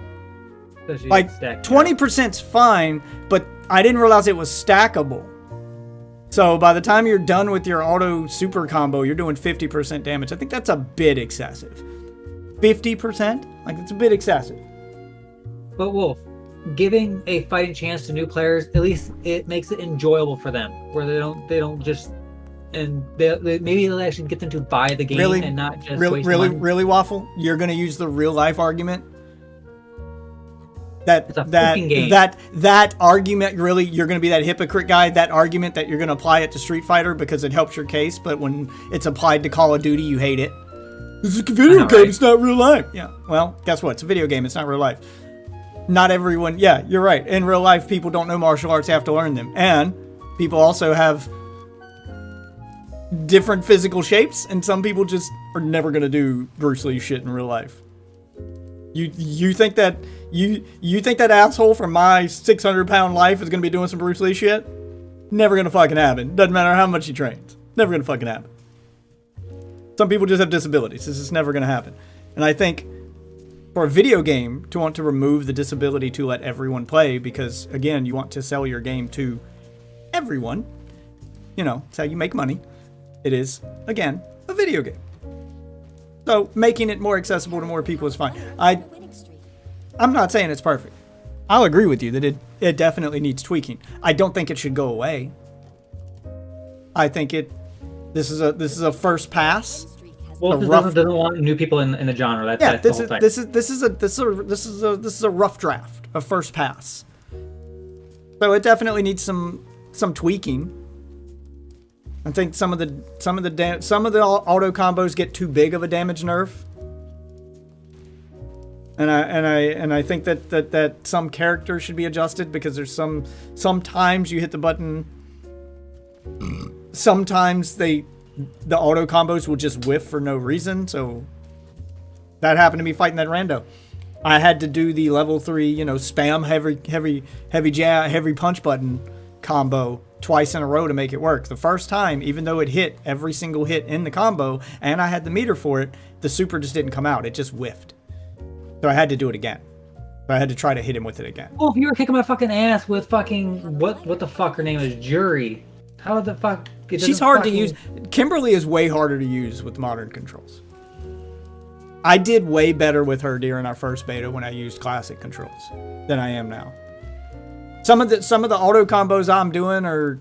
Especially Like stacked up. 20%'s fine, but I didn't realize it was stackable. So by the time you're done with your auto super combo, you're doing 50% damage. I think that's a bit excessive. 50%? Like, it's a bit excessive. But Wolf, giving a fighting chance to new players, at least it makes it enjoyable for them, where they don't just, and maybe they'll actually get them to buy the game Really? and not just Really, waste really, money. really, Waffle? You're gonna use the real life argument? It's a freaking game. That argument, really, you're gonna be that hypocrite guy, that argument that you're gonna apply it to Street Fighter because it helps your case, but when it's applied to Call of Duty, you hate it. It's a video game, right? it's not real life. Yeah, well, guess what? It's a video game, it's not real life. Not everyone, yeah, you're right. In real life, people don't know martial arts, they have to learn them. And people also have different physical shapes, and some people just are never gonna do Bruce Lee shit in real life. You think that you think that asshole from my 600-pound life is gonna be doing some Bruce Lee shit? Never gonna fucking happen. Doesn't matter how much he trains. Never gonna fucking happen. Some people just have disabilities. This is never gonna happen. And I think for a video game to want to remove the disability to let everyone play, because again, you want to sell your game to everyone. You know, it's how you make money. It is, again, a video game. So making it more accessible to more people is fine. I'm not saying it's perfect. I'll agree with you that it definitely needs tweaking. I don't think it should go away. I think this is a first pass. Wolf doesn't want new people in the genre. That's the whole thing. This is a rough draft, a first pass. So it definitely needs some tweaking. I think some of the auto combos get too big of a damage nerf. And I think that some characters should be adjusted, because there's sometimes you hit the button, sometimes the auto combos will just whiff for no reason. So that happened to me fighting that rando. I had to do the level 3, spam heavy punch button combo twice in a row to make it work. The first time, even though it hit every single hit in the combo and I had the meter for it, the super just didn't come out. It just whiffed. So I had to do it again. So I had to try to hit him with it again. Wolf, you were kicking my fucking ass with fucking what the fuck her name is, Jury. How the fuck? She's hard to use. Kimberly is way harder to use with modern controls. I did way better with her during our first beta when I used classic controls than I am now. Some of the auto combos I'm doing are,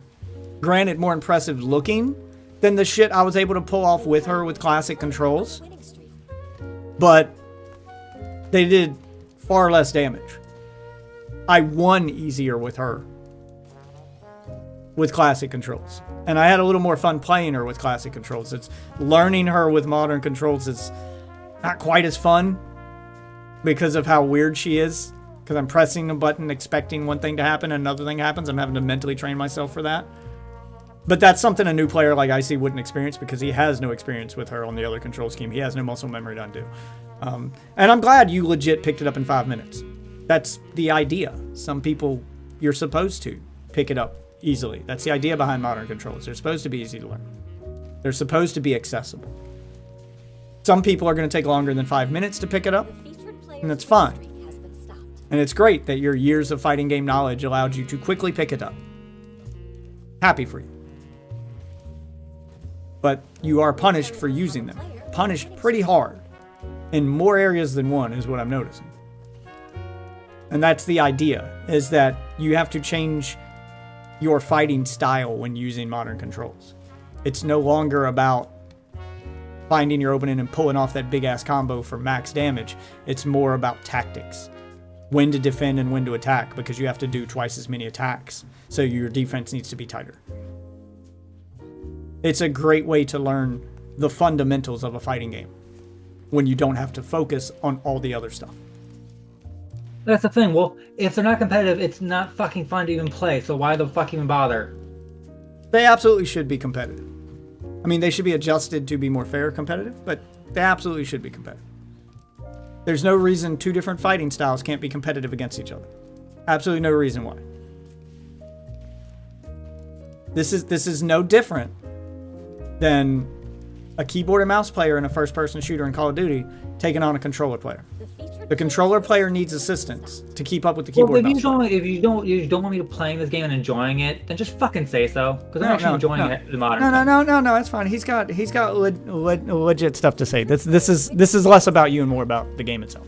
granted, more impressive looking than the shit I was able to pull off with her with classic controls. But they did far less damage. I won easier with her with classic controls. And I had a little more fun playing her with classic controls. It's learning her with modern controls is not quite as fun because of how weird she is. Because I'm pressing a button expecting one thing to happen and another thing happens. I'm having to mentally train myself for that. But that's something a new player like Icy wouldn't experience, because he has no experience with her on the other control scheme. He has no muscle memory to undo. And I'm glad you legit picked it up in 5 minutes. That's the idea. Some people, you're supposed to pick it up easily. That's the idea behind modern controls. They're supposed to be easy to learn. They're supposed to be accessible. Some people are going to take longer than 5 minutes to pick it up, and that's fine. And it's great that your years of fighting game knowledge allowed you to quickly pick it up. Happy for you. But you are punished for using them. Punished pretty hard. In more areas than one is what I'm noticing. And that's the idea, is that you have to change your fighting style when using modern controls. It's no longer about finding your opening and pulling off that big ass combo for max damage. It's more about tactics. When to defend and when to attack, because you have to do twice as many attacks. So your defense needs to be tighter. It's a great way to learn the fundamentals of a fighting game when you don't have to focus on all the other stuff. That's the thing. Well, if they're not competitive, it's not fucking fun to even play. So why the fuck even bother? They absolutely should be competitive. I mean, they should be adjusted to be more fair competitive, but they absolutely should be competitive. There's no reason two different fighting styles can't be competitive against each other. Absolutely no reason why. This is no different than a keyboard and mouse player in a first-person shooter in Call of Duty taking on a controller player. The controller player needs assistance to keep up with the keyboard. Well, if and you mouse don't, player. if you don't want me to playing this game and enjoying it, then just fucking say so. Because I'm No, actually no, enjoying no. it. The modern. No, that's fine. He's got legit stuff to say. This is less about you and more about the game itself.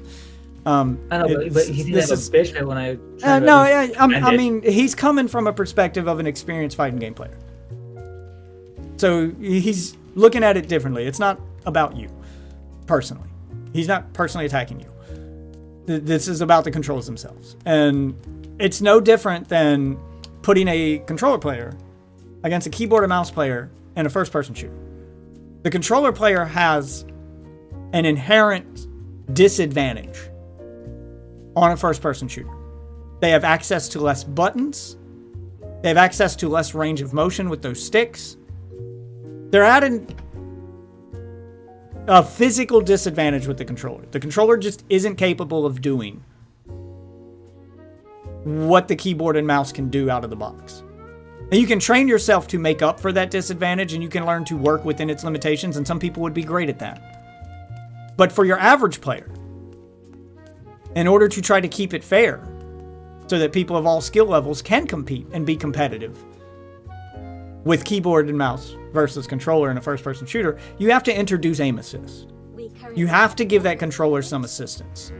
I know, but he seems like a bitch fit when I. try to no, at least yeah, defend I it. mean, he's coming from a perspective of an experienced fighting game player. So he's looking at it differently. It's not about you, personally. He's not personally attacking you. This is about the controls themselves. And it's no different than putting a controller player against a keyboard and mouse player in a first-person shooter. The controller player has an inherent disadvantage on a first-person shooter. They have access to less buttons. They have access to less range of motion with those sticks. They're at a physical disadvantage with the controller. The controller just isn't capable of doing what the keyboard and mouse can do out of the box. And you can train yourself to make up for that disadvantage, and you can learn to work within its limitations, and some people would be great at that. But for your average player, in order to try to keep it fair, so that people of all skill levels can compete and be competitive with keyboard and mouse versus controller in a first-person shooter, you have to introduce aim assist. You have to give that controller some assistance.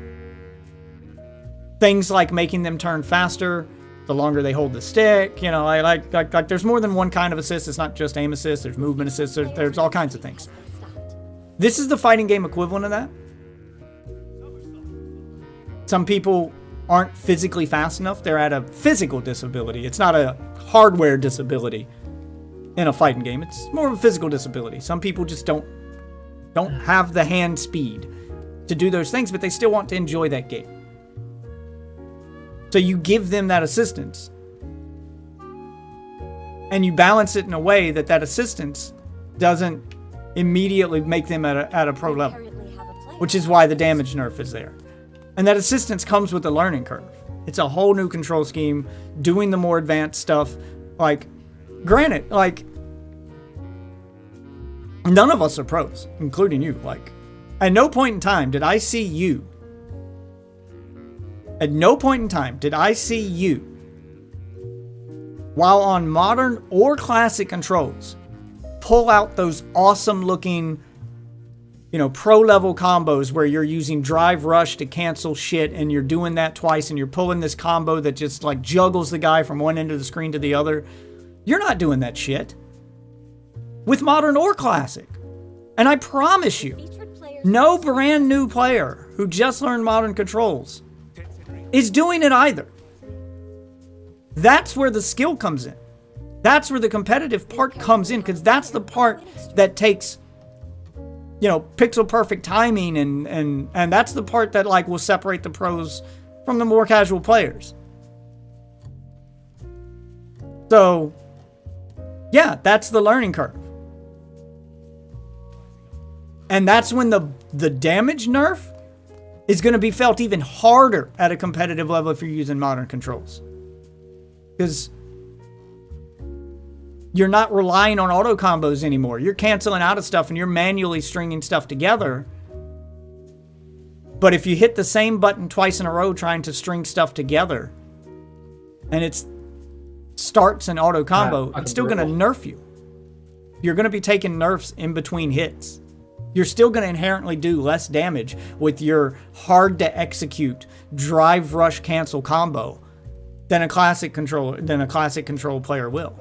Things like making them turn faster, the longer they hold the stick, you know, like there's more than one kind of assist. It's not just aim assist, there's movement assist, there's all kinds of things. This is the fighting game equivalent of that. Some people aren't physically fast enough. They're at a physical disability. It's not a hardware disability in a fighting game. It's more of a physical disability. Some people just don't have the hand speed to do those things, but they still want to enjoy that game. So you give them that assistance. And you balance it in a way that that assistance doesn't immediately make them at a pro level. Which is why the damage nerf is there. And that assistance comes with a learning curve. It's a whole new control scheme, doing the more advanced stuff. Like, granted, like, none of us are pros, including you. Like, at no point in time did I see you. At no point in time did I see you, while on modern or classic controls, pull out those awesome looking, you know, pro level combos where you're using drive rush to cancel shit, and you're doing that twice, and you're pulling this combo that just like juggles the guy from one end of the screen to the other. You're not doing that shit with modern or classic. And I promise you, no brand new player who just learned modern controls is doing it either. That's where the skill comes in. That's where the competitive part comes in, because that's the part that takes, you know, pixel perfect timing, and that's the part that like will separate the pros from the more casual players. So, yeah, that's the learning curve. And that's when the damage nerf is going to be felt even harder at a competitive level if you're using modern controls. Because you're not relying on auto combos anymore. You're canceling out of stuff and you're manually stringing stuff together. But if you hit the same button twice in a row trying to string stuff together, and it starts an auto combo, it's still going to nerf you. You're going to be taking nerfs in between hits. You're still going to inherently do less damage with your hard to execute drive rush cancel combo than a classic control player will.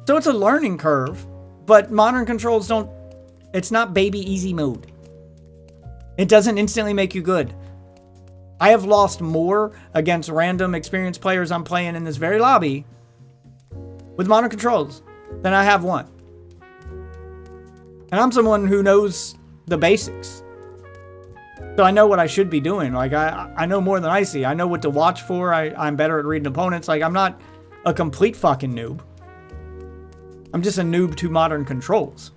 So it's a learning curve, but modern controls don't, it's not baby easy mode. It doesn't instantly make you good. I have lost more against random experienced players I'm playing in this very lobby with modern controls than I have won. And I'm someone who knows the basics. So I know what I should be doing. Like, I know more than I see. I know what to watch for. I'm better at reading opponents. Like, I'm not a complete fucking noob. I'm just a noob to modern controls.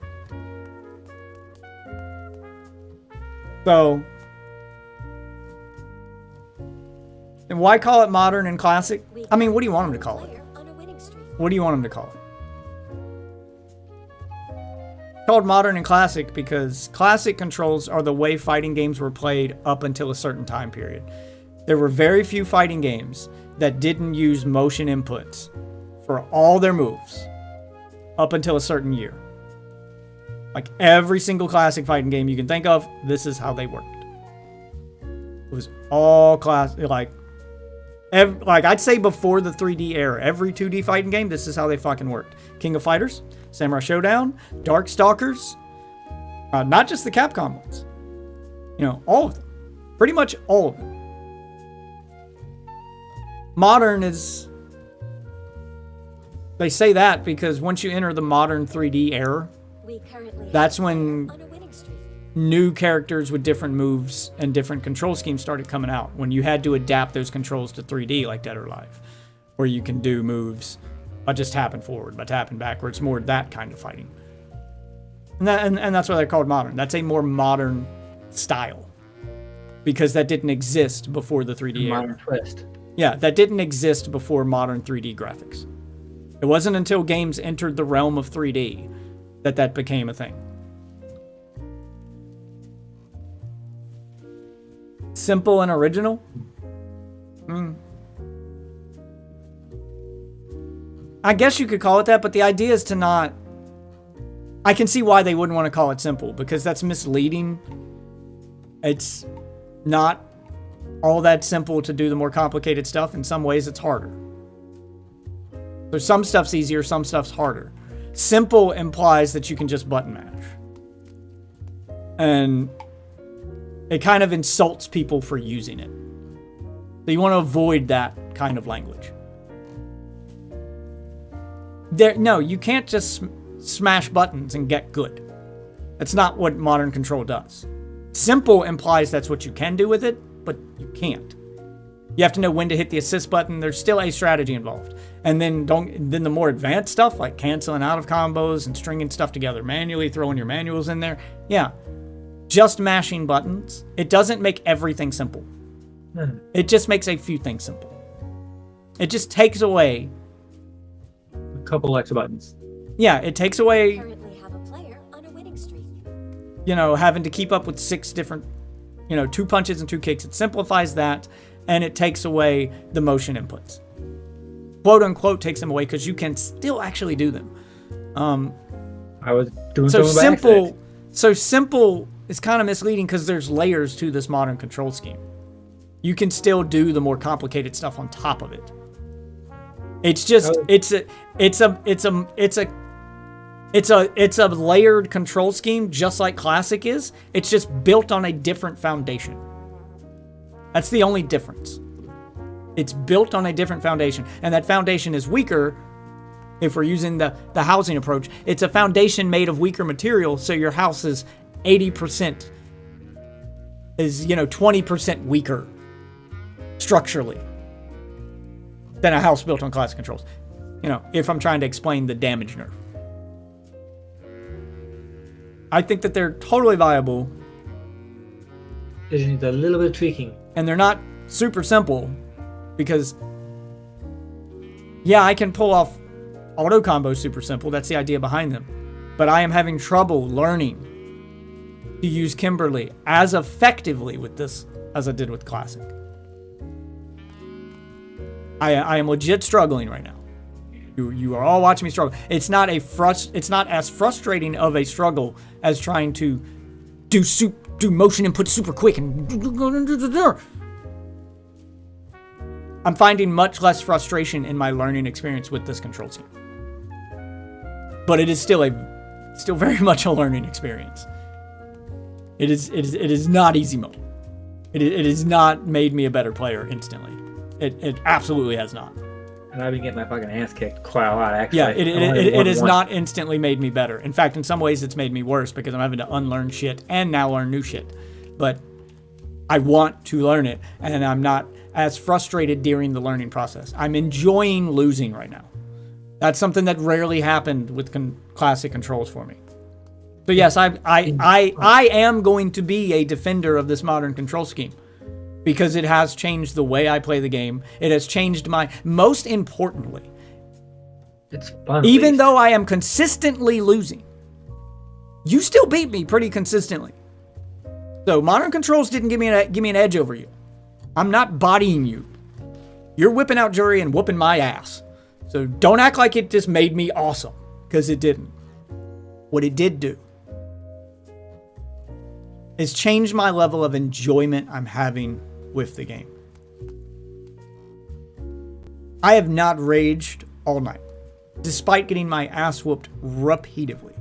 So, and why call it modern and classic? I mean, what do you want them to call it? What do you want them to call it? called modern and classic because classic controls are the way fighting games were played up until a certain time period. There were very few fighting games that didn't use motion inputs for all their moves up until a certain year. Like every single classic fighting game you can think of, this is how they worked. It was all like I'd say before the 3D era, every 2D fighting game, this is how they fucking worked. King of Fighters, Samurai Showdown, Darkstalkers, not just the Capcom ones. You know, all of them. Pretty much all of them. Modern is... They say that because once you enter the modern 3D era, that's when new characters with different moves and different control schemes started coming out. When you had to adapt those controls to 3D like Dead or Alive, where you can do moves by just tapping forward, by tapping backwards, more that kind of fighting. And that's why they're called modern. That's a more modern style because that didn't exist before the 3D era. Modern twist. Yeah, that didn't exist before modern 3D graphics. It wasn't until games entered the realm of 3D that became a thing. Simple and original? I guess you could call it that, but the idea is to not... I can see why they wouldn't want to call it simple, because that's misleading. It's not all that simple to do the more complicated stuff. In some ways, it's harder. So some stuff's easier, some stuff's harder. Simple implies that you can just button mash. And it kind of insults people for using it. So you want to avoid that kind of language. No, you can't just smash buttons and get good. That's not what modern control does. Simple implies that's what you can do with it, but you can't. You have to know when to hit the assist button. There's still a strategy involved. And then the more advanced stuff, like canceling out of combos and stringing stuff together manually, throwing your manuals in there. Yeah, just mashing buttons. It doesn't make everything simple. It just makes a few things simple. It just takes away a couple extra buttons. Yeah, it takes away, Currently have a player on a winning streak. having to keep up with 6 different, 2 punches and 2 kicks. It simplifies that, and it takes away the motion inputs. Quote unquote takes them away because you can still actually do them. I was doing so something by simple. accident. So simple is kind of misleading because there's layers to this modern control scheme. You can still do the more complicated stuff on top of it. It's just it's a layered control scheme just like classic is. It's just built on a different foundation. That's the only difference. It's built on a different foundation, and that foundation is weaker. If we're using the housing approach, it's a foundation made of weaker material, so your house is 80% is 20% weaker structurally than a house built on classic controls. If I'm trying to explain the damage nerf. I think that they're totally viable. It just needs a little bit of tweaking. And they're not super simple because, yeah, I can pull off auto combos super simple. That's the idea behind them. But I am having trouble learning to use Kimberly as effectively with this as I did with Classic. I am legit struggling right now. You are all watching me struggle. It's not as frustrating of a struggle as trying to do motion input super quick and I'm finding much less frustration in my learning experience with this control scheme. But it is still very much a learning experience. It is not easy mode. It has not made me a better player instantly. It absolutely has not. And I've been getting my fucking ass kicked quite a lot, actually. Yeah, it has not instantly made me better. In fact, in some ways, it's made me worse because I'm having to unlearn shit and now learn new shit. But I want to learn it, and I'm not as frustrated during the learning process. I'm enjoying losing right now. That's something that rarely happened with classic controls for me. So yes, I am going to be a defender of this modern control scheme because it has changed the way I play the game. It has changed most importantly, it's fun. Even though I am consistently losing, You still beat me pretty consistently. So modern controls didn't give me an edge over you. I'm not bodying you. You're whipping out jury and whooping my ass. So don't act like it just made me awesome, because it didn't. What it did do is change my level of enjoyment I'm having with the game. I have not raged all night, despite getting my ass whooped repeatedly.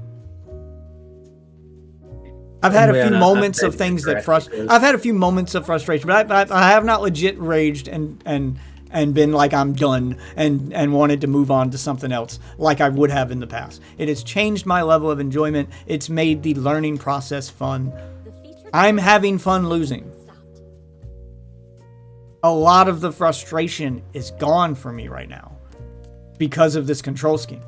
I've had a few moments of things that frustrate. I've had a few moments of frustration, but I have not legit raged and been like I'm done and wanted to move on to something else like I would have in the past. It has changed my level of enjoyment. It's made the learning process fun. I'm having fun losing. A lot of the frustration is gone for me right now because of this control scheme.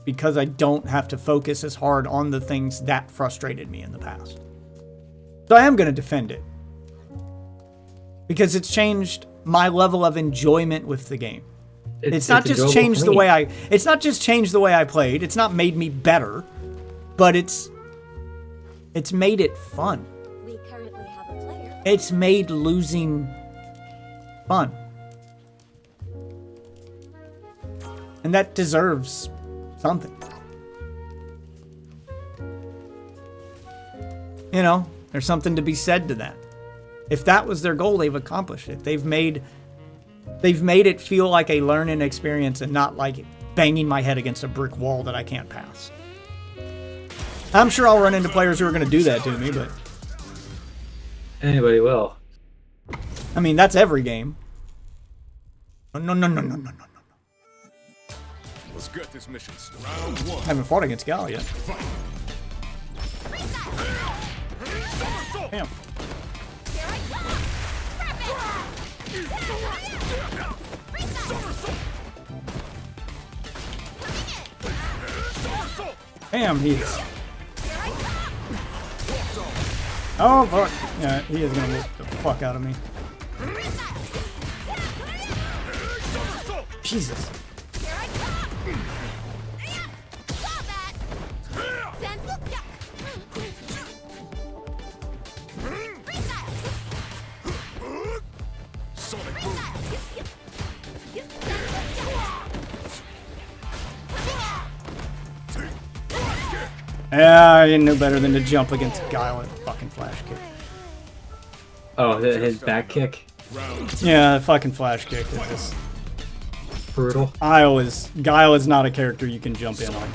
Because I don't have to focus as hard on the things that frustrated me in the past. So I am going to defend it. Because it's changed my level of enjoyment with the game. It's not just changed the way I played. It's not made me better, but it's made it fun. We currently have a player. It's made losing fun. And that deserves something. You know, there's something to be said to that. If that was their goal, they've accomplished it. They've made it feel like a learning experience and not like banging my head against a brick wall that I can't pass. I'm sure I'll run into players who are going to do that to me, but Anybody will. I mean, that's every game. No. Let's get this mission started. Round one. I haven't fought against Gal yet. Damn. Damn, he is. Oh, fuck. Yeah, he is gonna whip the fuck out of me. Jesus. Yeah, I didn't know better than to jump against Guile with a fucking flash kick. Oh, his back kick? Yeah, the fucking flash kick is just Brutal. Guile is not a character you can jump in on.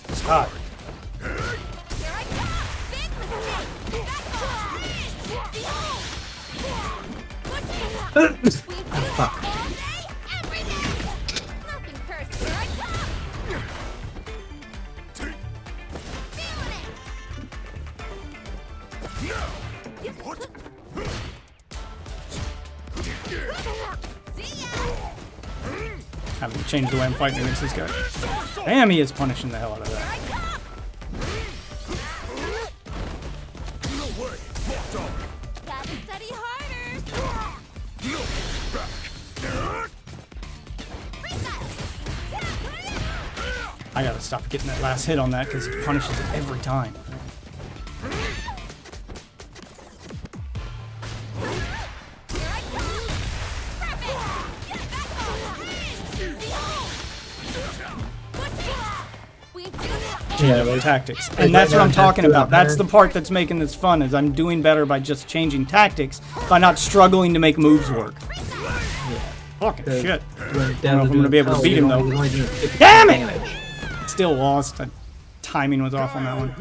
It's hot. Fuck. Having to change the way I'm fighting against this guy. Damn, he is punishing the hell out of that. Study harder. I gotta stop getting that last hit on that because he punishes it every time. Yeah, the tactics. And that's what I'm talking about. That's the part that's making this fun, is I'm doing better by just changing tactics, by not struggling to make moves work. Fucking shit. I don't know if I'm gonna be able to beat him though. Damn it! Still lost. The timing was off on that one.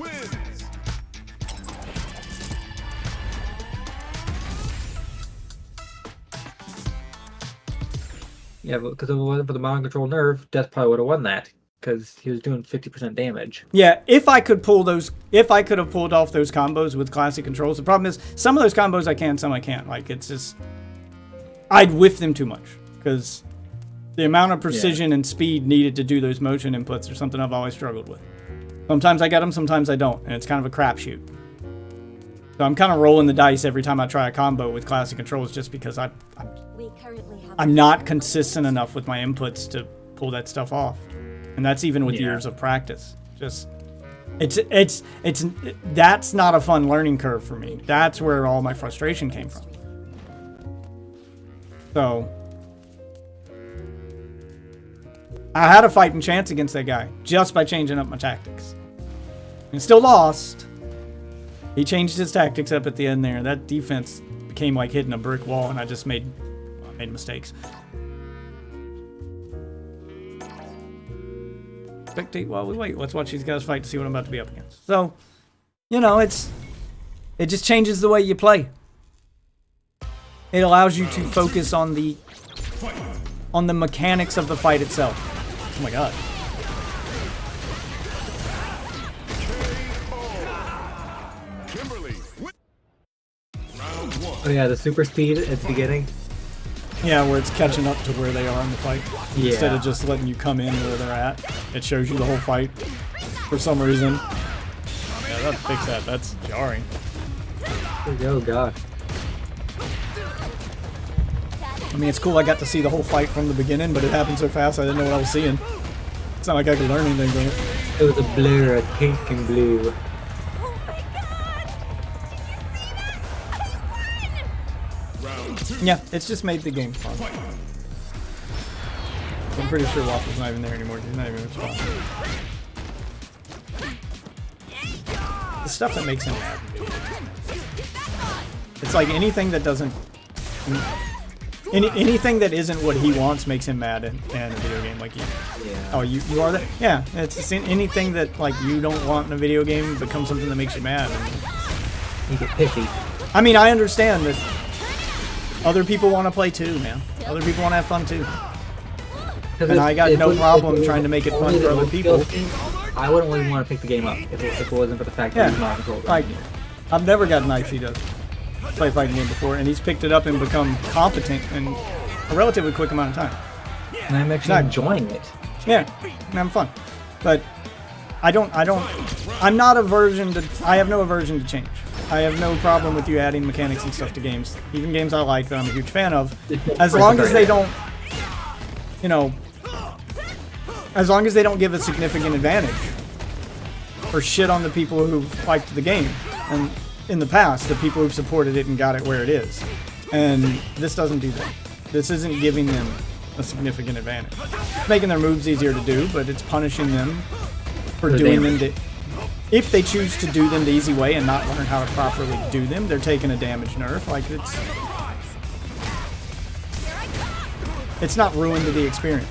Yeah, because if it wasn't for the mind control nerve, Death probably would have won that. Because he was doing 50% damage. Yeah, if I could have pulled off those combos with classic controls. The problem is, some of those combos I can, some I can't. Like, it's just, I'd whiff them too much. Because the amount of precision and speed needed to do those motion inputs are something I've always struggled with. Sometimes I get them, sometimes I don't. And it's kind of a crapshoot. So I'm kind of rolling the dice every time I try a combo with classic controls, just because I'm not consistent enough with my inputs to pull that stuff off. and that's even with Yeah. years of practice. Just it's that's not a fun learning curve for me. That's where all my frustration came from. So I had a fighting chance against that guy just by changing up my tactics, and still lost. He changed his tactics up at the end there. That defense became like hitting a brick wall, and I just made mistakes. Spectate while we wait. Let's watch these guys fight to see what I'm about to be up against. So, you know, it just changes the way you play. It allows you to focus on the mechanics of the fight itself. Oh my god. Kimberly. Oh yeah, the super speed at the beginning. Yeah, where it's catching up to where they are in the fight. Yeah. Instead of just letting you come in where they're at. It shows you the whole fight for some reason. Yeah, that'd fix that. That's jarring. Oh gosh. I mean, it's cool I got to see the whole fight from the beginning, but it happened so fast I didn't know what I was seeing. It's not like I could learn anything from it. It was a blur, a pink and blue. Yeah, it's just made the game fun. I'm pretty sure Waffle's not even there anymore. He's not even responding. The stuff that makes him mad. It's like anything that doesn't... anything that isn't what he wants makes him mad in a video game. Like, Yeah. oh, you are that? Yeah, it's just anything that like you don't want in a video game becomes something that makes you mad. You get pissy. I mean, I understand that other people want to play too, man. Other people want to have fun too. And I got no problem trying to make it fun for other people. I wouldn't even want to pick the game up if it wasn't for the fact that Yeah, he's not controlled. like, I've never gotten Icy to play a fighting game before, and he's picked it up and become competent in a relatively quick amount of time. And I'm actually Not- enjoying it. Yeah, and having fun. But I'm not aversion to, I have no aversion to change. I have no problem with you adding mechanics and stuff to games, even games I like that I'm a huge fan of, as long as they don't, you know, as long as they don't give a significant advantage or shit on the people who've liked the game. And in the past, the people who've supported it and got it where it is. And this doesn't do that. This isn't giving them a significant advantage. It's making their moves easier to do, but it's punishing them for The doing damage. them. If they choose to do them the easy way and not learn how to properly do them, they're taking a damage nerf. Like, it's not ruined to the experience.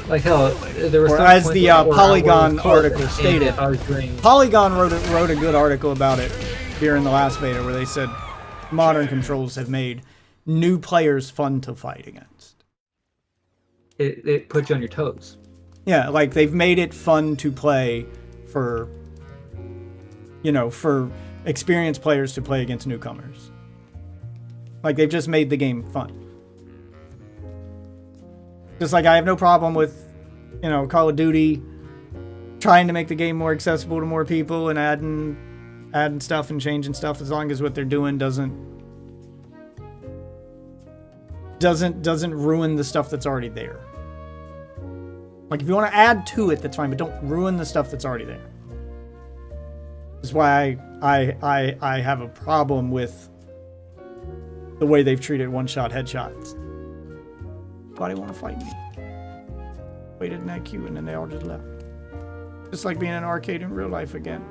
Like hell, there was Or some as point the where I was Polygon close article and stated. if I was doing Polygon wrote a good article about it during the last beta where they said modern controls have made new players fun to fight against. it puts you on your toes. Yeah, like they've made it fun to play for, you know, for experienced players to play against newcomers. Like they've just made the game fun. Just like I have no problem with, you know, Call of Duty trying to make the game more accessible to more people and adding stuff and changing stuff, as long as what they're doing doesn't ruin the stuff that's already there. Like if you want to add to it, that's fine, but don't ruin the stuff that's already there. That's why I have a problem with the way they've treated one-shot headshots. Why do they want to fight me? Waited in that queue and then they all just left. Just like being in an arcade in real life again.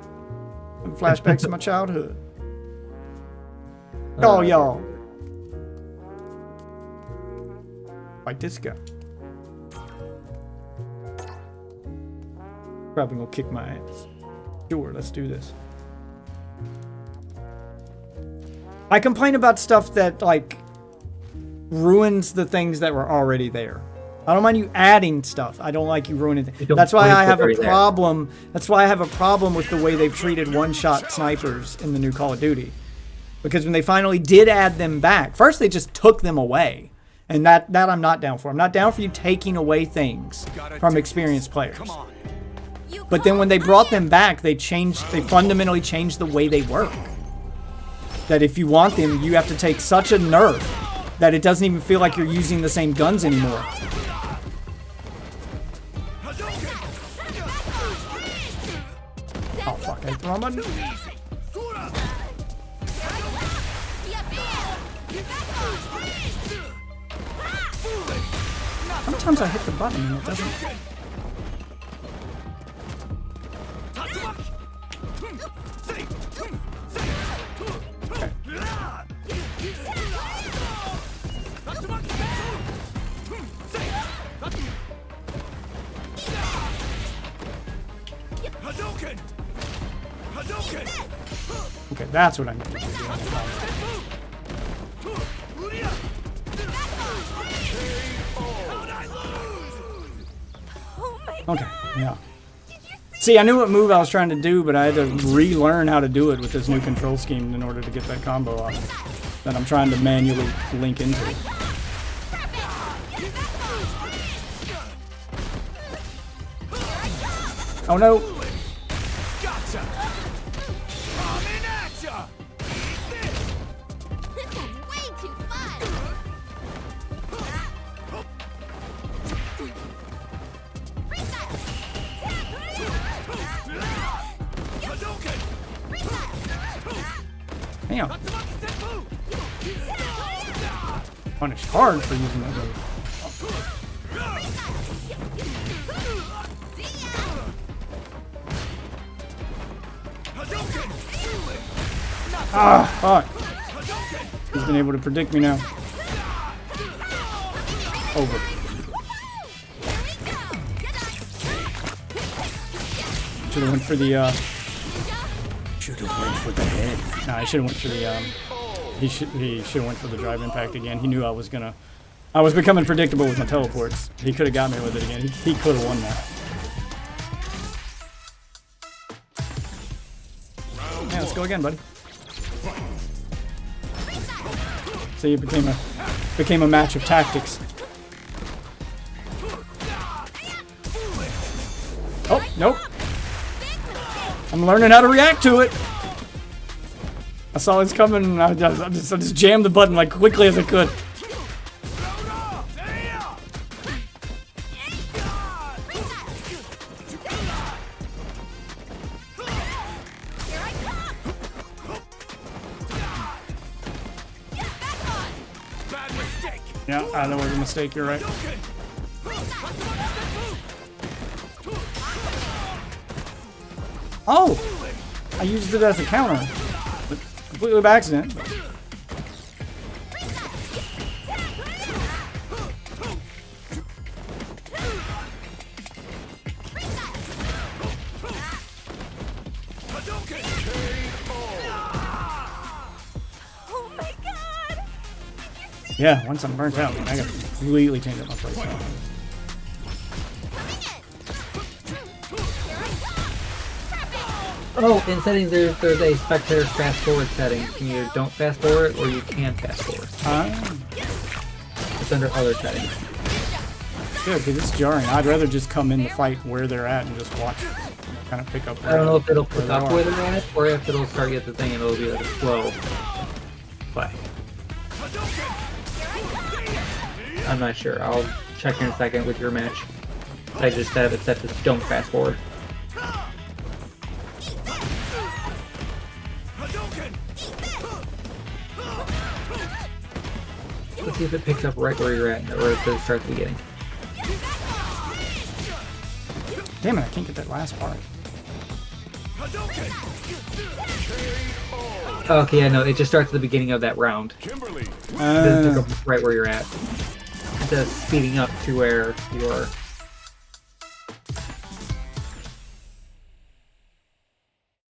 And flashbacks of my childhood. Oh, y'all. Like this guy. Probably gonna kick my ass. Sure, let's do this. I complain about stuff that, like, ruins the things that were already there. I don't mind you adding stuff. I don't like you ruining things. That's why I have a problem. That's why I have a problem with the way they've treated one-shot snipers in the new Call of Duty. Because when they finally did add them back, first they just took them away. And that I'm not down for. I'm not down for you taking away things from experienced players. But then when they brought them back, they fundamentally changed the way they work. That if you want them, you have to take such a nerf that it doesn't even feel like you're using the same guns anymore. Okay, throw him button. Sometimes I hit the button and it doesn't. Hadouken! Hadouken! Okay, that's what I need to do. Okay, yeah. See, I knew what move I was trying to do, but I had to relearn how to do it with this new control scheme in order to get that combo off that I'm trying to manually link into. Oh no! Gotcha! Coming at ya! This is way too fun! Hadouken! Damn. Punished hard for using that move. Ah, fuck. He's been able to predict me now. Over. Should have went for the, should have went for the head. Nah, I should have went for the, he should have went for the drive impact again. He knew I was becoming predictable with my teleports. He could have got me with it again. He could have won that. Yeah, let's go again, buddy. So it became a match of tactics. Oh, nope. I'm learning how to react to it. I saw this coming and I just jammed the button like quickly as I could. Yeah, that was a mistake, you're right. Oh! I used it as a counter. But completely by accident. Oh my god! Yeah, once I'm burnt out, man, I gotta completely change up my playstyle. Oh, in settings there's a spectator fast forward setting. You either don't fast forward or you can fast forward. It's under other settings. Good, because it's jarring. I'd rather just come in the fight where they're at and just watch, kind of pick up. I don't know if it'll pick up where they're at or if it'll start you at the thing and it'll be like a slow play. I'm not sure. I'll check in a second with your match. I just have it set to don't fast forward. Let's see if it picks up right where you're at or if it starts beginning. Damn it, I can't get that last part. Okay, yeah, no, it just starts at the beginning of that round. Kimberly! It doesn't pick up right where you're at. Instead of speeding up to where you're...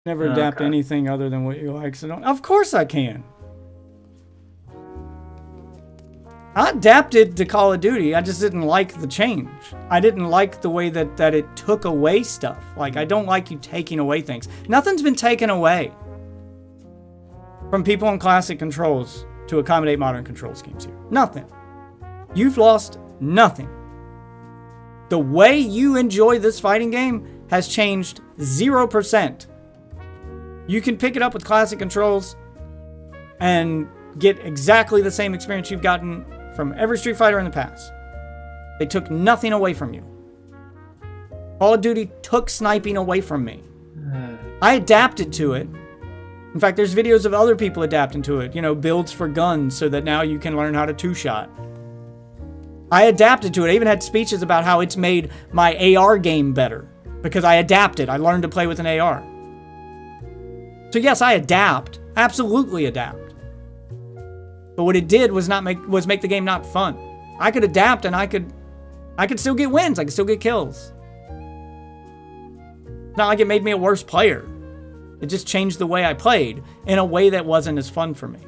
Never adapt Okay. anything other than what you like, so don't. Of course I can. I adapted to Call of Duty. I just didn't like the change. I didn't like the way that it took away stuff. Like, I don't like you taking away things. Nothing's been taken away from people on classic controls to accommodate modern control schemes here. Nothing. You've lost nothing. The way you enjoy this fighting game has changed 0%. You can pick it up with classic controls and get exactly the same experience you've gotten from every Street Fighter in the past. They took nothing away from you. Call of Duty took sniping away from me. I adapted to it. In fact, there's videos of other people adapting to it. You know, builds for guns so that now you can learn how to two-shot. I adapted to it. I even had speeches about how it's made my AR game better. Because I adapted. I learned to play with an AR. So yes, I adapt. Absolutely adapt. But what it did was make the game not fun. I could adapt and I could still get wins. I could still get kills. It's not like it made me a worse player. It just changed the way I played in a way that wasn't as fun for me.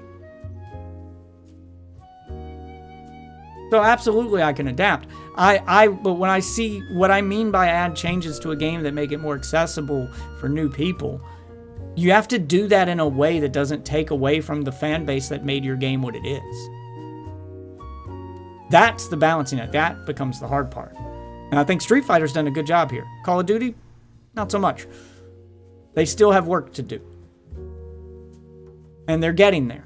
So absolutely I can adapt. But when I see what I mean by add changes to a game that make it more accessible for new people, you have to do that in a way that doesn't take away from the fan base that made your game what it is. That's the balancing act. That becomes the hard part. And I think Street Fighter's done a good job here. Call of Duty, not so much. They still have work to do. And they're getting there.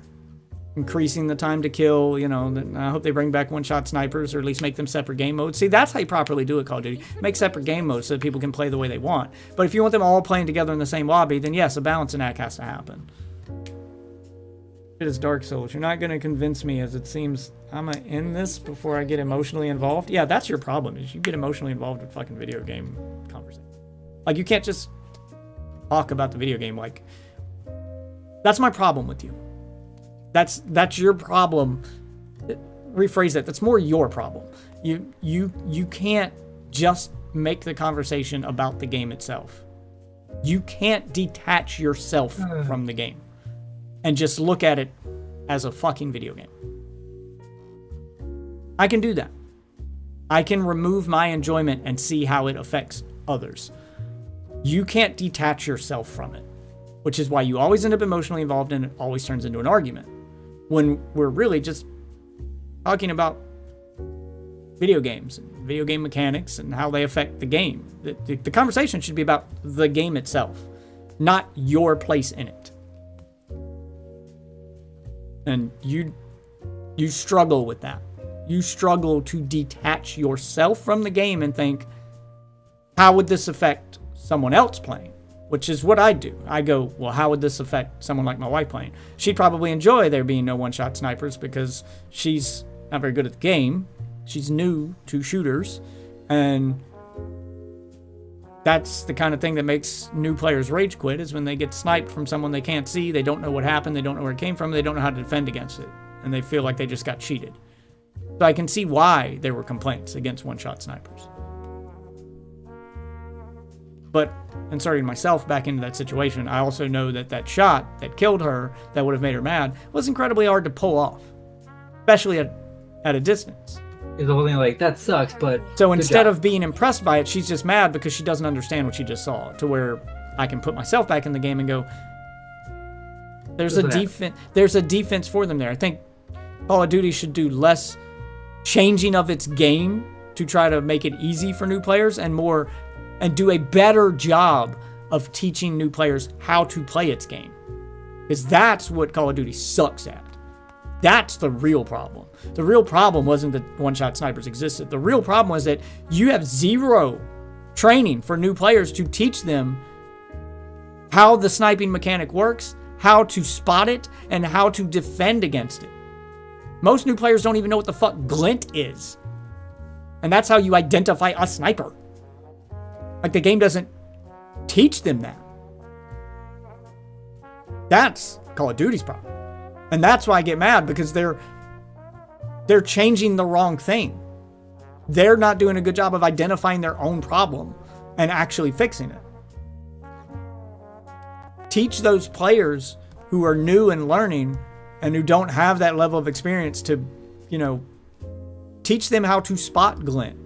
Increasing the time to kill, you know, I hope they bring back one-shot snipers or at least make them separate game modes. See, that's how you properly do it, Call of Duty. Make separate game modes so that people can play the way they want. But if you want them all playing together in the same lobby, then yes, a balancing act has to happen. It is Dark Souls. You're not going to convince me, as it seems I'm going to end this before I get emotionally involved. Yeah, that's your problem, is you get emotionally involved with fucking video game conversation. Like, you can't just talk about the video game. Like, that's my problem with you. That's your problem. Rephrase that. That's more your problem. You can't just make the conversation about the game itself. You can't detach yourself from the game and just look at it as a fucking video game. I can do that. I can remove my enjoyment and see how it affects others. You can't detach yourself from it, which is why you always end up emotionally involved and it always turns into an argument. When we're really just talking about video games and video game mechanics and how they affect the game. The conversation should be about the game itself, not your place in it. And you struggle with that. You struggle to detach yourself from the game and think, how would this affect someone else playing? Which is what I do. I go, well, how would this affect someone like my wife playing? She'd probably enjoy there being no one-shot snipers because she's not very good at the game. She's new to shooters. And that's the kind of thing that makes new players rage quit, is when they get sniped from someone they can't see. They don't know what happened. They don't know where it came from. They don't know how to defend against it. And they feel like they just got cheated. So I can see why there were complaints against one-shot snipers. But inserting myself back into that situation, I also know that that shot that killed her, that would have made her mad, was incredibly hard to pull off, especially at a distance. Is the whole thing like, that sucks, but so instead of being impressed by it, she's just mad because she doesn't understand what she just saw. To where I can put myself back in the game and go, there's a defense for them there. I think Call of Duty should do less changing of its game to try to make it easy for new players and more, and do a better job of teaching new players how to play its game. Because that's what Call of Duty sucks at. That's the real problem. The real problem wasn't that one-shot snipers existed. The real problem was that you have zero training for new players to teach them how the sniping mechanic works, how to spot it, and how to defend against it. Most new players don't even know what the fuck glint is. And that's how you identify a sniper. Like, the game doesn't teach them that. That's Call of Duty's problem. And that's why I get mad, because they're changing the wrong thing. They're not doing a good job of identifying their own problem and actually fixing it. Teach those players who are new and learning and who don't have that level of experience to, teach them how to spot glint.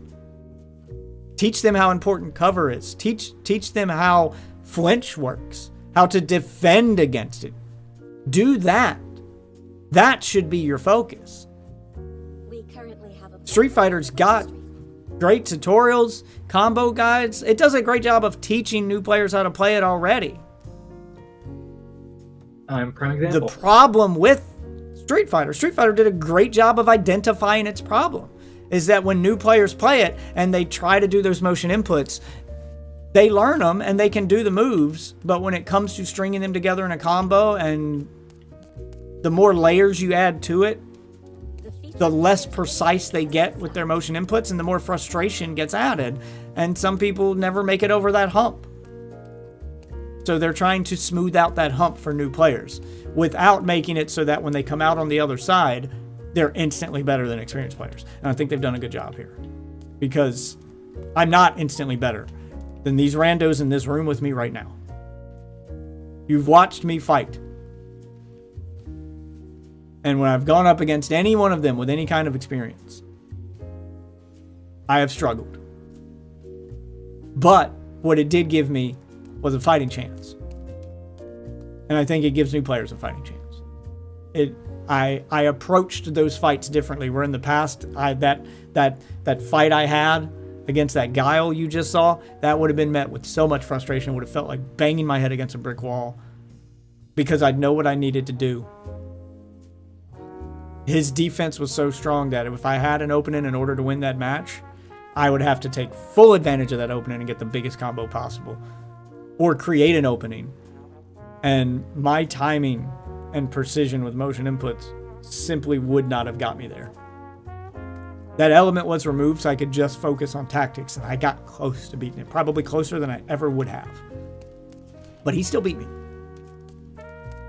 Teach them how important cover is. Teach them how flinch works, how to defend against it. Do that. That should be your focus. We currently have a Street Fighter's got great tutorials, combo guides. It does a great job of teaching new players how to play it already. I'm prime example. The problem with Street Fighter did a great job of identifying its problem. Is that when new players play it and they try to do those motion inputs, they learn them and they can do the moves, but when it comes to stringing them together in a combo and the more layers you add to it, the less precise they get with their motion inputs and the more frustration gets added. And some people never make it over that hump. So they're trying to smooth out that hump for new players without making it so that when they come out on the other side, they're instantly better than experienced players. And I think they've done a good job here, because I'm not instantly better than these randos in this room with me right now. You've watched me fight. And when I've gone up against any one of them with any kind of experience, I have struggled. But what it did give me was a fighting chance. And I think it gives new players a fighting chance. I approached those fights differently. Where in the past, that fight I had against that Guile you just saw, that would have been met with so much frustration. It would have felt like banging my head against a brick wall, because I'd know what I needed to do. His defense was so strong that if I had an opening in order to win that match, I would have to take full advantage of that opening and get the biggest combo possible, or create an opening. And my timing and precision with motion inputs simply would not have got me there. That element was removed so I could just focus on tactics, and I got close to beating him, probably closer than I ever would have. But he still beat me.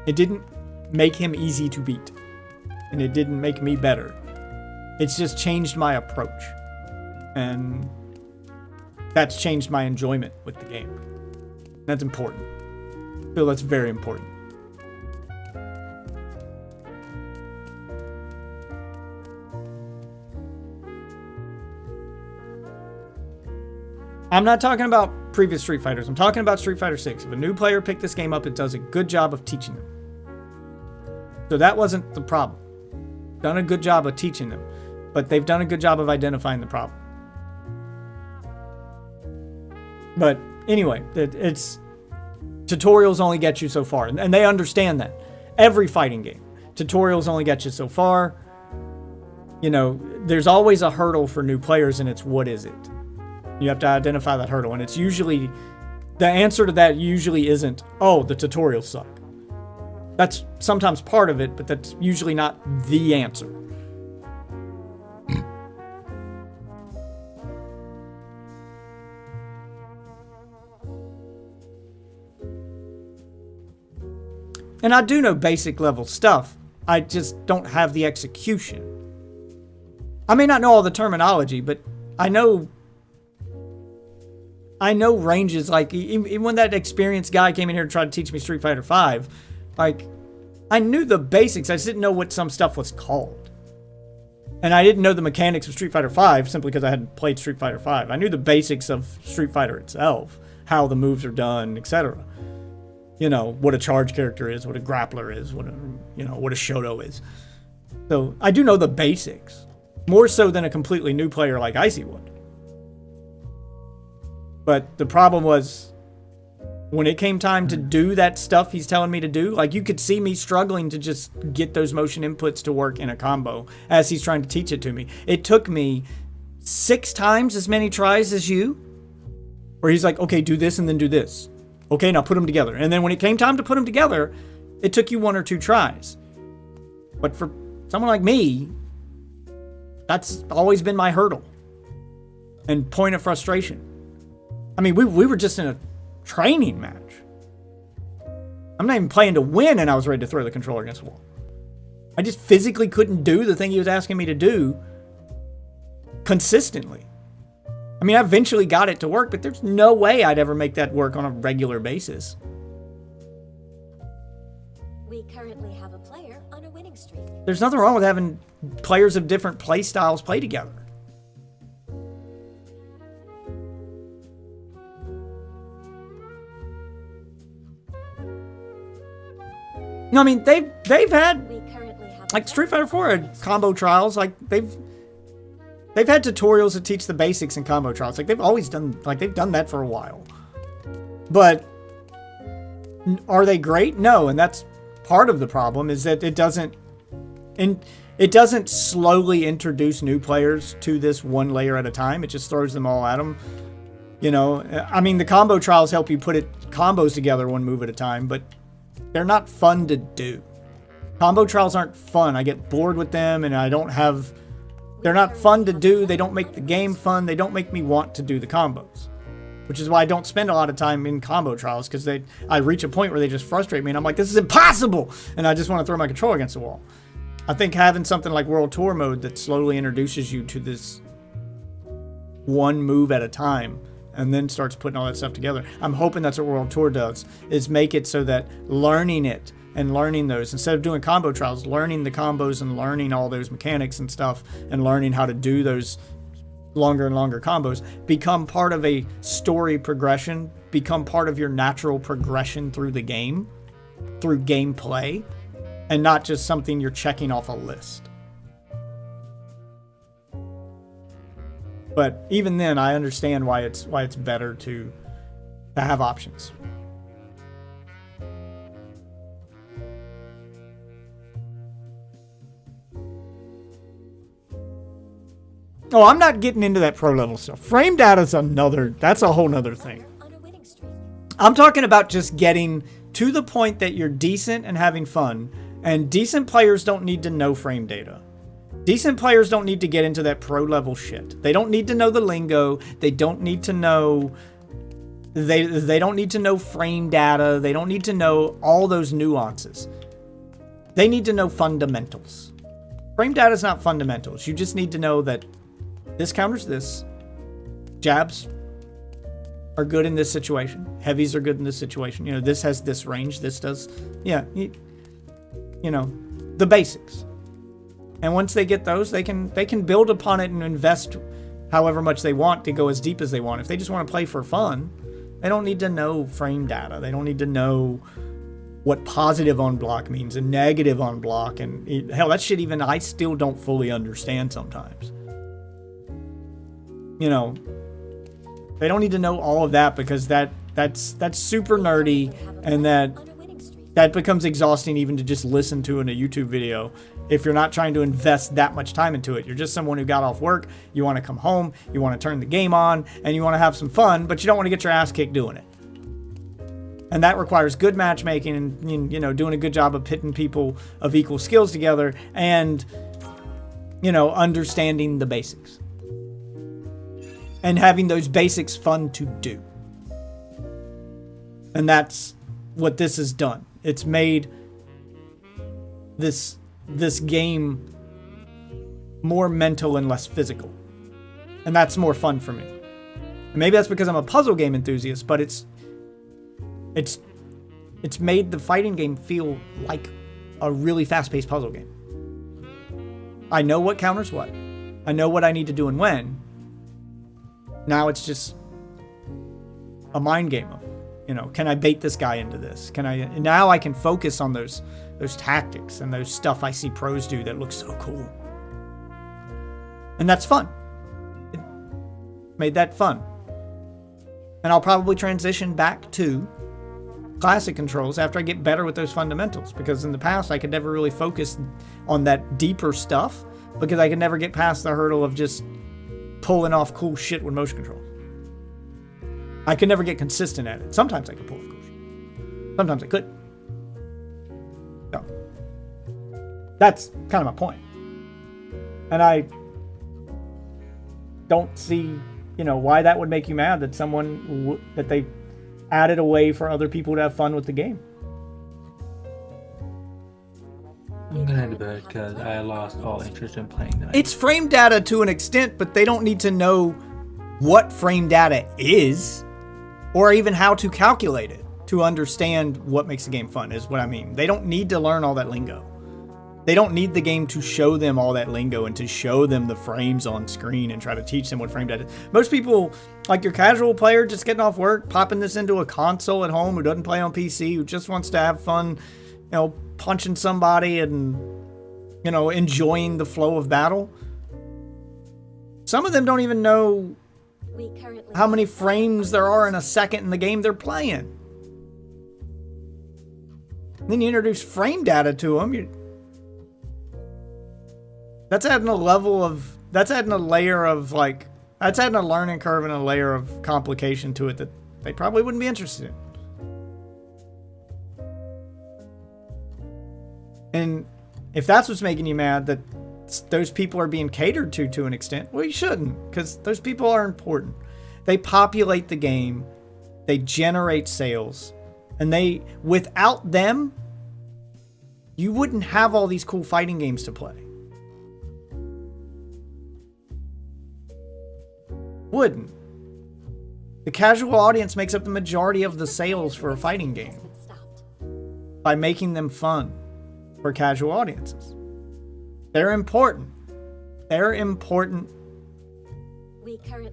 It didn't make him easy to beat, and it didn't make me better. It's just changed my approach, and that's changed my enjoyment with the game. That's important. I feel that's very important. I'm not talking about previous Street Fighters. I'm talking about Street Fighter 6. If a new player picked this game up, it does a good job of teaching them. So that wasn't the problem. Done a good job of teaching them, but they've done a good job of identifying the problem. But anyway, it's tutorials only get you so far, and they understand that. Every fighting game, tutorials only get you so far. You know, there's always a hurdle for new players, and it's what is it? You have to identify that hurdle, and it's usually, the answer to that usually isn't, oh, the tutorials suck. That's sometimes part of it, but that's usually not the answer. And I do know basic level stuff. I just don't have the execution. I may not know all the terminology, but I know ranges. Like, even when that experienced guy came in here to try to teach me Street Fighter V, like, I knew the basics. I just didn't know what some stuff was called. And I didn't know the mechanics of Street Fighter V simply because I hadn't played Street Fighter V. I knew the basics of Street Fighter itself, how the moves are done, etc. You know, what a charge character is, what a grappler is, what a Shoto is. So I do know the basics, more so than a completely new player like Icy would. But the problem was, when it came time to do that stuff he's telling me to do, like, you could see me struggling to just get those motion inputs to work in a combo as he's trying to teach it to me. It took me 6 times as many tries as you, where he's like, okay, do this and then do this. Okay, now put them together. And then when it came time to put them together, it took you 1 or 2 tries. But for someone like me, that's always been my hurdle and point of frustration. I mean, we were just in a training match. I'm not even playing to win, and I was ready to throw the controller against the wall. I just physically couldn't do the thing he was asking me to do consistently. I mean, I eventually got it to work, but there's no way I'd ever make that work on a regular basis. We currently have a player on a winning streak. There's nothing wrong with having players of different play styles play together. No, I mean, they've had, like, Street Fighter 4 had combo trials. Like, they've had tutorials that teach the basics in combo trials. Like, they've always done, like, they've done that for a while. But are they great? No, and that's part of the problem, is that it doesn't slowly introduce new players to this one layer at a time. It just throws them all at them. You know, I mean, the combo trials help you put combos together one move at a time, but they're not fun to do. Combo trials aren't fun. I get bored with them, and I don't have... They're not fun to do. They don't make the game fun. They don't make me want to do the combos. Which is why I don't spend a lot of time in combo trials, because I reach a point where they just frustrate me, and I'm like, this is impossible! And I just want to throw my controller against the wall. I think having something like World Tour mode that slowly introduces you to this one move at a time, and then starts putting all that stuff together. I'm hoping that's what World Tour does, is make it so that learning it and learning those, instead of doing combo trials, learning the combos and learning all those mechanics and stuff, and learning how to do those longer and longer combos, become part of a story progression, become part of your natural progression through the game, through gameplay, and not just something you're checking off a list. But even then, I understand why it's better to have options. Oh, I'm not getting into that pro level stuff. Frame data's that's a whole nother thing. I'm talking about just getting to the point that you're decent and having fun. And decent players don't need to know frame data. Decent players don't need to get into that pro level shit. They don't need to know the lingo. They don't need to know... They don't need to know frame data. They don't need to know all those nuances. They need to know fundamentals. Frame data is not fundamentals. You just need to know that this counters this. Jabs are good in this situation. Heavies are good in this situation. You know, this has this range. This does... Yeah, you know, the basics. And once they get those, they can build upon it and invest however much they want to go as deep as they want. If they just want to play for fun, they don't need to know frame data. They don't need to know what positive on block means and negative on block. And hell, that shit even I still don't fully understand sometimes. You know, they don't need to know all of that, because that's super nerdy, and that becomes exhausting even to just listen to in a YouTube video. If you're not trying to invest that much time into it, you're just someone who got off work, you want to come home, you want to turn the game on, and you want to have some fun, but you don't want to get your ass kicked doing it. And that requires good matchmaking and, you know, doing a good job of pitting people of equal skills together and, you know, understanding the basics. And having those basics fun to do. And that's what this has done. It's made this game more mental and less physical. And that's more fun for me. And maybe that's because I'm a puzzle game enthusiast, but it's made the fighting game feel like a really fast-paced puzzle game. I know what counters what. I know what I need to do and when. Now it's just a mind game of, you know, can I bait this guy into this? Now I can focus on those tactics and those stuff I see pros do that looks so cool. And that's fun. It made that fun. And I'll probably transition back to classic controls after I get better with those fundamentals, because in the past I could never really focus on that deeper stuff because I could never get past the hurdle of just pulling off cool shit with motion controls. I could never get consistent at it. Sometimes I could pull off cool shit. Sometimes I couldn't. So, that's kind of my point. And I don't see, you know, why that would make you mad that that they added a way for other people to have fun with the game. I'm gonna head to bed because I lost all interest in playing tonight. It's frame data to an extent, but they don't need to know what frame data is or even how to calculate it to understand what makes the game fun, is what I mean. They don't need to learn all that lingo. They don't need the game to show them all that lingo and to show them the frames on screen and try to teach them what frame data is. Most people, like your casual player just getting off work, popping this into a console at home who doesn't play on PC, who just wants to have fun, you know, punching somebody and, you know, enjoying the flow of battle. Some of them don't even know how many frames there are in a second in the game they're playing. And then you introduce frame data to them. That's adding a layer of like That's adding a learning curve and a layer of complication to it that they probably wouldn't be interested in. And if that's what's making you mad, that those people are being catered to an extent, well, you shouldn't, because those people are important. They populate the game, they generate sales, and without them, you wouldn't have all these cool fighting games to play. Wouldn't. The casual audience makes up the majority of the sales for a fighting game by making them fun for casual audiences. They're important. They're important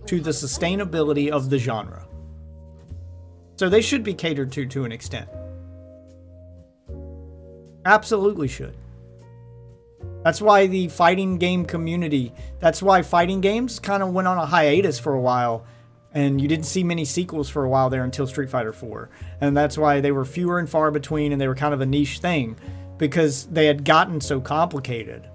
to the sustainability of the genre. So they should be catered to an extent. Absolutely should. That's why the fighting game community, that's why fighting games kind of went on a hiatus for a while, and you didn't see many sequels for a while there until Street Fighter 4. And that's why they were fewer and far between, and they were kind of a niche thing, because they had gotten so complicated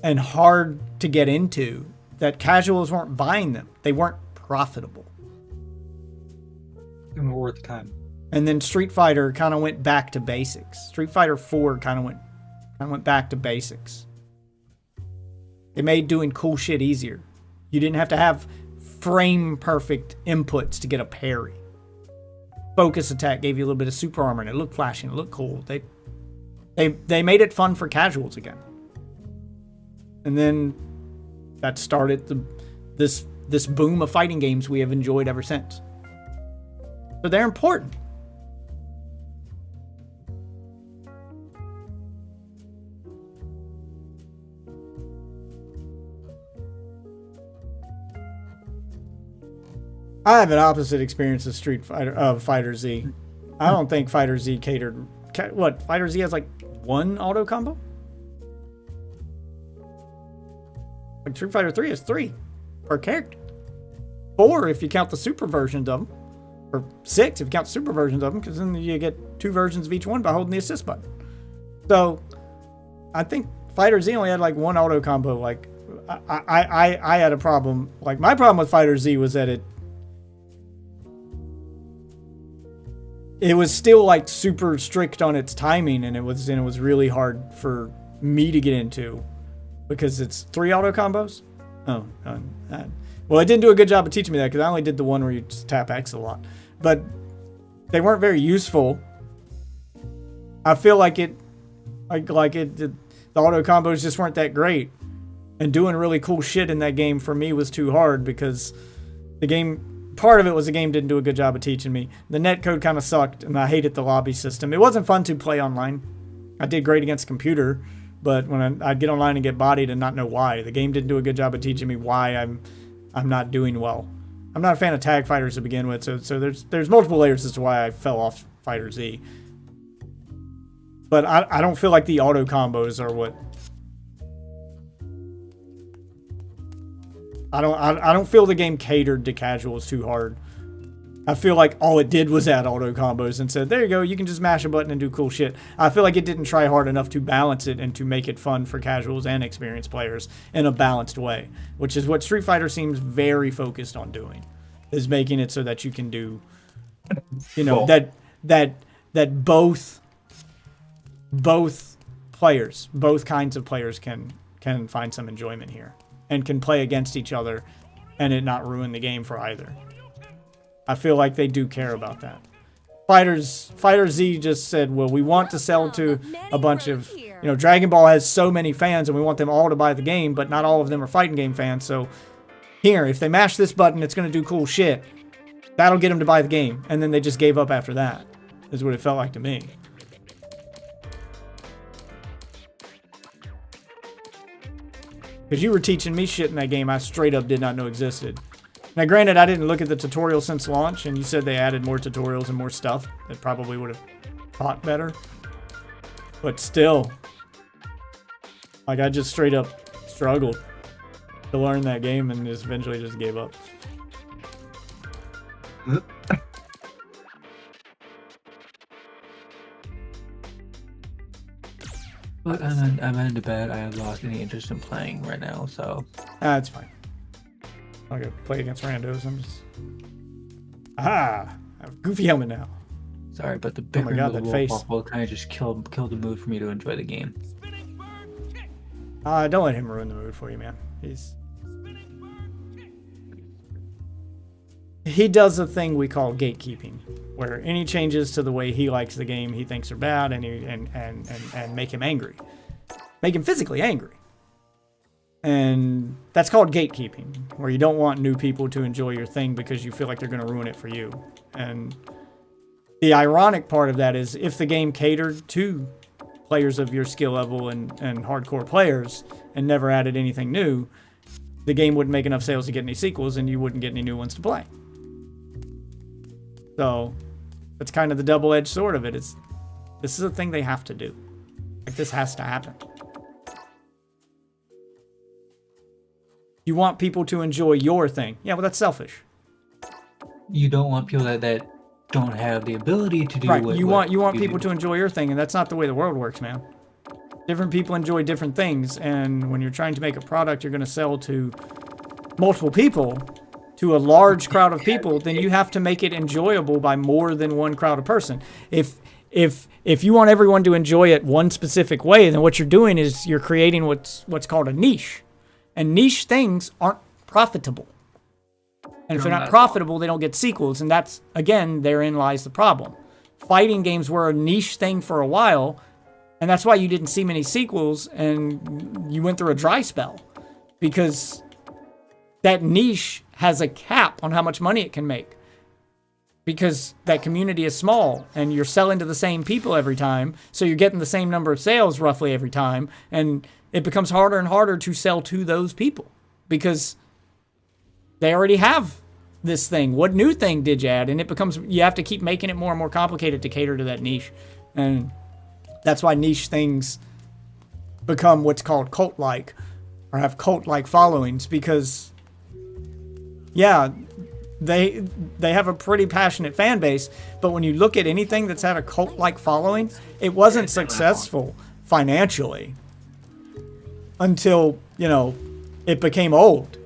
and hard to get into that casuals weren't buying them. They weren't profitable. And worth the time. And then Street Fighter kind of went back to basics. Street Fighter 4 kind of went back to basics. It made doing cool shit easier. You didn't have to have frame perfect inputs to get a parry. Focus attack gave you a little bit of super armor, and it looked flashy and it looked cool. They made it fun for casuals again. And then that started this boom of fighting games we have enjoyed ever since. So they're important. I have an opposite experience of Fighter Z. I don't think Fighter Z catered. What? Fighter Z has like one auto combo? Like Street Fighter 3 has 3 per character. 4 if you count the super versions of them. Or 6 if you count the super versions of them, because then you get 2 versions of each one by holding the assist button. So, I think Fighter Z only had like one auto combo. Like, I had a problem. Like, my problem with Fighter Z was that it was still like super strict on its timing, and it was really hard for me to get into because it's 3 auto combos. Oh, well, it didn't do a good job of teaching me that because I only did the one where you just tap X a lot, but they weren't very useful. I feel like the auto combos just weren't that great, and doing really cool shit in that game for me was too hard because the game. Part of it was the game didn't do a good job of teaching me. The netcode kind of sucked, and I hated the lobby system. It wasn't fun to play online. I did great against computer, but when I'd get online and get bodied and not know why, the game didn't do a good job of teaching me why I'm not doing well. I'm not a fan of tag fighters to begin with, so there's multiple layers as to why I fell off Fighter Z. But I don't feel like the auto combos are what. I don't feel the game catered to casuals too hard. I feel like all it did was add auto combos and said, there you go, you can just mash a button and do cool shit. I feel like it didn't try hard enough to balance it and to make it fun for casuals and experienced players in a balanced way, which is what Street Fighter seems very focused on doing, is making it so that you can do, you know, that both players, both kinds of players can find some enjoyment here. And can play against each other and it not ruin the game for either. I feel like they do care about that. Fighter Z just said, well, we want to sell to a bunch of, you know, Dragon Ball has so many fans and we want them all to buy the game, but not all of them are fighting game fans. So here, if they mash this button, it's going to do cool shit. That'll get them to buy the game. And then they just gave up after that, is what it felt like to me. Because you were teaching me shit in that game I straight up did not know existed. Now, granted, I didn't look at the tutorial since launch, and you said they added more tutorials and more stuff that probably would have taught better. But still, like, I just straight up struggled to learn that game and just eventually just gave up. But I'm into bed. I have lost any interest in playing right now, so. That's fine. I gotta play against randos. I'm just. Aha! I have a goofy helmet now. Sorry, but the Oh big my God, that face. will kind of just kill the mood for me to enjoy the game. Spinning bird kick. Don't let him ruin the mood for you, man. Spinning bird kick. He does a thing we call gatekeeping, where any changes to the way he likes the game he thinks are bad, and make him angry, make him physically angry, and that's called gatekeeping, where you don't want new people to enjoy your thing because you feel like they're going to ruin it for you. And the ironic part of that is if the game catered to players of your skill level and hardcore players and never added anything new, the game wouldn't make enough sales to get any sequels and you wouldn't get any new ones to play. So that's kind of the double-edged sword of it. This is a thing they have to do. Like, this has to happen. You want people to enjoy your thing. Yeah, well, that's selfish. You don't want people that don't have the ability to do Right. what You want people do. to enjoy your thing, and that's not the way the world works, man. Different people enjoy different things, and when you're trying to make a product you're going to sell to multiple people, to a large crowd of people, then you have to make it enjoyable by more than one crowd of person. If you want everyone to enjoy it one specific way, then what you're doing is you're creating what's called a niche. And niche things aren't profitable. And if they're not profitable, they don't get sequels. And that's, again, therein lies the problem. Fighting games were a niche thing for a while, and that's why you didn't see many sequels and you went through a dry spell. Because that niche has a cap on how much money it can make. Because that community is small and you're selling to the same people every time, so you're getting the same number of sales roughly every time, and it becomes harder and harder to sell to those people because they already have this thing. What new thing did you add? And it becomes, you have to keep making it more and more complicated to cater to that niche. And that's why niche things become what's called cult-like, or have cult-like followings, because yeah, they have a pretty passionate fan base, but when you look at anything that's had a cult-like following, it wasn't successful financially until, it became old.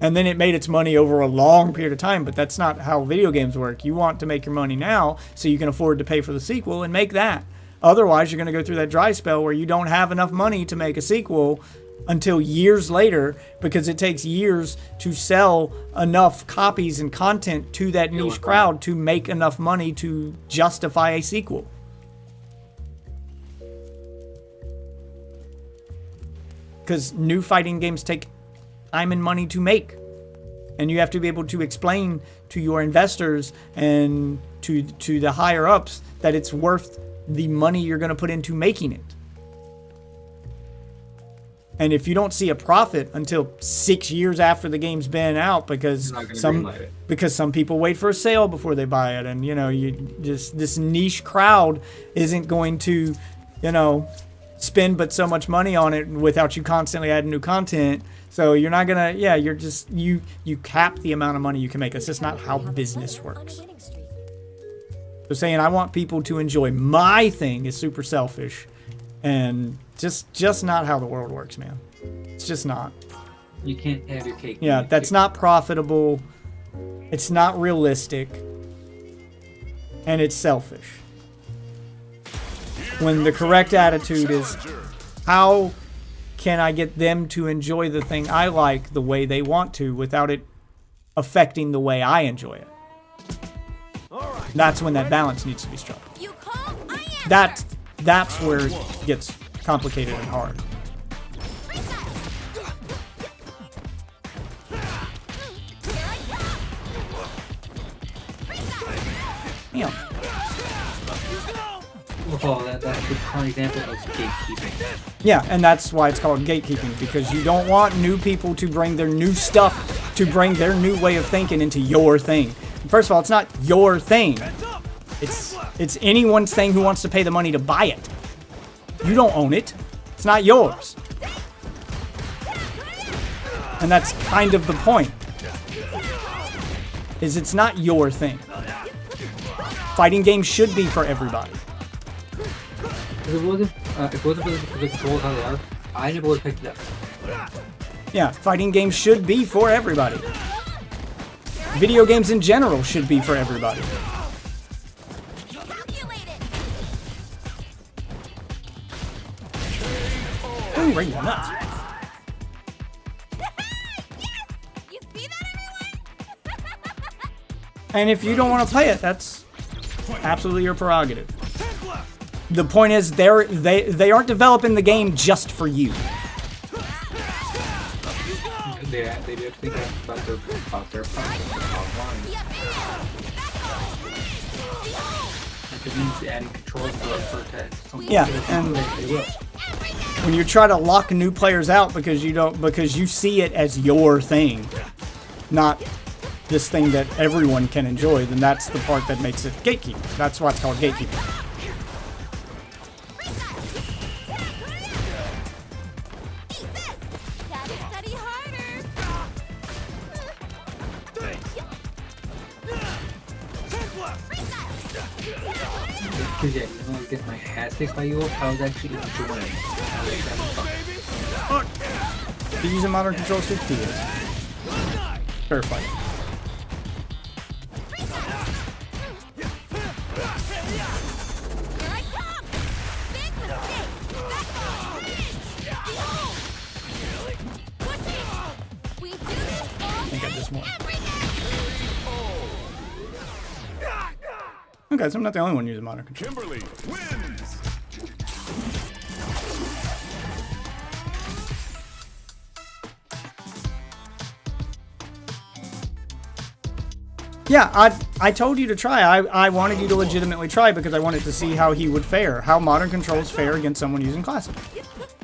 And then it made its money over a long period of time, but that's not how video games work. You want to make your money now so you can afford to pay for the sequel and make that. Otherwise, you're going to go through that dry spell where you don't have enough money to make a sequel until years later, because it takes years to sell enough copies and content to that niche crowd to make enough money to justify a sequel. Because new fighting games take time and money to make. And you have to be able to explain to your investors and to the higher ups that it's worth the money you're going to put into making it. And if you don't see a profit until 6 years after the game's been out, because some people wait for a sale before they buy it, and this niche crowd isn't going to, spend but so much money on it without you constantly adding new content. So you're not gonna, you're just, you cap the amount of money you can make. That's just not how business works. So saying I want people to enjoy my thing is super selfish, and just not how the world works, man. It's just not. You can't have your cake. Yeah, that's not profitable. It's not realistic, and it's selfish. When the correct attitude is, how can I get them to enjoy the thing I like the way they want to without it affecting the way I enjoy it? That's when that balance needs to be struck. That's where it gets complicated and hard. Yeah. That's a prime example of gatekeeping. Yeah, and that's why it's called gatekeeping, because you don't want new people to bring their new stuff, to bring their new way of thinking into your thing. First of all, it's not your thing. It's anyone's thing who wants to pay the money to buy it. You don't own it. It's not yours. And that's kind of the point. Is it's not your thing. Fighting games should be for everybody. If it wasn't for the controls how they are, I never would have picked it up. Yeah, fighting games should be for everybody. Video games in general should be for everybody. Calculate it. Ooh, right in the nuts. You see that, everyone? And if you don't want to play it, that's absolutely your prerogative. The point is, they aren't developing the game just for you. They do have to think about their product online. If it means adding controls for something. Yeah, and they will. when you try to lock new players out because you see it as your thing, not this thing that everyone can enjoy, then that's the part that makes it gatekeeping. That's why it's called gatekeeping. Gotta study harder. Because yeah, even though I was getting my ass kicked by you, I was actually enjoying it. I was having fun. Do you use a modern controls 50 is fair fight. Here I come. Big mistake. Behold. We do this all I think I just won. every day. Okay, so I'm not the only one using modern controls. Kimberly wins. Yeah, I told you to try. I wanted you to legitimately try because I wanted to see how he would fare, how modern controls fare against someone using classic,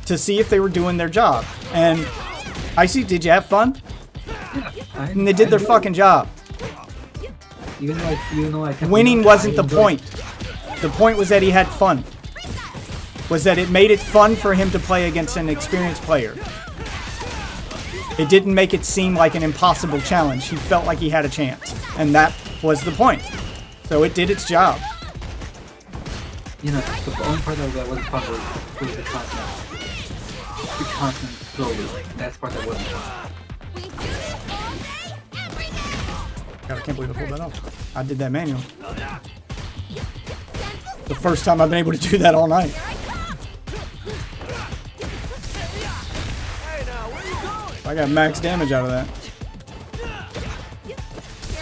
to see if they were doing their job. And Icy, did you have fun? And they did their fucking job. Even though I kept Winning wasn't the enjoyed- point. The point was that he had fun. Was that it made it fun for him to play against an experienced player. It didn't make it seem like an impossible challenge. He felt like he had a chance. And that was the point. So it did its job. You know, the only part that wasn't fun was the constant building. That's the part that wasn't fun. We do this all day, every day. God, I can't believe I pulled that off. I did that manual. The first time I've been able to do that all night. I got max damage out of that. Here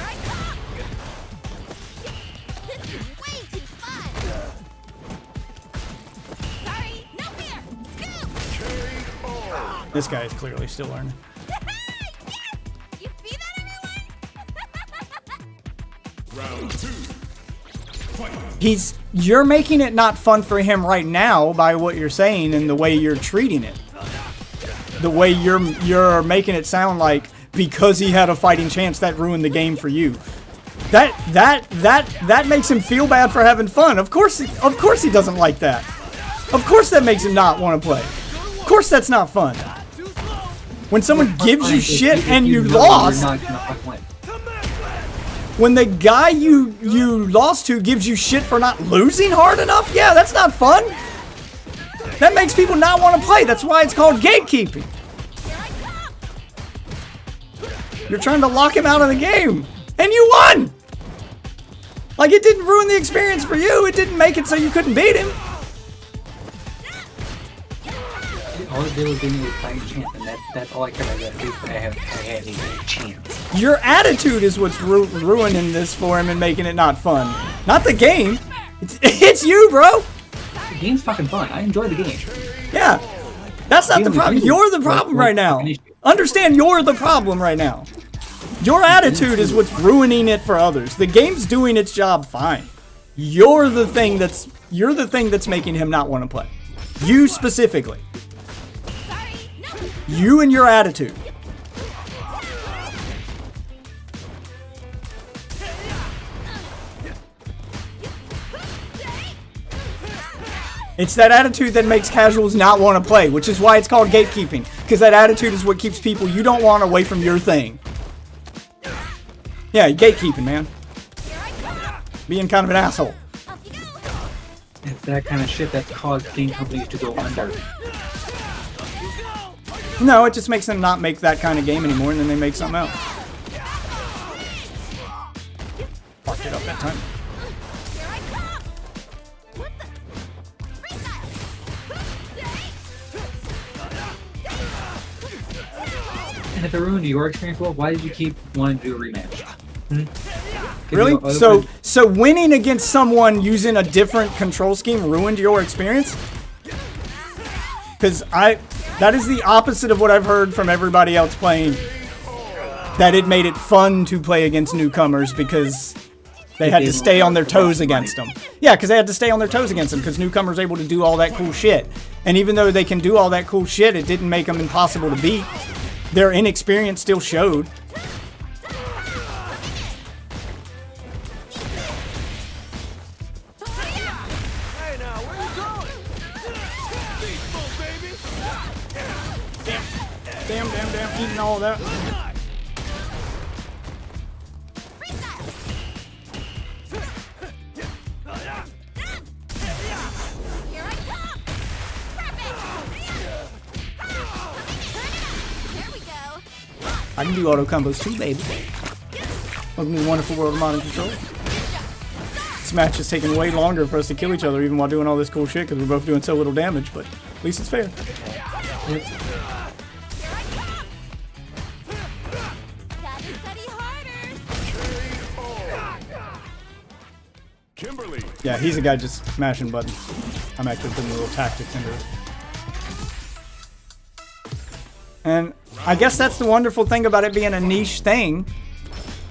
I come. This is way too fun. Sorry, no fear. Scoop. This guy is clearly still learning. Yes! You see that, everyone? Round 2. Fight. You're making it not fun for him right now by what you're saying and the way you're treating it. The way you're making it sound like because he had a fighting chance that ruined the game for you. That makes him feel bad for having fun. Of course he doesn't like that. Of course that makes him not want to play. Of course that's not fun. When someone gives you shit and you lost, You're not gonna fucking win. when the guy you lost to gives you shit for not losing hard enough, yeah, that's not fun. That makes people not want to play. That's why it's called gatekeeping. You're trying to lock him out of the game. And you won! Like, it didn't ruin the experience for you. It didn't make it so you couldn't beat him. All it did was give me a fighting chance, and that's all I care about. At least I had a chance. Your attitude is what's ruining this for him and making it not fun. Not the game. It's you, bro. The game's fucking fun. I enjoy the game. Yeah. That's not the problem. You're the problem right now. Understand, you're the problem right now. Your attitude is what's ruining it for others. The game's doing its job fine. You're the thing that's making him not want to play. You specifically. You and your attitude. It's that attitude that makes casuals not want to play, which is why it's called gatekeeping. Because that attitude is what keeps people you don't want away from your thing. Yeah, gatekeeping, man. Being kind of an asshole. It's that kind of shit that's caused game companies to go under. No, it just makes them not make that kind of game anymore, and then they make something else. Fucked it up that time. Here I come! What the? Freestyle! And if it ruined your experience, well, why did you keep wanting to do a rematch? Really? So winning against someone using a different control scheme ruined your experience? Because that is the opposite of what I've heard from everybody else playing. That it made it fun to play against newcomers because they had to stay on their toes against them. Yeah, because they had to stay on their toes against them because newcomers are able to do all that cool shit. And even though they can do all that cool shit, it didn't make them impossible to beat. Their inexperience still showed. Hey now, where you going? Beast mode, baby. Damn, eating all that. Here I come! Grab it! There we go! I can do auto combos too, baby. Welcome to the wonderful world of modern control. This match is taking way longer for us to kill each other, even while doing all this cool shit, because we're both doing so little damage, but at least it's fair. Gotta study harder! Kimberly. Yeah, he's a guy just mashing buttons. I'm actually putting a little tactics into it. And I guess that's the wonderful thing about it being a niche thing,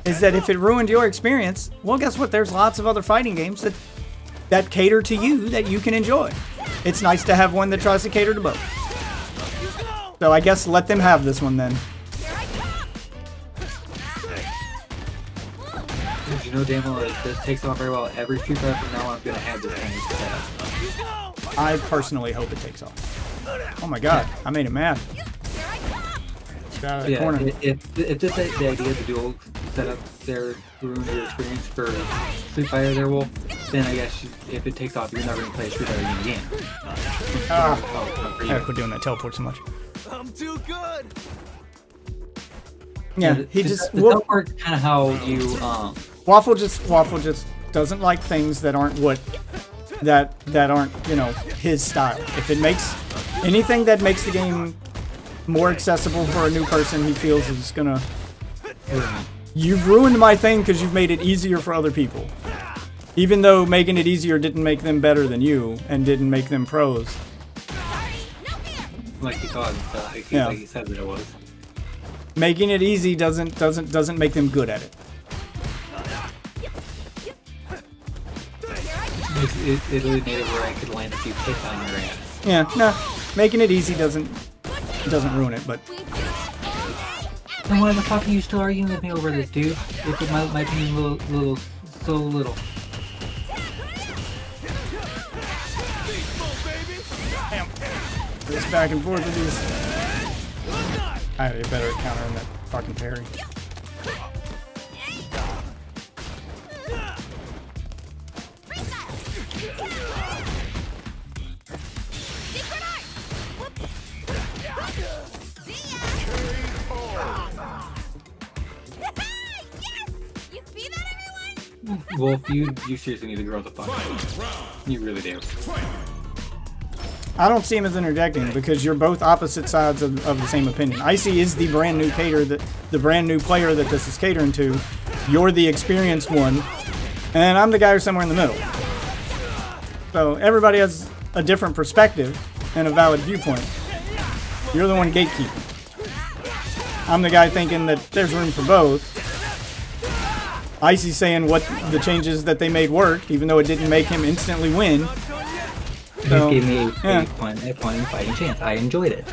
is that if it ruined your experience, well, guess what? There's lots of other fighting games that cater to you that you can enjoy. It's nice to have one that tries to cater to both. So I guess let them have this one then. You know damn well if this takes off very well, every Street Fighter from now on is going to have this kind of setup. I personally hope it takes off. Oh my god, I made it mad. Get out of the corner. If this the idea of the dual setup there ruined your experience for Street Fighter there, Wolf, then I guess if it takes off, you're never going to play a Street Fighter game again. I gotta quit doing that teleport so much. I'm too good. Yeah, he just The teleport's kind of how you Waffle just doesn't like things that aren't that aren't, you know, his style. If it makes anything that makes the game more accessible for a new person, he feels is gonna. You've ruined my thing because you've made it easier for other people. Even though making it easier didn't make them better than you and didn't make them pros. like he thought, like he said that it was. Making it easy doesn't make them good at it. It really made it where I could land a few hits on your ass. Yeah, no, making it easy doesn't ruin it, but. Then why the fuck are you still arguing with me over this, dude? If it might be so little. Damn. This back and forth with these. I had a better counter than that fucking parry. Wolf, you seriously need to grow the fuck up. You really do. I don't see him as interjecting because you're both opposite sides of the same opinion. Icy is the brand new player that this is catering to. You're the experienced one, and I'm the guy who's somewhere in the middle. So everybody has a different perspective and a valid viewpoint. You're the one gatekeeping. I'm the guy thinking that there's room for both. Icy's saying what the changes that they made worked, even though it didn't make him instantly win. So, It gave me a point fighting chance. I enjoyed it.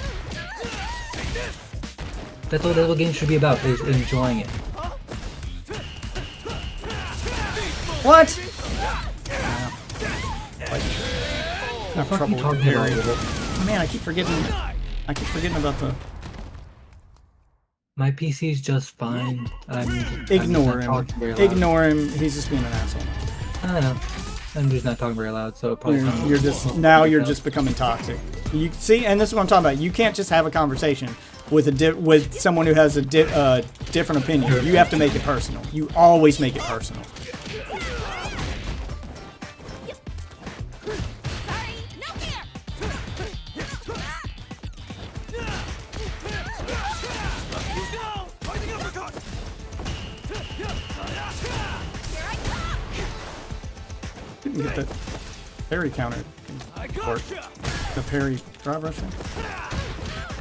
That's what little game should be about, is enjoying it. What? What the fuck are you talking about? Man, I keep forgetting about the. My PC's just fine. Ignore I'm him. not talking very loud. Ignore him. He's just being an asshole. I don't know. I'm just not talking very loud, so it probably sounds You're just now. You're just becoming toxic. You see, and this is what I'm talking about. You can't just have a conversation with with someone who has a different opinion. You have to make it personal. You always make it personal. Sorry, no fear. Let's go! Fighting uppercut! Here I come. Didn't get the parry counter. I Work. gotcha! The parry drive rush thing.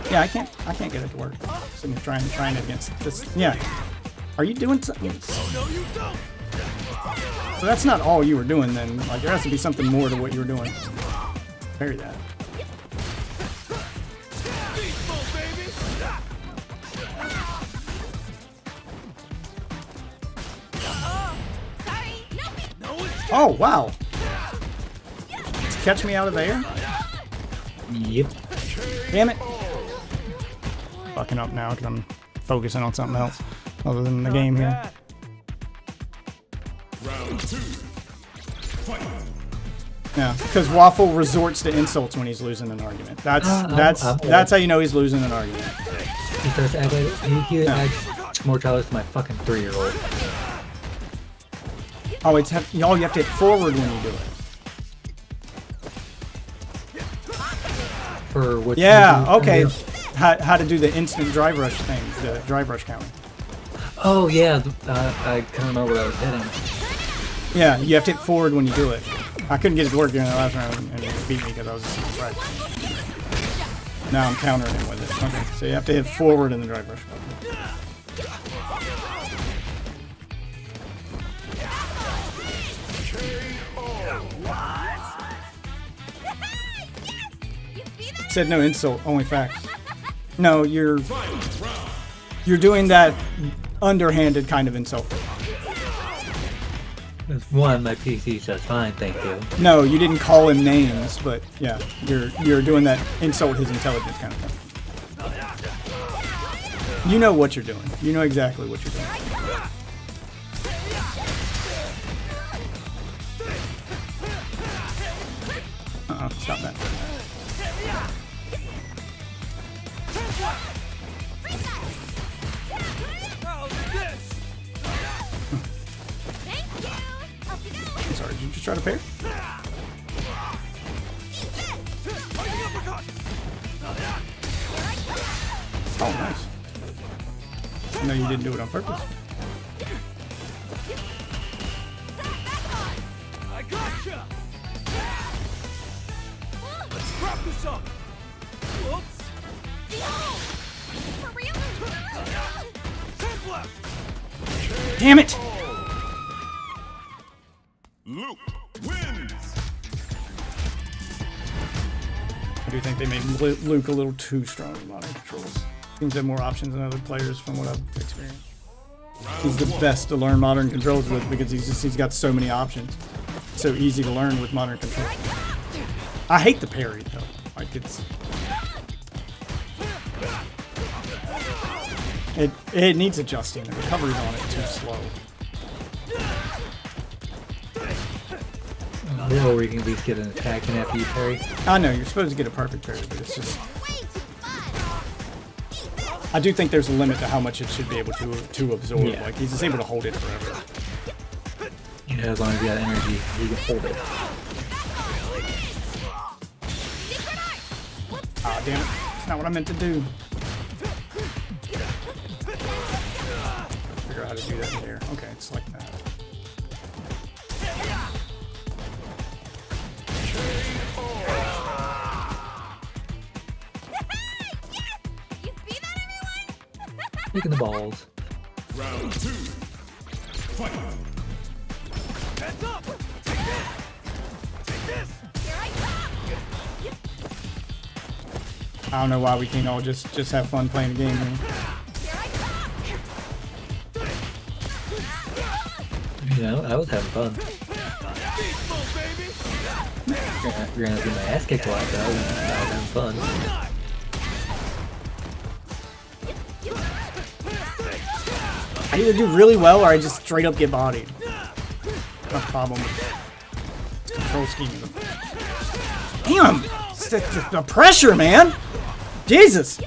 Yeah, I can't get it to work. Sitting here trying against this. Yeah. Are you doing something? Oh, no, you don't! So that's not all you were doing then. Like, there has to be something more to what you were doing. Parry that. Beast mode, baby! Sorry, no fear. No escape! Oh, wow. Catch me out of there? Yep. Damn it. Fucking up now because I'm focusing on something else other than the game here. Round 2. Fight. Yeah, because Waffle resorts to insults when he's losing an argument. That's how you know he's losing an argument. He starts acting. He acts more childish than my fucking 3-year-old. Oh, y'all, you have to hit forward when you do it. For what? Yeah, you do okay. earlier. How to do the instant drive rush thing, the drive rush counter. Oh yeah, I can't remember what I was hitting. Yeah, you have to hit forward when you do it. I couldn't get it to work during the last round, and it beat me because I was right. Now I'm countering him with it. Okay, so you have to hit forward in the drive rush button. Said no insult, only facts. No, you're doing that underhanded kind of insult. One, my PC says fine, thank you. No, you didn't call him names, but yeah, you're doing that insult his intelligence kind of thing. You know what you're doing. You know exactly what you're doing. Stop that. I'm sorry, did you just try to parry? Oh, nice. No, you didn't do it on purpose. I gotcha! Let's wrap this up! Whoops! For real? 10 left! Damn it! Luke wins. I do think they made Luke a little too strong in modern controls. Seems to have more options than other players from what I've experienced. He's the best to learn modern controls with because he's got so many options. It's so easy to learn with modern controls. I hate the parry though. Like it needs adjusting. The recovery's on it too slow. Or we can at least get an attack in after you parry. I know you're supposed to get a perfect parry, but it's just. I do think there's a limit to how much it should be able to absorb. Yeah. Like he's just able to hold it forever. You know, as long as you got energy, you can hold it. Ah, damn it. That's not what I meant to do. Figure out how to do that in there. Okay, it's like that. Picking the balls. Round 2. Fight. Heads up! Take this! Take this! I don't know why we can't all just have fun playing the game here. You know, I was having fun. Beast mode, baby! You're gonna get my ass kicked a lot, though. I was having fun. I either do really well or I just straight up get bodied. No problem with this control scheme. Damn! the pressure, man. Jesus.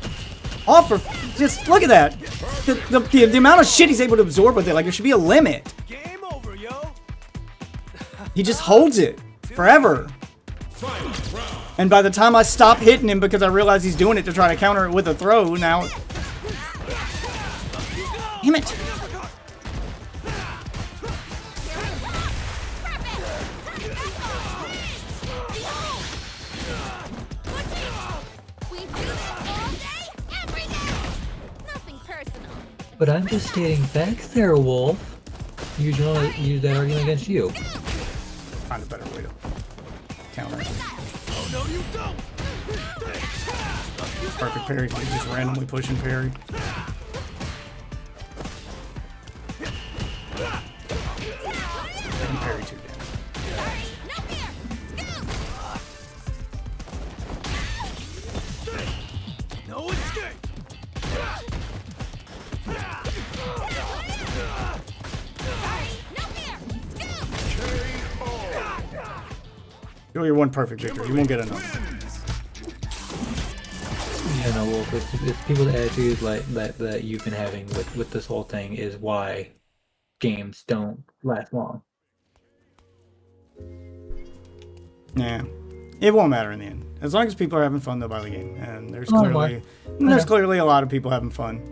Offer. Just look at that. The amount of shit he's able to absorb with it. Like, there should be a limit. Game over, yo. He just holds it forever. And by the time I stop hitting him because I realize he's doing it to try to counter it with a throw, now... Damn it. We do this all day, every day. Nothing personal. But I'm just stating facts there, Wolf. Usually use that argument against you. Find a better way to counter it. Oh no, you don't. Perfect parry. He's just randomly pushing parry. And parry too, damn. No fear. Scoop. No escape. No fear. Scoop. You're your one perfect victory. You won't get another. Yeah, no, Wolf. It's people's attitudes like that you've been having with this whole thing is why games don't last long. Yeah. It won't matter in the end. As long as people are having fun, they'll buy the game. And there's Oh, clearly clearly a lot of people having fun.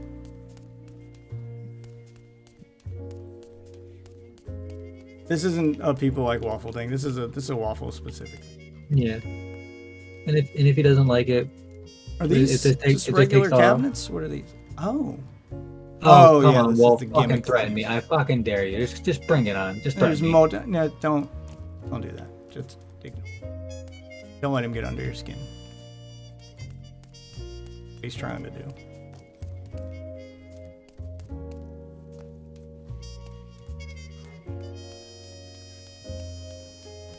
This isn't a people like waffle thing. This is a waffle specific. Yeah. And if he doesn't like it, Are It these just takes- just it just regular takes off. cabinets? What are these? Oh. oh, Oh, come yeah, on, this is Wolf, the fucking gimmick threaten thing. me. I fucking dare you. Just bring it on. Just There's threaten me. no, don't do that. Just don't let him get under your skin. He's trying to do.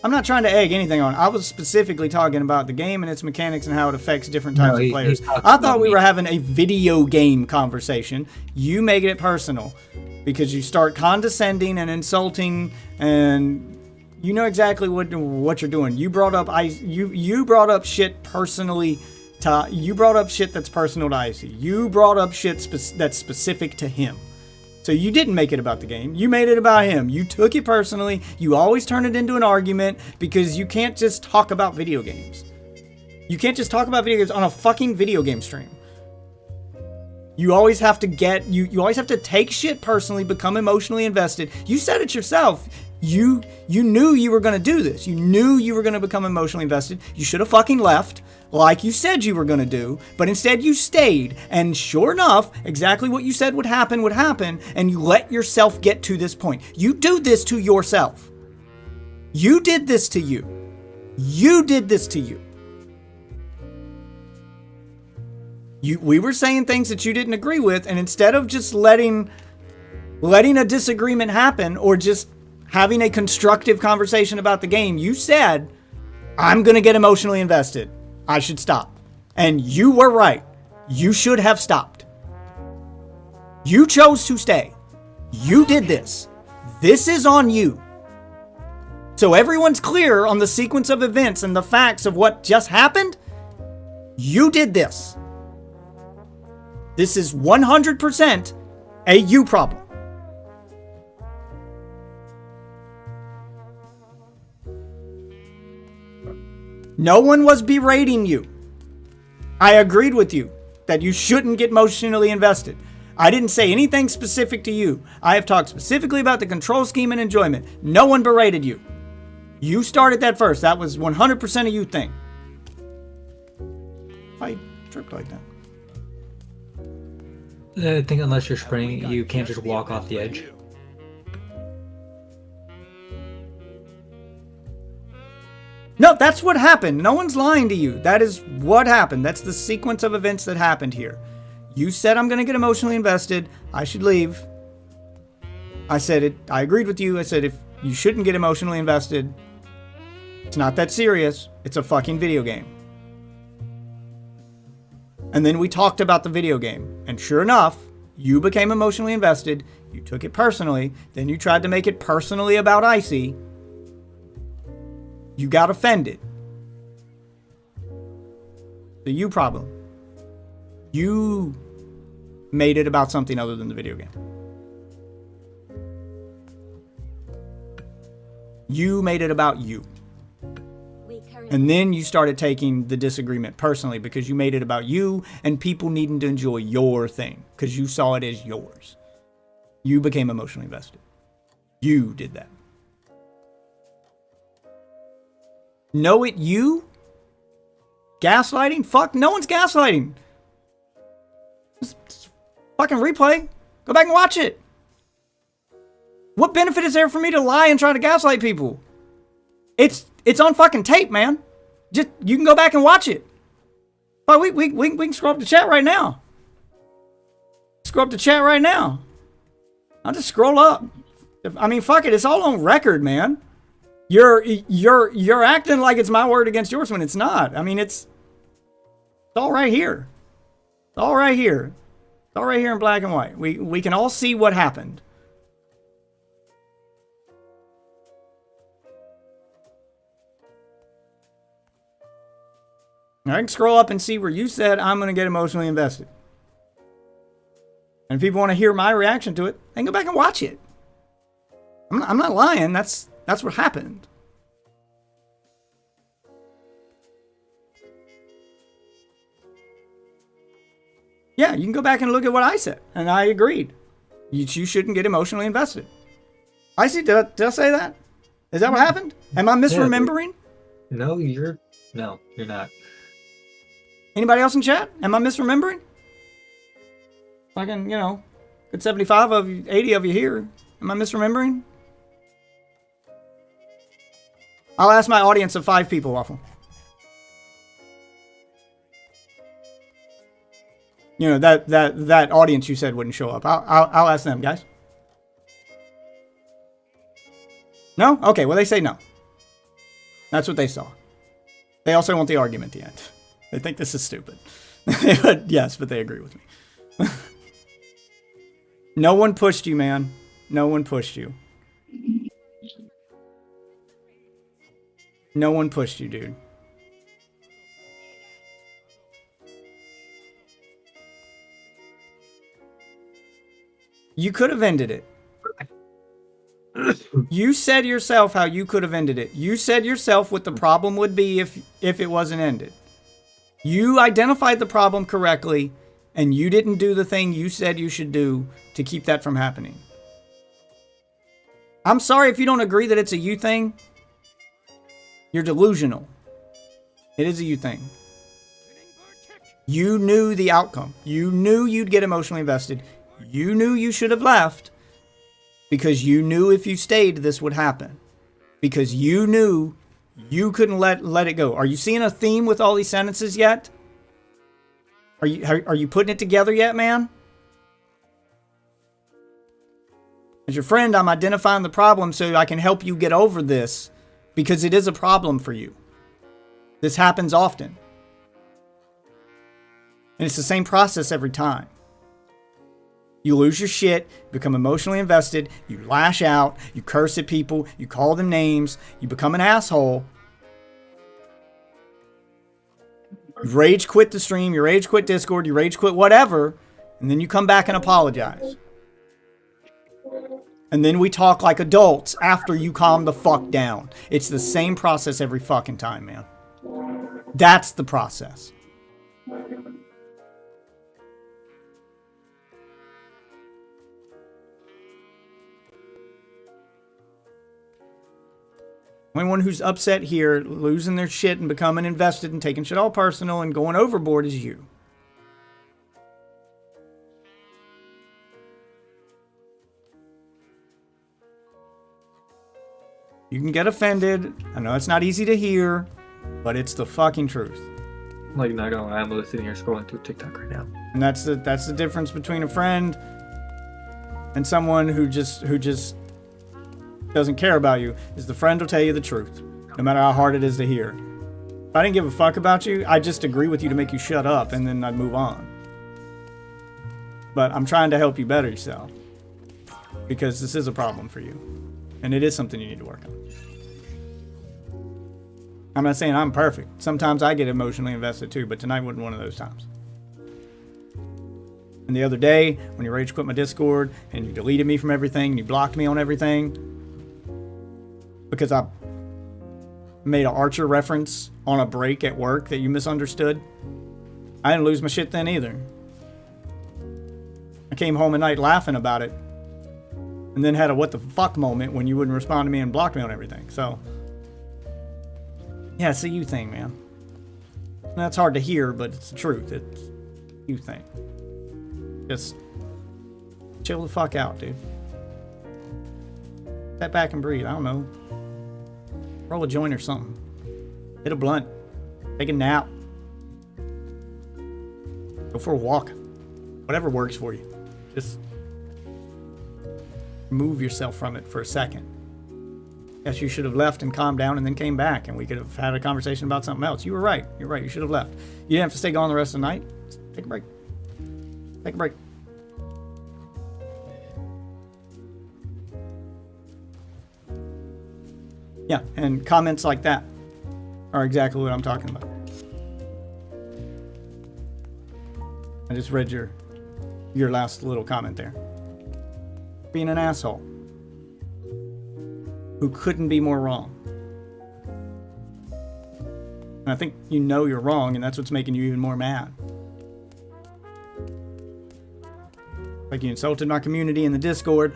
I'm not trying to egg anything on. I was specifically talking about the game and its mechanics and how it affects different types of players. he's talking I thought about we me. were having a video game conversation. You make it personal because you start condescending and insulting, and you know exactly what you're doing. You brought up you brought up shit personally. You brought up shit that's personal to Icy. You brought up shit that's specific to him. So you didn't make it about the game. You made it about him. You took it personally. You always turn it into an argument because you can't just talk about video games. You can't just talk about video games on a fucking video game stream. You always have to you always have to take shit personally, become emotionally invested. You said it yourself. You knew you were going to do this. You knew you were going to become emotionally invested. You should have fucking left like you said you were going to do, but instead you stayed. And sure enough, exactly what you said would happen, and you let yourself get to this point. You do this to yourself. You did this to you. You did this to you. We were saying things that you didn't agree with, and instead of just letting a disagreement happen or just having a constructive conversation about the game, you said, I'm going to get emotionally invested. I should stop. And you were right. You should have stopped. You chose to stay. You did this. This is on you. So everyone's clear on the sequence of events and the facts of what just happened. You did this. This is 100% a you problem. No one was berating you. I agreed with you that you shouldn't get emotionally invested. I didn't say anything specific to you. I have talked specifically about the control scheme and enjoyment. No one berated you. You started that first. That was 100% a you thing. I tripped like that. I think unless you're sprinting, you can't just walk off the edge. No, that's what happened. No one's lying to you. That is what happened. That's the sequence of events that happened here. You said I'm going to get emotionally invested. I should leave. I said it. I agreed with you. I said if you shouldn't get emotionally invested, it's not that serious. It's a fucking video game. And then we talked about the video game. And sure enough, you became emotionally invested. You took it personally. Then you tried to make it personally about Icy. You got offended. The you problem. You made it about something other than the video game. You made it about you. And then you started taking the disagreement personally because you made it about you and people needing to enjoy your thing because you saw it as yours. You became emotionally invested. You did that. Know it you? Gaslighting? Fuck, no one's gaslighting. Just fucking replay. Go back and watch it. What benefit is there for me to lie and try to gaslight people? It's on fucking tape, man. Just you can go back and watch it. But we can scroll up the chat right now. Scroll up the chat right now. I'll just scroll up. I mean, fuck it. It's all on record, man. You're acting like it's my word against yours when it's not. I mean, it's all right here. It's all right here. It's all right here in black and white. We can all see what happened. I can scroll up and see where you said I'm going to get emotionally invested. And if people want to hear my reaction to it, they can go back and watch it. I'm not lying. That's what happened. Yeah, you can go back and look at what I said. And I agreed. You shouldn't get emotionally invested. I see. Did I say that? Is that what happened? Am I misremembering? No, you're not. Anybody else in chat? Am I misremembering? Fucking, good 75 of you, 80 of you here. Am I misremembering? I'll ask my audience of 5 people, Waffle. That audience you said wouldn't show up. I'll ask them, guys. No? Okay, well, they say no. That's what they saw. They also want the argument at the end. They think this is stupid. Yes, but they agree with me. No one pushed you, man. No one pushed you. No one pushed you, dude. You could have ended it. You said yourself how you could have ended it. You said yourself what the problem would be if it wasn't ended. You identified the problem correctly, and you didn't do the thing you said you should do to keep that from happening. I'm sorry if you don't agree that it's a you thing. You're delusional. It is a you thing. You knew the outcome. You knew you'd get emotionally invested. You knew you should have left because you knew if you stayed, this would happen. Because you knew you couldn't let it go. Are you seeing a theme with all these sentences yet? Are you putting it together yet, man? As your friend, I'm identifying the problem so I can help you get over this because it is a problem for you. This happens often. And it's the same process every time. You lose your shit, become emotionally invested, you lash out, you curse at people, you call them names, you become an asshole. You rage quit the stream, you rage quit Discord, you rage quit whatever, and then you come back and apologize. And then we talk like adults after you calm the fuck down. It's the same process every fucking time, man. That's the process. Anyone who's upset here, losing their shit and becoming invested and taking shit all personal and going overboard is you. You can get offended. I know it's not easy to hear, but it's the fucking truth. Like, not gonna lie, I'm literally sitting here scrolling through TikTok right now. And that's the difference between a friend and someone who just doesn't care about you, is the friend will tell you the truth, no matter how hard it is to hear. If I didn't give a fuck about you, I'd just agree with you to make you shut up, and then I'd move on. But I'm trying to help you better yourself, because this is a problem for you, and it is something you need to work on. I'm not saying I'm perfect. Sometimes I get emotionally invested too, but tonight wasn't one of those times. And the other day, when you rage quit my Discord and you deleted me from everything and you blocked me on everything because I made an Archer reference on a break at work that you misunderstood, I didn't lose my shit then either. I came home at night laughing about it and then had a what the fuck moment when you wouldn't respond to me and blocked me on everything. So, yeah, it's a you thing, man. That's hard to hear, but it's the truth. It's a you thing. Just chill the fuck out, dude. Step back and breathe. I don't know. Roll a joint or something. Hit a blunt. Take a nap. Go for a walk. Whatever works for you. Just remove yourself from it for a second. Yes, you should have left and calmed down and then came back and we could have had a conversation about something else. You were right. You're right. You should have left. You didn't have to stay gone the rest of the night. Just take a break. Take a break. Yeah, and comments like that are exactly what I'm talking about. I just read your last little comment there. Being an asshole who couldn't be more wrong. And I think you know you're wrong, and that's what's making you even more mad. Like you insulted my community in the Discord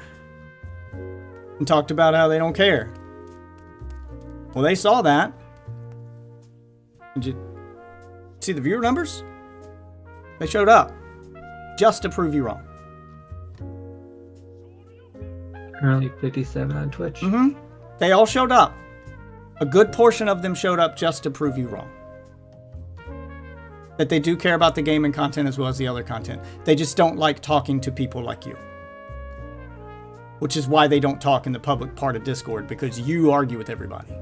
and talked about how they don't care. Well, they saw that. Did you see the viewer numbers? They showed up just to prove you wrong. Currently 57 on Twitch. Mm-hmm. They all showed up. A good portion of them showed up just to prove you wrong. That they do care about the game and content as well as the other content. They just don't like talking to people like you. Which is why they don't talk in the public part of Discord, because you argue with everybody.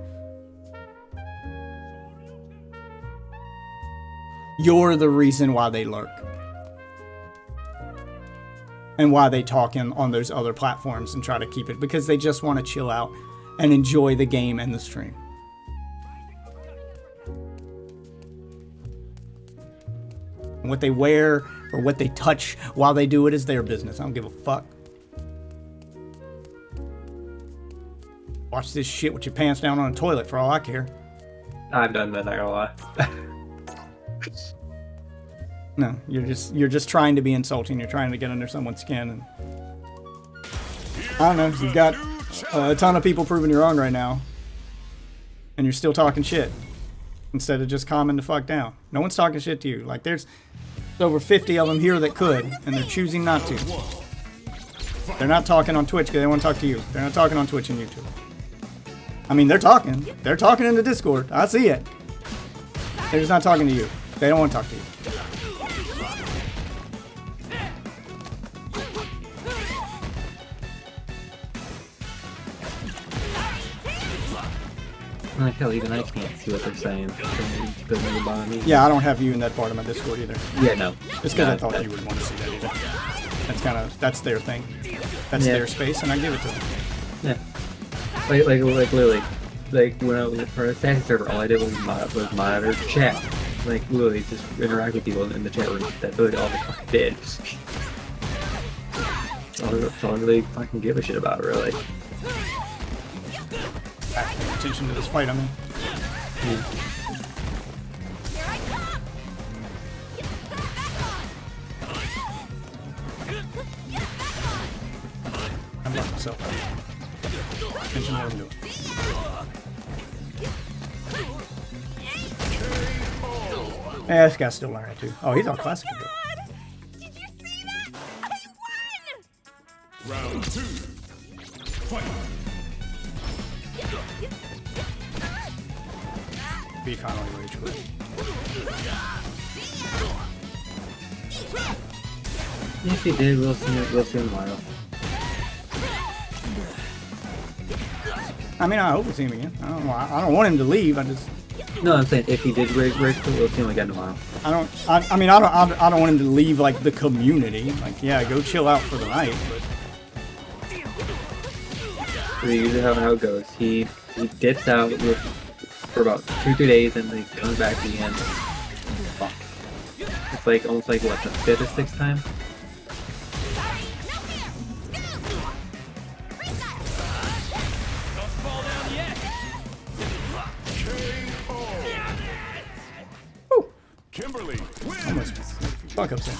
You're the reason why they lurk. And why they talk on those other platforms and try to keep it, because they just want to chill out and enjoy the game and the stream. And what they wear or what they touch while they do it is their business. I don't give a fuck. Watch this shit with your pants down on a toilet for all I care. I've done that, not gonna lie. No, you're just trying to be insulting. You're trying to get under someone's skin, and I don't know. You've got a ton of people proving you wrong right now, and you're still talking shit instead of just calming the fuck down. No one's talking shit to you. Like there's over 50 of them here that could, and they're choosing not to. They're not talking on Twitch because they want to talk to you. They're not talking on Twitch and YouTube. I mean, they're talking. They're talking in the Discord. I see it. They're just not talking to you. They don't want to talk to you. Like hell, even I can't see what they're saying. Yeah, I don't have you in that part of my Discord either. Yeah, no. It's because I thought you would want to see that either. That's their thing. That's their space, and I give it to them. Yeah. Like literally, like when I was for a Assassin server, all I did was monitor chat. Like literally, just interact with people in the chat room. That's really all I fucking did. That's all I really fucking give a shit about, really. Pay attention to this fight I'm in. Yeah. I'm blocking myself. Attention to what I'm doing. Yeah, this guy's still learning too. Oh, he's on classic. Did you see that? I won! Round 2. Fight. Be finally rage quit. If he did, we'll see tomorrow. I mean, I hope we see him again. I don't know. I don't want him to leave. I just. No, I'm saying if he did rage quit, we'll see him again tomorrow. I don't want him to leave like the community. Like, yeah, go chill out for the night. But So usually how it goes. He dips out with for about 2-3 days, and then it comes back again. Fuck. It's like almost like what, the 5th or 6th time? Don't fall down yet. Kimberly wins. Almost fuck ups there.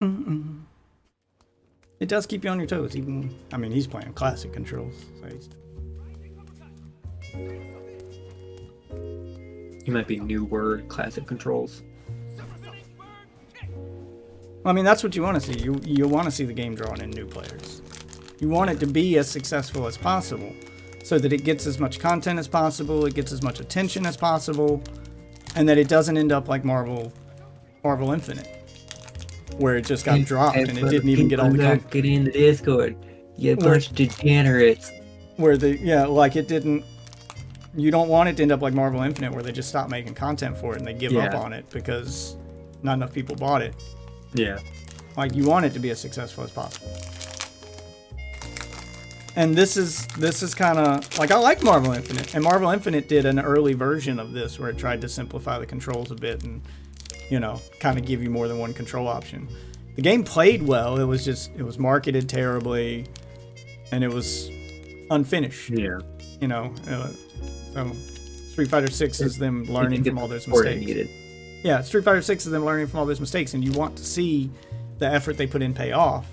Mm-mm. It does keep you on your toes, even. I mean, he's playing classic controls, so he's. You might be newer classic controls. I mean, that's what you want to see. You want to see the game drawn in new players. You want it to be as successful as possible, so that it gets as much content as possible, it gets as much attention as possible, and that it doesn't end up like Marvel Infinite, where it just got dropped and it didn't even get all the content. Get in the Discord. You bunch of degenerates. Where it didn't. You don't want it to end up like Marvel Infinite, where they just stop making content for it and they give up on it because not enough people bought it. Yeah. Like, you want it to be as successful as possible. And this is kind of like, I like Marvel Infinite, and Marvel Infinite did an early version of this where it tried to simplify the controls a bit and, you know, kind of give you more than one control option. The game played well. It was marketed terribly, and it was unfinished. Yeah. You know, so Street Fighter 6 is them learning from all those mistakes. Yeah, Street Fighter 6 is them learning from all those mistakes, and you want to see the effort they put in pay off,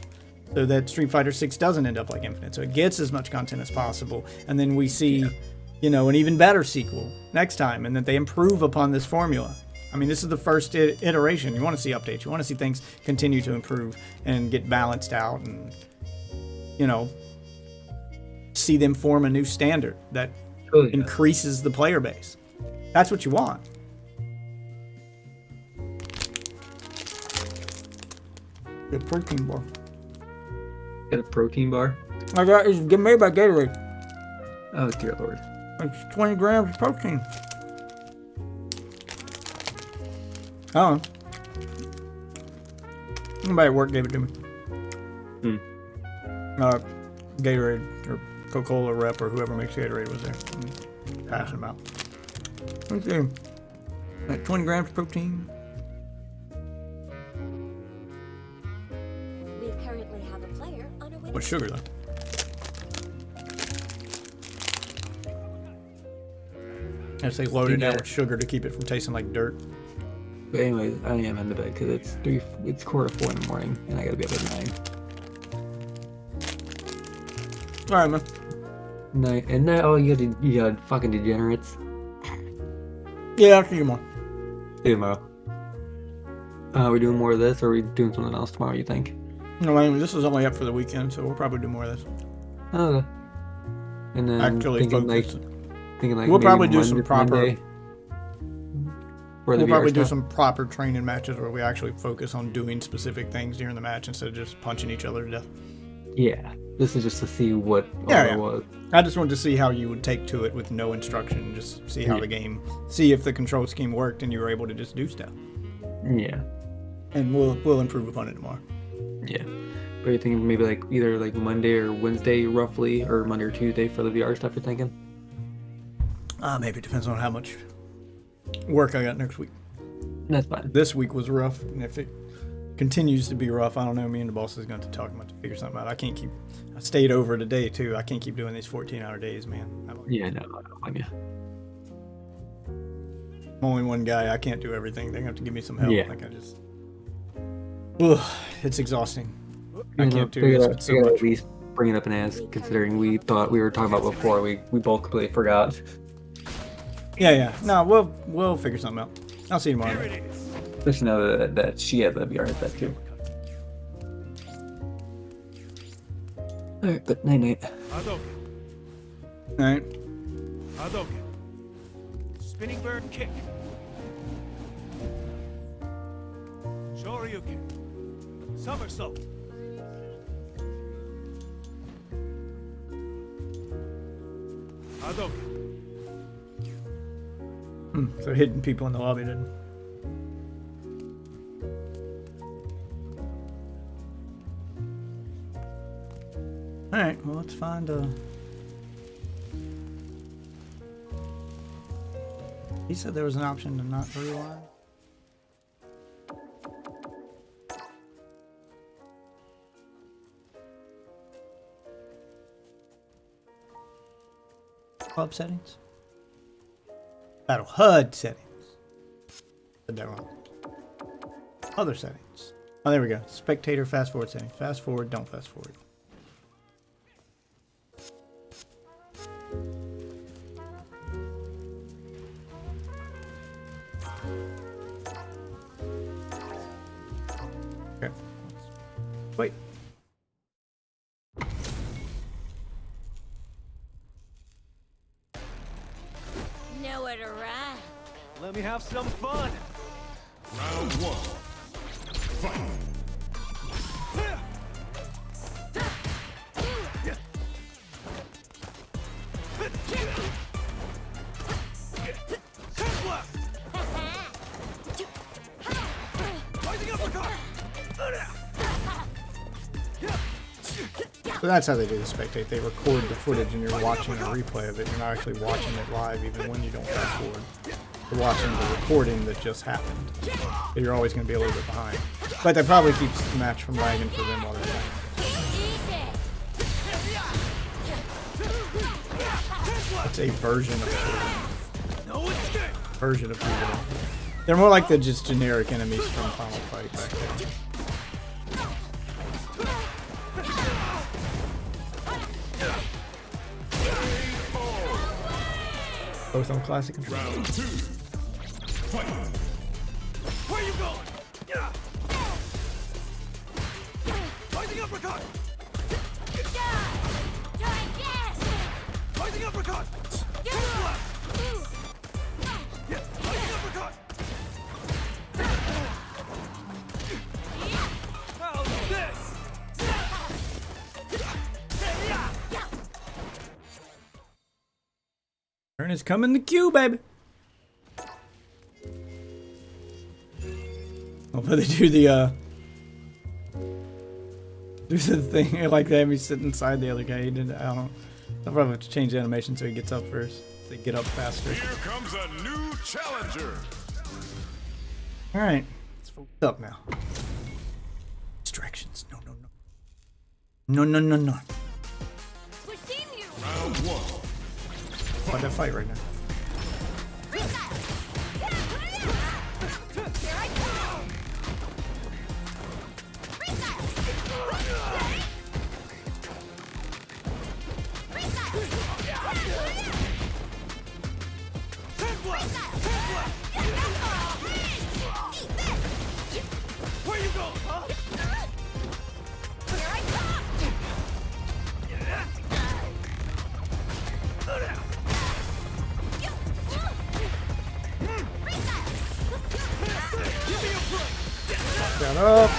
so that Street Fighter 6 doesn't end up like Infinite, so it gets as much content as possible, and then we see, you know, an even better sequel next time, and that they improve upon this formula. I mean, this is the first iteration. You want to see updates. You want to see things continue to improve and get balanced out, and, you know, see them form a new standard that increases the player base. That's what you want. Good protein bar. Get a protein bar? I got it's made by Gatorade. Oh dear lord. It's 20 grams of protein. Oh. Somebody at work gave it to me. Gatorade or Coca-Cola rep or whoever makes Gatorade was there. Passing them out. Okay. Like 20 grams of protein. We currently have a player on a winning With sugar though. I say load it down with sugar to keep it from tasting like dirt. But anyways, I am in the bed because it's 4:45 in the morning, and I gotta be up at 9. All right, man. Night and now, oh, you got fucking degenerates. Yeah, I'll see you tomorrow. See you tomorrow. Are we doing more of this, or are we doing something else tomorrow? You think? No, I mean, this is only up for the weekend, so we'll probably do more of this. Oh, okay. And then Actually, thinking focus. like We'll maybe probably do some Monday- proper. Monday for the We'll VR probably do stuff. some proper training matches where we actually focus on doing specific things during the match instead of just punching each other to death. Yeah, this is just to see what Yeah, all yeah. it was. I just wanted to see how you would take to it with no instruction, just see how the game, see if the control scheme worked and you were able to just do stuff. Yeah, And we'll improve upon it tomorrow. yeah. But you're thinking maybe like either like Monday or Wednesday roughly, or Monday or Tuesday for the VR stuff. You're thinking? Maybe it depends on how much work I got next week. That's fine. This week was rough, and if it continues to be rough, I don't know. Me and the boss is going to talk about to figure something out. I stayed over today too. I can't keep doing these 14-hour days, man. Yeah, no, I don't blame you. I'm only one guy. I can't do everything. They're going to have to give me some help. Yeah. Like Ugh, it's exhausting. I can't do figure this out- with so figure out much. At least bring it up and ask, considering we thought we were talking about before. We both completely forgot. Yeah. No, we'll figure something out. I'll see you tomorrow. Here it is. Just know that she has a VR headset too. Alright, but night. Hadouken. All right. Hadouken. Spinning bird kick. Shoryuken. Somersault. Hadouken. So hitting people in the lobby didn't. Alright, well, let's find He said there was an option to not rewind. Club settings? Battle HUD settings. Said that wrong. Other settings. Oh, there we go. Spectator fast forward setting. Fast forward, don't fast forward. Okay. Wait. Nowhere to run. Let me have some fun. Round one. Fight. Sandblast! Rising uppercut! So that's how they do the spectate. They record the footage and you're watching a replay of it. You're not actually watching it live even when you don't fast forward. You're watching the recording that just happened. So you're always going to be a little bit behind. But that probably keeps the match from lagging for them while they're playing. It's a version of it. No escape! Version of people. They're more like the just generic enemies from Final Fight back then. Both on classic control. Round two. Fight. Where you going? Rising uppercut! Rising uppercut! Sandblast! Rising uppercut! How's this? Turn is coming the queue, baby. Hopefully they do the thing like they have me sit inside the other guy. He did. I don't know. I'll probably have to change the animation so he gets up first. So they get up faster. Here comes a new challenger. All right, let's focus up now. Distractions. No, no, no. No, no, no, no. Round one. Fight that fight right now. Where you going, huh? Down up.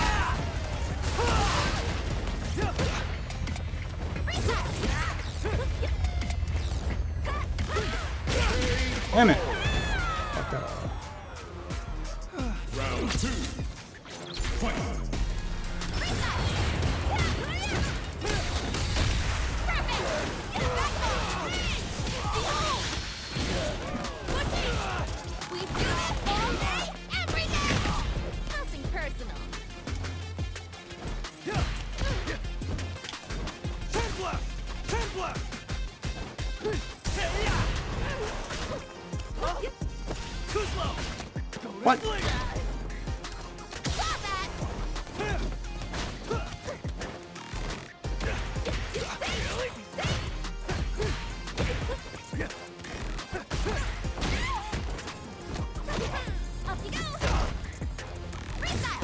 Damn it. Fuck that up. Round two. Fight. We do this all day, every day. Nothing personal. Sandblast! Sandblast! Too slow! What? Got that. Up you go. Freestyle.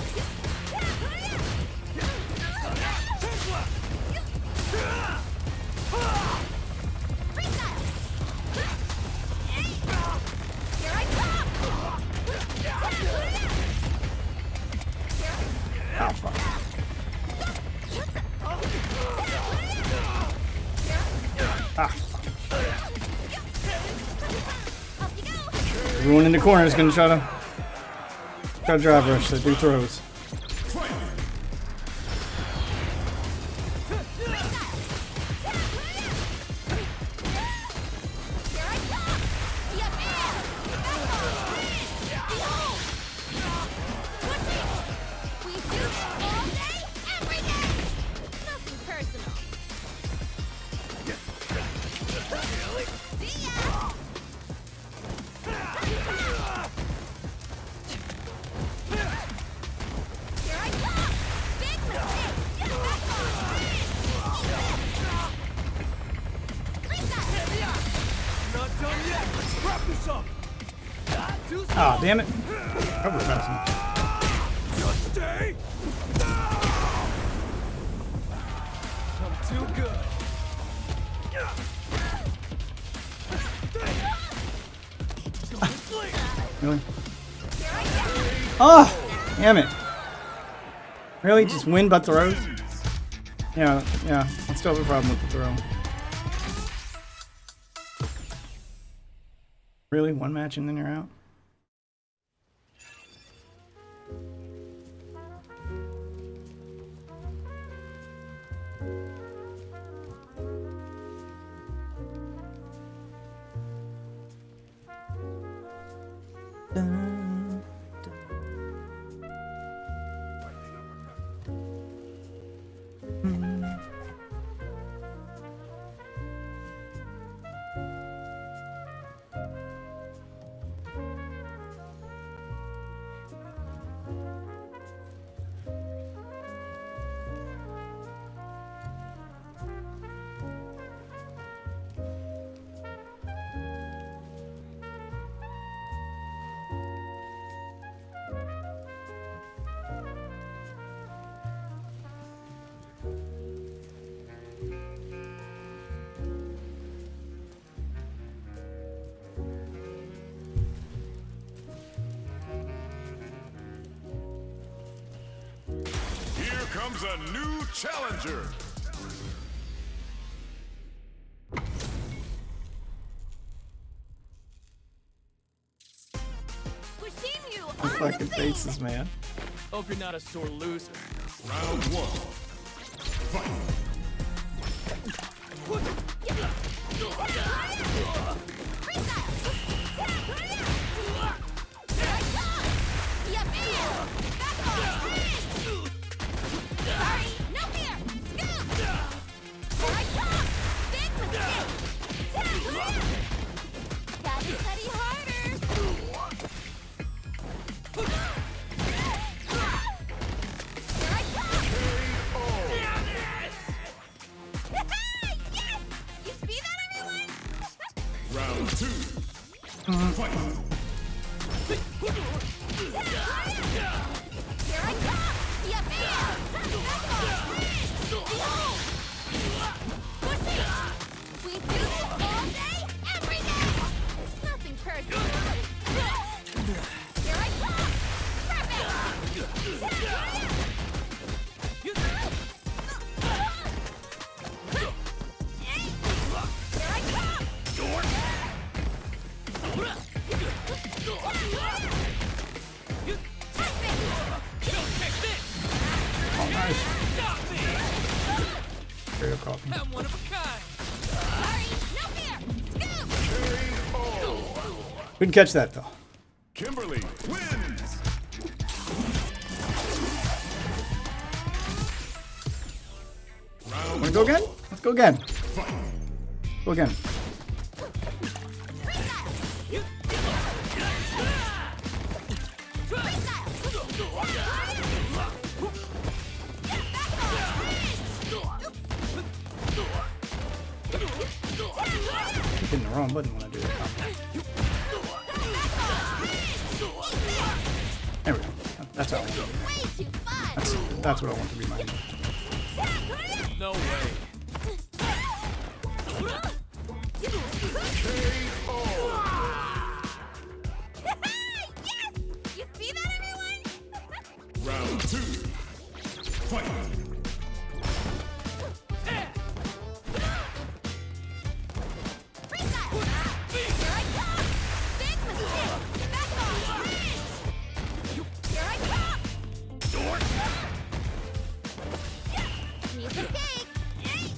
Freestyle. Here I come. Oh, fuck. Ah, fuck. Up you go. Everyone in the corner is gonna try to drive rush, so do throws. not done yet. Let's wrap this up. Too slow. Ah, damn it. Cover fast. Just stay. I'm too good. Really? Oh, damn it. Really? Just win but throws? Yeah, I still have a problem with the throw. Really? One match and then you're out? Here comes a new challenger. We're seeing you The on the fucking field. faces, man. Hope you're not a sore loser. Round one. Fight. Sorry, no fear. Scoop. Here I come. Big mistake. Gotta study harder. Here I come. Yes! You see that, everyone? Round two. Fight. Here I come! Yeah, bam! Behold! Push it! We do this all day, every day! Nothing personal. Here I come! Perfect! Here I come! Oh, nice. Straight up coffee. I'm one of a kind. Sorry, no fear! Scoop! Couldn't catch that, though. Kimberly wins. Round Wanna go again? Let's go again. fight. Go again. Hitting the wrong button when I do that. There we go. That's how I want it. Way too fun! That's what I want to be mine. No way. Yes! You see that, everyone? Round two. Fight. Freestyle! Here I come! Big mistake! Back off! Here I come! Piece of cake! Here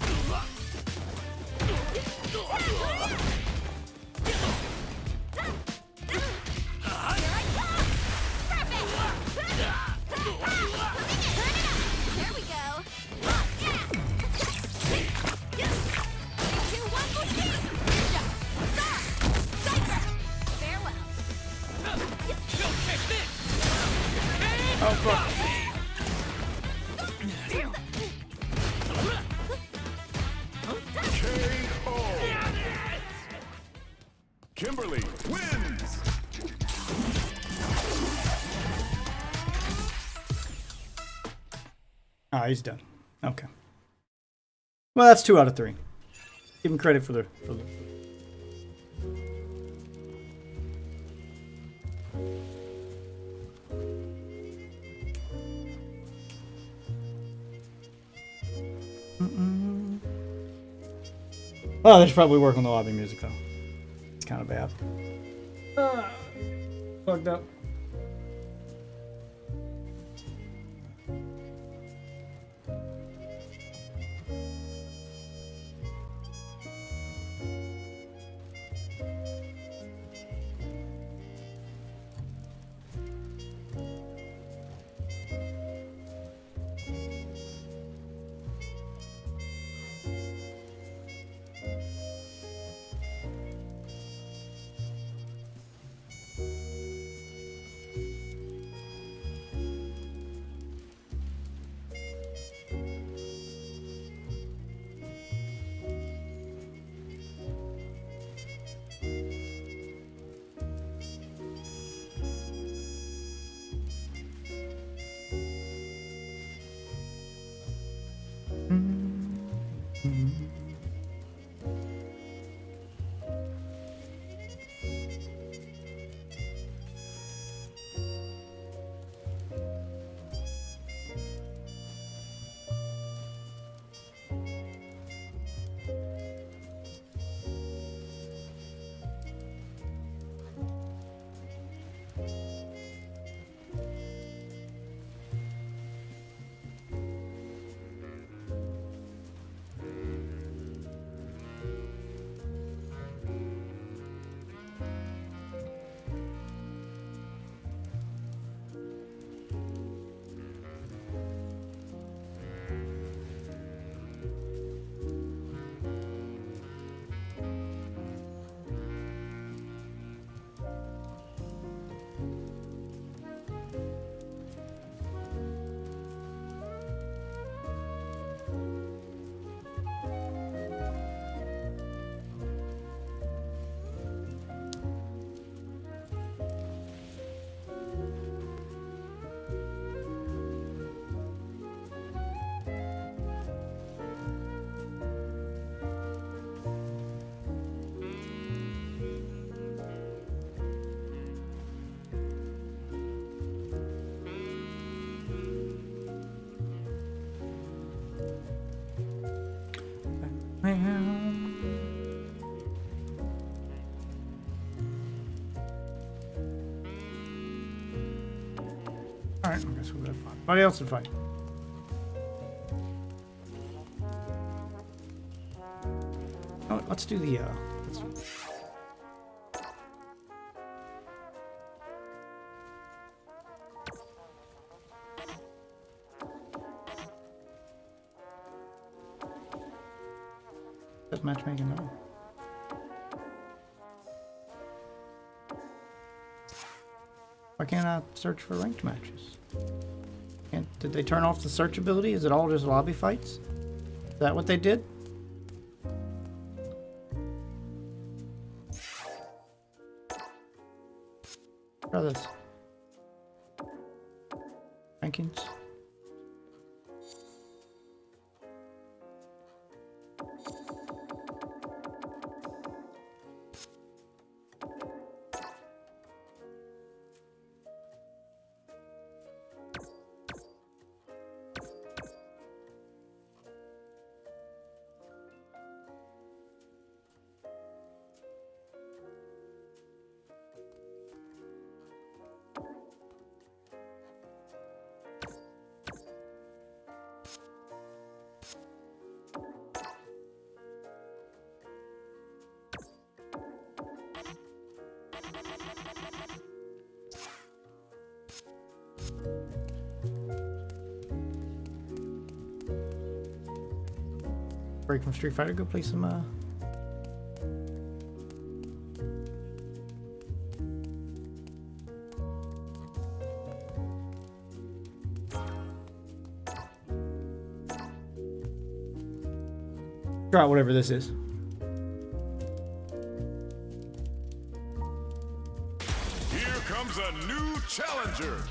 I come! Perfect! Turn it up! There we go! Three, two, one, go speed! Stop! Cypher! Farewell! Oh, fuck. Kimberly wins! Ah, he's done. Okay. Well, that's 2 out of 3. Give him credit for the. Oh, they should probably work on the lobby music though. It's kind of bad. Fucked up. Alright, I guess we'll go fight. Anybody else to fight? Oh, let's do the That's matchmaking though. Why can't I search for ranked matches? Did they turn off the search ability? Is it all just lobby fights? Is that what they did? Try this. Rankings. Break from Street Fighter, go play some try out whatever this is. comes a new challenger.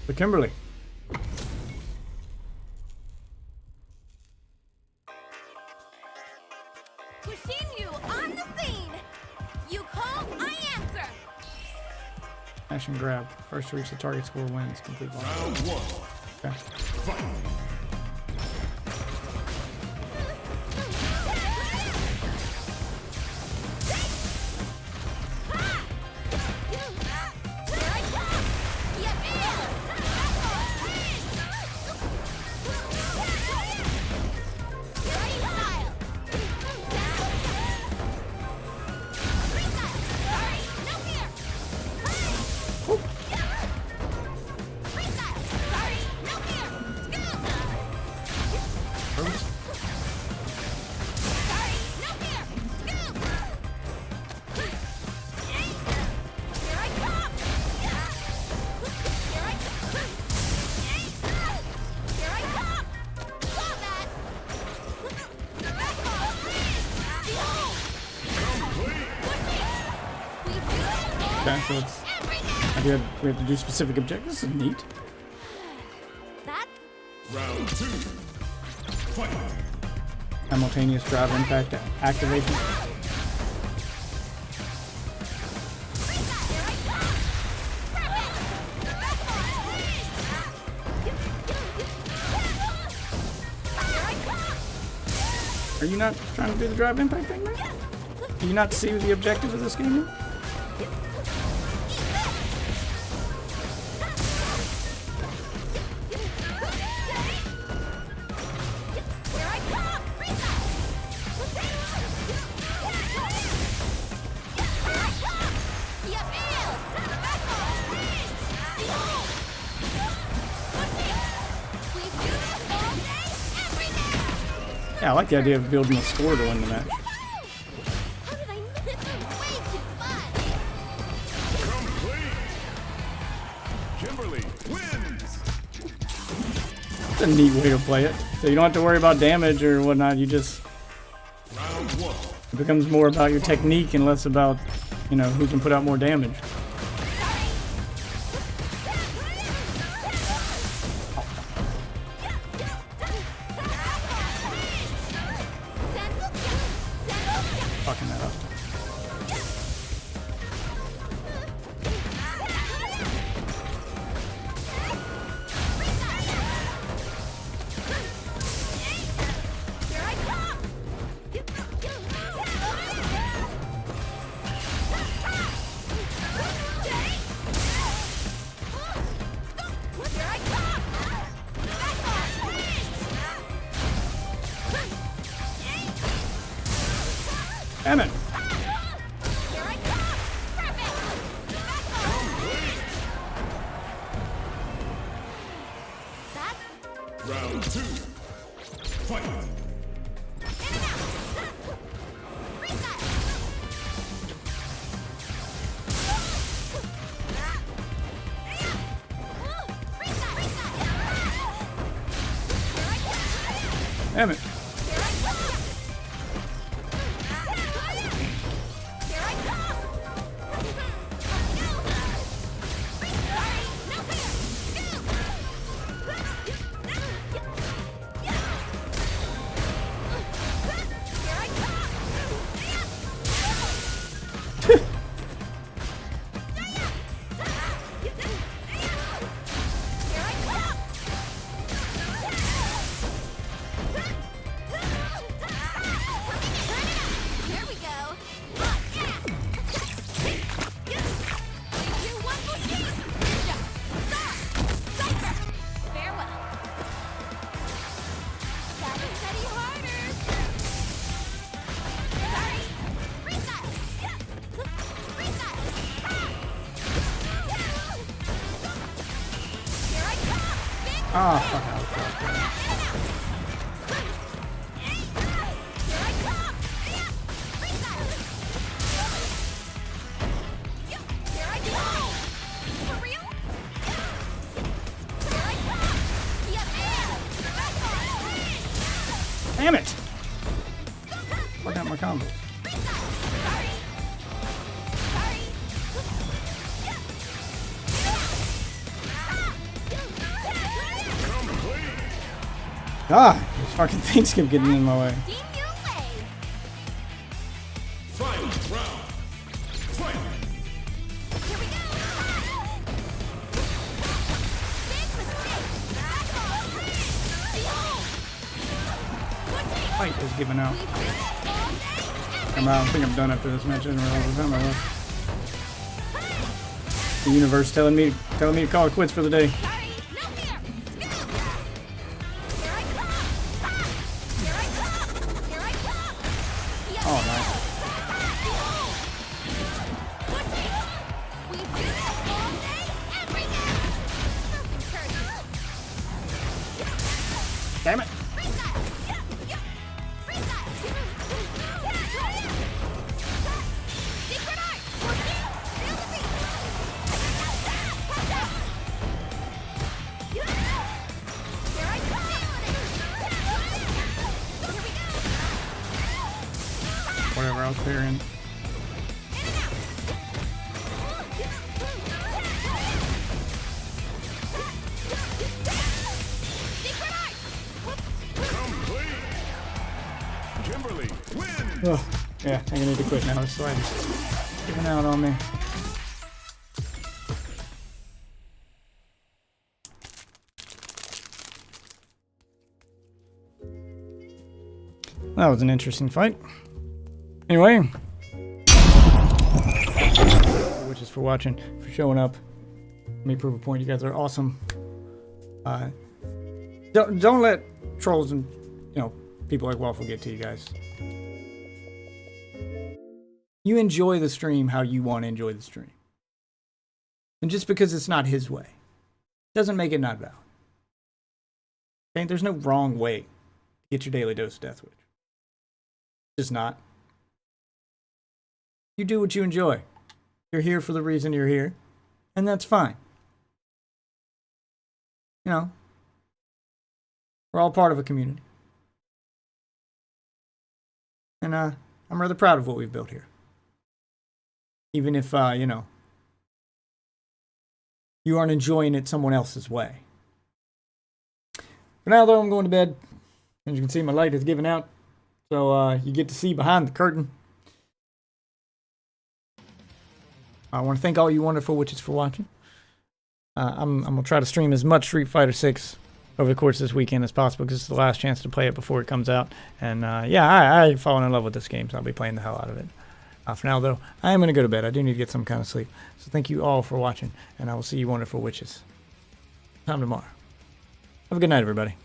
But Kimberly. Kushinryu on the scene. You call, I answer. Smash and grab. First to reach the target score wins. Complete block. Round one. Okay. Fight. Okay, so it's, we have to do specific objectives. This is neat. Round two. Fight. Simultaneous drive impact activation. Are you not trying to do the drive impact thing, man? Do you not see the objective of this game? Man? Yeah, I like the idea of building a score to win the match. How did I miss this? Is way too fun. Complete. Kimberly wins. It's a neat way to play it. So you don't have to worry about damage or whatnot. You just, Round one. it becomes more about your technique and less about, you know, who can put out more damage. Fucking that up. Damn it! Round two. Fight. Damn it! Here we go. Farewell. Gotta study harder. Sorry. Reset. Reset. Here I come. Big Ah, fuck out. Here I come. Reset. Here I go. For real? Here I come. Damn it! Fuck out my combo. Sorry. Ah, these fucking things keep getting in my way. Deem your way. Final round. Fight! Here we go. Big mistake. Back off. Behold. Fight is giving out. We do this all day, I'm out. I think I'm done after this match. I didn't realize the time I left. The universe telling me to call it quits for the day. Sorry, no fear. Scoop. Here I come. Ha! Here I come. Here I come. Yes. Oh, nice. Behold. What do you? We do this all day, every day. Nothing turns. Damn it. Freeze that. Yeah. Freeze that. Secret art. Feel the beat. Here I come. Here we go. Whatever, I was clearing. Secret art. Complete! Kimberly wins! Oh, yeah, I need to quit now. This slide is giving out on me. That was an interesting fight. Anyway, which is for watching, for showing up. Let me prove a point. You guys are awesome. Don't let trolls and people like Waffle get to you guys. You enjoy the stream how you want to enjoy the stream. And just because it's not his way doesn't make it not valid. Okay? There's no wrong way to get your daily dose of Death Wish. Just not. You do what you enjoy. You're here for the reason you're here, and that's fine. We're all part of a community. And I'm rather proud of what we've built here. Even if, you aren't enjoying it someone else's way. For now, though, I'm going to bed. As you can see, my light is giving out. So you get to see behind the curtain. I want to thank all you wonderful witches for watching. I'm going to try to stream as much Street Fighter 6 over the course of this weekend as possible, because it's the last chance to play it before it comes out. And I've fallen in love with this game, so I'll be playing the hell out of it. For now, though, I am going to go to bed. I do need to get some kind of sleep. So thank you all for watching, and I will see you wonderful witches. Time tomorrow. Have a good night, everybody.